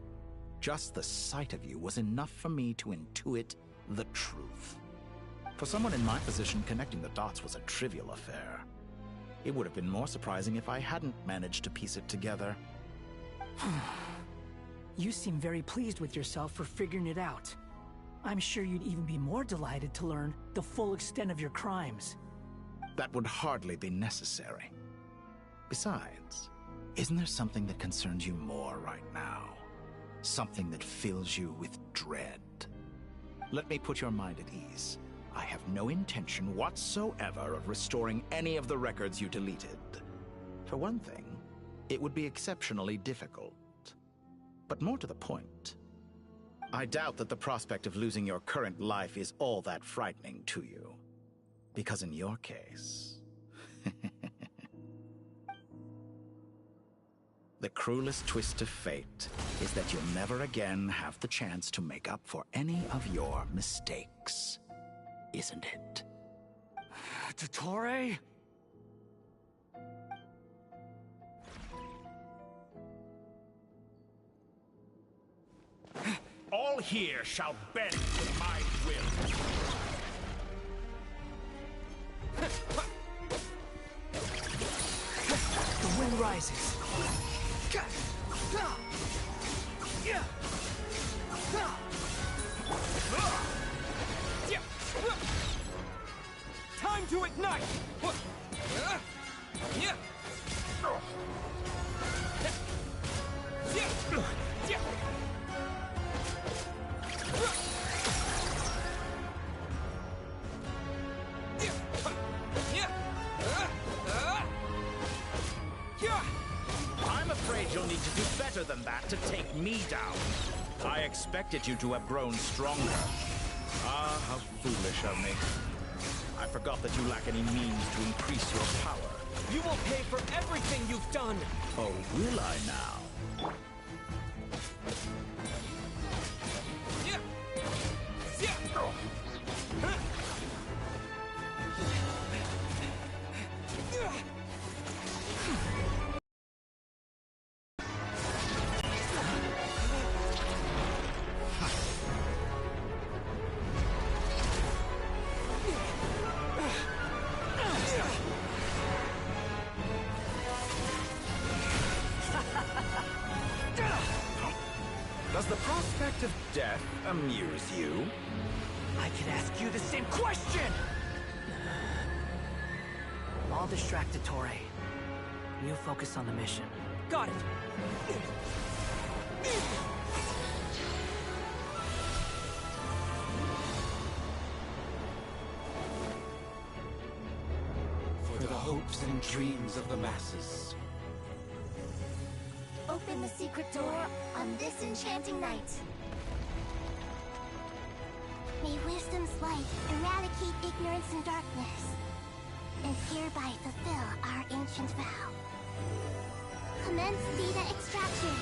Just the sight of you was enough for me to intuit the truth. For someone in my position, connecting the dots was a trivial affair. It would have been more surprising if I hadn't managed to piece it together. You seem very pleased with yourself for figuring it out. I'm sure you'd even be more delighted to learn the full extent of your crimes. That would hardly be necessary. Besides, isn't there something that concerns you more right now? Something that fills you with dread? Let me put your mind at ease. I have no intention whatsoever of restoring any of the records you deleted. For one thing, it would be exceptionally difficult. But more to the point, I doubt that the prospect of losing your current life is all that frightening to you. Because in your case... the cruelest twist of fate is that you'll never again have the chance to make up for any of your mistakes. Isn't it? Dottore? All here shall bend to my will. The wind rises. Time to ignite! I'm afraid you'll need to do better than that to take me down. I expected you to have grown stronger. Ah, how foolish of me. I forgot that you lack any means to increase your power. You will pay for everything you've done! Oh, will I now? Does the prospect of death amuse you? I could ask you the same question! I'll distract Ettore. You focus on the mission. Got it! For the hopes and dreams of the masses. Open the secret door on this enchanting night. May wisdom's light eradicate ignorance and darkness, and hereby fulfill our ancient vow. Commence data extraction.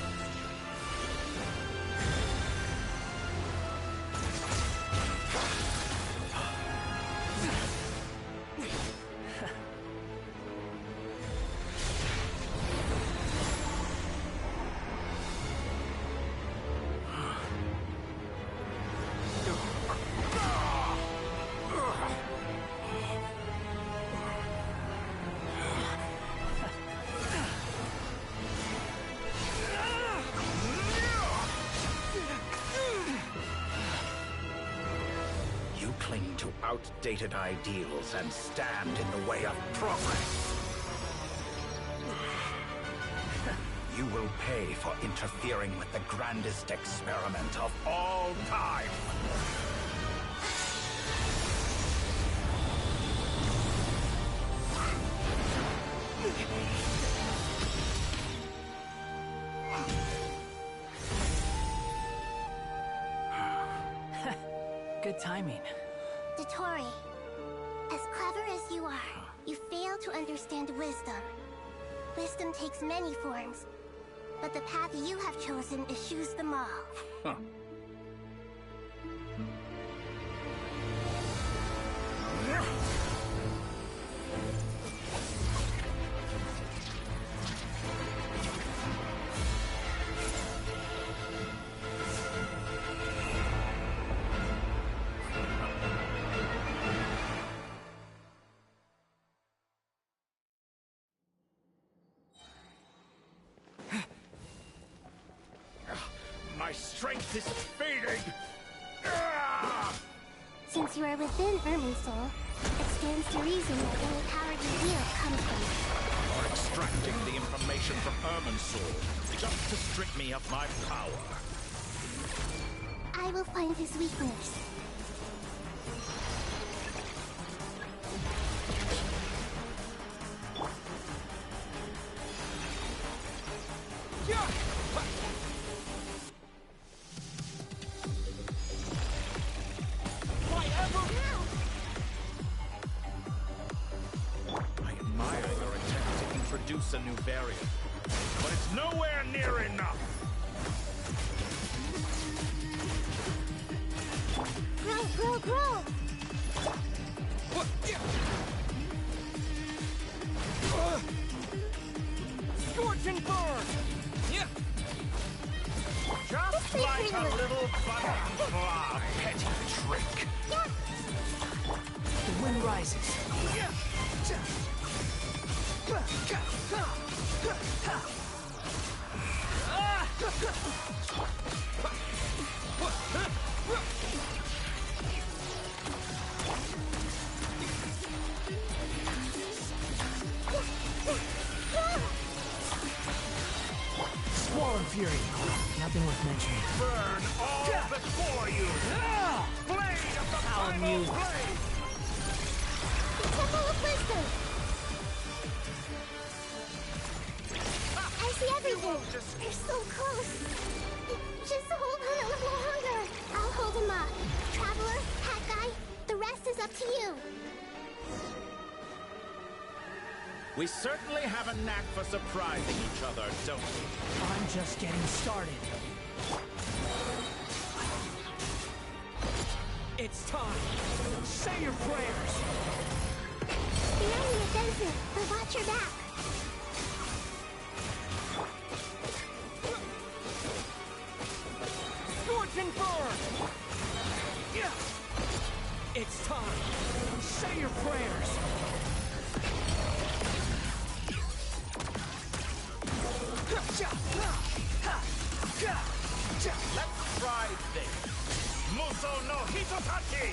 Cling to outdated ideals and stand in the way of progress. You will pay for interfering with the grandest experiment of all time. Good timing. Ettore, as clever as you are, you fail to understand wisdom. Wisdom takes many forms, but the path you have chosen eschews them all. Huh. My strength is fading! Since you are within Ermin's soul, it stands to reason that any power you wield comes from it. You're extracting the information from Ermin's soul, just to strip me of my power. I will find his weakness. A new variant, but it's nowhere near enough. Grow! Scorch and burn! Yeah. Just like a little butterfly petty trick. Yeah. The wind rises. Squall and Fury. Nothing worth mentioning. Burn all before you! Blade of the primal blade! The Temple of Wisdom! I see everything! They're so close! Just hold on a little longer! I'll hold him up. Traveler, Hat Guy, the rest is up to you. We certainly have a knack for surprising each other, don't we? I'm just getting started. It's time. Say your prayers. The enemy offensive, but watch your back. Scorch and burn! Yeah! It's time. Say your prayers. Let's try this. Muso no Hitotachi!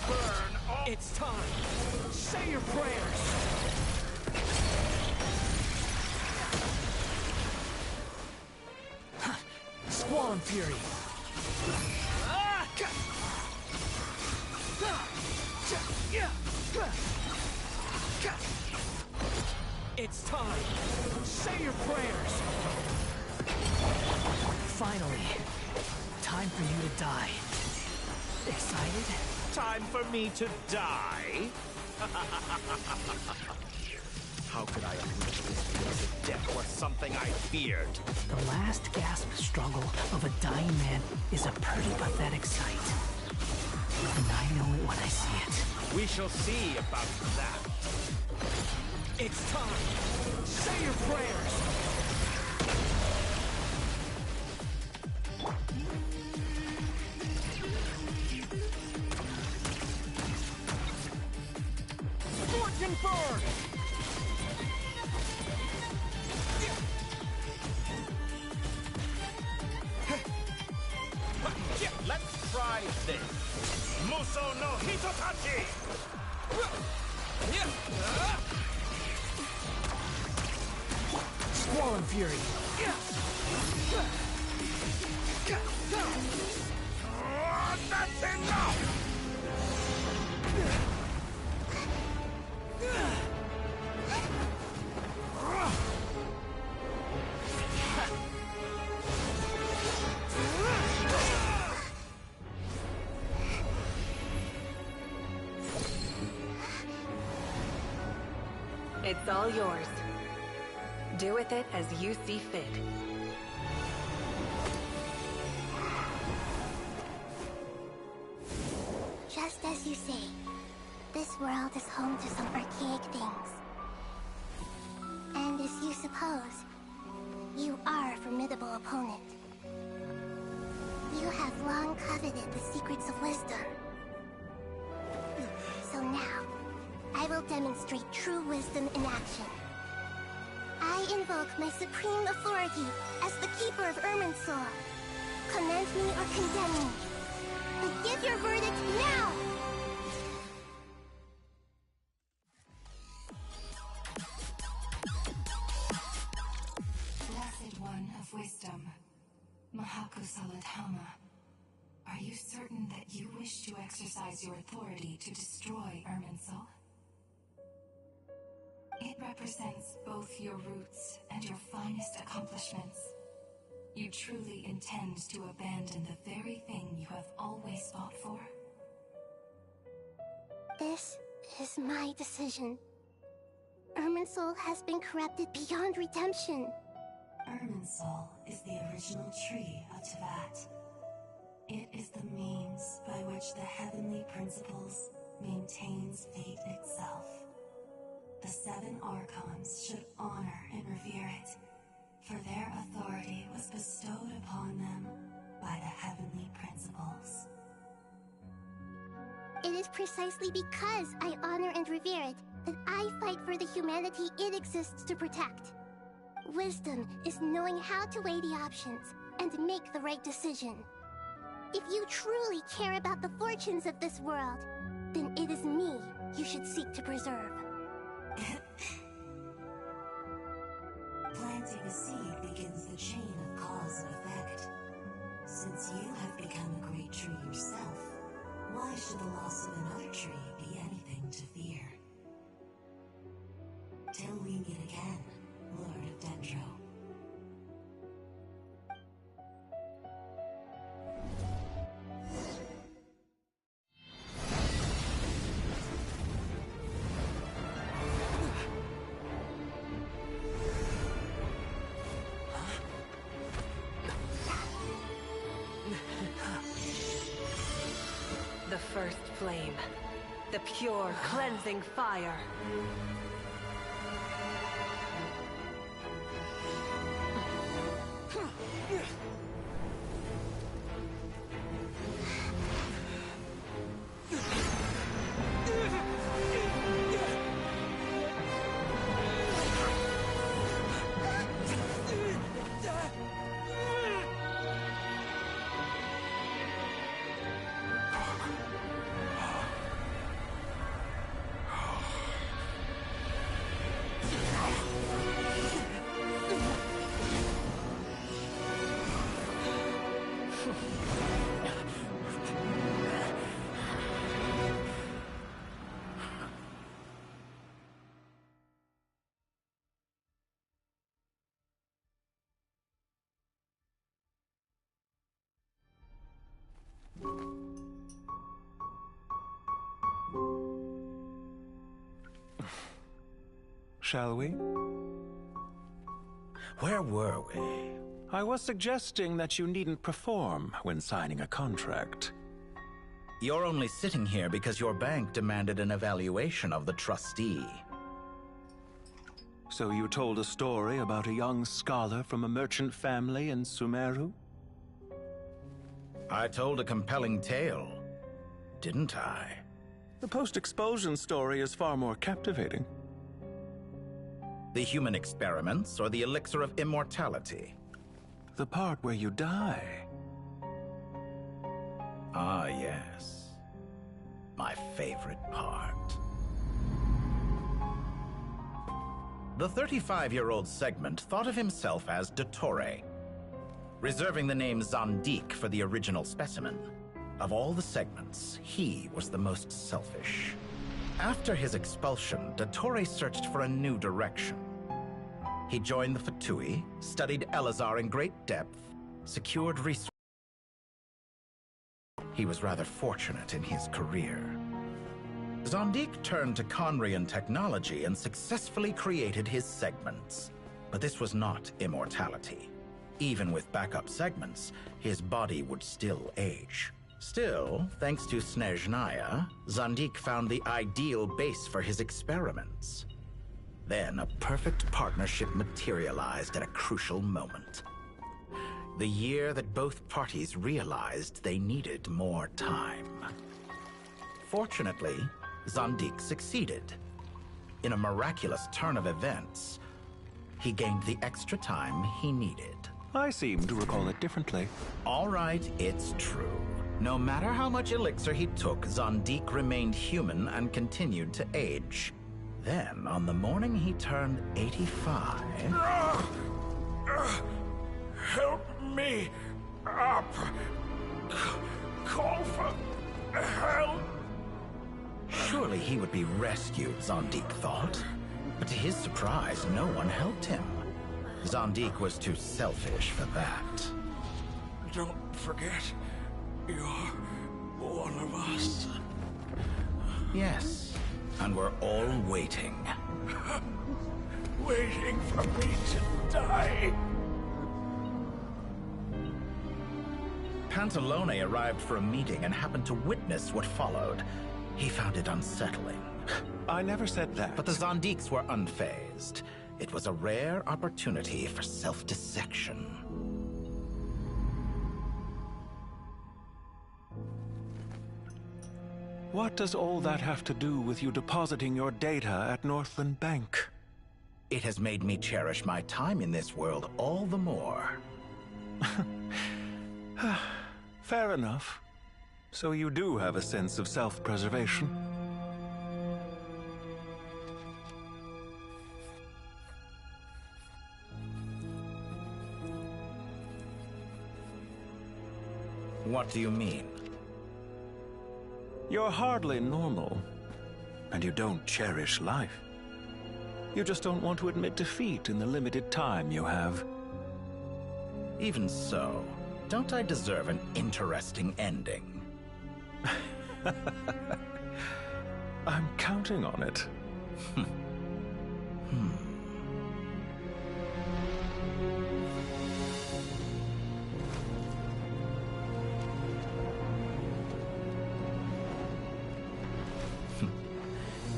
Burn all. It's time. Say your prayers. Squall and Fury. It's time. Say your prayers. Finally. Time for you to die. Excited? Time for me to die? How could I have wished this because if death was something I feared? The last gasp struggle of a dying man is a pretty pathetic sight. And I know it when I see it. We shall see about that. It's time. Say your prayers. Fortune Bird! Let's try this. Muso no Hitotachi! Squall and Fury. That's enough! It's all yours. Do with it as you see fit. Just as you say, this world is home to some archaic things. And as you suppose, you are a formidable opponent. You have long coveted the secrets of wisdom. So now, I will demonstrate true wisdom in action. I invoke my supreme authority as the keeper of Irminsul. Commend me or condemn me. But give your verdict now! Blessed One of Wisdom, Mahakusaladhama, are you certain that you wish to exercise your authority to destroy Irminsul? It represents both your roots and your finest accomplishments. You truly intend to abandon the very thing you have always fought for? This is my decision. Irminsul has been corrupted beyond redemption. Irminsul is the original tree of Teyvat. It is the means by which the heavenly principles maintains fate itself. The 7 Archons should honor and revere it, for their authority was bestowed upon them by the heavenly principles. It is precisely because I honor and revere it that I fight for the humanity it exists to protect. Wisdom is knowing how to weigh the options and make the right decision. If you truly care about the fortunes of this world, then it is me you should seek to preserve. Planting a seed begins the chain of cause and effect. Since you have become a great tree yourself, why should the loss of another tree be anything to fear? Till we meet again, Lord of Dendro. The first flame. The pure, cleansing fire. Shall we? Where were we? I was suggesting that you needn't perform when signing a contract. You're only sitting here because your bank demanded an evaluation of the trustee. So you told a story about a young scholar from a merchant family in Sumeru? I told a compelling tale, didn't I? The post-expulsion story is far more captivating. The human experiments or the elixir of immortality? The part where you die. Ah, yes. My favorite part. The 35-year-old Segment thought of himself as Dottore, reserving the name Zandik for the original specimen. Of all the Segments, he was the most selfish. After his expulsion, Dottore searched for a new direction. He joined the Fatui, studied Elazar in great depth, secured resources. He was rather fortunate in his career. Zandik turned to Conrian technology and successfully created his segments. But this was not immortality. Even with backup segments, his body would still age. Still, thanks to Snezhnaya, Zandik found the ideal base for his experiments. Then a perfect partnership materialized at a crucial moment. The year that both parties realized they needed more time. Fortunately, Zandik succeeded. In a miraculous turn of events, he gained the extra time he needed. I seem to recall it differently. All right, it's true. No matter how much elixir he took, Zandik remained human and continued to age. Then, on the morning he turned 85... Help me up! Call for help! Surely he would be rescued, Zandik thought. But to his surprise, no one helped him. Zandik was too selfish for that. Don't forget, you're one of us. Yes, and we're all waiting. Waiting for me to die. Pantalone arrived for a meeting and happened to witness what followed. He found it unsettling. I never said that. But the Zandiks were unfazed. It was a rare opportunity for self-dissection. What does all that have to do with you depositing your data at Northland Bank? It has made me cherish my time in this world all the more. Fair enough. So you do have a sense of self-preservation. What do you mean? You're hardly normal, and you don't cherish life. You just don't want to admit defeat in the limited time you have. Even so, don't I deserve an interesting ending? I'm counting on it.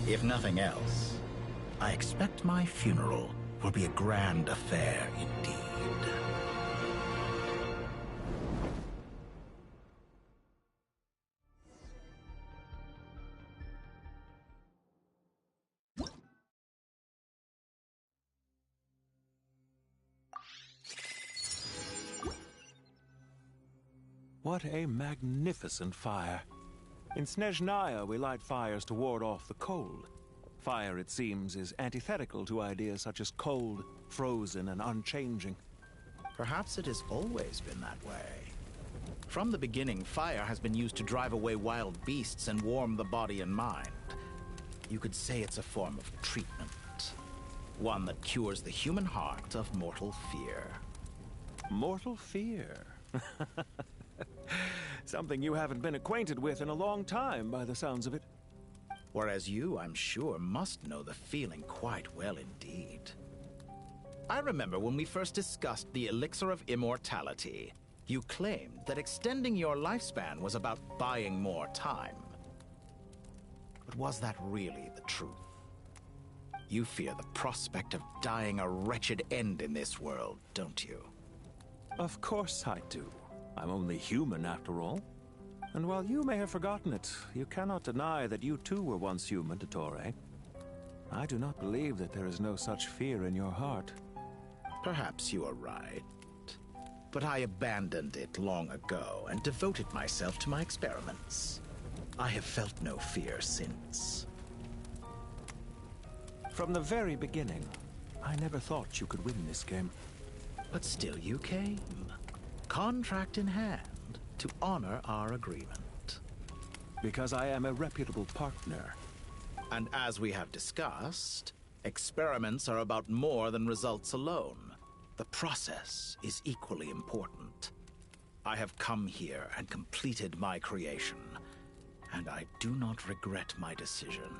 If nothing else, I expect my funeral will be a grand affair indeed. What a magnificent fire. In Snezhnaya, we light fires to ward off the cold. Fire, it seems, is antithetical to ideas such as cold, frozen, and unchanging. Perhaps it has always been that way. From the beginning, fire has been used to drive away wild beasts and warm the body and mind. You could say it's a form of treatment. One that cures the human heart of mortal fear. Mortal fear? Something you haven't been acquainted with in a long time, by the sounds of it. Whereas you, I'm sure, must know the feeling quite well indeed. I remember when we first discussed the elixir of immortality, you claimed that extending your lifespan was about buying more time. But was that really the truth? You fear the prospect of dying a wretched end in this world, don't you? Of course I do. I'm only human after all. And while you may have forgotten it, you cannot deny that you too were once human, Dottore. I do not believe that there is no such fear in your heart. Perhaps you are right. But I abandoned it long ago and devoted myself to my experiments. I have felt no fear since. From the very beginning, I never thought you could win this game. But still you came. Contract in hand, to honor our agreement. Because I am a reputable partner. And as we have discussed, experiments are about more than results alone. The process is equally important. I have come here and completed my creation, and I do not regret my decision.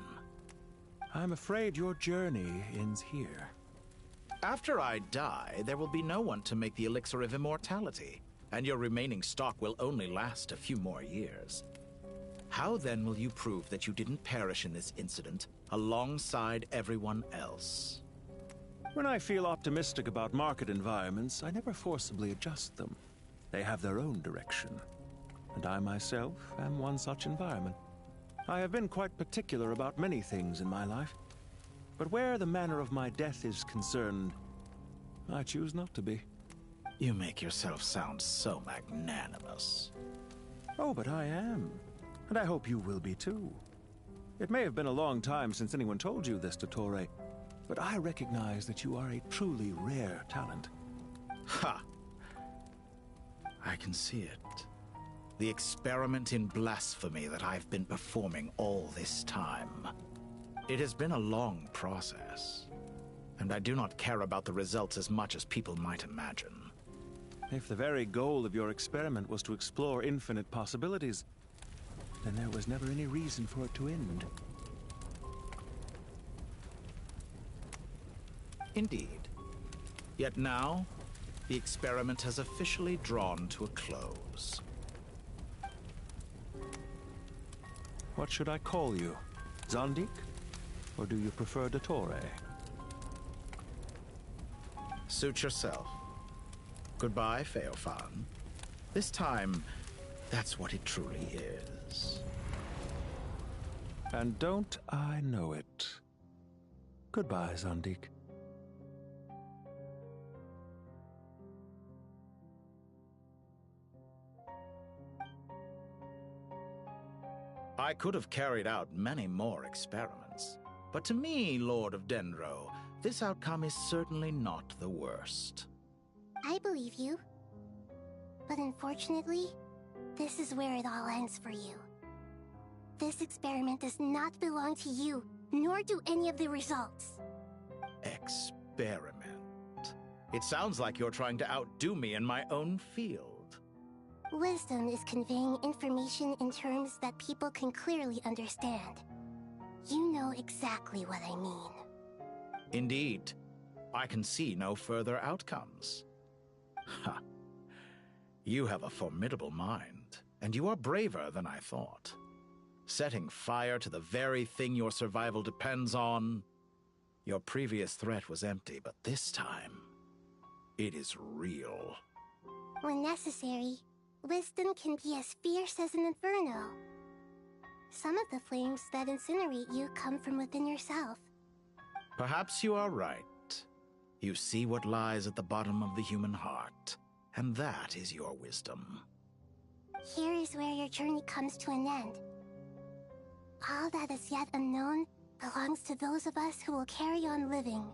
I'm afraid your journey ends here. After I die, there will be no one to make the elixir of immortality, and your remaining stock will only last a few more years. How then will you prove that you didn't perish in this incident alongside everyone else? When I feel optimistic about market environments, I never forcibly adjust them. They have their own direction. And I myself am one such environment. I have been quite particular about many things in my life. But where the manner of my death is concerned, I choose not to be. You make yourself sound so magnanimous. Oh, but I am. And I hope you will be too. It may have been a long time since anyone told you this, Dottore, but I recognize that you are a truly rare talent. Ha! I can see it. The experiment in blasphemy that I've been performing all this time. It has been a long process, and I do not care about the results as much as people might imagine. If the very goal of your experiment was to explore infinite possibilities, then there was never any reason for it to end. Indeed. Yet now, the experiment has officially drawn to a close. What should I call you? Zandik? Or do you prefer Dottore? Suit yourself. Goodbye, Feofan. This time, that's what it truly is. And don't I know it? Goodbye, Zandik. I could have carried out many more experiments, but to me, Lord of Dendro, this outcome is certainly not the worst. I believe you. But unfortunately, this is where it all ends for you. This experiment does not belong to you, nor do any of the results. Experiment? It sounds like you're trying to outdo me in my own field. Wisdom is conveying information in terms that people can clearly understand. You know exactly what I mean. Indeed. I can see no further outcomes. Ha! You have a formidable mind, and you are braver than I thought. Setting fire to the very thing your survival depends on. Your previous threat was empty, but this time, it is real. When necessary, wisdom can be as fierce as an inferno. Some of the flames that incinerate you come from within yourself. Perhaps you are right. You see what lies at the bottom of the human heart, and that is your wisdom. Here is where your journey comes to an end. All that is yet unknown belongs to those of us who will carry on living.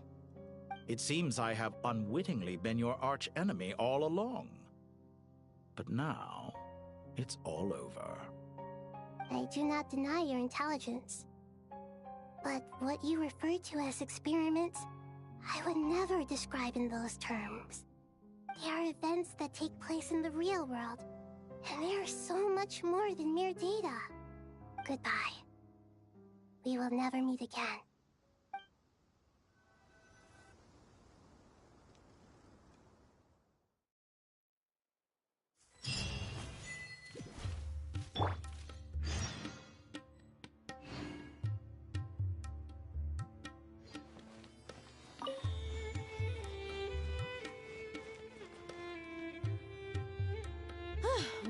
It seems I have unwittingly been your arch-enemy all along. But now, it's all over. I do not deny your intelligence. But what you refer to as experiments, I would never describe in those terms. They are events that take place in the real world, and they are so much more than mere data. Goodbye. we will never meet again.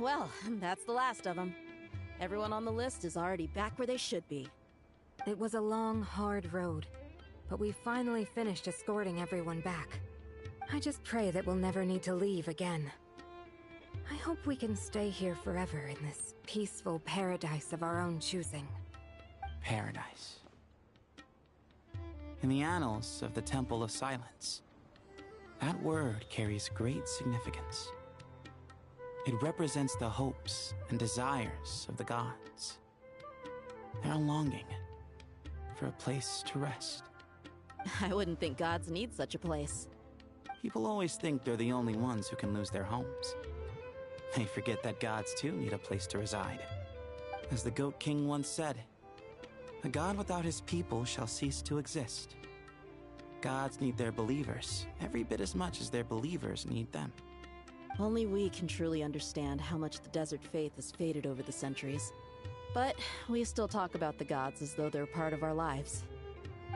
Well, that's the last of them. Everyone on the list is already back where they should be. It was a long, hard road, but we finally finished escorting everyone back. I just pray that we'll never need to leave again. I hope we can stay here forever in this peaceful paradise of our own choosing. Paradise. In the annals of the Temple of Silence, that word carries great significance. It represents the hopes and desires of the gods. They're longing for a place to rest. I wouldn't think gods need such a place. People always think they're the only ones who can lose their homes. They forget that gods too need a place to reside. As the Goat King once said, "A god without his people shall cease to exist." Gods need their believers every bit as much as their believers need them. Only we can truly understand how much the desert faith has faded over the centuries. But we still talk about the gods as though they're part of our lives.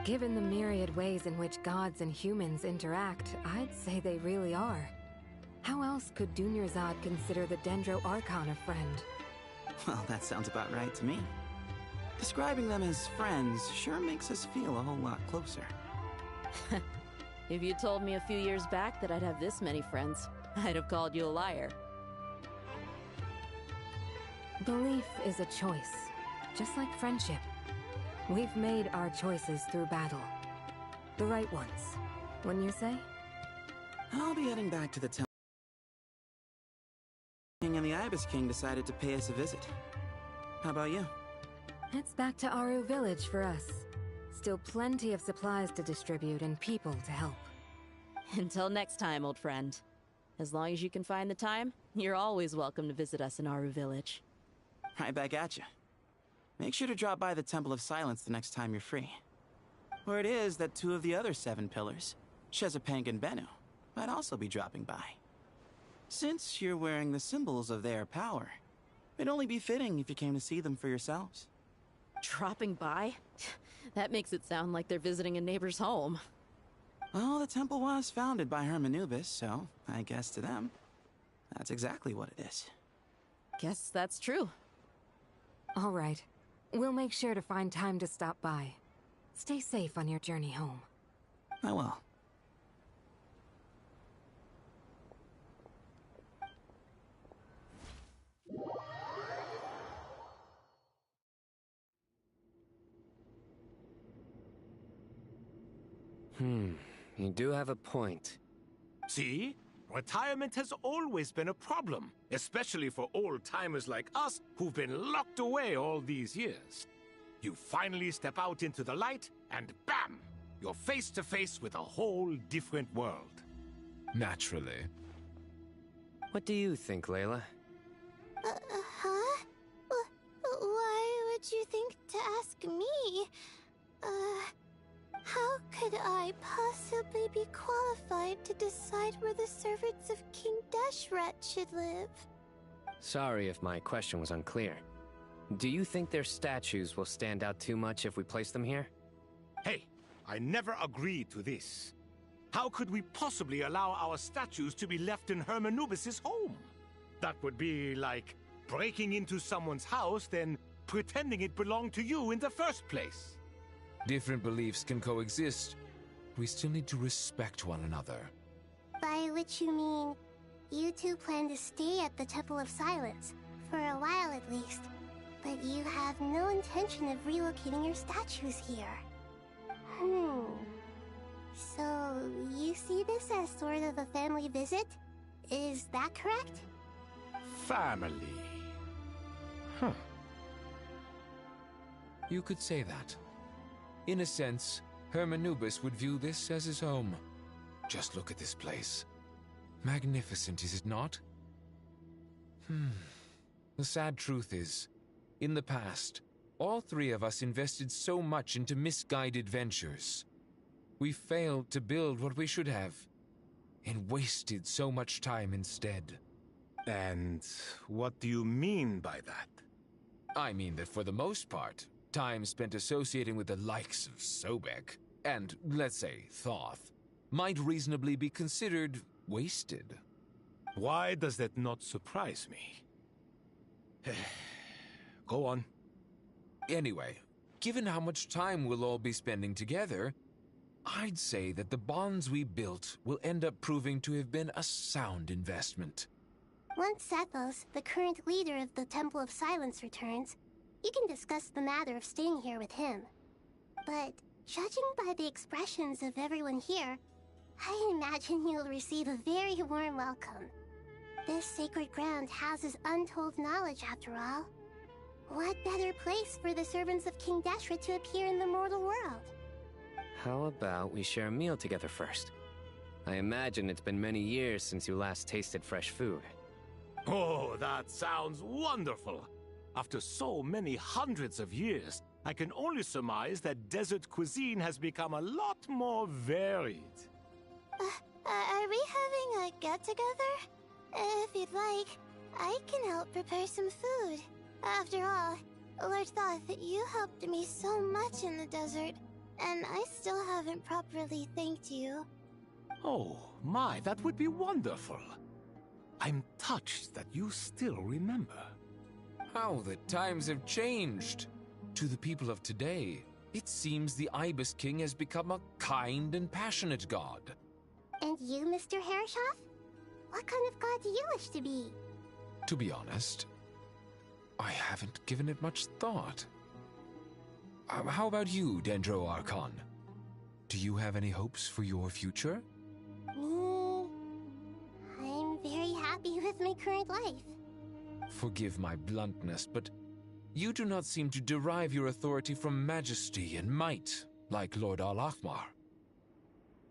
Given the myriad ways in which gods and humans interact, I'd say they really are. How else could Dunyarzad consider the Dendro Archon a friend? Well, that sounds about right to me. Describing them as friends sure makes us feel a whole lot closer. If you told me a few years back that I'd have this many friends, I'd have called you a liar. Belief is a choice, just like friendship. We've made our choices through battle. The right ones, wouldn't you say? I'll be heading back to the temple. The King and the Ibis King decided to pay us a visit. How about you? It's back to Aru Village for us. Still plenty of supplies to distribute and people to help. Until next time, old friend. As long as you can find the time, you're always welcome to visit us in Aru Village. Right back at you. Make sure to drop by the Temple of Silence the next time you're free. Word is that 2 of the other 7 pillars, Shezapank and Bennu, might also be dropping by. Since you're wearing the symbols of their power, it'd only be fitting if you came to see them for yourselves. Dropping by? That makes it sound like they're visiting a neighbor's home. Well, the temple was founded by Hermanubis, so I guess to them, that's exactly what it is. Guess that's true. All right. We'll make sure to find time to stop by. Stay safe on your journey home. I will. You do have a point. See? Retirement has always been a problem, especially for old-timers like us who've been locked away all these years. You finally step out into the light, and bam! You're face to face with a whole different world. Naturally. What do you think, Layla? Huh? Why would you think to ask me? How could I possibly be qualified to decide where the servants of King Deshret should live? Sorry if my question was unclear. Do you think their statues will stand out too much if we place them here? Hey, I never agreed to this. How could we possibly allow our statues to be left in Hermanubis' home? That would be like breaking into someone's house, then pretending it belonged to you in the first place. Different beliefs can coexist. We still need to respect one another. By which you mean, you two plan to stay at the Temple of Silence, for a while at least, but you have no intention of relocating your statues here. So, you see this as sort of a family visit? Is that correct? Family. You could say that. In a sense, Hermanubis would view this as his home. Just look at this place. Magnificent, is it not? The sad truth is, in the past, All three of us invested so much into misguided ventures. We failed to build what we should have, and wasted so much time instead. And what do you mean by that? I mean that for the most part, time spent associating with the likes of Sobek, and, let's say, Thoth, might reasonably be considered wasted. Why does that not surprise me? Go on. Anyway, given how much time we'll all be spending together, I'd say that the bonds we built will end up proving to have been a sound investment. Once Sethos, the current leader of the Temple of Silence, returns, you can discuss the matter of staying here with him. But judging by the expressions of everyone here, I imagine you'll receive a very warm welcome. This sacred ground houses untold knowledge, after all. What better place for the servants of King Deshra to appear in the mortal world? How about we share a meal together first? I imagine it's been many years since you last tasted fresh food. Oh, that sounds wonderful! After so many hundreds of years, I can only surmise that desert cuisine has become a lot more varied. Are we having a get-together? If you'd like, I can help prepare some food. After all, Lord Thoth, you helped me so much in the desert, and I still haven't properly thanked you. Oh, my, that would be wonderful. I'm touched that you still remember. How the times have changed. To the people of today, it seems the Ibis King has become a kind and passionate god. And you, Mr. Herreshoff? What kind of god do you wish to be? To be honest, I haven't given it much thought. How about you, Dendro Archon? Do you have any hopes for your future? Me? I'm very happy with my current life. Forgive my bluntness, but you do not seem to derive your authority from majesty and might, like Lord Al-Akhmar.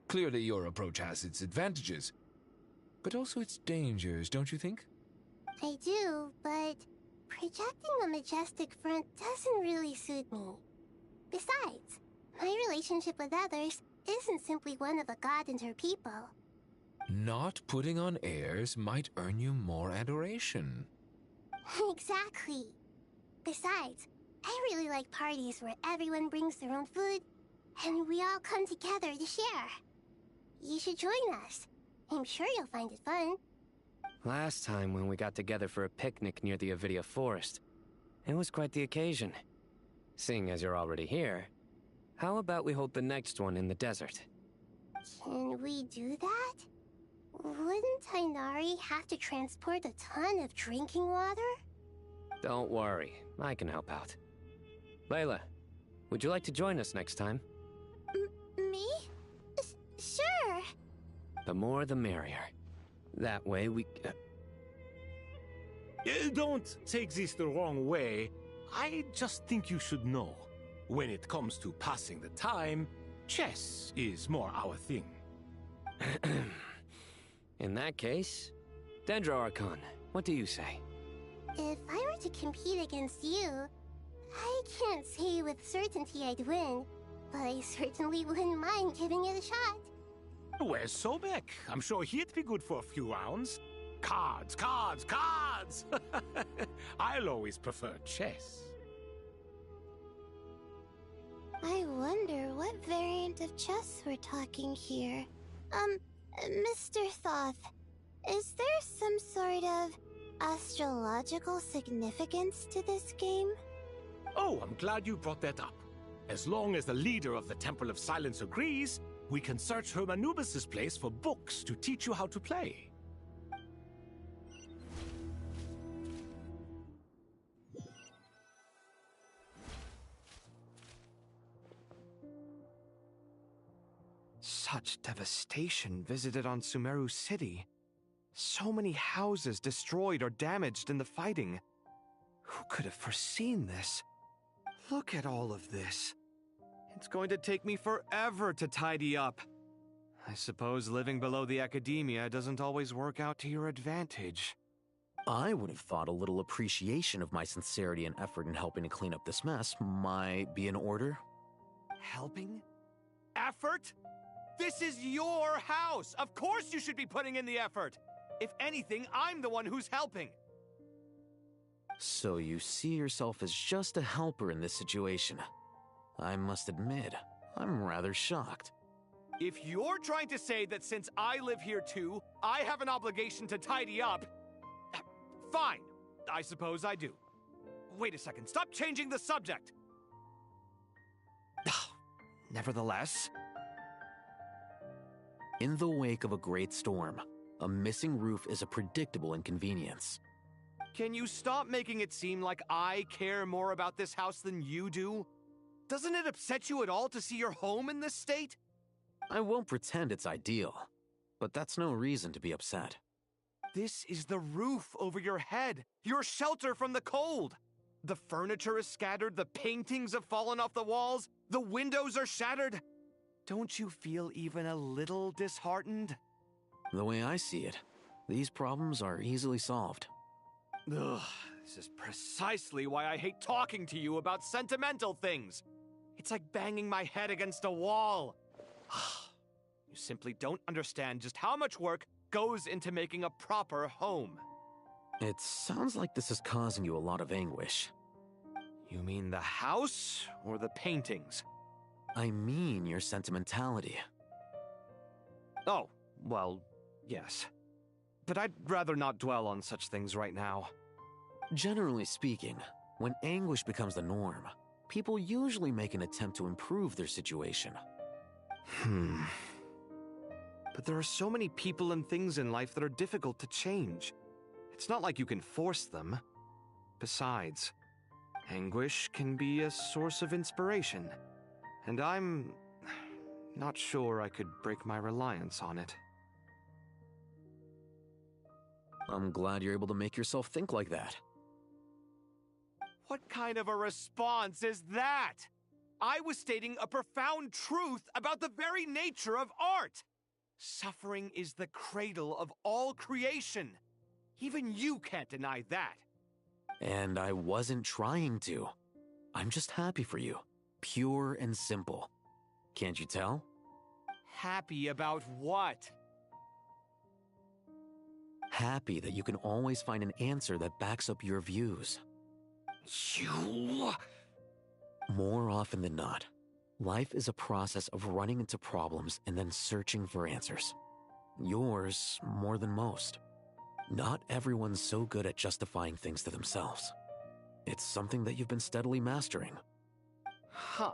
Clearly your approach has its advantages, but also its dangers, don't you think? I do, but projecting a majestic front doesn't really suit me. Besides, my relationship with others isn't simply one of a god and her people. Not putting on airs might earn you more adoration. Exactly. Besides, I really like parties where everyone brings their own food, and we all come together to share. You should join us. I'm sure you'll find it fun. Last time when we got together for a picnic near the Avidia Forest, it was quite the occasion. Seeing as you're already here, how about we hold the next one in the desert? Can we do that? Wouldn't Tainari have to transport a ton of drinking water? Don't worry, I can help out. Layla, would you like to join us next time? Me? Sure. The more the merrier. That way we... Don't take this the wrong way. I just think you should know. When it comes to passing the time, chess is more our thing. In that case, Dendro Archon, what do you say? If I were to compete against you, I can't say with certainty I'd win, but I certainly wouldn't mind giving it a shot. Where's Sobek? I'm sure he'd be good for a few rounds. Cards, cards, cards! I'll always prefer chess. I wonder what variant of chess we're talking here. Mr. Thoth, is there some sort of astrological significance to this game? Oh, I'm glad you brought that up. As long as the leader of the Temple of Silence agrees, we can search Hermanubis' place for books to teach you how to play. Such devastation visited on Sumeru City. So many houses destroyed or damaged in the fighting. Who could have foreseen this? Look at all of this. It's going to take me forever to tidy up. I suppose living below the academia doesn't always work out to your advantage. I would have thought a little appreciation of my sincerity and effort in helping to clean up this mess might be in order. Helping? Effort? This is your house! Of course you should be putting in the effort! If anything, I'm the one who's helping. So you see yourself as just a helper in this situation. I must admit, I'm rather shocked. If you're trying to say that since I live here too, I have an obligation to tidy up, fine. I suppose I do. Wait a second, stop changing the subject! Nevertheless... In the wake of a great storm, a missing roof is a predictable inconvenience. Can you stop making it seem like I care more about this house than you do? Doesn't it upset you at all to see your home in this state? I won't pretend it's ideal, but that's no reason to be upset. This is the roof over your head, your shelter from the cold. The furniture is scattered, the paintings have fallen off the walls, the windows are shattered. Don't you feel even a little disheartened? The way I see it, these problems are easily solved. Ugh, this is precisely why I hate talking to you about sentimental things. It's like banging my head against a wall. You simply don't understand just how much work goes into making a proper home. It sounds like this is causing you a lot of anguish. You mean the house or the paintings? I mean your sentimentality. Oh, well, yes. But I'd rather not dwell on such things right now. Generally speaking, when anguish becomes the norm, people usually make an attempt to improve their situation. But there are so many people and things in life that are difficult to change. It's not like you can force them. Besides, anguish can be a source of inspiration. And I'm not sure I could break my reliance on it. I'm glad you're able to make yourself think like that. What kind of a response is that? I was stating a profound truth about the very nature of art. Suffering is the cradle of all creation. Even you can't deny that. And I wasn't trying to. I'm just happy for you. Pure and simple. Can't you tell? Happy about what? Happy that you can always find an answer that backs up your views. You... More often than not, life is a process of running into problems and then searching for answers. Yours more than most. Not everyone's so good at justifying things to themselves. It's something that you've been steadily mastering. Huh.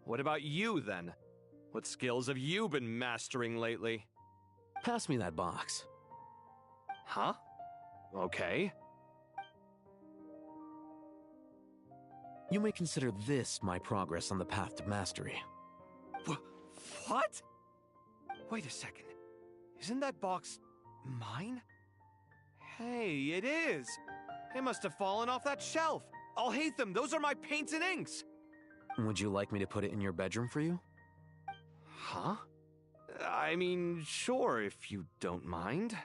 What about you, then? What skills have you been mastering lately? Pass me that box. Huh? Okay. You may consider this my progress on the path to mastery. What? Wait a second. Isn't that box mine? Hey, it is! It must have fallen off that shelf. I'll hate them. Those are my paints and inks. Would you like me to put it in your bedroom for you? Huh? I mean, sure, if you don't mind.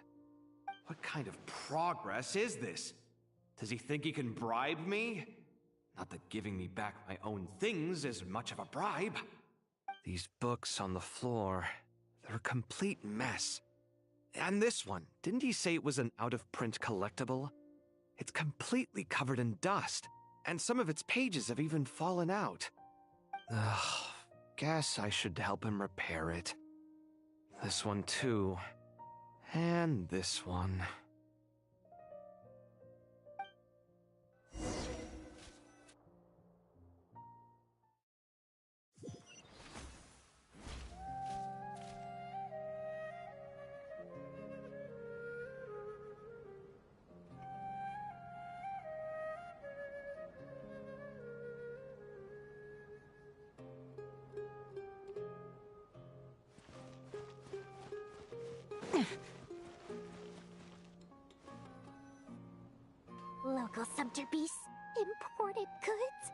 What kind of progress is this? Does he think he can bribe me? Not that giving me back my own things is much of a bribe. These books on the floor, they're a complete mess. And this one, didn't he say it was an out-of-print collectible? It's completely covered in dust, and some of its pages have even fallen out. Ugh, guess I should help him repair it. This one too. And this one. Local subterbeasts, imported goods,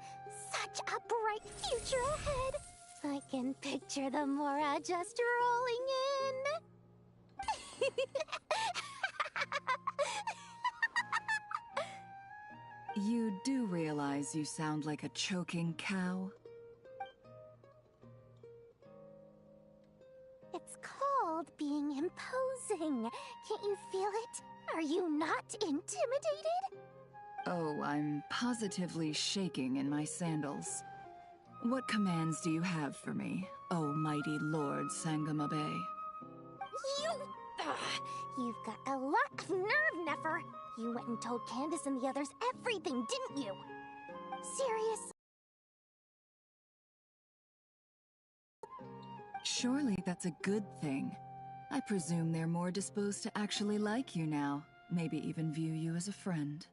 such a bright future ahead. I can picture the Mora just rolling in. You do realize you sound like a choking cow? It's called being imposing. Can't you feel it? Are you not intimidated? Oh, I'm positively shaking in my sandals. What commands do you have for me, oh mighty Lord Sangama Bay? You've got a lot of nerve, Nefer. You went and told Candace and the others everything, didn't you? Serious? Surely that's a good thing. I presume they're more disposed to actually like you now, maybe even view you as a friend.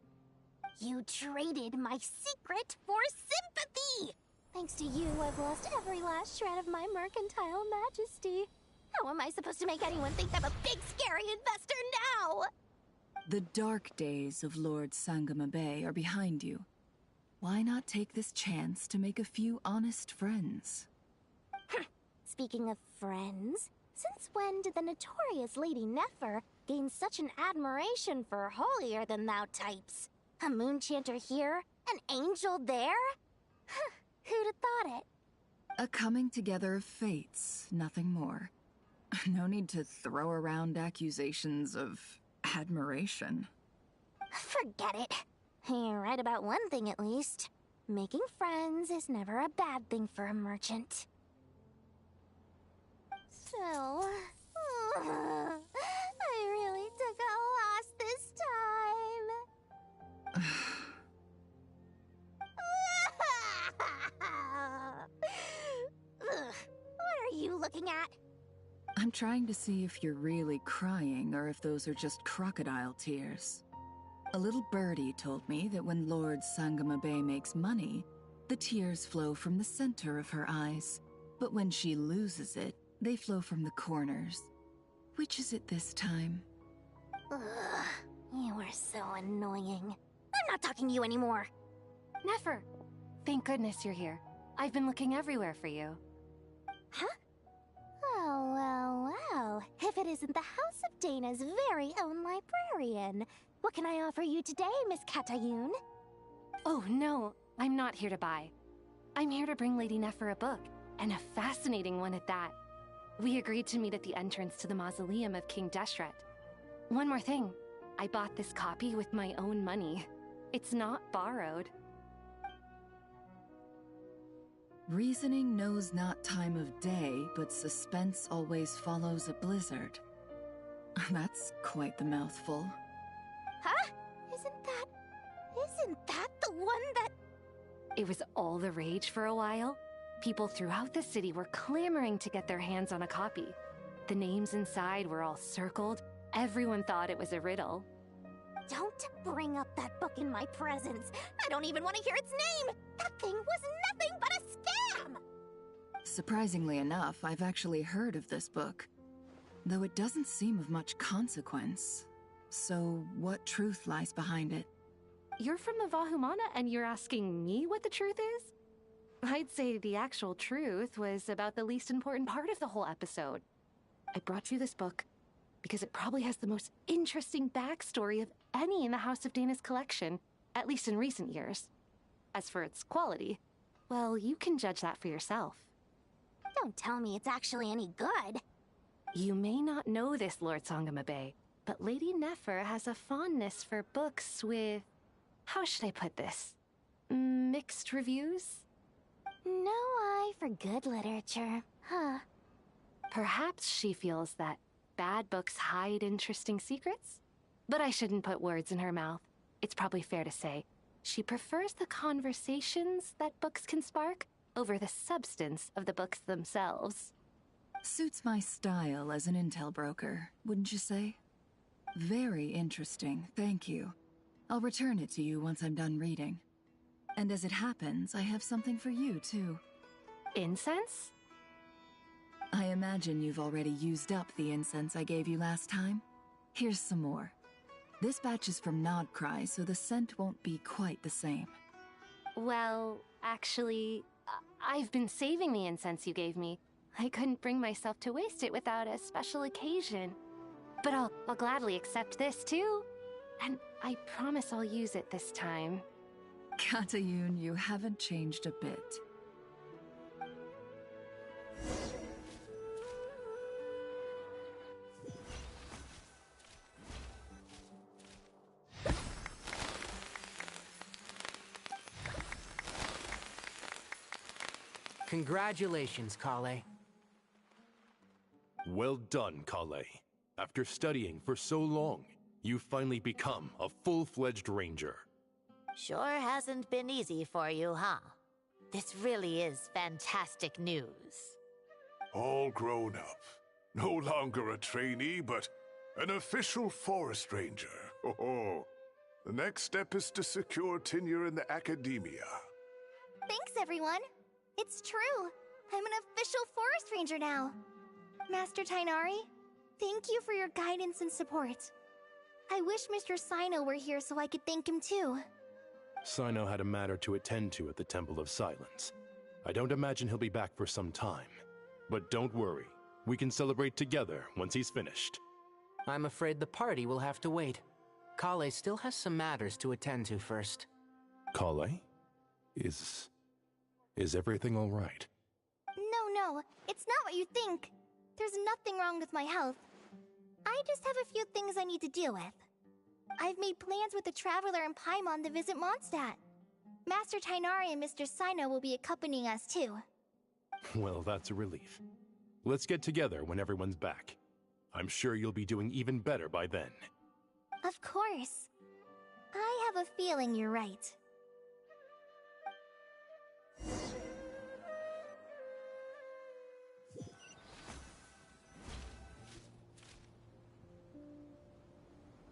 You traded my secret for sympathy! Thanks to you, I've lost every last shred of my mercantile majesty. How am I supposed to make anyone think I'm a big, scary investor now? The dark days of Lord Sangama Bay are behind you. Why not take this chance to make a few honest friends? Speaking of friends, since when did the notorious Lady Nefer gain such an admiration for holier-than-thou types? A moon chanter here? An angel there? Who'd have thought it? A coming together of fates, nothing more. No need to throw around accusations of admiration. Forget it. You're right about one thing at least. Making friends is never a bad thing for a merchant. So... I really took a loss this time. What are you looking at? I'm trying to see if you're really crying or if those are just crocodile tears. A little birdie told me that when Lord Sangama Bay makes money, the tears flow from the center of her eyes. But when she loses it, they flow from the corners. Which is it this time? Ugh, you are so annoying. I'm not talking to you anymore. Nefer, thank goodness you're here. I've been looking everywhere for you. Huh? Oh, well. If it isn't the House of Dana's very own librarian. What can I offer you today, Miss Katayun? Oh, no. I'm not here to buy. I'm here to bring Lady Nefer a book, and a fascinating one at that. We agreed to meet at the entrance to the mausoleum of King Deshret. One more thing. I bought this copy with my own money. It's not borrowed. Reasoning knows not time of day, but suspense always follows a blizzard. That's quite the mouthful. Huh? Isn't that the one that... It was all the rage for a while. People throughout the city were clamoring to get their hands on a copy. The names inside were all circled. Everyone thought it was a riddle. Don't bring up that book in my presence. I don't even want to hear its name. That thing was nothing but a scam. Surprisingly enough, I've actually heard of this book, though it doesn't seem of much consequence. So, what truth lies behind it? You're from the Vahumana and you're asking me what the truth is? I'd say the actual truth was about the least important part of the whole episode. I brought you this book because it probably has the most interesting backstory of any in the House of Dana's collection, at least in recent years. As for its quality, well, you can judge that for yourself. Don't tell me it's actually any good. You may not know this, Lord Sangama Bay, but Lady Nefer has a fondness for books with... how should I put this? Mixed reviews? No eye for good literature, huh? Perhaps she feels that bad books hide interesting secrets? But I shouldn't put words in her mouth. It's probably fair to say she prefers the conversations that books can spark over the substance of the books themselves. Suits my style as an intel broker, wouldn't you say? Very interesting, thank you. I'll return it to you once I'm done reading. And as it happens, I have something for you, too. Incense? I imagine you've already used up the incense I gave you last time. Here's some more. This batch is from Nodcry, so the scent won't be quite the same. Well, actually, I've been saving the incense you gave me. I couldn't bring myself to waste it without a special occasion. But I'll gladly accept this, too. And I promise I'll use it this time. Katayun, you haven't changed a bit. Congratulations, Kale. Well done, Kale. After studying for so long, you've finally become a full-fledged ranger. Sure hasn't been easy for you, huh? This really is fantastic news. All grown up. No longer a trainee, but an official forest ranger. Oh, the next step is to secure tenure in the academia. Thanks, everyone. It's true. I'm an official forest ranger now. Master Tainari, thank you for your guidance and support. I wish Mr. Sino were here so I could thank him too. Sino had a matter to attend to at the Temple of Silence. I don't imagine he'll be back for some time. But don't worry, we can celebrate together once he's finished. I'm afraid the party will have to wait. Kale still has some matters to attend to first. Kale? Is everything all right? No, it's not what you think. There's nothing wrong with my health. I just have a few things I need to deal with. I've made plans with the Traveler and Paimon to visit Mondstadt. Master Tainari and Mr. Sino will be accompanying us too. Well, that's a relief. Let's get together when everyone's back. I'm sure you'll be doing even better by then. Of course. I have a feeling you're right.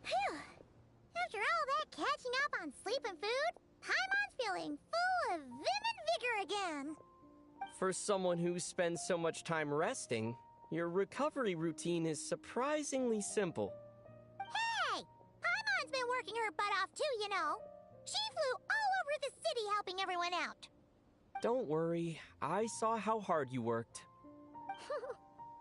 Phew! After all that catching up on sleep and food, Paimon's feeling full of vim and vigor again. For someone who spends so much time resting, your recovery routine is surprisingly simple. Hey! Paimon's been working her butt off too, you know. She flew all over the city helping everyone out. Don't worry, I saw how hard you worked.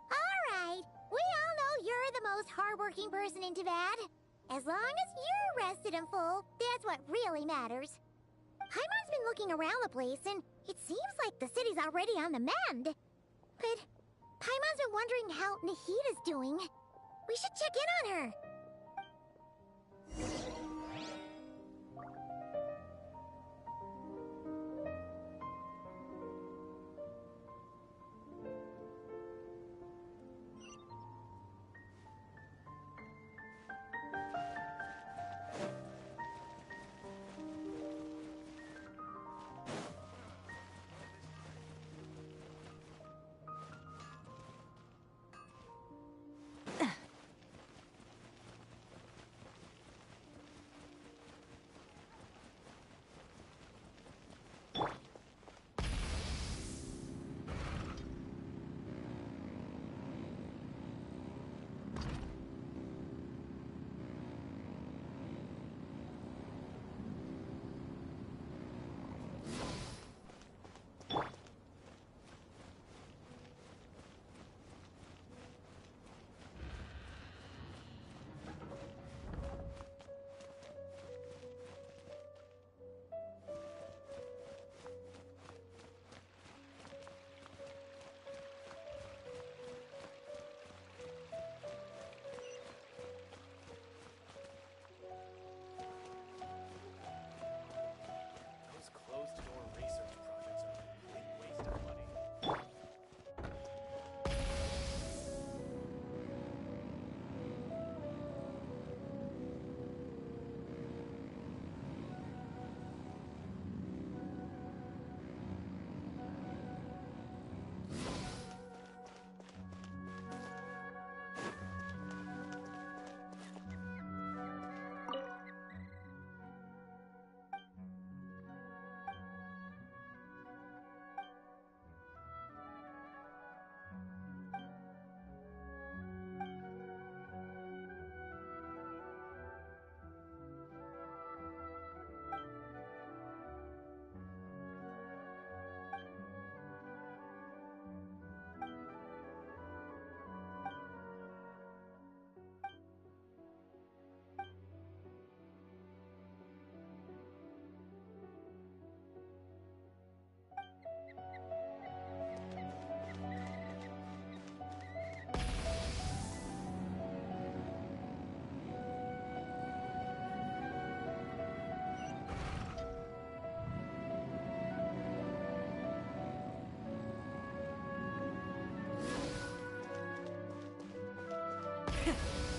Alright, we all know you're the most hardworking person in Teyvat. As long as you're rested and full, that's what really matters. Paimon's been looking around the place, and it seems like the city's already on the mend. But Paimon's been wondering how Nahita's doing. We should check in on her.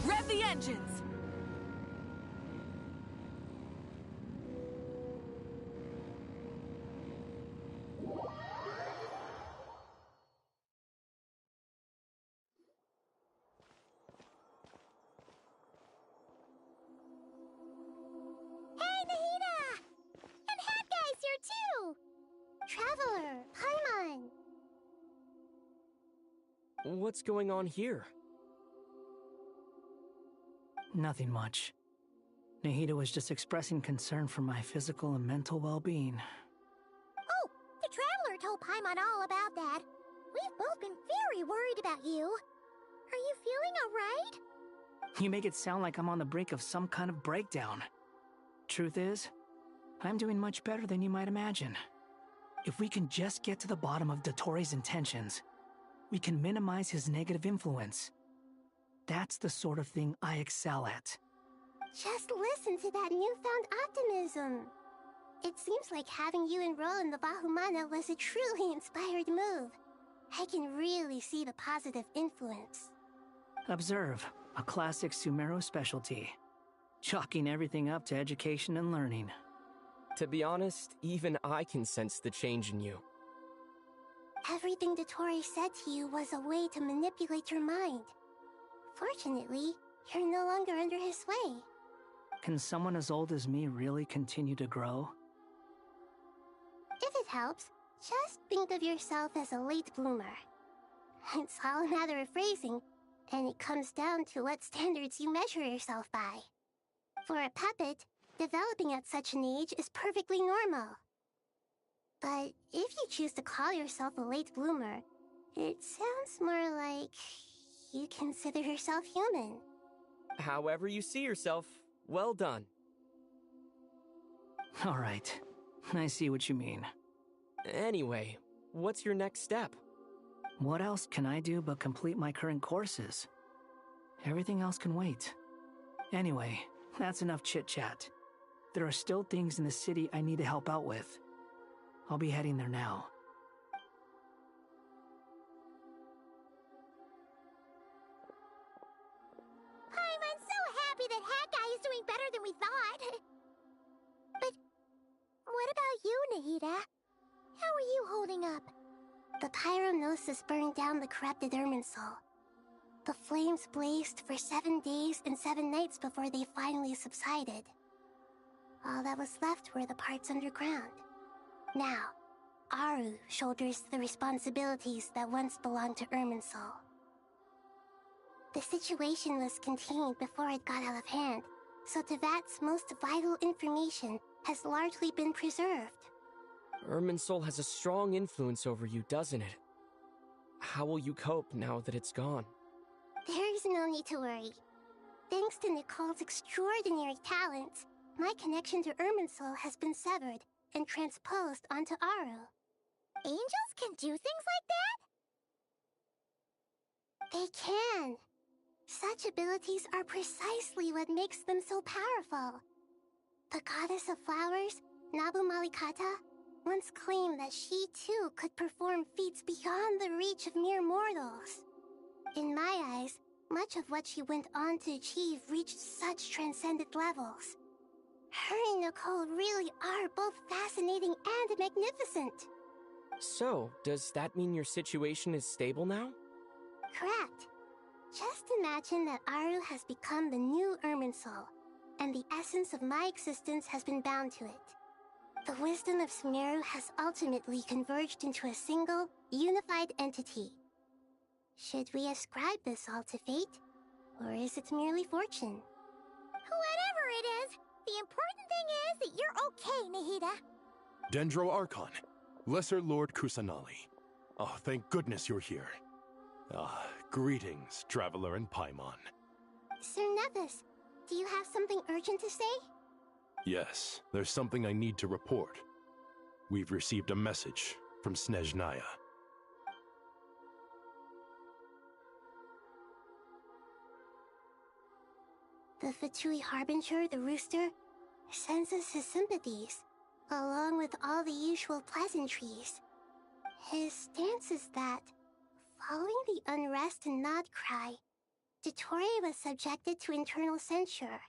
Rev the engines! Hey, Nahida! And Hat Guy's here too! Traveler, Paimon! What's going on here? Nothing much. Nahida was just expressing concern for my physical and mental well-being. Oh, the Traveler told Paimon all about that. We've both been very worried about you. Are you feeling alright? You make it sound like I'm on the brink of some kind of breakdown. Truth is, I'm doing much better than you might imagine. If we can just get to the bottom of Dottoro's intentions, we can minimize his negative influence. That's the sort of thing I excel at. Just listen to that newfound optimism. It seems like having you enroll in the Vahumana was a truly inspired move. I can really see the positive influence. Observe, a classic Sumeru specialty. Chalking everything up to education and learning. To be honest, even I can sense the change in you. Everything Dottore said to you was a way to manipulate your mind. Fortunately, you're no longer under his sway. Can someone as old as me really continue to grow? If it helps, just think of yourself as a late bloomer. It's all a matter of phrasing, and it comes down to what standards you measure yourself by. For a puppet, developing at such an age is perfectly normal. But if you choose to call yourself a late bloomer, it sounds more like you consider yourself human. However you see yourself, well done. All right, I see what you mean. Anyway, what's your next step? What else can I do but complete my current courses? Everything else can wait. Anyway, that's enough chit-chat. There are still things in the city I need to help out with. I'll be heading there now. I'm so happy that Hat Guy is doing better than we thought. But what about you, Nahida? How are you holding up? The pyronosis burned down the corrupted Irminsul. The flames blazed for 7 days and 7 nights before they finally subsided. All that was left were the parts underground. Now, Aru shoulders the responsibilities that once belonged to Irminsul. The situation was contained before it got out of hand, so Tevat's most vital information has largely been preserved. Irminsul has a strong influence over you, doesn't it? How will you cope now that it's gone? There is no need to worry. Thanks to Nicole's extraordinary talents, my connection to Irminsul has been severed and transposed onto Aru. Angels can do things like that? They can. Such abilities are precisely what makes them so powerful. The goddess of flowers, Nabu Malikata, once claimed that she too could perform feats beyond the reach of mere mortals. In my eyes, much of what she went on to achieve reached such transcendent levels. Her and Nicole really are both fascinating and magnificent. So, does that mean your situation is stable now? Correct. Just imagine that Aru has become the new Irminsul, and the essence of my existence has been bound to it. The wisdom of Sumeru has ultimately converged into a single, unified entity. Should we ascribe this all to fate, or is it merely fortune? Whatever it is, the important thing is that you're okay, Nahida. Dendro Archon, Lesser Lord Kusanali. Oh, thank goodness you're here. Greetings, Traveler and Paimon. Sir Nevis, do you have something urgent to say? Yes, there's something I need to report. We've received a message from Snezhnaya. The Fatui Harbinger, the Rooster, sends us his sympathies, along with all the usual pleasantries. His stance is that, following the unrest in Nodcry, Dotori was subjected to internal censure.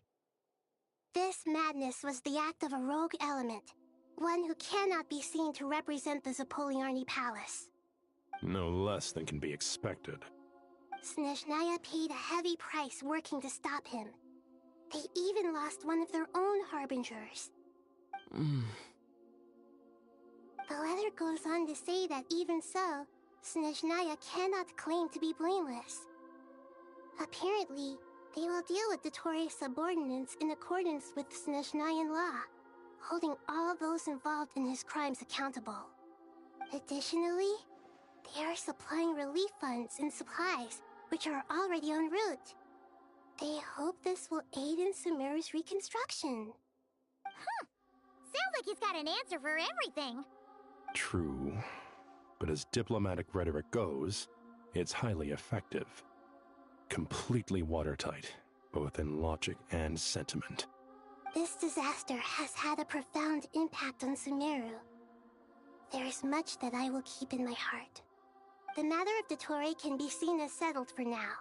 This madness was the act of a rogue element, one who cannot be seen to represent the Zapoliarny Palace. No less than can be expected. Snezhnaya paid a heavy price working to stop him. They even lost one of their own harbingers. The letter goes on to say that even so, Snezhnaya cannot claim to be blameless. Apparently, they will deal with Dotori's subordinates in accordance with Snezhnayan law, holding all those involved in his crimes accountable. Additionally, they are supplying relief funds and supplies, which are already en route. They hope this will aid in Sumeru's reconstruction. Sounds like he's got an answer for everything. True. But as diplomatic rhetoric goes, it's highly effective. Completely watertight, both in logic and sentiment. This disaster has had a profound impact on Sumeru. There is much that I will keep in my heart. The matter of Dotori can be seen as settled for now.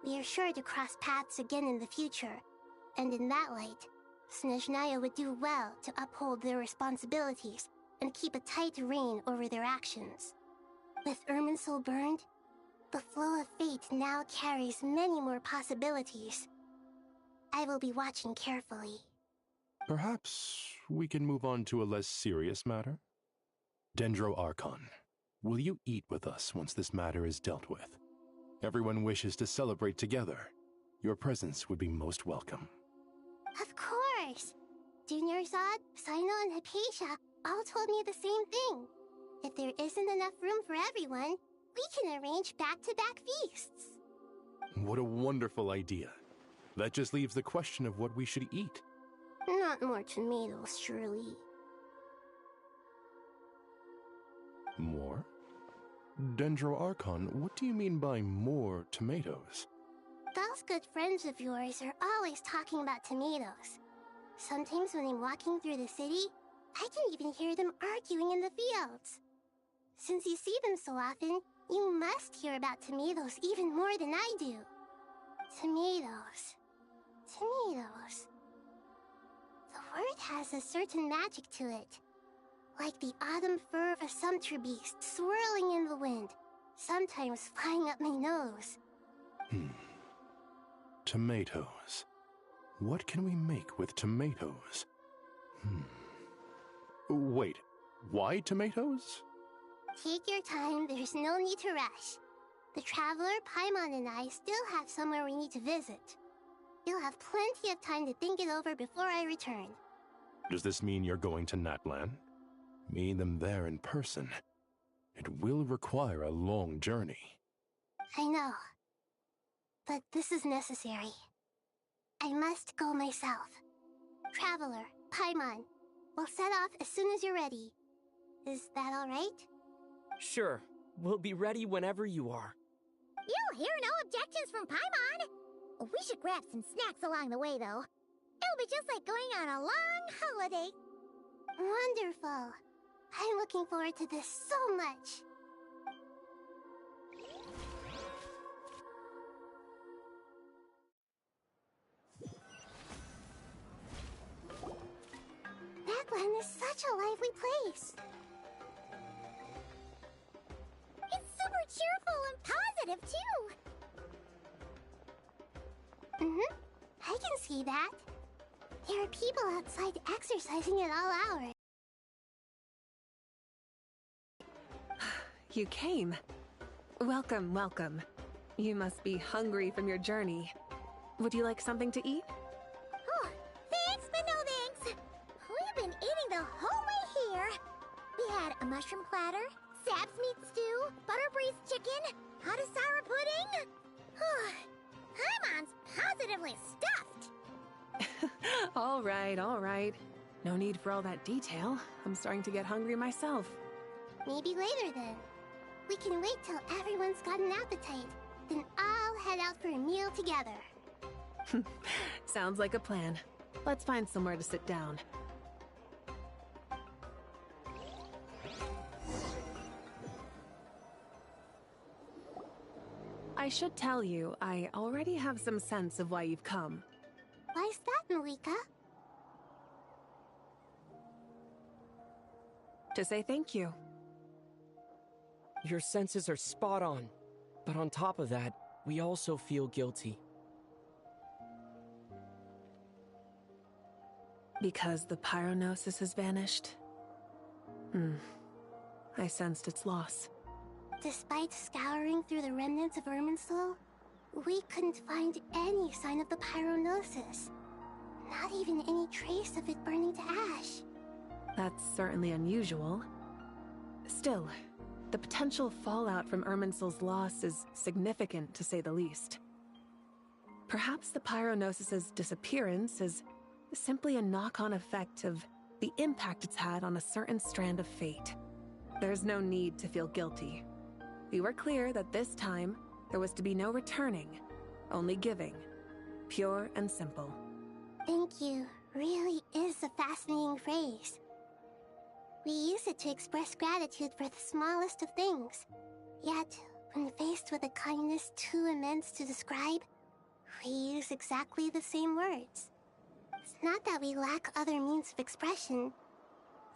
We are sure to cross paths again in the future, and in that light, Snezhnaya would do well to uphold their responsibilities and keep a tight rein over their actions. With Irminsul burned, the flow of fate now carries many more possibilities. I will be watching carefully. Perhaps we can move on to a less serious matter? Dendro Archon, will you eat with us once this matter is dealt with? Everyone wishes to celebrate together. Your presence would be most welcome. Of course! Junior Zod, Sino, and Hypatia all told me the same thing. If there isn't enough room for everyone, we can arrange back-to-back feasts. What a wonderful idea. That just leaves the question of what we should eat. Not more tomatoes, surely. More? Dendro Archon, what do you mean by more tomatoes? Those good friends of yours are always talking about tomatoes. Sometimes when I'm walking through the city, I can even hear them arguing in the fields. Since you see them so often, you must hear about tomatoes even more than I do. Tomatoes. Tomatoes. The word has a certain magic to it. Like the autumn fur of a sumpter beast swirling in the wind, sometimes flying up my nose. Tomatoes. What can we make with tomatoes? Wait, why tomatoes? Take your time, there's no need to rush. The Traveler, Paimon, and I still have somewhere we need to visit. You'll have plenty of time to think it over before I return. Does this mean you're going to Natlan? Meeting them there in person. It will require a long journey. I know. But this is necessary. I must go myself. Traveler, Paimon, we'll set off as soon as you're ready. Is that all right? Sure. We'll be ready whenever you are. You'll hear no objections from Paimon. We should grab some snacks along the way, though. It'll be just like going on a long holiday. Wonderful. I'm looking forward to this so much. Natlan is such a lively place. It's super cheerful and positive, too. I can see that. There are people outside exercising at all hours. You came. Welcome, welcome. You must be hungry from your journey. Would you like something to eat? Oh, thanks, but no thanks. We've been eating the whole way here. We had a mushroom platter, Sab's meat stew, butter braised chicken, Hadasara pudding. Paimon's positively stuffed. All right. No need for all that detail. I'm starting to get hungry myself. Maybe later then. We can wait till everyone's got an appetite. Then I'll head out for a meal together. Sounds like a plan. Let's find somewhere to sit down. I should tell you, I already have some sense of why you've come. Why's that, Malika? To say thank you. Your senses are spot on. But on top of that, we also feel guilty. Because the pyronosis has vanished? I sensed its loss. Despite scouring through the remnants of Irminsul, we couldn't find any sign of the pyronosis. Not even any trace of it burning to ash. That's certainly unusual. Still, the potential fallout from Irminsul's loss is significant, to say the least. Perhaps the pyronosis's disappearance is simply a knock-on effect of the impact it's had on a certain strand of fate. There's no need to feel guilty. We were clear that this time, there was to be no returning, only giving. Pure and simple. Thank you really is a fascinating phrase. We use it to express gratitude for the smallest of things. Yet, when faced with a kindness too immense to describe, we use exactly the same words. It's not that we lack other means of expression.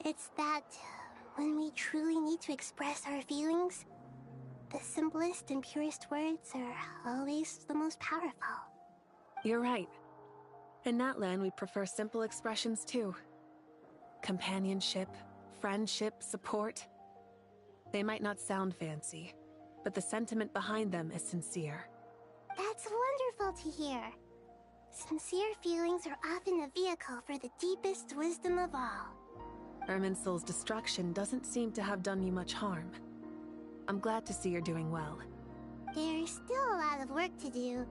It's that when we truly need to express our feelings, the simplest and purest words are always the most powerful. You're right. In Natlan, we prefer simple expressions too. Companionship, friendship, support. They might not sound fancy, but the sentiment behind them is sincere. That's wonderful to hear. Sincere feelings are often a vehicle for the deepest wisdom of all. Irminsul's destruction doesn't seem to have done you much harm. I'm glad to see you're doing well. There's still a lot of work to do,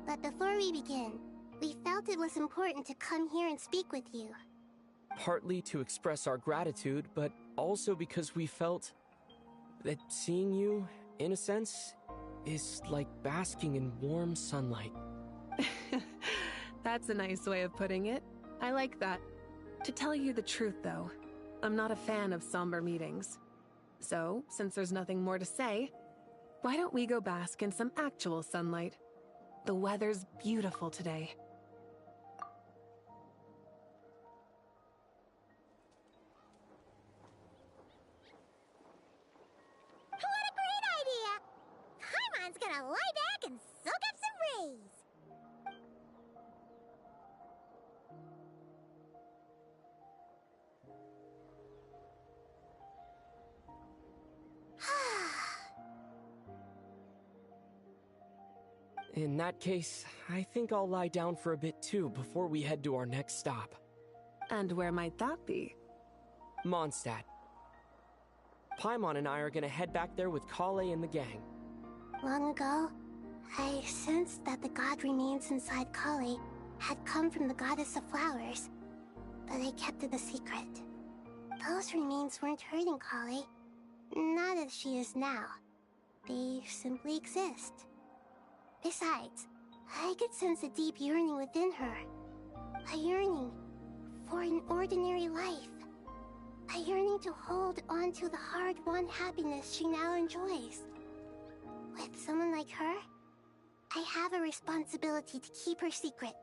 but before we begin, we felt it was important to come here and speak with you. Partly to express our gratitude, but also because we felt that seeing you, in a sense, is like basking in warm sunlight. That's a nice way of putting it. I like that. To tell you the truth, though, I'm not a fan of somber meetings. So, since there's nothing more to say, why don't we go bask in some actual sunlight? The weather's beautiful today. What a great idea! Paimon's gonna lie back and soak up some rays! In that case, I think I'll lie down for a bit too before we head to our next stop. And where might that be? Mondstadt. Paimon and I are gonna head back there with Kale and the gang. Long ago, I sensed that the god remains inside Kali had come from the goddess of flowers, but I kept it a secret. Those remains weren't hurting Kali, not as she is now. They simply exist. Besides, I could sense a deep yearning within her. A yearning for an ordinary life. A yearning to hold on to the hard-won happiness she now enjoys. With someone like her, I have a responsibility to keep her secret.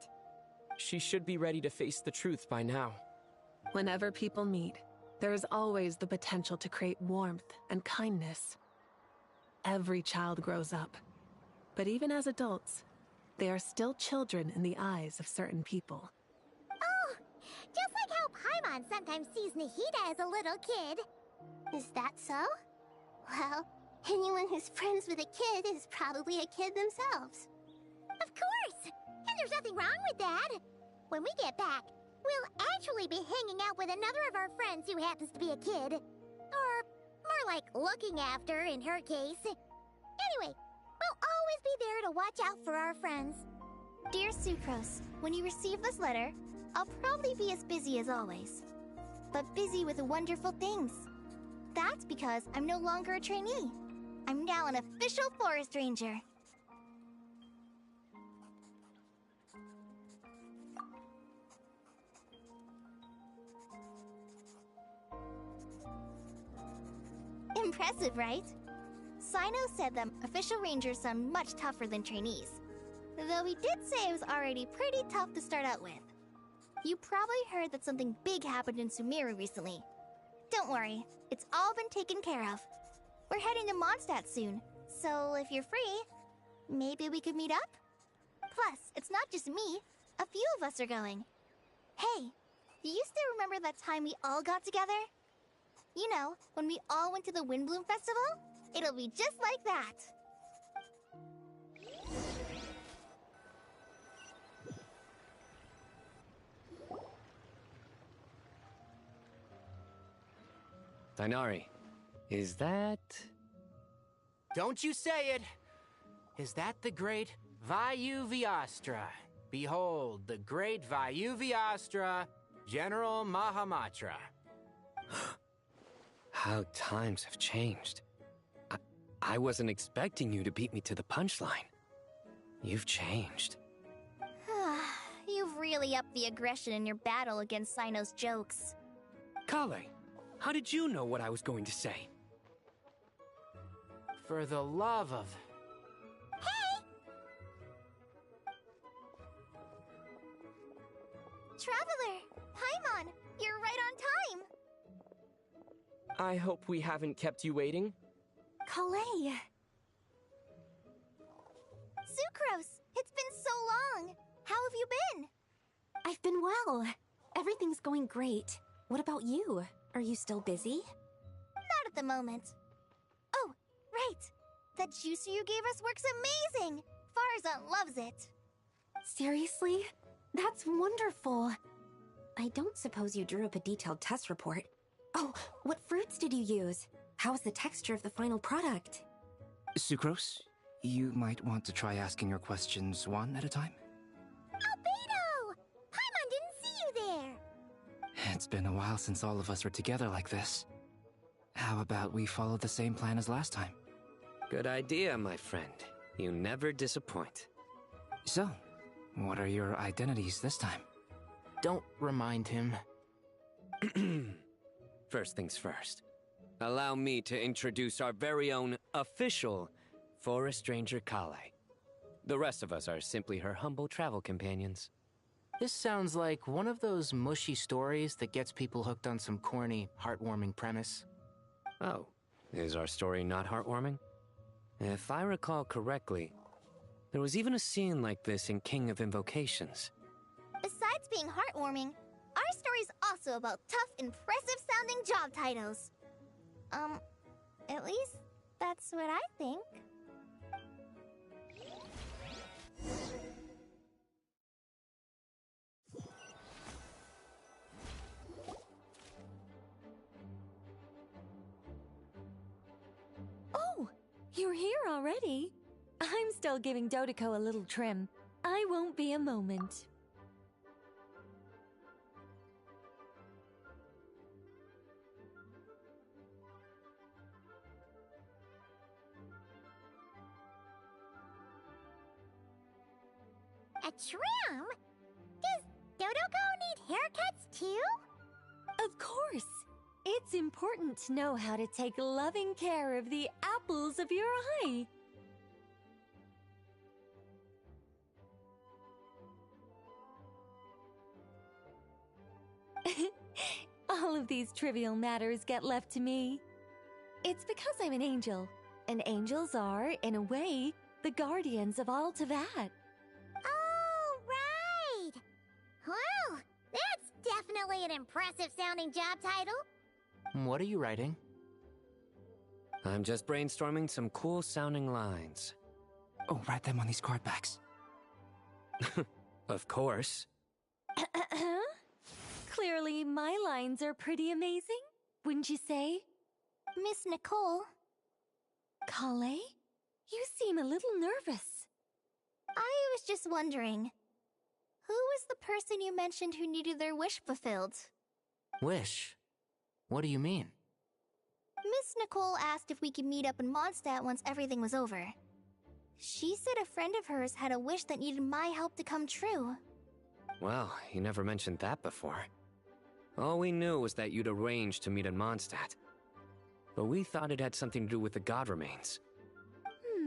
She should be ready to face the truth by now. Whenever people meet, there is always the potential to create warmth and kindness. Every child grows up. But even as adults, they are still children in the eyes of certain people. Oh, just like how Paimon sometimes sees Nahida as a little kid. Is that so? Well, anyone who's friends with a kid is probably a kid themselves. Of course! And there's nothing wrong with that. When we get back, we'll actually be hanging out with another of our friends who happens to be a kid. Or more like looking after, in her case. Anyway, we'll always be there to watch out for our friends. Dear Sucrose, when you receive this letter, I'll probably be as busy as always. But busy with wonderful things. That's because I'm no longer a trainee. I'm now an official forest ranger. Impressive, right? Sino said that official rangers sound much tougher than trainees. Though he did say it was already pretty tough to start out with. You probably heard that something big happened in Sumeru recently. Don't worry, it's all been taken care of. We're heading to Mondstadt soon, so if you're free, maybe we could meet up? Plus, it's not just me. A few of us are going. Hey, do you still remember that time we all got together? You know, when we all went to the Windbloom Festival? It'll be just like that. Dainari, is that... Don't you say it! Is that the great Vayu-Vyastra? Behold, the great Vayu-Vyastra, General Mahamatra. How times have changed. I wasn't expecting you to beat me to the punchline. You've changed. You've really upped the aggression in your battle against Sino's jokes. Kale, how did you know what I was going to say? For the love of... Hey! Traveler! Paimon! You're right on time! I hope we haven't kept you waiting. Kalei! Sucrose! It's been so long! How have you been? I've been well. Everything's going great. What about you? Are you still busy? Not at the moment. Oh, right! That juicer you gave us works amazing! Farzan loves it! Seriously? That's wonderful. I don't suppose you drew up a detailed test report. Oh, what fruits did you use? How's the texture of the final product? Sucrose, you might want to try asking your questions one at a time. Albedo! Paimon didn't see you there! It's been a while since all of us were together like this. How about we follow the same plan as last time? Good idea, my friend. You never disappoint. So, what are your identities this time? Don't remind him. First things first. Allow me to introduce our very own official Forest Ranger Kale. The rest of us are simply her humble travel companions. This sounds like one of those mushy stories that gets people hooked on some corny, heartwarming premise. Oh, is our story not heartwarming? If I recall correctly, there was even a scene like this in King of Invocations. Besides being heartwarming, our story's also about tough, impressive-sounding job titles. At least that's what I think. Oh, you're here already? I'm still giving Dodiko a little trim. I won't be a moment. A trim? Does Dodoko need haircuts too? Of course. It's important to know how to take loving care of the apples of your eye. All of these trivial matters get left to me. It's because I'm an angel, and angels are, in a way, the guardians of all Teyvat. Oh, right! Well, that's definitely an impressive sounding job title. What are you writing? I'm just brainstorming some cool sounding lines. Oh, write them on these card backs. Of course. Clearly, my lines are pretty amazing, wouldn't you say? Miss Nicole. Kale? You seem a little nervous. I was just wondering, who was the person you mentioned who needed their wish fulfilled? Wish? What do you mean? Miss Nicole asked if we could meet up in Mondstadt once everything was over. She said a friend of hers had a wish that needed my help to come true. Well, you never mentioned that before. All we knew was that you'd arranged to meet in Mondstadt. But we thought it had something to do with the god remains.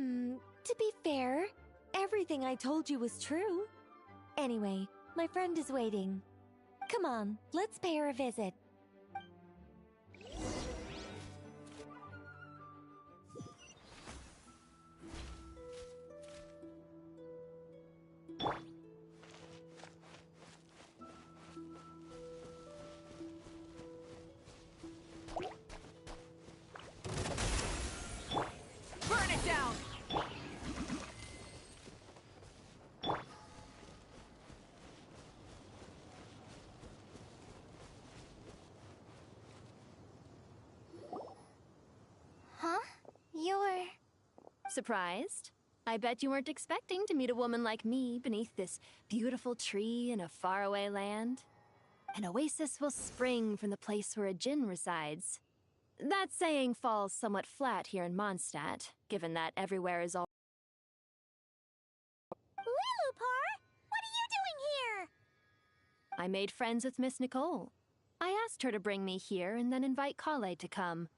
To be fair, everything I told you was true. Anyway, my friend is waiting. Come on, let's pay her a visit. Burn it down! Huh? You're... Surprised? I bet you weren't expecting to meet a woman like me beneath this beautiful tree in a faraway land. An oasis will spring from the place where a djinn resides. That saying falls somewhat flat here in Mondstadt, given that everywhere is all... Lilupar! What are you doing here? I made friends with Miss Nicole. I asked her to bring me here and then invite Kale to come.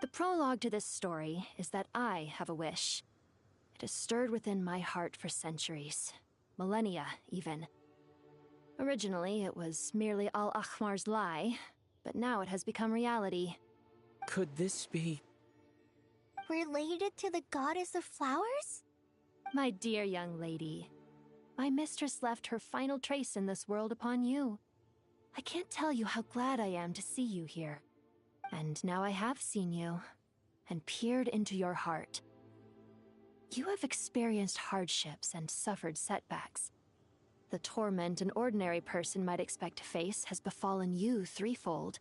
The prologue to this story is that I have a wish. It has stirred within my heart for centuries. Millennia, even. Originally, it was merely Al-Ahmar's lie, but now it has become reality. Could this be... related to the goddess of flowers? My dear young lady, my mistress left her final trace in this world upon you. I can't tell you how glad I am to see you here. And now I have seen you, and peered into your heart. You have experienced hardships and suffered setbacks. The torment an ordinary person might expect to face has befallen you threefold.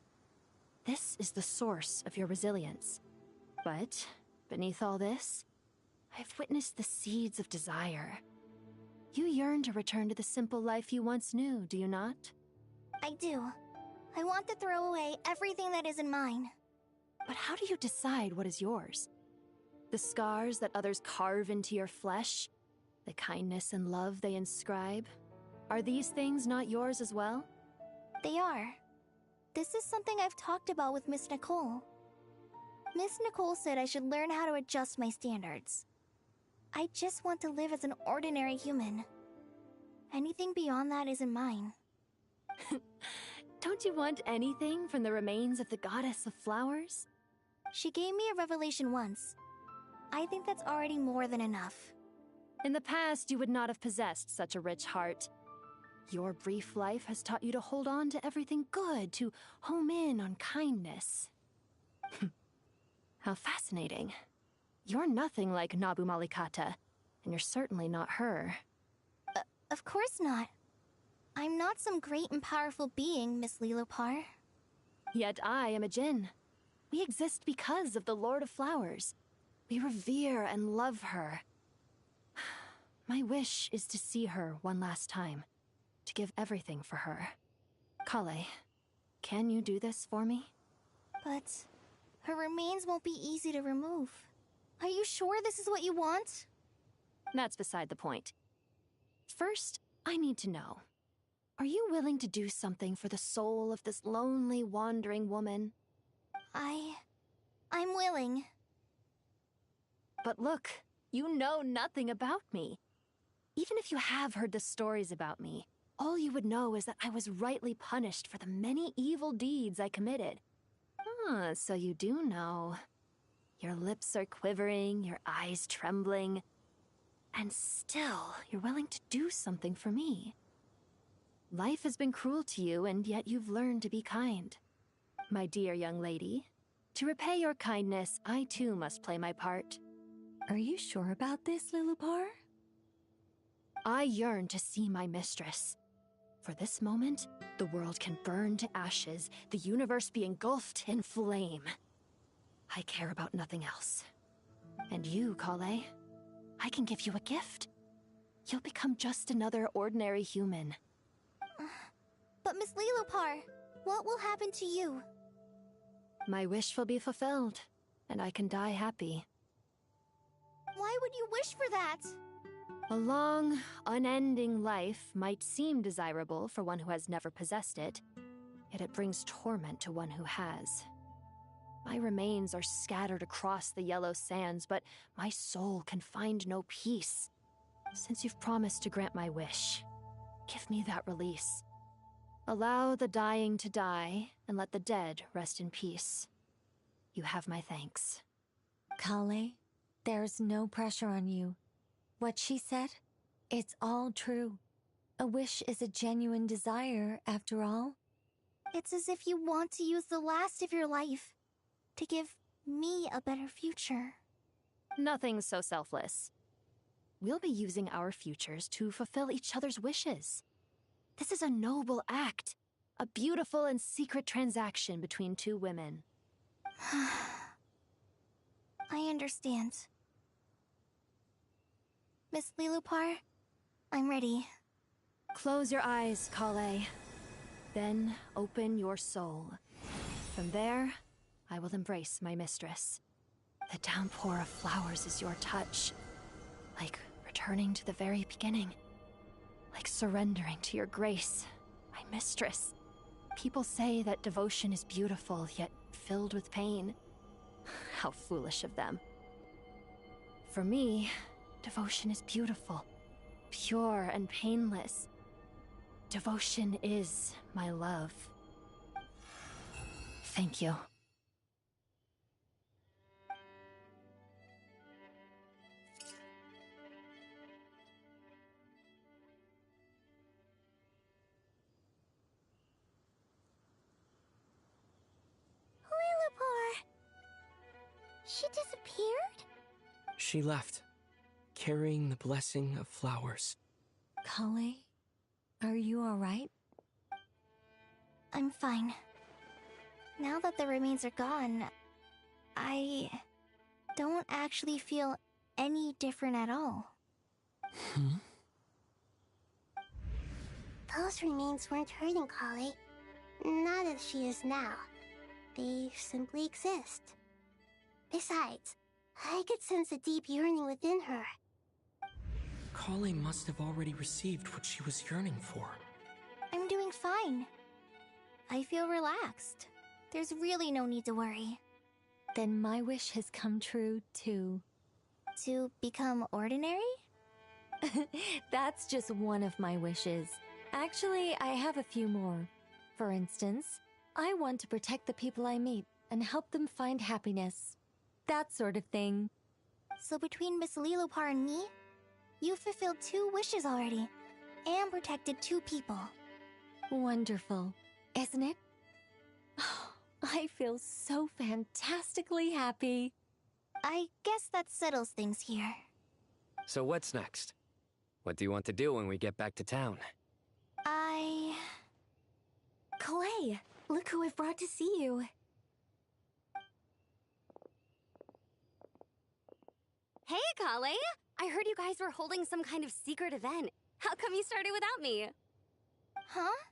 This is the source of your resilience. But, beneath all this, I've witnessed the seeds of desire. You yearn to return to the simple life you once knew, do you not? I do. I want to throw away everything that isn't mine. But how do you decide what is yours? The scars that others carve into your flesh? The kindness and love they inscribe? Are these things not yours as well? They are. This is something I've talked about with Miss Nicole. Miss Nicole said I should learn how to adjust my standards. I just want to live as an ordinary human. Anything beyond that isn't mine. Don't you want anything from the remains of the goddess of flowers? She gave me a revelation once. I think that's already more than enough. In the past, you would not have possessed such a rich heart. Your brief life has taught you to hold on to everything good, to home in on kindness. How fascinating. You're nothing like Nabu Malikata, and you're certainly not her. Of course not. I'm not some great and powerful being, Miss Lilupar. Yet I am a djinn. We exist because of the Lord of Flowers. We revere and love her. My wish is to see her one last time, to give everything for her. Kale, can you do this for me? But her remains won't be easy to remove. Are you sure this is what you want? That's beside the point. First, I need to know. Are you willing to do something for the soul of this lonely, wandering woman? I'm willing. But look, you know nothing about me. Even if you have heard the stories about me, all you would know is that I was rightly punished for the many evil deeds I committed. Ah, so you do know. Your lips are quivering, your eyes trembling, and still you're willing to do something for me. Life has been cruel to you, and yet you've learned to be kind. My dear young lady, to repay your kindness, I too must play my part. Are you sure about this, Lilupar? I yearn to see my mistress. For this moment, the world can burn to ashes, the universe be engulfed in flame. I care about nothing else. And you, Kale, I can give you a gift. You'll become just another ordinary human. But Miss Lilupar, what will happen to you? My wish will be fulfilled, and I can die happy. Why would you wish for that? A long, unending life might seem desirable for one who has never possessed it, yet it brings torment to one who has. My remains are scattered across the yellow sands, but my soul can find no peace. Since you've promised to grant my wish, give me that release. Allow the dying to die, and let the dead rest in peace. You have my thanks. Kale, there's no pressure on you. What she said, it's all true. A wish is a genuine desire, after all. It's as if you want to use the last of your life to give me a better future. Nothing so selfless. We'll be using our futures to fulfill each other's wishes. This is a noble act, a beautiful and secret transaction between two women. I understand. Miss Lilupar, I'm ready. Close your eyes, Kale. Then open your soul. From there, I will embrace my mistress. The downpour of flowers is your touch. Like returning to the very beginning. Like surrendering to your grace, my mistress. People say that devotion is beautiful, yet filled with pain. How foolish of them. For me, devotion is beautiful, pure and painless. Devotion is my love. Thank you. Lilupar! She disappeared? She left, carrying the blessing of flowers. Kale, are you alright? I'm fine. Now that the remains are gone, I don't actually feel any different at all. Those remains weren't hurting Kale. Not as she is now. They simply exist. Besides, I could sense a deep yearning within her. Kale must have already received what she was yearning for. I'm doing fine. I feel relaxed. There's really no need to worry. Then my wish has come true, too. To become ordinary? That's just one of my wishes. Actually, I have a few more. For instance, I want to protect the people I meet and help them find happiness. That sort of thing. So between Miss Lilupar and me, you've fulfilled 2 wishes already, and protected 2 people. Wonderful, isn't it? I feel so fantastically happy. I guess that settles things here. So what's next? What do you want to do when we get back to town? Kale, look who I've brought to see you. Hey, Kale! I heard you guys were holding some kind of secret event. How come you started without me? Huh?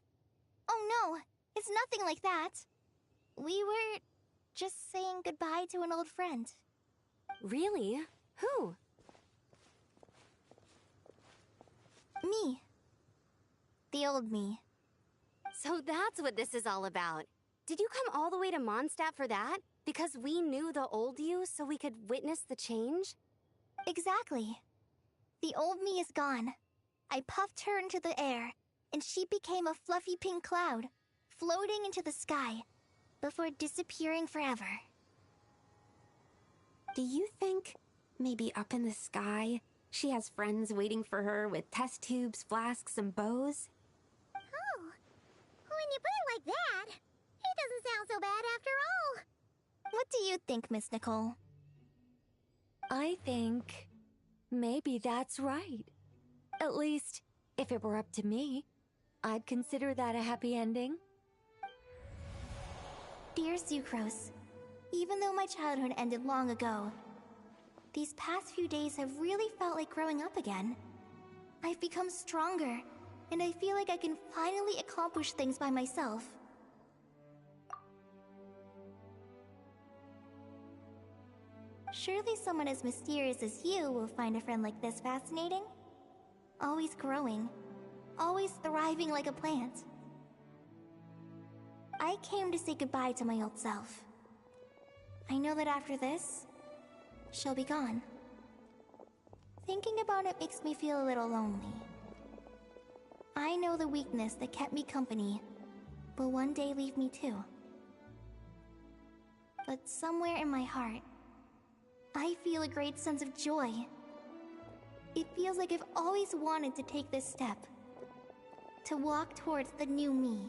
Oh no, it's nothing like that. We were just saying goodbye to an old friend. Really? Who? Me. The old me. So that's what this is all about. Did you come all the way to Mondstadt for that? Because we knew the old you so we could witness the change? Exactly. The old me is gone. I puffed her into the air, and she became a fluffy pink cloud, floating into the sky, before disappearing forever. Do you think, maybe up in the sky, she has friends waiting for her with test tubes, flasks, and bows? Oh, when you put it like that, it doesn't sound so bad after all. What do you think, Miss Nicole? I think maybe that's right. At least, if it were up to me, I'd consider that a happy ending. Dear Sucrose, even though my childhood ended long ago, these past few days have really felt like growing up again. I've become stronger, and I feel like I can finally accomplish things by myself. Surely someone as mysterious as you will find a friend like this fascinating? Always growing, always thriving like a plant. I came to say goodbye to my old self. I know that after this, she'll be gone. Thinking about it makes me feel a little lonely. I know the weakness that kept me company will one day leave me too. But somewhere in my heart, I feel a great sense of joy. It feels like I've always wanted to take this step, to walk towards the new me.